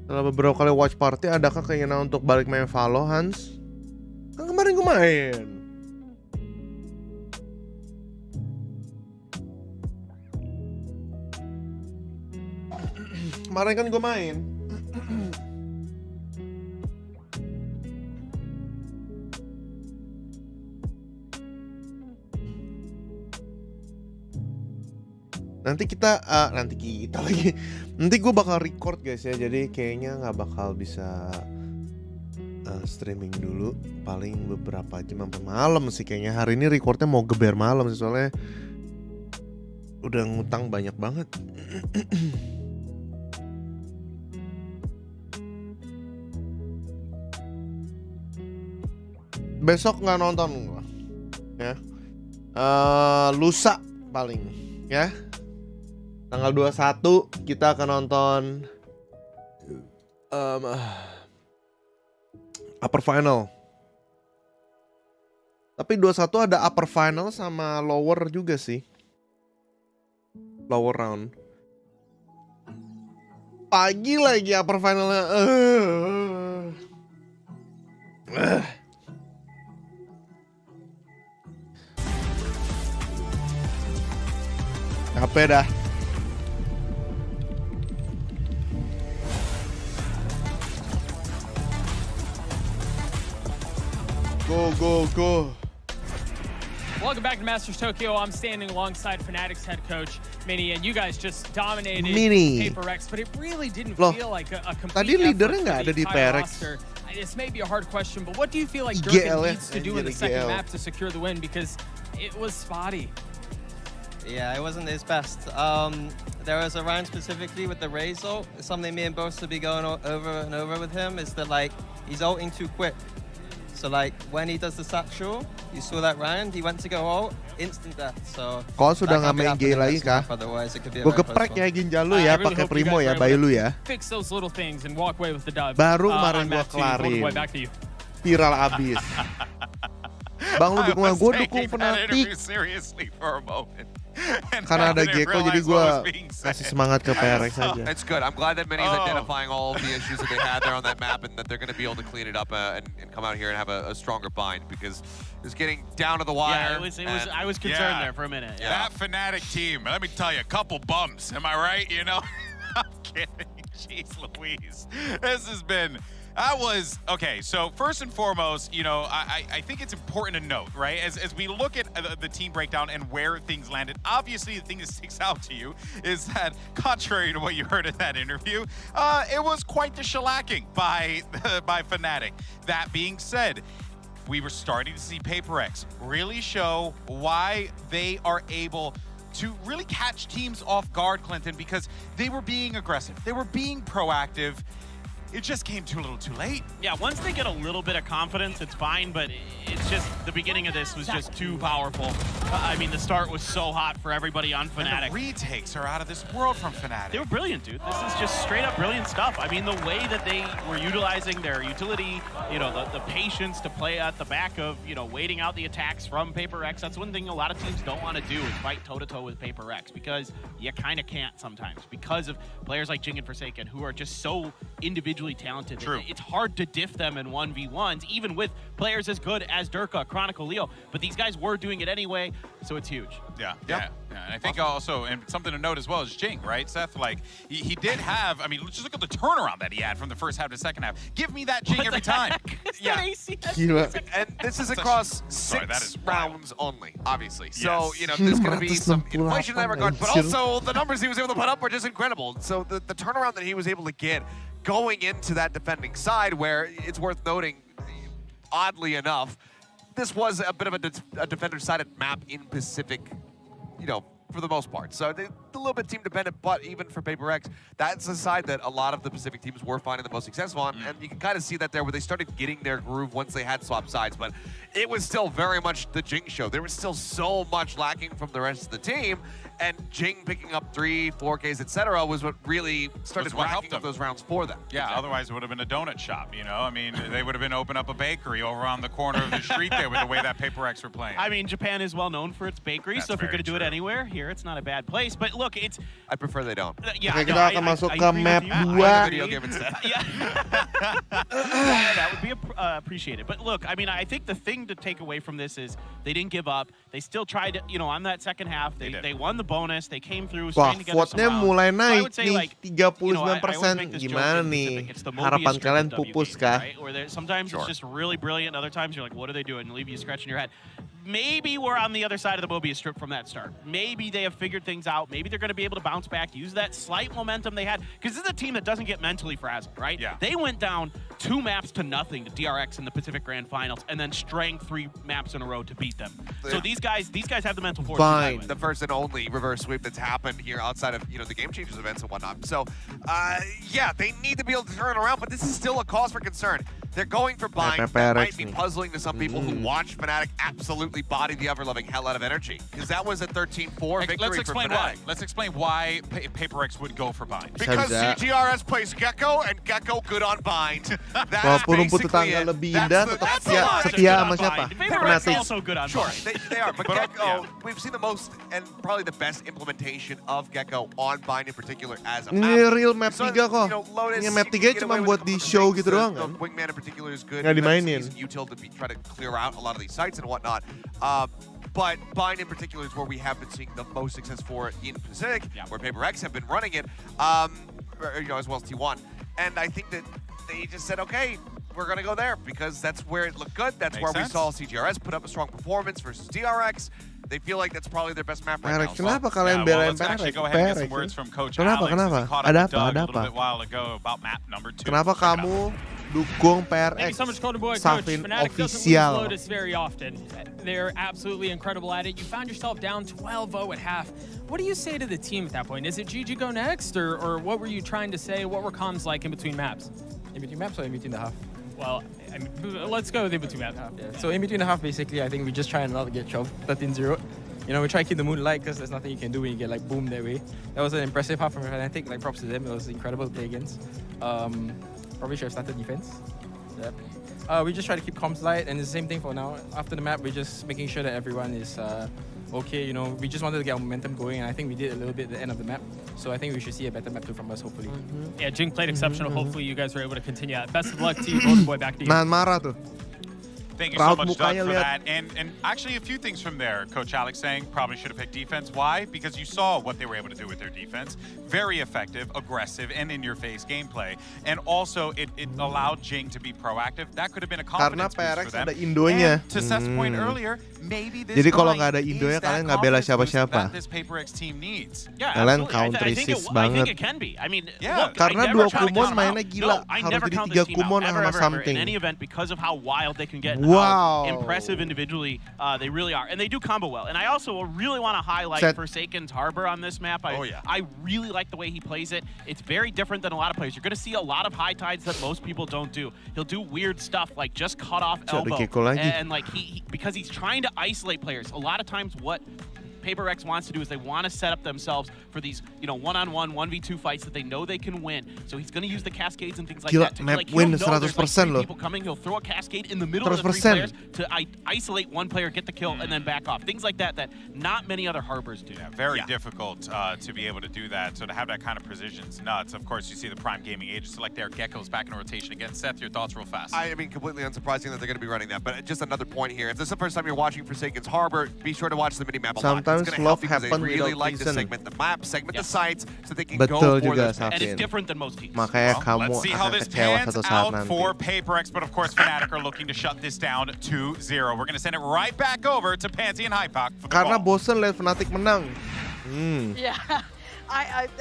Setelah beberapa kali watch party, adakah keinginan untuk balik main Valo, Hans? Kan kemarin gue main. Kemarin kan gue main. Nanti kita lagi. Nanti gue bakal record guys ya. Jadi kayaknya nggak bakal bisa streaming dulu. Paling beberapa jam sampai malam sih kayaknya. Hari ini recordnya mau geber malam sih, soalnya udah ngutang banyak banget. Besok nggak nonton gua, ya. Lusa paling, ya. Tanggal 21 kita akan nonton upper final. Tapi 21 ada upper final sama lower juga sih. Lower round. Pagi lagi upper finalnya. Capek dah. Go. Welcome back to Masters Tokyo. I'm standing alongside Fnatic's head coach, Mini, and you guys just dominated PRX, but it really didn't feel like a complete effort nggak ada di PRX. This may be a hard question, but what do you feel like Durkin needs to do in the second map to secure the win? Because it was spotty. Yeah, it wasn't his best. There was a round specifically with the Raze ult. Something me and Boast will be going over and over with him is that like he's ulting too quick. So like when he does the satchel, you saw that round, he went to go ult, instant death. So kau sudah nggak main G lagi kah? Gue geprek ya ginjal lu ya, pakai Primo ya, bayi lu ya. Fix those little things and walk away with the dub. Baru kemarin gua kelarin. Viral abis. Bang lu dukung gue dukung Fnatic. Karena ada Gecko jadi gue kasih semangat ke PRX aja. It's good. I'm glad that Mini's identifying all of the issues that they had there on that map and that they're going to be able to clean it up and come out here and have a stronger bind because it's getting down to the wire. Yeah, I was concerned there for a minute. Yeah. That Fnatic team, let me tell you, a couple bumps. Am I right? You know? I'm kidding. Jeez Louise. This has been... okay, so first and foremost, you know, I think it's important to note, right, as we look at the team breakdown and where things landed, obviously the thing that sticks out to you is that, contrary to what you heard in that interview, it was quite the shellacking by Fnatic. That being said, we were starting to see PRX really show why they are able to really catch teams off guard, Clinton, because they were being aggressive, they were being proactive. It just came too little too late. Yeah, once they get a little bit of confidence, it's fine, but it's just the beginning of this was just too powerful. I mean, the start was so hot for everybody on Fnatic. And the retakes are out of this world from Fnatic. They were brilliant, dude. This is just straight up brilliant stuff. I mean, the way that they were utilizing their utility, you know, the patience to play at the back of, you know, waiting out the attacks from PRX. That's one thing a lot of teams don't want to do is fight toe-to-toe with PRX because you kind of can't sometimes because of players like Jing and Forsaken who are just so individually talented. True. It's hard to diff them in 1v1s, even with players as good as Durka, Chronicle, Leo. But these guys were doing it anyway, so it's huge. Yeah. And I think also, and something to note as well is Jing, right, Seth? Like, he did have, I mean, just look at the turnaround that he had from the first half to the second half. Give me that Jing every time. Yeah. And this is across 6 rounds only, obviously. So, you know, there's going to be some inflation in that regard, but also the numbers he was able to put up are just incredible. So the turnaround that he was able to get going into that defending side, where it's worth noting, oddly enough, this was a bit of a defender-sided map in Pacific, you know, for the most part. So they're a little bit team dependent, but even for PRX, that's a side that a lot of the Pacific teams were finding the most successful on, and you can kind of see that there where they started getting their groove once they had swapped sides, but it was still very much the Jing show. There was still so much lacking from the rest of the team, and Jing picking up 3, 4Ks, etc. was what really started racking up those rounds for them. Yeah, otherwise it would have been a donut shop, you know? I mean, they would have been opening up a bakery over on the corner of the street there with the way that PRX were playing. I mean, Japan is well known for its bakery, so if you're going to do it anywhere, here it's not a bad place. But look, it's... I prefer they don't. Yeah, Oke, kita akan masuk ke map 2. That would be appreciated. But look, I mean, I think the thing to take away from this is they didn't give up. They still tried, you know, on that second half. They won the bonus. They came through. Wah, vote-nya mulai naik nih, 39%. Gimana nih? Harapan kalian pupus kah? Or sometimes it's just really brilliant. Other times you're like, what are they doing? Leave you scratching your head. Maybe we're on the other side of the Mobius strip from that start. Maybe they have figured things out. Maybe they're going to be able to bounce back, use that slight momentum they had. Because this is a team that doesn't get mentally frazzled, right? Yeah. They went down 2 maps to nothing to DRX in the Pacific Grand Finals, and then strang 3 maps in a row to beat them. So these guys have the mental force. Fine. The first and only reverse sweep that's happened here outside of the Game Changers events and whatnot. So, yeah, they need to be able to turn it around, but this is still a cause for concern. They're going for bind. That might be puzzling to some people who watch Fnatic absolutely body the ever-loving hell out of energy. Because that was a 13-4 victory Let's explain for Fnatic. why. Let's explain why PRX would go for bind. Because CGRS plays Gecko, and Gecko good on bind. Walaupun rumput tetangga lebih indah, tetap setia sama siapa? Fnatic also good on Sure, bind. they are. But Gecko, we've seen the most and probably the best implementation of Gecko on bind in particular as a map. Ini real map 3 kok. Ini map 3 cuma buat di show gitu doang kan? Wingman in particular is good. Nggak dimainin. Util to try to clear out a lot of these sites and whatnot. But bind in particular is where we have been seeing the most success for it in Pacific, where PRX have been running it, as well as T1. And I think that they just said, okay, we're going to go there because that's where it looked good. That's where we saw CGRS put up a strong performance versus DRX. They feel like that's probably their best map right now. Kenapa kalian belain let's actually go ahead and get some words from Coach Kenapa? Alex. Kenapa? He caught up Ada with apa? Doug Ada a little apa? bit while ago about map number 2. Kenapa kamu dukung PRX? Thank you so much, Golden Boy. Coach, Safin Fnatic doesn't lose official. Lotus very often. They're absolutely incredible at it. You found yourself down 12-0 at half. What do you say to the team at that point? Is it GG go next, or what were you trying to say? What were comms like in between maps? In between maps or in between the half? Well, I mean, let's go with in between maps. Yeah. So in between the half, basically, I think we just try and not get shoved 13-0. You know, we try to keep the mood light because there's nothing you can do when you get like boom that way. That was an impressive half from Fnatic. Like props to them. It was incredible to play against. Probably should have started defense. Yeah. We just try to keep comms light, and it's the same thing for now. After the map, we're just making sure that everyone is okay. You know, we just wanted to get our momentum going, and I think we did a little bit at the end of the map. So I think we should see a better map too from us, hopefully. Yeah, Jing played exceptional. Hopefully you guys were able to continue that. Best of luck to you, Golden Boy. Back to you. Nahan marah tuh. Thank you so much, Doug, for that. And actually, a few things from there. Coach Alex saying probably should have picked defense. Why? Because you saw what they were able to do with their defense. Very effective, aggressive, and in-your-face gameplay. And also, it allowed Jing to be proactive. That could have been a confidence boost for them. Karena PRX ada Indonya. And to Seth's point earlier, maybe this Jadi kalau nggak ada Indonya, kalian nggak bela siapa-siapa. this PRX team needs. Yeah, kalian I country sis think banget. it can be. I mean, Yeah. look, Karena I never dua try to Kumon count them mainnya out. gila. No, I Harus never jadi count 3 this team Kumon out, sama ever, something. in any event because of how wild they can get. Wow. How impressive individually they really are. And they do combo well. And I also really want to highlight Forsaken's Harbor on this map. I really like the way he plays it. It's very different than a lot of players. You're going to see a lot of high tides that most people don't do. He'll do weird stuff like just cut off elbow. And like he because he's trying to isolate players. A lot of times what PRX wants to do is they want to set up themselves for these, one-on-one, 1v2 fights that they know they can win. So he's going to use the cascades and things like that. Map win 100% people coming, he'll throw a cascade in the middle of the 3 players to isolate one player, get the kill, and then back off. Things like that not many other Harbors do. Yeah, very difficult to be able to do that. So to have that kind of precision is nuts. Of course, you see the Prime Gaming agents select their Geckos back in rotation again. Seth, your thoughts real fast. I mean, completely unsurprising that they're going to be running that. But just another point here. If this is the first time you're watching Forsaken's Harbor, be sure to watch the mini-map a lot. Sometimes It's going to help because they happen really without like to reason. segment the map, segment the sites, so they can Betul go for juga, those. And it's different than most teams. Makanya kamu Let's see how akan this kecewa pans satu saat out nanti. for PRX, but of course Fnatic are looking to shut this down 2-0. We're going to send it right back over to Pansy and Hypoc for the Karena ball. bosen lihat Fnatic menang. Yeah.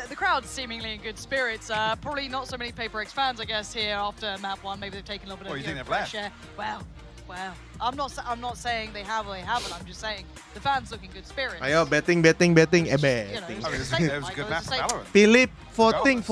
The crowd's seemingly in good spirits. Probably not so many PRX fans, I guess, here after map 1. Maybe they've taken a little bit of pressure. Well, Well, I'm not saying they have or they haven't. I'm just saying the fans look in good spirits. Ayo betting. You know, Betting. It was a good match for Valorant. Philip, voting.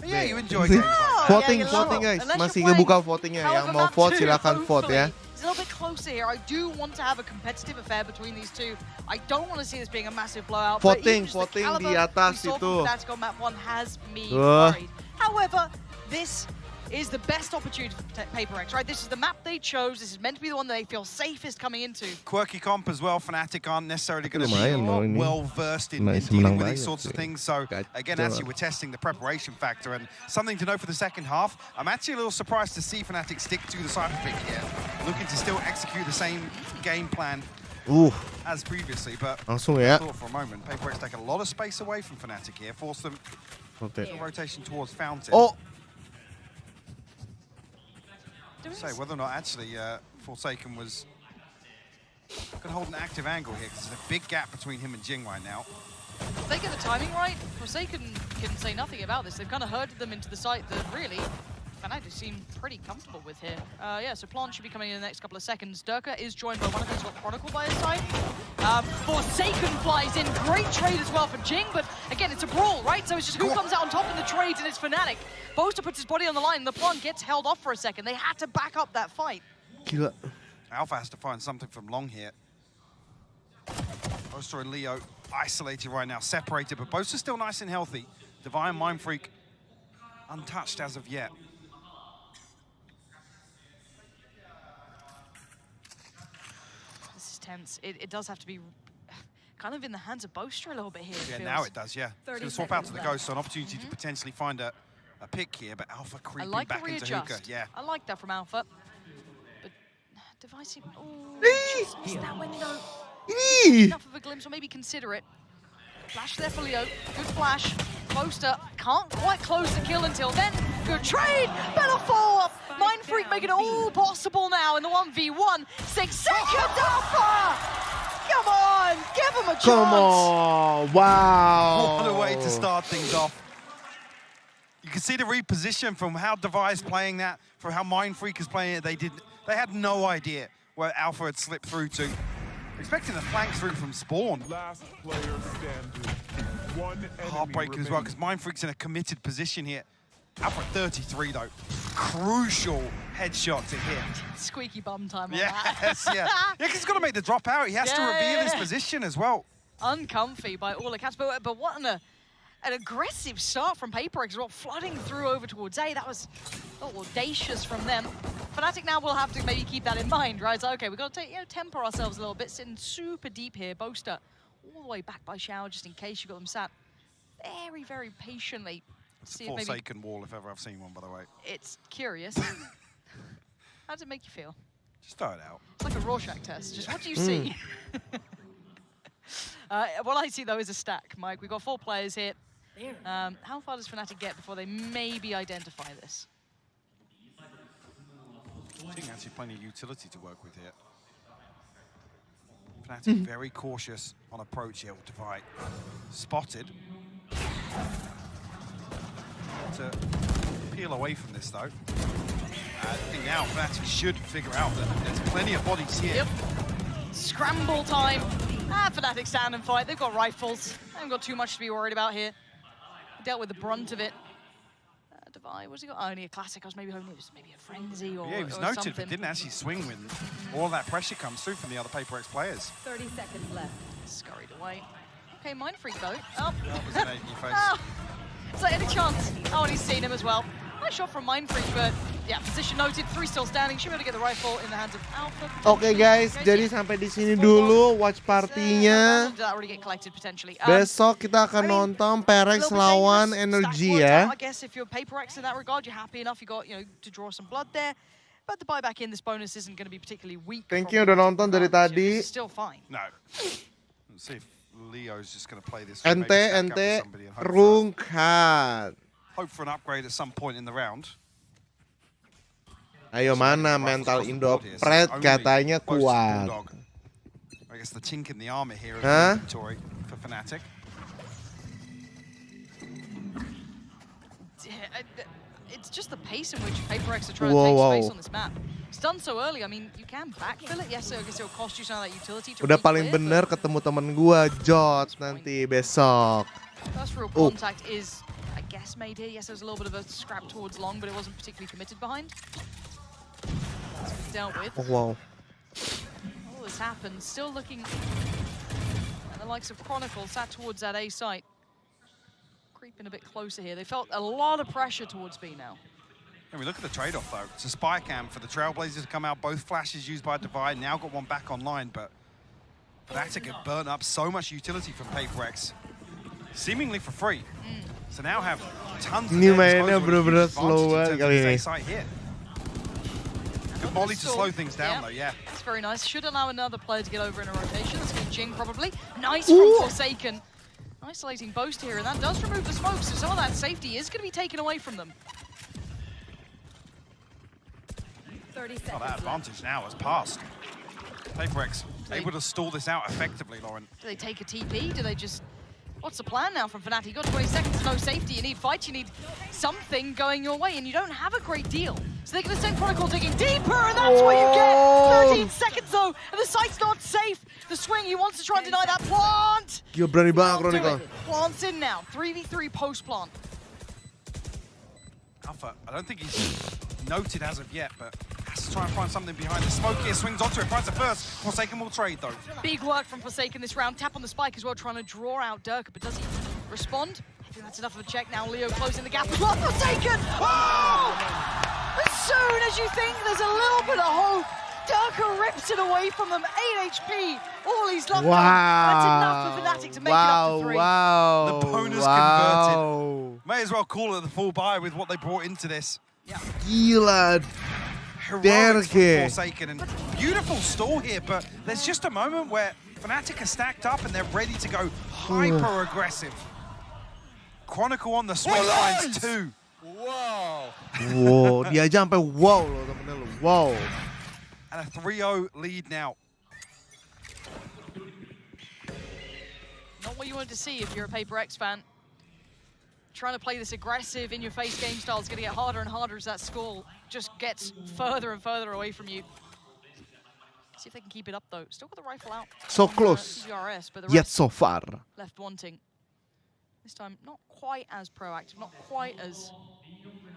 Yeah, you enjoy games like that. Voting guys. Masih ngebuka votingnya. Yang mau vote silakan vote ya. It's a little bit closer here. I do want to have a competitive affair between these two. I don't want to see this being a massive blowout. Voting di atas itu. Tactical map 1 has me worried. However, this is the best opportunity for PRX, right? This is the map they chose. This is meant to be the one that they feel safest coming into. Quirky comp as well. Fnatic aren't necessarily going to be well versed in dealing with these sorts of things. So again, actually, we're testing the preparation factor. And something to know for the second half, I'm actually a little surprised to see Fnatic stick to the cypher pick here, looking to still execute the same game plan as previously. But langsung ya. I thought for a moment, PRX take a lot of space away from Fnatic here, force them rotation towards Fountain. Say whether or not actually Forsaken was going to hold an active angle here, because there's a big gap between him and Jing right now. If they get the timing right, Forsaken can say nothing about this. They've kind of herded them into the site that really Fnatic seem pretty comfortable with here. Yeah, so Plant should be coming in the next couple of seconds. Durka is joined by one of those got Chronicle by his side. Forsaken flies in. Great trade as well for Jing, but again, it's a brawl, right? So it's just who comes out on top in the trades, and it's Fnatic. Boaster puts his body on the line, and the Plant gets held off for a second. They had to back up that fight. Gila. Alpha has to find something from Long here. Boaster and Leo isolated right now, separated, but Boaster's still nice and healthy. Divine Mind Freak untouched as of yet. Tense. It does have to be kind of in the hands of Boaster a little bit here. Yeah, now it does, yeah. It's going to swap out to the Ghost, so an opportunity to potentially find a pick here, but Alpha creeping back into hookah. Yeah. I like that from Alpha. But Device, just missed that window. Enough of a glimpse, or maybe consider it. Flash there for Leo. Good flash. Boaster can't quite close the kill until then. Good trade. Better follow-up. Mind Freak making it all possible now in the 1v1. 6 seconds Alpha! Come on, give him a chance. Come on, wow. What a way to start things off. You can see the reposition from how Device playing that, from how Mind Freak is playing it. They had no idea where Alpha had slipped through to. Expecting a flank through from Spawn. Last player standing. Heartbreaking as well, because Mind Freak's in a committed position here. Alpha 33 though. Crucial headshot to hit. Squeaky bum time on that. Yes, yeah. Yeah, he's got to make the drop out. He has to reveal his position as well. Uncomfy by all accounts, but what an aggressive start from PRX as well, flooding through over towards A. That was audacious from them. Fnatic now will have to maybe keep that in mind, right? So, okay, we've got to temper ourselves a little bit, sitting super deep here. Boaster all the way back by Shower, just in case you got them sat very, very patiently. It's a Forsaken wall, if ever I've seen one, by the way. It's curious. How does it make you feel? Just throw it out. It's like a Rorschach test. Just what do you see? What I see, though, is a stack, Mike. We've got 4 players here. How far does Fnatic get before they maybe identify this? I think actually plenty of utility to work with here. Fnatic very cautious on approach here with Divide. Spotted. To peel away from this though. I think now Fnatic should figure out that there's plenty of bodies here. Yep. Scramble time. Fnatic stand and fight. They've got rifles. They haven't got too much to be worried about here. Dealt with the brunt of it. Divide, what's he got? Oh, only a classic. I was maybe hoping it was maybe a frenzy or he was noted, but didn't actually swing when all that pressure comes through from the other PRX players. 30 seconds left. Scurried away. Okay, Mind Freak though. Oh. That was an 8 in your face. Oh. Is there any chance? Oh, and he's seen him as well. Nice shot from Mind Freak, but yeah, position noted. 3 still standing. Should be able to get the rifle in the hands of Alpha. Oke guys, jadi sampai di sini dulu watch partinya. Besok kita akan nonton PRX lawan Energy ya. I guess if you're PRX in that regard, you're happy enough. You got to draw some blood there. But the buyback in this bonus isn't going to be particularly weak. Thank you udah nonton dari tadi. It's still fine. No. Let's see if Leo's just going to play this. Ente rungkat. Hope for an upgrade at some point in the round. Ayo mana mental Indo Pred katanya kuat. I guess the chink in the armor here is inventory for Fnatic. it's just the pace in which PRX are trying to take space on this map. It's done so early. I mean, you can backfill it. Yes, I guess it'll cost you some of that utility to Udah paling re-clear, bener ketemu temen gua, Jot, nanti besok. First real contact is, I guess, made here. Yes, there was a little bit of a scrap towards long, but it wasn't particularly committed behind. That's what dealt with. Oh, wow. All this happened. Still looking at the likes of Chronicle, sat towards that A site. Creeping a bit closer here. They felt a lot of pressure towards B now. And we look at the trade-off, though. It's a spy cam for the Trailblazers to come out. Both flashes used by Divide. Now got one back online, but Fnatic have burnt up so much utility from PRX, seemingly for free. So now have tons of Ini mainnya bener-bener slow banget kali ini. Good volley to slow things down, though, yeah. That's very nice. Should allow another player to get over in a rotation. That's going to Jing, probably. Nice from Forsaken. Isolating Boast here, and that does remove the smoke, so some of that safety is going to be taken away from them. Oh, that advantage now has passed. PRX able to stall this out effectively, Lauren. Do they take a TP? Do they just... What's the plan now from Fnatic? You've got 20 seconds, no safety. You need fight, you need something going your way, and you don't have a great deal. So they're going to send Chronicle digging deeper, and that's what you get! 13 seconds, though, and the site's not safe. The swing, he wants to try and deny that plant! Gila berani banget Chronicle. Plant's in now. 3v3 post-plant. Alpha, I don't think he's noted as of yet, but has to try and find something behind the smoke here. Swings onto it, finds it first. Forsaken will trade, though. Big work from Forsaken this round. Tap on the spike as well, trying to draw out Durka, but does he respond? I think that's enough of a check now. Leo closing the gap as well. Forsaken! Oh! As soon as you think there's a little bit of hope, Durka rips it away from them. 8 HP, all he's left on. That's enough for Fnatic to make it up to 3. Wow, the bonus converted. May as well call it the full buy with what they brought into this. Yeah. Gila. Heroics from Forsaken, and beautiful stall here, but there's just a moment where Fnatic are stacked up and they're ready to go hyper-aggressive. Chronicle on the swing finds 2. Wow. Wow, dia aja sampai wow loh temen-temen lo. Wow. And a 3-0 lead now. Not what you wanted to see if you're a PRX fan. Trying to play this aggressive, in-your-face game style is going to get harder and harder as that score just gets further and further away from you. See if they can keep it up, though. Still got the rifle out. So close, CGRS, but the yet rest so far. left wanting. This time, not quite as proactive, not quite as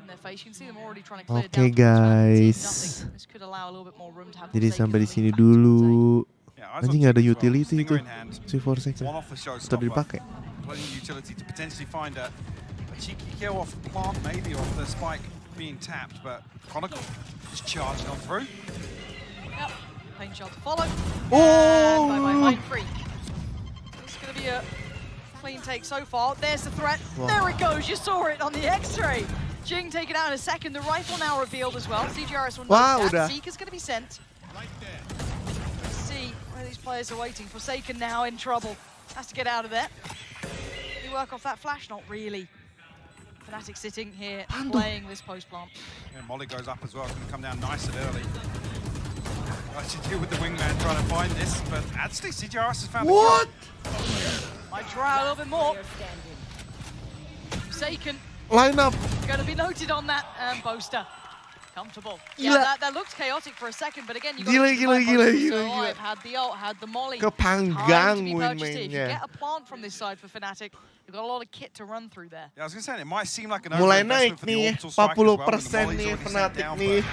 in their face. You can see them already trying to clear Oke guys. This could allow a little bit more room to have Jadi sampai di sini dulu. Anjing ada utility itu. Si Forsaken. One off the show Sudah dipakai. Plenty of utility to potentially find a cheeky kill off the plant, maybe off the spike being tapped, but Chronicle just charging on through. Yep, pain shot to follow. Oh! Bye-bye, Mind Freak. It's going to be a clean take so far. There's the threat. Wow. There it goes. You saw it on the X-ray. Jing taken out in a second. The rifle now revealed as well. CGRS will know that. Seeker's going to be sent. Let's see where these players are waiting. Forsaken now in trouble. Has to get out of there. You work off that flash? Not really. Fnatic sitting here playing this post plant. Yeah, Molly goes up as well. It's going to come down nice and early. What to deal with the wingman trying to find this, but actually CGRS has found the kill. Might try a little bit more. Forsaken. Line up. Going to be noted on that Boaster. Comfortable. Yeah, that looked chaotic for a second, but again, you got gila. had the ult, had the molly. Kepanggang If you get a plant from this side for Fnatic, you've got a lot of kit to run through there. Yeah, I was going to say, it might seem like an mulai naik nih, 40% nih Fnatic nih.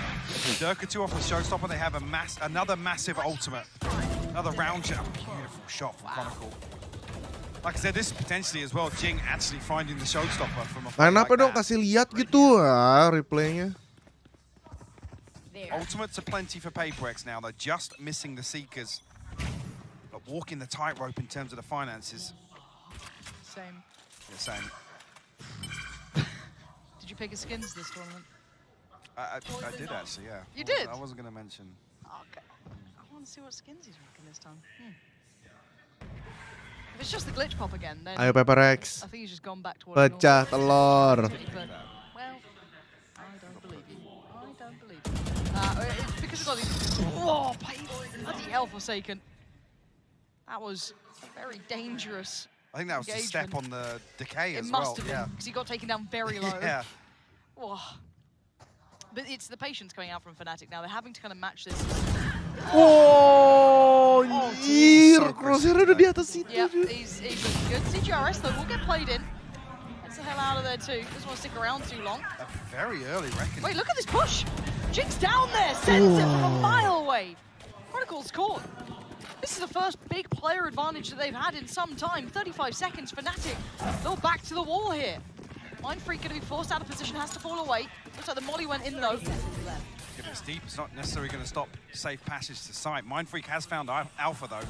Durka 2 off the showstopper, they have another massive ultimate. Another round shot. Beautiful shot from Chronicle. Like I said, this is potentially as well Jing actually finding the showstopper from a fight like Kenapa dong kasih lihat gitu replaynya. Ultimates are plenty for PRX now. They're just missing the Seekers. But walking the tightrope in terms of the finances. Same. Yeah, same. Did you pick a skins this tournament? I did actually, yeah. You did? I wasn't going to mention. Okay. I want to see what skins he's rocking this time. If it's just the glitch pop again, then Ayo PRX. I think he's just gone back to what Pecah telur. Well, I don't believe you. I don't believe you. It's because of all these. Whoa, bloody hell, Forsaken. That was a very dangerous. I think that was a step on the decay as well. It must have been, because he got taken down very low. Yeah. Whoa. But it's the patience coming out from Fnatic now. They're having to kind of match this. Oh, anjir, crosshair udah di atas situ. Yeah, he's looking good. CGRS though will get played in. Gets the hell out of there too. Doesn't want to stick around too long. A very early reckoning. Wait, look at this push. Jinx down there, sends it from a mile away. Chronicles caught. This is the first big player advantage that they've had in some time. 35 seconds, Fnatic. They're back to the wall here. Mindfreak going to be forced out of position, has to fall away. Looks like the molly went in though. If it's deep, it's not necessarily going to stop safe passage to site. Mindfreak has found Alpha though.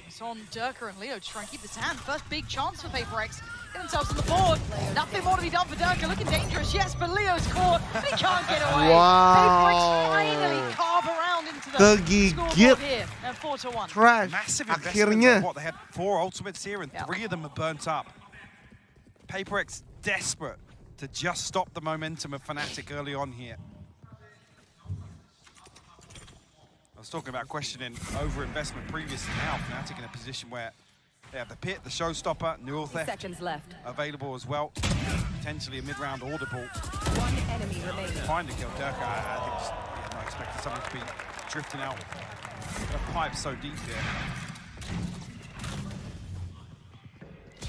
It's on Durka and Leo to try and keep this hand. First big chance for PRX. Get themselves on the board. Nothing more to be done for Durka. Looking dangerous, yes, but Leo's caught. He can't get away. Wow. PRX finally carve around into the scoreboard here. And 4-1. Trash. Massive investment. What, they had 4 ultimates here and 3 of them are burnt up. PRX desperate to just stop the momentum of Fnatic early on here. I was talking about questioning over-investment previously. Now Fnatic in a position where they have the pit, the showstopper, Neural Theft seconds left. available as well. Potentially a mid-round audible. One enemy remaining. Find a kill. Durka, I think just, I expected someone to be drifting out the pipe so deep here.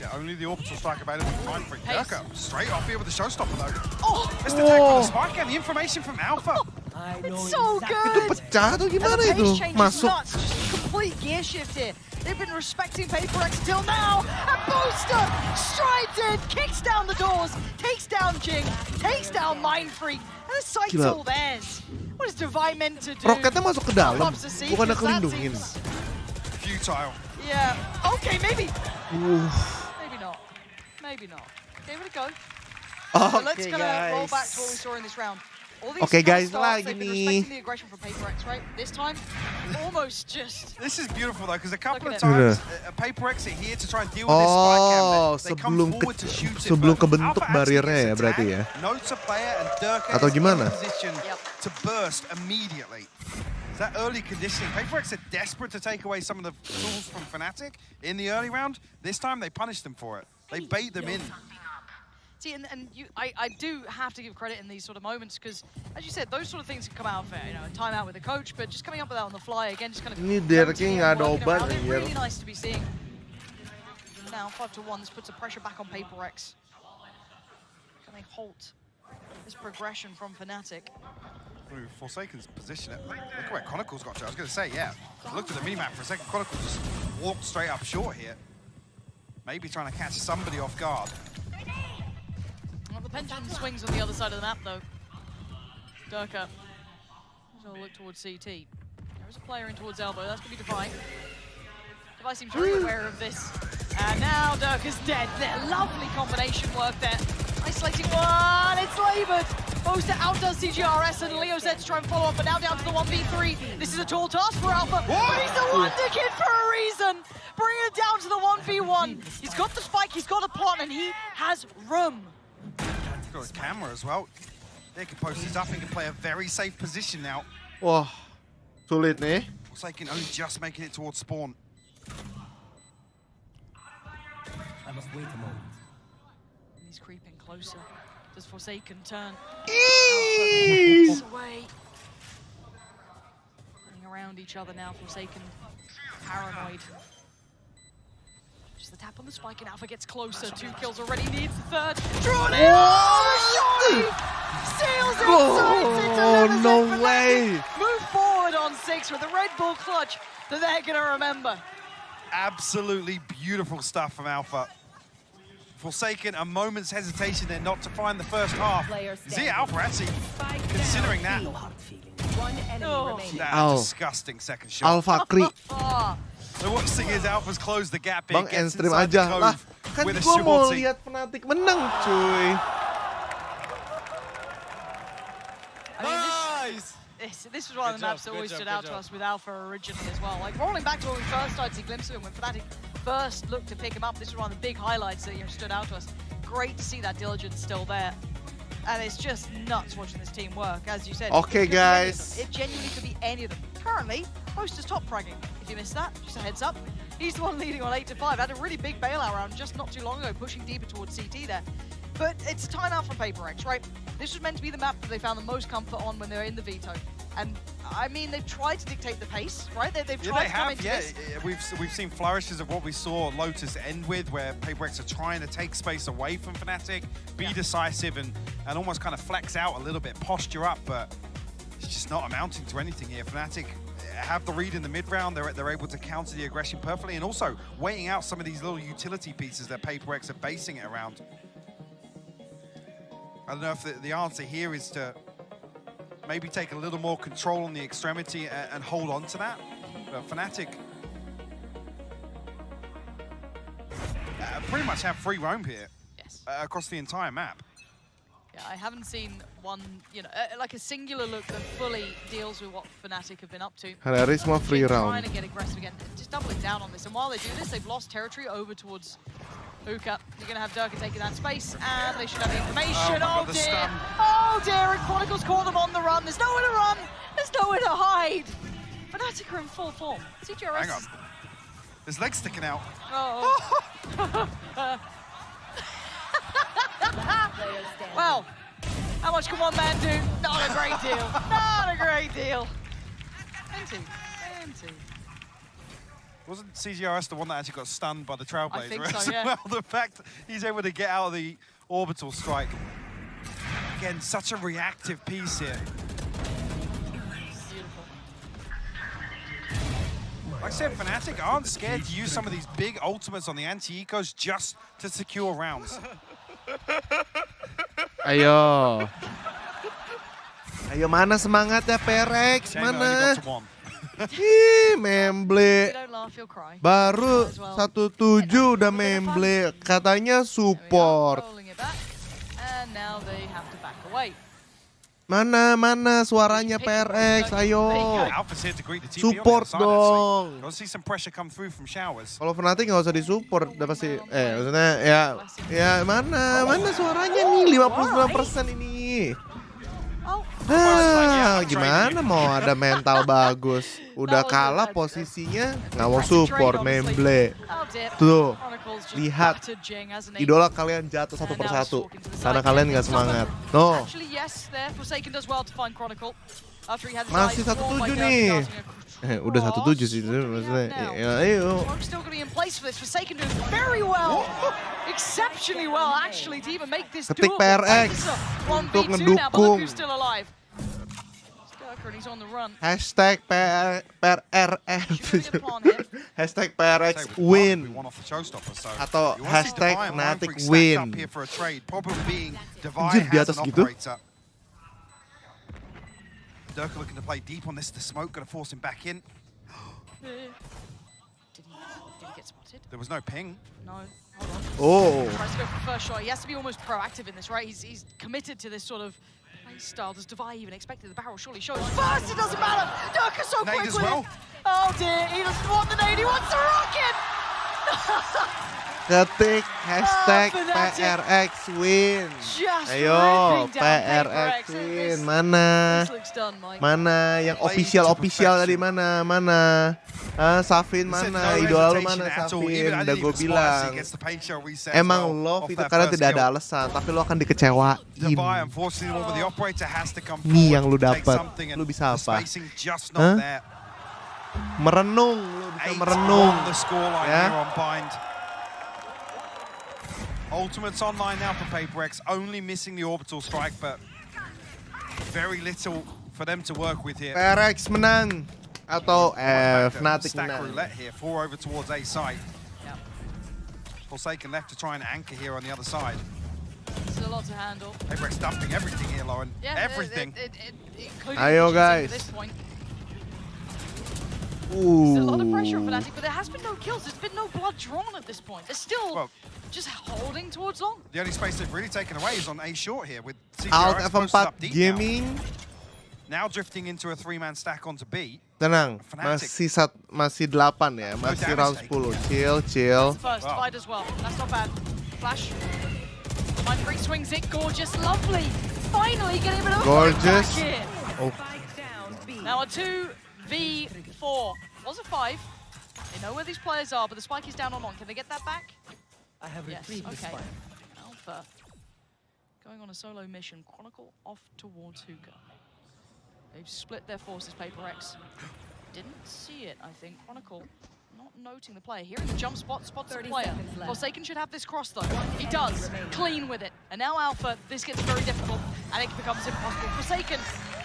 Yeah, only the orbital strike available for Mindfreak. Durka straight off here with the showstopper though. Oh! Missed the tag on the spike and the information from Alpha. It's so good! Itu pecah atau gimana itu? Masuk. Nuts. Just complete gear shift here. They've been respecting PRX until now. And Booster strides in, kicks down the doors, takes down Jing, takes down Mindfreak, and the site's all theirs. What is Divine meant to do? Roketnya masuk ke dalam, bukannya kelindungin. Futile. Yeah. Okay, maybe. Maybe not. Maybe not. Give it a go. So let's kind of roll back to what we saw in this round. Oke guys, starts, lagi they've been nih. respecting the aggression from PRX, right? This time, almost just. This is beautiful though, because a couple of times PRX are here to try and deal with this spike cam. They come forward to shoot it. Sebelum kebentuk bariernya ya berarti ya. Notes a player and Durka Atau gimana? is in position to burst immediately. That early conditioning, PRX are desperate to take away some of the tools from Fnatic in the early round. This time they punish them for it. They bait them in. See, I do have to give credit in these sort of moments because, as you said, those sort of things can come out fair. You know, a timeout with a coach, but just coming up with that on the fly again, just kind of. Ini Derking nggak ada obat nih. Really nice to be seeing. Now 5-1, this puts the pressure back on PRX. Can they halt this progression from Fnatic? Forsaken's position. Look at where Chronicles got to. I was going to say, yeah. I looked at the minimap for a second. Chronicles just walked straight up short here. Maybe trying to catch somebody off guard. Well, the pendulum swings on the other side of the map, though. Durka. So we'll look towards CT. There is a player in towards elbow. That's going to be Divine. Divine seems very aware of this. And now Durka's dead. There, lovely combination work there. Isolating one. It's labored. Boaster outdoes CGRS and Leo said to try and follow up, but now down to the 1v3. This is a tall task for Alpha, but he's the Wonder Kid for a reason. Bringing it down to the 1v1. He's got the spike, he's got a plot, and he has room. He's got his camera as well. They can post this up and can play a very safe position now. Wah, sulit nih. Forsaken only just making it towards spawn. I must wait a moment. He's creeping closer. Does Forsaken turn? Eeeeee! Away. Running around each other now, Forsaken paranoid. Just the tap on the spike and Alpha gets closer. 2 kills already, needs the third. Drawn in! Oh, seals it! Oh, no way! Move forward on 6 with a Red Bull clutch that they're gonna remember. Absolutely beautiful stuff from Alpha. Forsaken, a moment's hesitation there not to find the first half. See Alpha actually considering that. That disgusting second shot. Alpha Creep. The worst thing is Alpha's closed the gap. Bang, end stream aja lah. Kan gua mau lihat Fnatic menang, cuy. This was one of the maps that always stood out to us with Alpha originally as well. Like rolling back to when we first started to see glimpses of him, when Fnatic first looked to pick him up, this was one of the big highlights that stood out to us. Great to see that diligence still there. And it's just nuts watching this team work, as you said. Okay, guys. It genuinely could be any of them. Currently, Poster's top fragging. If you missed that, just a heads up. He's the one leading on 8-5. Had a really big bailout round just not too long ago, pushing deeper towards CT there. But it's a timeout from PRX, right? This was meant to be the map that they found the most comfort on when they were in the veto. And I mean, they've tried to dictate the pace, right? They've tried to come into this. We've seen flourishes of what we saw Lotus end with, where PRX are trying to take space away from Fnatic, be decisive, and almost kind of flex out a little bit, posture up, but it's just not amounting to anything here. Fnatic have the read in the mid round. They're able to counter the aggression perfectly, and also weighing out some of these little utility pieces that PRX are basing it around. I don't know if the answer here is to maybe take a little more control on the extremity and hold on to that. But Fnatic pretty much have free roam here across the entire map. Yeah, I haven't seen one, you know, like a singular look that fully deals with what Fnatic have been up to. There is more free round. Trying to get aggressive again, just doubling down on this. And while they do this, they've lost territory over towards Hookah. You're going to have Durka taking that space, and they should have the information. Oh dear! Oh dear! And Chronicles caught them on the run. There's nowhere to run. There's nowhere to hide. Fnatic are in full form. CGRS. Hang on. His leg's sticking out. Oh. Well, how much can one man do? Not a great deal. Not a great deal. Empty. Wasn't CGRS the one that actually got stunned by the Trailblazer? I think so, yeah. Well, the fact he's able to get out of the orbital strike. Again, such a reactive piece here. Beautiful. Like I said, Fnatic aren't scared to use some of these big ultimates on the anti-ecos just to secure rounds. Ayo. Ayo, mana semangatnya PRX? Mana? Ih, memble. Baru 1-7 udah memble. Katanya support. Mana suaranya PRX? Ayo. Support dong. Kalau Fnatic nggak usah disupport, udah pasti. Maksudnya ya mana suaranya nih 59% ini. Gimana mau ada mental bagus? Udah kalah posisinya, nggak mau support, memble. Tuh, lihat. Idola kalian jatuh satu persatu karena kalian nggak semangat. No. Masih 1-7 nih. Udah 1-7 sih maksudnya. Ayo. Ketik PRX untuk ngedukung. Hashtag PRX. Hashtag PRX win. Atau hashtag Fnatic win. Anjir, di atas gitu. Durka looking to play deep on this. The smoke going to force him back in. Did he get spotted? There was no ping. No. Oh. Tries to go for the first shot. He has to be almost proactive in this, right? He's committed to this sort of play style. Does Devi even expect it? The barrel surely shows. First, it doesn't matter. Durka so quick with it. Oh dear, he doesn't want the nade. He wants the rocket. Ketik hashtag PRX win. Ayo, PRX win. Mana yang official tadi mana? Safin mana? Idola lu mana Safin? Udah gue bilang. Emang lo itu karena tidak ada alasan, tapi lo akan dikecewain. Nih yang lu dapat. Lu bisa apa? Merenung, lu bisa merenung. Ya. Ultimates online now for PRX, only missing the orbital strike, but very little for them to work with here. PRX menang atau Fnatic menang. Roulette here, 4 over towards A side. Forsaken left to try and anchor here on the other side. This is a lot to handle. PRX dumping everything here, Lauren. Yeah, everything. Ayo guys. There's a lot of pressure on Fnatic, but there has been no kills. There's been no blood drawn at this point. They're still just holding towards long. The only space they've really taken away is on A short here with Alt CGRX F4 posted up deep gaming. Now drifting into a 3-man stack onto B. Tenang, masih 8 ya, masih round 10. Chill. First fight as well. That's not bad. Flash. Mind Freak swings it. Gorgeous, lovely. Finally getting a bit of gorgeous. Back here. Oh. Now a 2v4. Was a 5. They know where these players are, but the spike is down on long. Can they get that back? I have yes. retrieved the Okay. spike. Alpha. going on a solo mission. Chronicle off towards Hookah. They've split their forces, PRX. Didn't see it, I think. Chronicle not noting the player. Hearing the jump spot, spots the player. Forsaken should have this cross though. He does. Clean with it. And now Alpha, this gets very difficult and it becomes impossible. Forsaken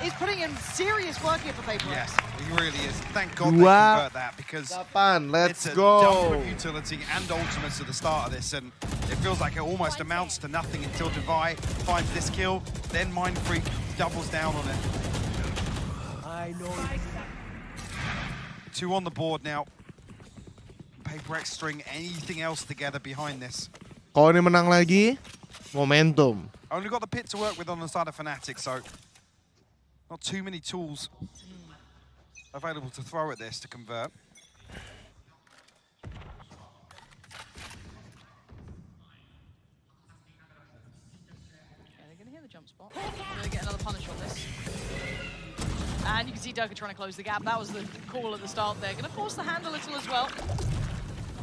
is putting in serious work here for PRX. Yes, he really is. Thank God they convert that because Let's it's a go. dump of utility and ultimates at the start of this, and it feels like it almost amounts to nothing until Devi finds this kill. Then Mindfreak doubles down on it. I know. 2 on the board now. PRX string anything else together behind this. Kalau ini menang lagi, momentum. Only got the pit to work with on the side of Fnatic, so not too many tools available to throw at this to convert. Yeah, they're going to hear the jump spot. They're going to get another punish on this. And you can see Durka trying to close the gap. That was the call at the start there. Going to force the hand a little as well.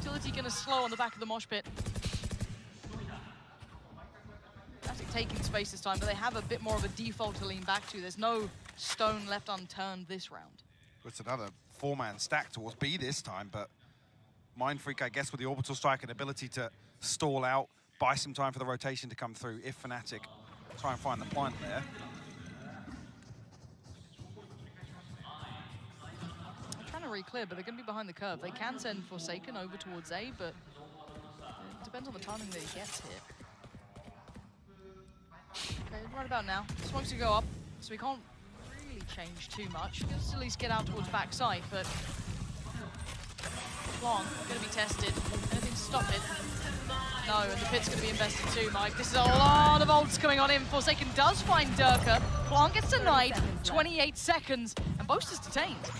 Utility going to slow on the back of the mosh pit. Fnatic taking space this time, but they have a bit more of a default to lean back to. There's no stone left unturned this round. It's another 4-man stack towards B this time, but Mindfreak, I guess, with the orbital strike and ability to stall out, buy some time for the rotation to come through if Fnatic try and find the plant there. Clear, but they're going to be behind the curve. They can send Forsaken over towards A, but it depends on the timing that he gets here. Okay, right about now. Smokes to go up, so we can't really change too much. Let's at least get out towards backside, but Long going to be tested. Anything to stop it? No, and the pit's going to be invested too, Mike. This is a lot of ults coming on in. Forsaken does find Durka. Blanc gets denied. 28 seconds, and Boast is detained.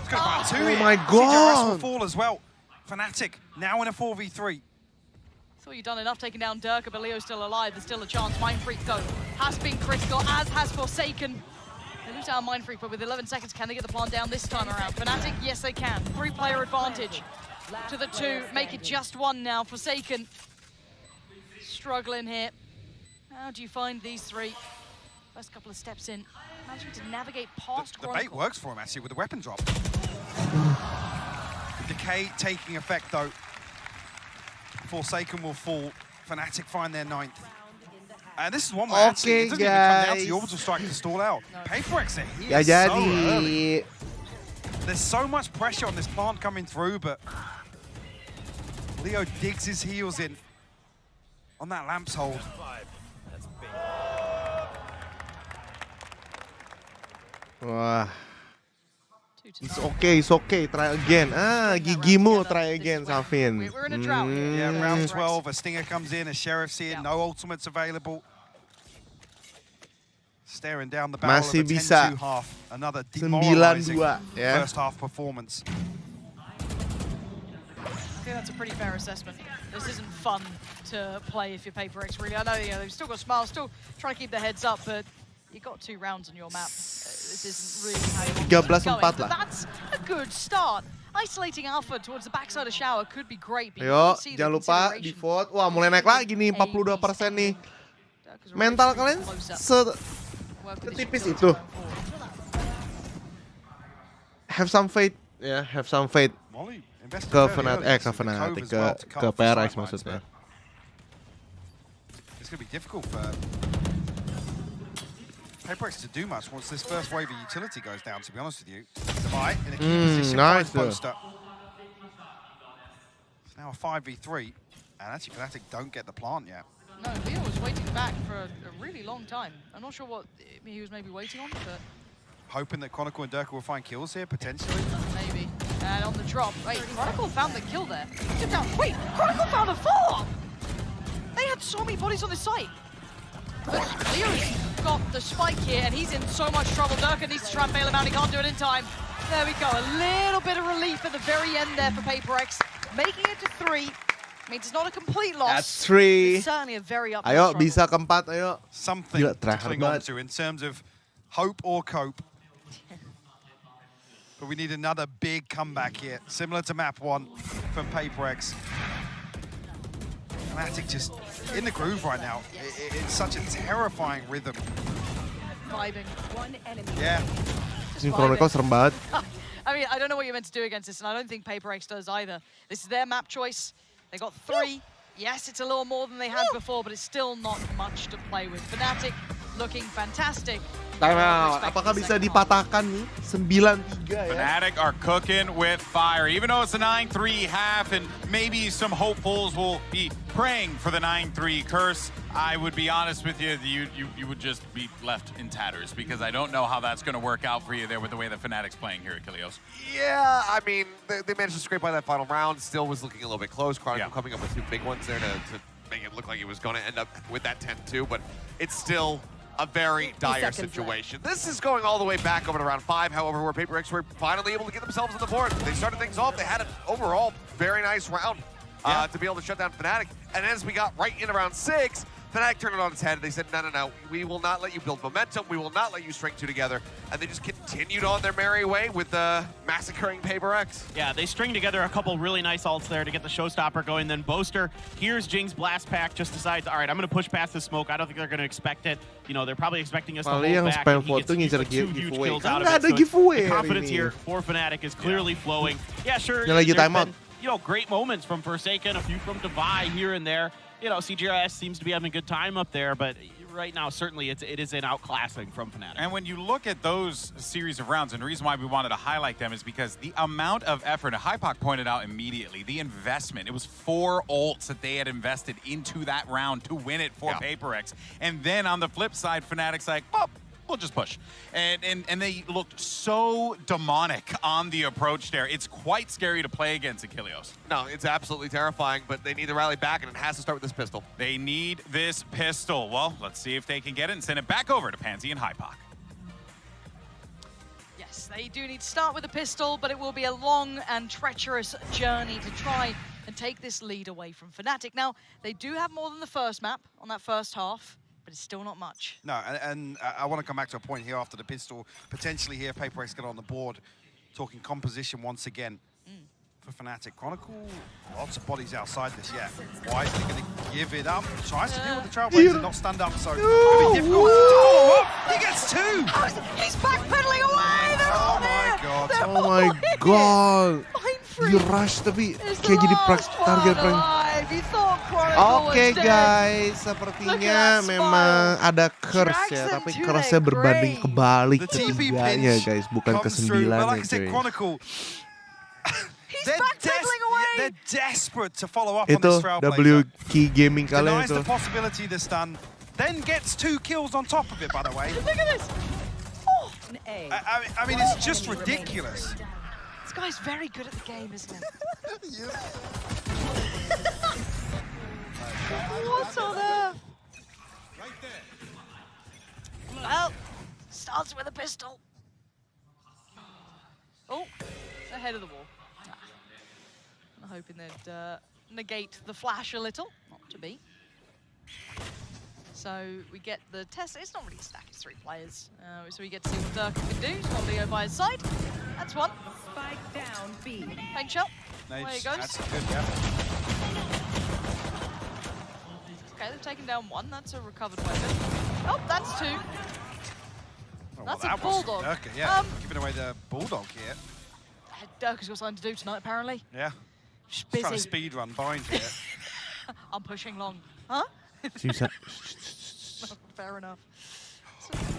It's going to find 2 here. my CJRS God. will fall as well. Fnatic now in a 4v3. Thought you'd done enough taking down Durka, but Leo's still alive. There's still a chance. Mindfreak, though, has been critical, as has Forsaken. They lose out Mindfreak, but with 11 seconds, can they get the plant down this time around? Fnatic, yes, they can. 3-player advantage to the 2. Make it just 1 now. Forsaken struggling here. How do you find these 3? First couple of steps in. Managing to navigate past The bait works for him, actually, with the weapon drop. Decay taking effect, though. Forsaken will fall. Fnatic find their 9th. And this is one where actually it doesn't even come down to the orbital strike to stall out. PRX are here so early. There's so much pressure on this plant coming through, but Leo digs his heels in on that lamp's hold. Wah. It's okay, try again. Gigimu, try again, Savin. We're in a drought. Yeah, round 12, a Stinger comes in, a Sheriff's here, no ultimates available. Staring down the barrel Masih of a bisa. 10-2 half. Another demoralizing 9-2, yeah. first half performance. I think that's a pretty fair assessment. This isn't fun to play if you're PRX, really. I know they've still got smiles, still trying to keep their heads up, but you got 2 rounds on your map. This isn't really how you want to go. But that's a good start. Isolating Alpha towards the backside of Shower could be great. Ayo, jangan lupa di vote. Wah, mulai naik lagi nih, 42% nih. Mental kalian setipis itu. Have some faith, ya, have some faith. Ke Fnatic, ke PRX maksudnya. It's going to be difficult for PRX to do much once this first wave of utility goes down, to be honest with you. Devi in a key position, nice poster. It's now a 5v3, and actually Fnatic don't get the plant yet. No, Leo was waiting back for a really long time. I'm not sure what he was maybe waiting on, but... Hoping that Chronicle and Durka will find kills here, potentially. Maybe. And on the drop, wait, Chronicle found the kill there. Wait, Chronicle found a follow-up! They had so many bodies on this site. But Leo's got the spike here, and he's in so much trouble. Durka needs to try and bail him out. He can't do it in time. There we go. A little bit of relief at the very end there for PRX. Making it to 3. I mean, it's not a complete loss. That's 3. It's certainly a very uphill Ayo, struggle. bisa keempat, ayo. Something to cling on to in terms of hope or cope. But we need another big comeback here, similar to map 1 from PRX. Fnatic just in the groove right now. It's such a terrifying rhythm. Vibing. One enemy. Yeah. Synchronical serem banget. I mean, I don't know what you're meant to do against this, and I don't think PRX does either. This is their map choice. They got 3. Yes, it's a little more than they had before, but it's still not much to play with. Fnatic looking fantastic. Apakah bisa dipatahkan nih? 9-3 ya. Fnatic are cooking with fire. Even though it's a 9-3 half and maybe some hopefuls will be praying for the 9-3 curse, I would be honest with you, you would just be left in tatters because I don't know how that's going to work out for you there with the way that Fnatic's playing here at Kilios. Yeah, I mean, they managed to scrape by that final round. Still was looking a little bit close. Chronicle coming up with 2 big ones there to make it look like it was going to end up with that 10-2, but it's still a very dire situation. This is going all the way back over to round 5, however, where PRX were finally able to get themselves on the board. They started things off. They had an overall very nice round to be able to shut down Fnatic. And as we got right into round 6, Fnatic turned it on its head. They said, no, we will not let you build momentum. We will not let you string 2 together. And they just continued on their merry way with massacring PRX. Yeah, they string together a couple really nice ults there to get the showstopper going. Then Boaster hears Jing's blast pack, just decides, all right, I'm going to push past the smoke. I don't think they're going to expect it. You know, they're probably expecting us to hold back. And he gets 2 huge kills out of it. So the confidence here for Fnatic is clearly flowing. Yeah, sure. There's been, great moments from Forsaken, a few from Divide here and there. You know, CGRS seems to be having a good time up there, but right now, certainly, it is an outclassing from Fnatic. And when you look at those series of rounds, and the reason why we wanted to highlight them is because the amount of effort, and Hypoc pointed out immediately, the investment. It was 4 ults that they had invested into that round to win it for PRX. And then on the flip side, Fnatic's like, well, we'll just push. And they looked so demonic on the approach there. It's quite scary to play against Achilleos. No, it's absolutely terrifying, but they need to rally back, and it has to start with this pistol. They need this pistol. Well, let's see if they can get it and send it back over to Pansy and Hypoc. Yes, they do need to start with a pistol, but it will be a long and treacherous journey to try and take this lead away from Fnatic. Now, they do have more than the first map on that first half, but it's still not much. No, and I want to come back to a point here after the pistol. Potentially here, PRX get on the board. Talking composition once again for Fnatic. Chronicle, lots of bodies outside this, Why is he going to give it up? Tries to deal with the Trailblazer, not stand up, so it'll be difficult to follow up. He gets 2! He's backpedaling away! They're all there! God. Oh my god! You rush tapi kayak jadi target prank. Oke guys, sepertinya memang ada curse ya, tapi curse-nya berbanding kebalik ketiganya guys, bukan ke-9 ya guys. They're desperate to follow up on this Trailblazer. Itu WK Gaming kalian itu. Denies the possibility to stun, then gets 2 kills on top of it, by the way. Look at this! I mean, it's just ridiculous. This guy's very good at the game, isn't he? What's on earth? Well, starts with a pistol. Oh, ahead of the wall. I'm hoping they'd negate the flash a little. Not to be. So we get the test. It's not really a stack, it's 3 players. So we get to see what Dirk can do. He's got Leo by his side. That's one. Spike down B. Paint shell. Nice. Away it goes. That's good, yeah. Okay, they've taken down 1. That's a recovered weapon. Oh, that's 2. Oh, that's well, a bulldog. Durka, yeah, giving away the bulldog here. Durka's got something to do tonight, apparently. Yeah. Just trying to busy. speed run bind here. I'm pushing long. Huh? Fair enough.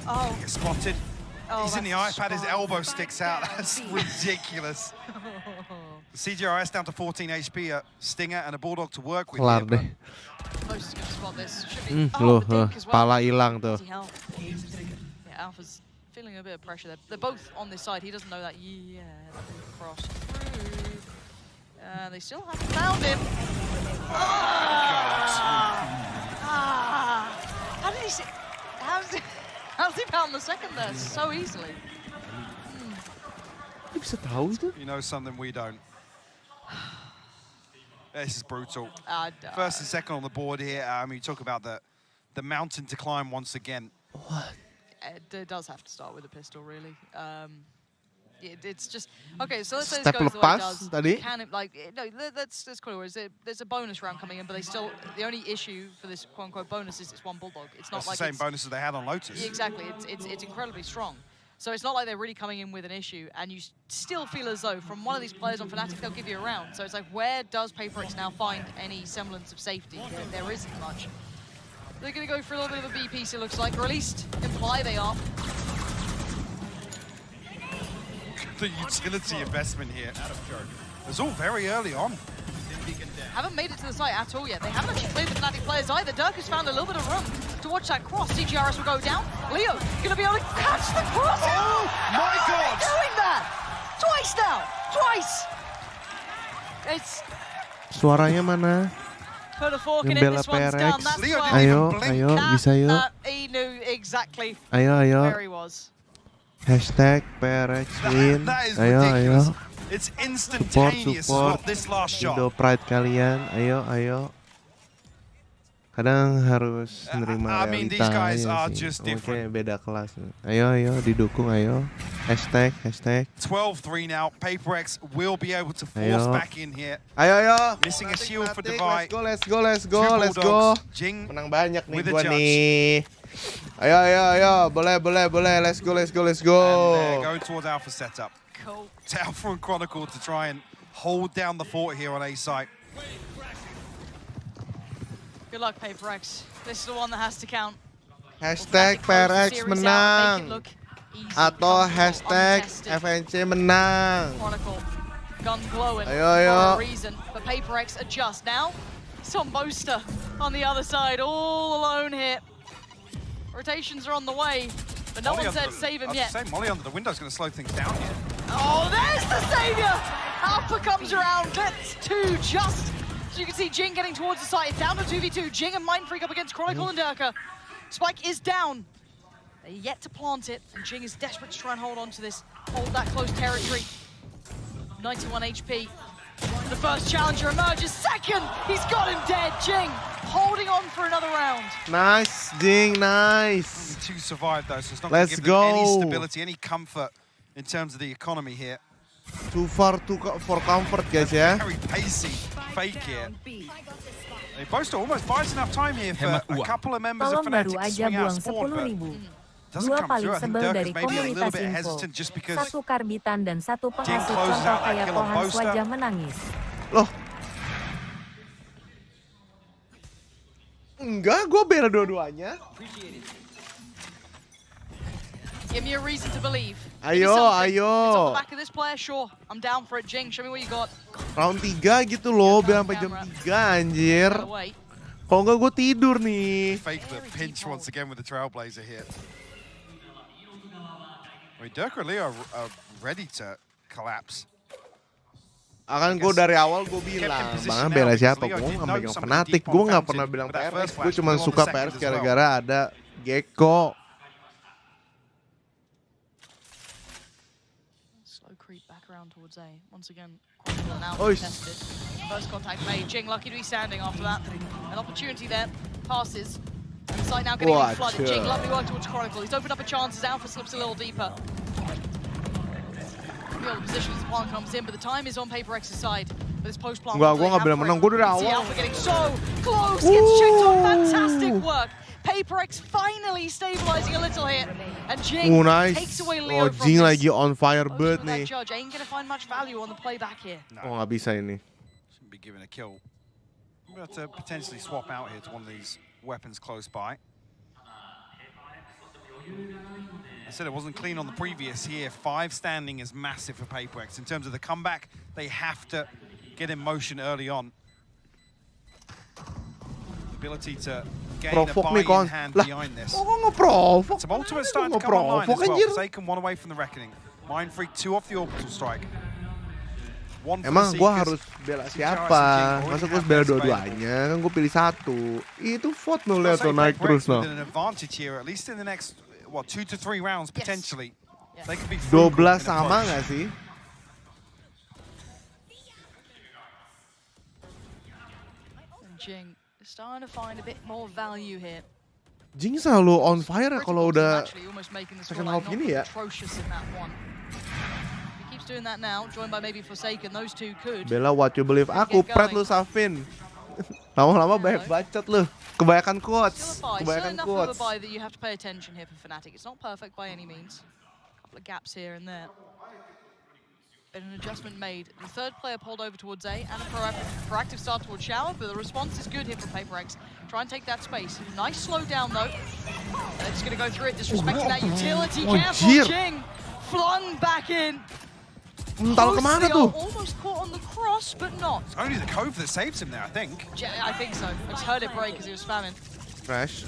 Oh. Gets spotted. Oh, he's in the iPad, his elbow sticks out. That's ridiculous. The CGRS down to 14 HP, a Stinger and a Bulldog to work with. Kelar deh. Most gonna spot this. Should be. Loh, the Dink as well. pala hilang tuh. Yeah, Alpha's feeling a bit of pressure there. They're both on this side. He doesn't know that. Yeah, cross through. They still haven't found him. How did he see? How's he found the second there so easily? You know something we don't. This is brutal. First and second on the board here. I mean, you talk about the mountain to climb once again. What? It does have to start with a pistol, really. It's just okay. So let's say this Step goes the way it lepas does. tadi. Can it like no? Let's call it. There's a bonus round coming in, but they still the only issue for this quote unquote bonus is it's one bulldog. It's not That's like the same bonus as they had on Lotus. Exactly. It's incredibly strong. So it's not like they're really coming in with an issue, and you still feel as though from one of these players on Fnatic they'll give you a round. So it's like, where does PRX now find any semblance of safety? There isn't much. They're going to go for a little bit of a B piece, it looks like, or at least imply they are. The utility investment here was all very early on. Haven't made it to the site at all yet. They haven't actually played the Fnatic players either. Dirk has found a little bit of room to watch that cross. CGRS will go down. Leo going to be able to catch the cross. Oh my God! How are they doing that? Twice now. Twice. It's Suaranya mana? put a fork in it. Membela This one's PRX. done. That's Leo 12. Ayo, bisa yuk. He knew exactly Ayo. where he was. Hashtag PRX win. That is Ayo. ridiculous. It's instantaneous Support. this last shot. Indo pride kalian. Ayo. Kadang harus nerima I mean, these guys realitanya are sih. just different. Mungkin beda kelas. Ayo, didukung, ayo. Hashtag. 12-3 now. PRX will be able to force back in here. Ayo. Missing a shield for Divide. Let's go. Jing Menang banyak nih with a gua judge. nih. Ayo. Boleh. Let's go. And they're going towards Alpha setup. Cool. It's Alpha and Chronicle to try and hold down the fort here on A site. Good luck, PRX. This is the one that has to count. Hashtag PRX menang. Atau hashtag FNC menang. Chronicle, gun glowing Ayo. for a reason. But PRX adjust now. It's on Boaster on the other side, all alone here. Rotations are on the way, but no one said save him yet. Molly under the window is going to slow things down here. Oh, there's the savior! Alpha comes around, gets two just. So you can see Jing getting towards the site. It's down to 2v2. Jing and Mindfreak up against Chronicle and Durka. Spike is down. They're yet to plant it, and Jing is desperate to try and hold on to this, hold that close territory. 91 HP. The first challenger emerges. Second, he's got him dead. Jing holding on for another round. Nice, Jing, nice. Two survived though, so it's not Let's going to give them any go. stability, any comfort in terms of the economy here. Too far for comfort, guys, ya. Very pacey fake here. They both almost buys enough time here for a couple of members of Tolong baru Fnatic to aja swing out buang spawn, but 10.000. doesn't Dua come paling through. I think sebel Dirk dari is maybe a little komunitas bit info. hesitant just because Satu karbitan dan satu Jing penghasut closes contoh out that kayak kill on Pohans Boaster. wajah menangis. Loh. Enggak, gue bela dua-duanya. Give me a reason to believe. Ayo. It's on the back of this player, sure. I'm down for it. Jing, show me what you got. Round 3 gitu loh, biar sampai jam 3 anjir. Kalau enggak gue tidur nih. fake the pinch once again with the Trailblazer here. I mean, Dirk and Leo are ready to collapse. Akan gue dari awal gue bilang, Bang bela siapa? Gue nggak megang Fnatic, gue nggak pernah bilang PRX. Gue cuma suka PRX gara-gara ada Gecko. Slow creep back around towards A. Once again, Chronicle now contested. First contact made. Jing lucky to be standing after that. An opportunity there. Passes. And the site now getting flooded. Jing lovely work towards Chronicle. He's opened up a chance as Alpha slips a little deeper. The position as the plant comes in, but the time is on PRX's side. But this post plant. Gue nggak bilang menang, gue dari See awal. Alpha getting so close. Gets checked on. Fantastic work. PRX finally stabilizing a little here. And Jing takes away Leo from Jing this. lagi on fire bird nih. Judge ain't gonna find much value on the playback here. Oh nggak bisa ini. Shouldn't be given a kill. We're about to potentially swap out here to one of these weapons close by. I said it wasn't clean on the previous here. 5 standing is massive for PRX. In terms of the comeback, they have to get in motion early on. Ability to gain a buy-in hand behind this. Some ultimate starting to come online as well. Forsaken 1 away from the Reckoning. Mindfreak 2 off the orbital strike. Emang gue harus bela siapa? Masa gue harus bela dua-duanya? Kan gue pilih satu. Itu vote no lihat tuh naik terus no. An advantage here, at least in the next 2 to 3 rounds potentially. They could be 12 sama nggak sih? Jing is starting to find a bit more value here. Jing selalu on fire ya kalau udah Actually almost making the second scoreline half gini ya. atrocious in that one. Keeps doing that now, joined by maybe Forsaken. Those two could. Bella, what you believe? Aku pret lu, Safin. Lama-lama banyak bacot lu. Kebanyakan quotes. Kebanyakan enough quotes. of a buy that you have to pay attention here for Fnatic. It's not perfect by any means. A couple of gaps here and there. Been an adjustment made. The third player pulled over towards A and a proactive start towards Shower, but the response is good here from PRX. Try and take that space. Nice slow down though. They're just gonna go through it, disrespecting that utility. Careful, Jing! Flung back in. Mental kemana tuh? Almost caught on the cross, but not. It's only the Cove that saves him there, I think. I think so. I just heard it break as he was spamming. Fresh.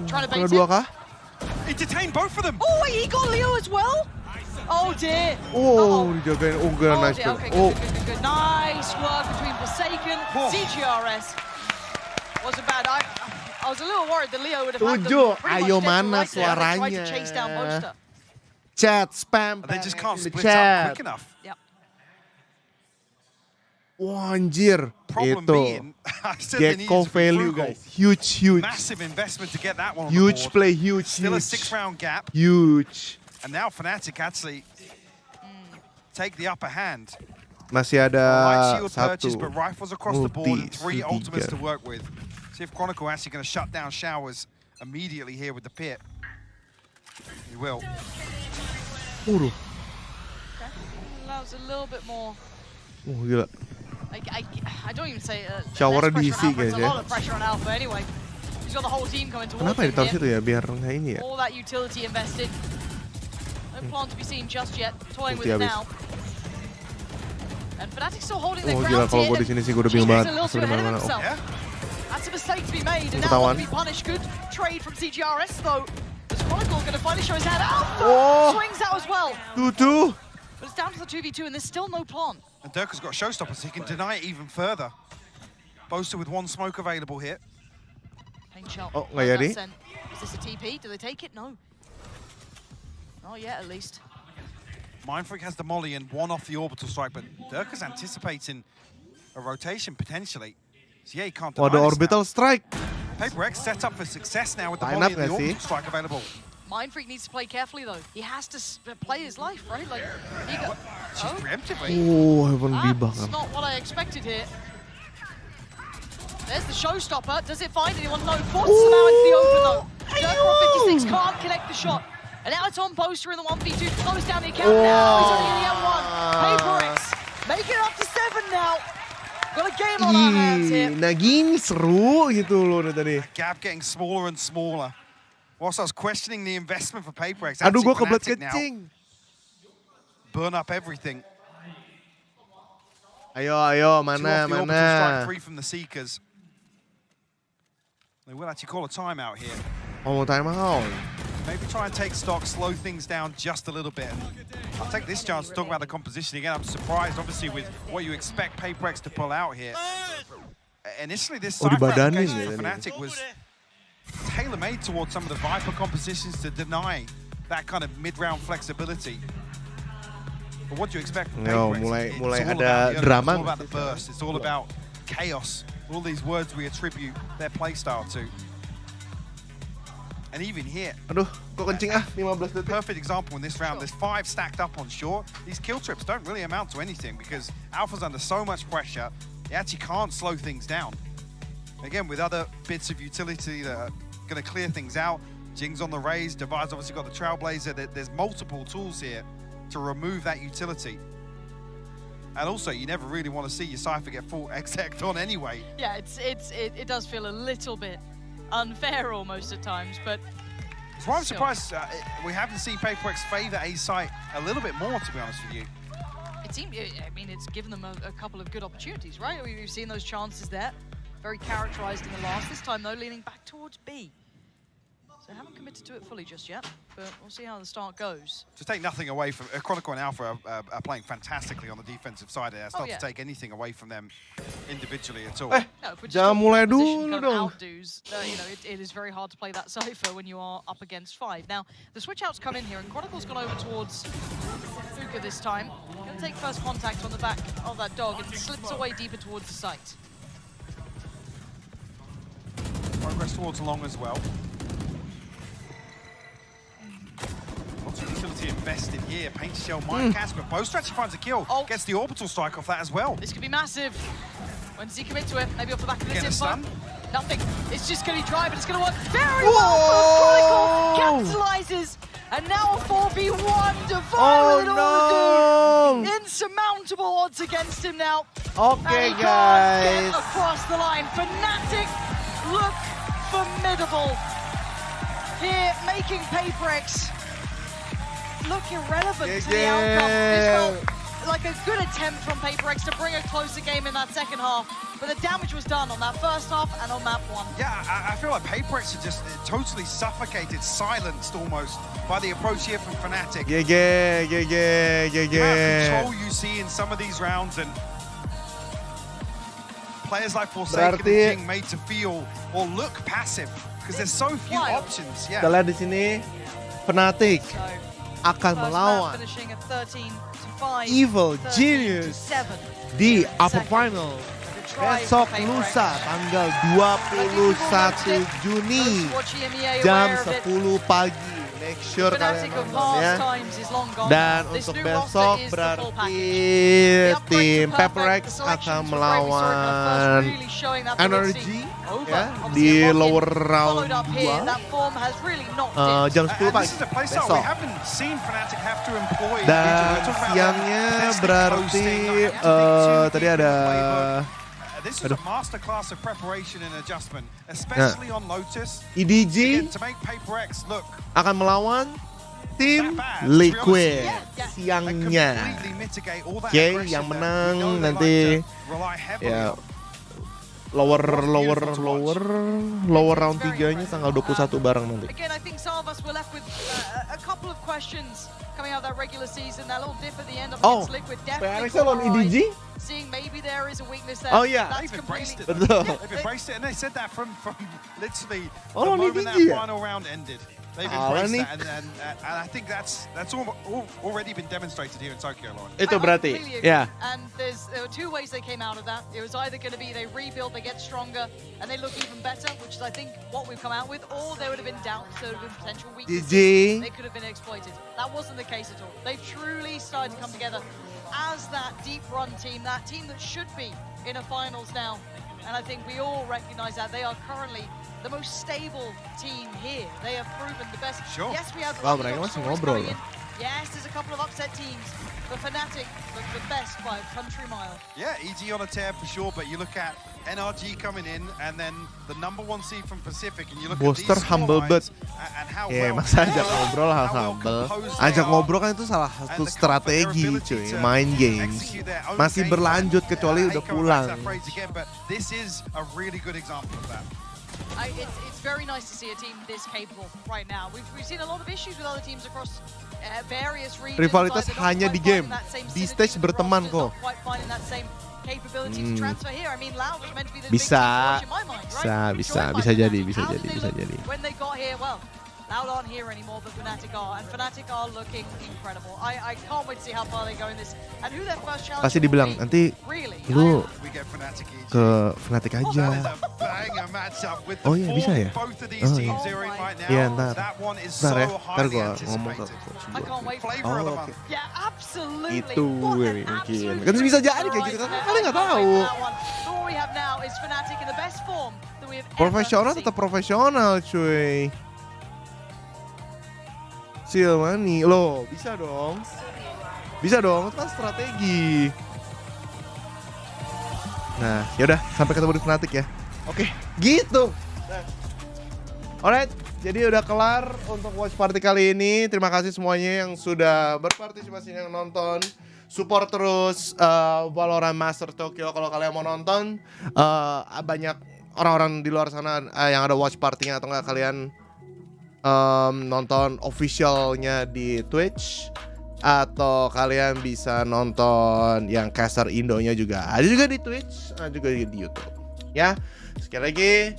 Trying to bait dua it. kah? He detained both of them. Oh, he got Leo as well? Oh dear. Oh, dijagain. Oh, good, nice. Dear. Okay, good. Nice work between Forsaken, CGRS. Wasn't bad. I was a little worried that Leo would have had them pretty Ayo much mana right there. They tried suaranya? to chase down Monster. Chat, spam. They just can't in the split chat. up quick enough. Yep. Wah, anjir. Problem Itu. being, I said they needed Gecko to be value, frugal. guys. Huge. Massive investment to get that one on Huge the board. play, huge. Still a 6-round gap. Huge. And now Fnatic actually take the upper hand. Masih ada Light shield satu. purchase, but rifles across the board and 3 Multi, ultimates to tiga. work with. See if Chronicle actually going to shut down Showers immediately here with the pit. He will. Udah. Allows a little bit more. Gila. I don't even say Shower less DC, pressure on Alpha. It's guys, a ya. lot of pressure on Alpha anyway. He's got the whole team coming towards Kenapa him ditaruh here. situ ya? Biar nggak ini ya. All that utility invested. No plan to be seen just yet. Toying with Ulti it habis. now. And Fnatic's still holding their Oh ground gila, kalau here. gue di sini sih gue udah bingung He's banget. a little too Sudah ahead of mana-mana. himself. Oh. That's a mistake to be made, and now Ketahuan. will be punished. Good trade from CGRS though. Is Chronicle going to finally show his hand? Alpha Oh. swings out as well. Tutu. But it's down to the 2v2, and there's still no plan. And Dirk has got showstoppers, so he can deny it even further. Boaster with 1 smoke available here. Pain shot. Oh, nggak jadi. Is this a TP? Do they take it? No. Not yet, at least. Mindfreak has the molly and 1 off the orbital strike, but Dirk is anticipating a rotation potentially. So yeah, he can't deny Waduh, this orbital now. strike. PRX set up for success now with the Line molly up and the nggak sih? orbital strike available. Mindfreak needs to play carefully though. He has to play his life, right? Like, he got... She's preemptively. Oh, heaven debug. That's not what I expected here. There's the showstopper. Does it find anyone? No. Forces him out into the open though. Dirk on 56 can't connect the shot. And now it's on Poster in the 1v2. Close down the account now. He's only in the M1. PRX make it up to 7 now. Got a game on our hands here. Nah gini seru gitu loh tadi. Gap getting smaller and smaller. Whilst I was questioning the investment for PRX, Aduh, gue kebelet Fnatic now kencing. burn up everything. Ayo, 2 mana, off the orbital mana. strike, 3 from the Seekers. They will actually call a timeout here. Oh, timeout. Maybe try and take stock, slow things down just a little bit. I'll take this chance to talk about the composition again. I'm surprised, obviously, with what you expect PRX to pull out here. Initially, this Cypher dibadanin application ya for tadi. Fnatic was tailor-made towards some of the Viper compositions to deny that kind of mid-round flexibility. But what do you expect from Yo, PRX? mulai It's all ada about the drama. It's all about the burst. It's all about chaos. All these words we attribute their playstyle to. And even here, Aduh, kok kencing ah, 15 detik. perfect example in this round. There's 5 stacked up on short. These kill trips don't really amount to anything because Alpha's under so much pressure, he actually can't slow things down. Again, with other bits of utility that are going to clear things out, Jing's on the raise, Divide's obviously got the Trailblazer. There's multiple tools here to remove that utility. And also, you never really want to see your Cypher get full exec on anyway. Yeah, it does feel a little bit unfair almost at times, but That's why I'm surprised we haven't seen PRX favor A site a little bit more, to be honest with you. it seemed, I mean, it's given them a couple of good opportunities, right? We've seen those chances there. Very characterized in the last. This time, though, leaning back towards B. So haven't committed to it fully just yet, but we'll see how the start goes. To take nothing away from Chronicle and Alpha are playing fantastically on the defensive side. That's not to take anything away from them individually at all. No, if we're just Jangan talking mulai position dulu kind of dong. outdos, you know, it is very hard to play that Cypher when you are up against 5. Now, the switch outs come in here, and Chronicle's gone over towards Fuka this time. Going to take first contact on the back of that dog, and slips away deeper towards the site. Progress towards long as well. Not utility invested here. Painted shell might catch, but Boast actually finds a kill. Gets the orbital strike off that as well. This could be massive. When does he commit to it? Maybe off the back of this Get a info? stun. Nothing. It's just going to drive and it's going to work very well. Chronicle capitalizes. And now a 4v1 Divine with all do. Insurmountable odds against him now. Okay, and he guys. can't get across the line. Fnatic look formidable. Here, making PRX look irrelevant to the outcome. This felt like a good attempt from PRX to bring a closer game in that second half, but the damage was done on that first half and on map 1. Yeah, I feel like PRX are just totally suffocated, silenced almost by the approach here from Fnatic. Yeah. The amount of control you see in some of these rounds, and players like Forsaken and Jing made to feel or look passive because there's so few options. Yeah. Kita lihat di sini Fnatic akan melawan Evil Genius di upper final besok lusa tanggal 21 Juni jam 10 pagi. Make sure kalian nonton ya. Dan untuk besok berarti tim PRX akan melawan Energy ya di lower round 2 jam 10 pagi besok. Dan siangnya berarti tadi ada This is a masterclass of preparation and adjustment, especially on Lotus. EDG to make PRX look akan melawan tim Liquid siangnya. Oke, yang menang nanti ya lower round 3-nya tanggal 21 bareng nanti. Again, I think some of us were left with a couple of questions coming out of that regular season. That little dip at the end of Liquid definitely PRX lawan EDG? Seeing maybe there is a weakness there. Oh yeah, they've embraced it. Betul. They've embraced it, and they said that from literally the lawan moment that EDG ya? final round ended. They've embraced that, and I think that's already been demonstrated here in Tokyo, Lauren. Itu berarti, ya. And there were two ways they came out of that. It was either going to be they rebuild, they get stronger, and they look even better, which is I think what we've come out with, or there would have been doubts, there would have been potential weaknesses. They could have been exploited. That wasn't the case at all. They truly started to come together as that deep run team, that team that should be in a finals now. And I think we all recognize that they are currently the most stable team here. They have proven the best. Sure. Yes, we have mereka masih ngobrol loh. Yes, there's a couple of upset teams, but Fnatic look the best by a country mile. Yeah, EG on a tear for sure, but you look at NRG coming in, and then the number 1 seed from Pacific, and you look Booster at these humble bet. and how Masa ajak ngobrol hal humble. Ajak ngobrol kan itu salah satu strategi cuy, main games. Masih berlanjut kecuali udah pulang. But this is a really good example of that. It's very nice to see a team this capable right now. We've seen a lot of issues with other teams across various regions. Rivalitas hanya di game, di stage berteman kok. Bisa jadi. When they got here, well, Loud aren't here anymore, but Fnatic are, and Fnatic are looking incredible. I can't wait to see how far they go in this, and who their first challenge. Pasti dibilang nanti lu ke Fnatic aja. Oh iya bisa ya. Oh iya. Iya ntar ya. Ntar gua ngomong ke coach gua. Oh oke. Itu mungkin. Kan bisa jadi kayak gitu kan. Kalian nggak tahu. Profesional tetap profesional cuy. Silmani, loh bisa dong, itu kan strategi. Nah, yaudah sampai ketemu di Fnatic ya. Oke, gitu. Alright, jadi udah kelar untuk watch party kali ini. Terima kasih semuanya yang sudah berpartisipasi, yang nonton. Support terus Valorant Master Tokyo. Kalau kalian mau nonton, banyak orang-orang di luar sana yang ada watch party-nya, atau enggak kalian nonton officialnya di Twitch, atau kalian bisa nonton yang caster Indonya juga ada juga di Twitch, juga di YouTube ya. Sekali lagi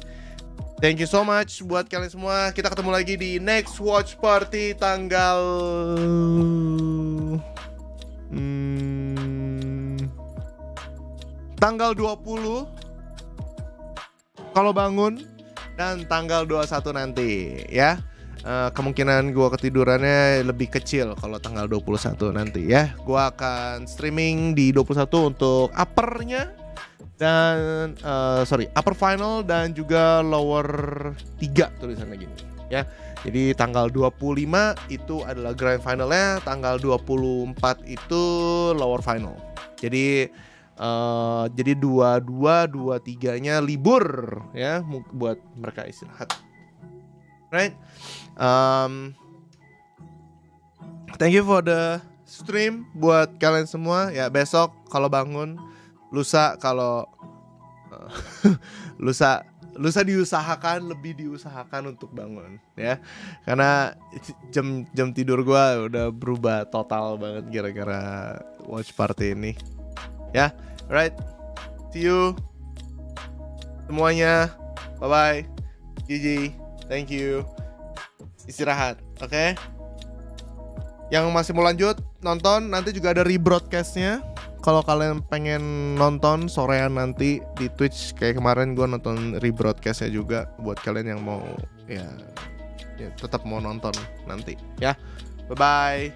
thank you so much buat kalian semua. Kita ketemu lagi di next watch party tanggal tanggal 20 kalau bangun, dan tanggal 21 nanti ya. kemungkinan gue ketidurannya lebih kecil kalau tanggal 21 nanti ya. Gue akan streaming di 21 untuk uppernya dan upper final dan juga lower 3 tulisannya gini ya. Jadi tanggal 25 itu adalah grand finalnya, tanggal 24 itu lower final. Jadi 23-nya libur ya buat mereka istirahat. Right? Thank you for the stream buat kalian semua ya. Besok kalau bangun, lusa kalau lusa lebih diusahakan untuk bangun ya, karena jam tidur gue udah berubah total banget gara-gara watch party ini ya. Right, see you semuanya, bye bye, GG, thank you, istirahat, oke? Yang masih mau lanjut nonton, nanti juga ada rebroadcastnya. Kalau kalian pengen nonton sorean nanti di Twitch kayak kemarin gue nonton rebroadcastnya juga buat kalian yang mau ya tetap mau nonton nanti ya. Bye bye.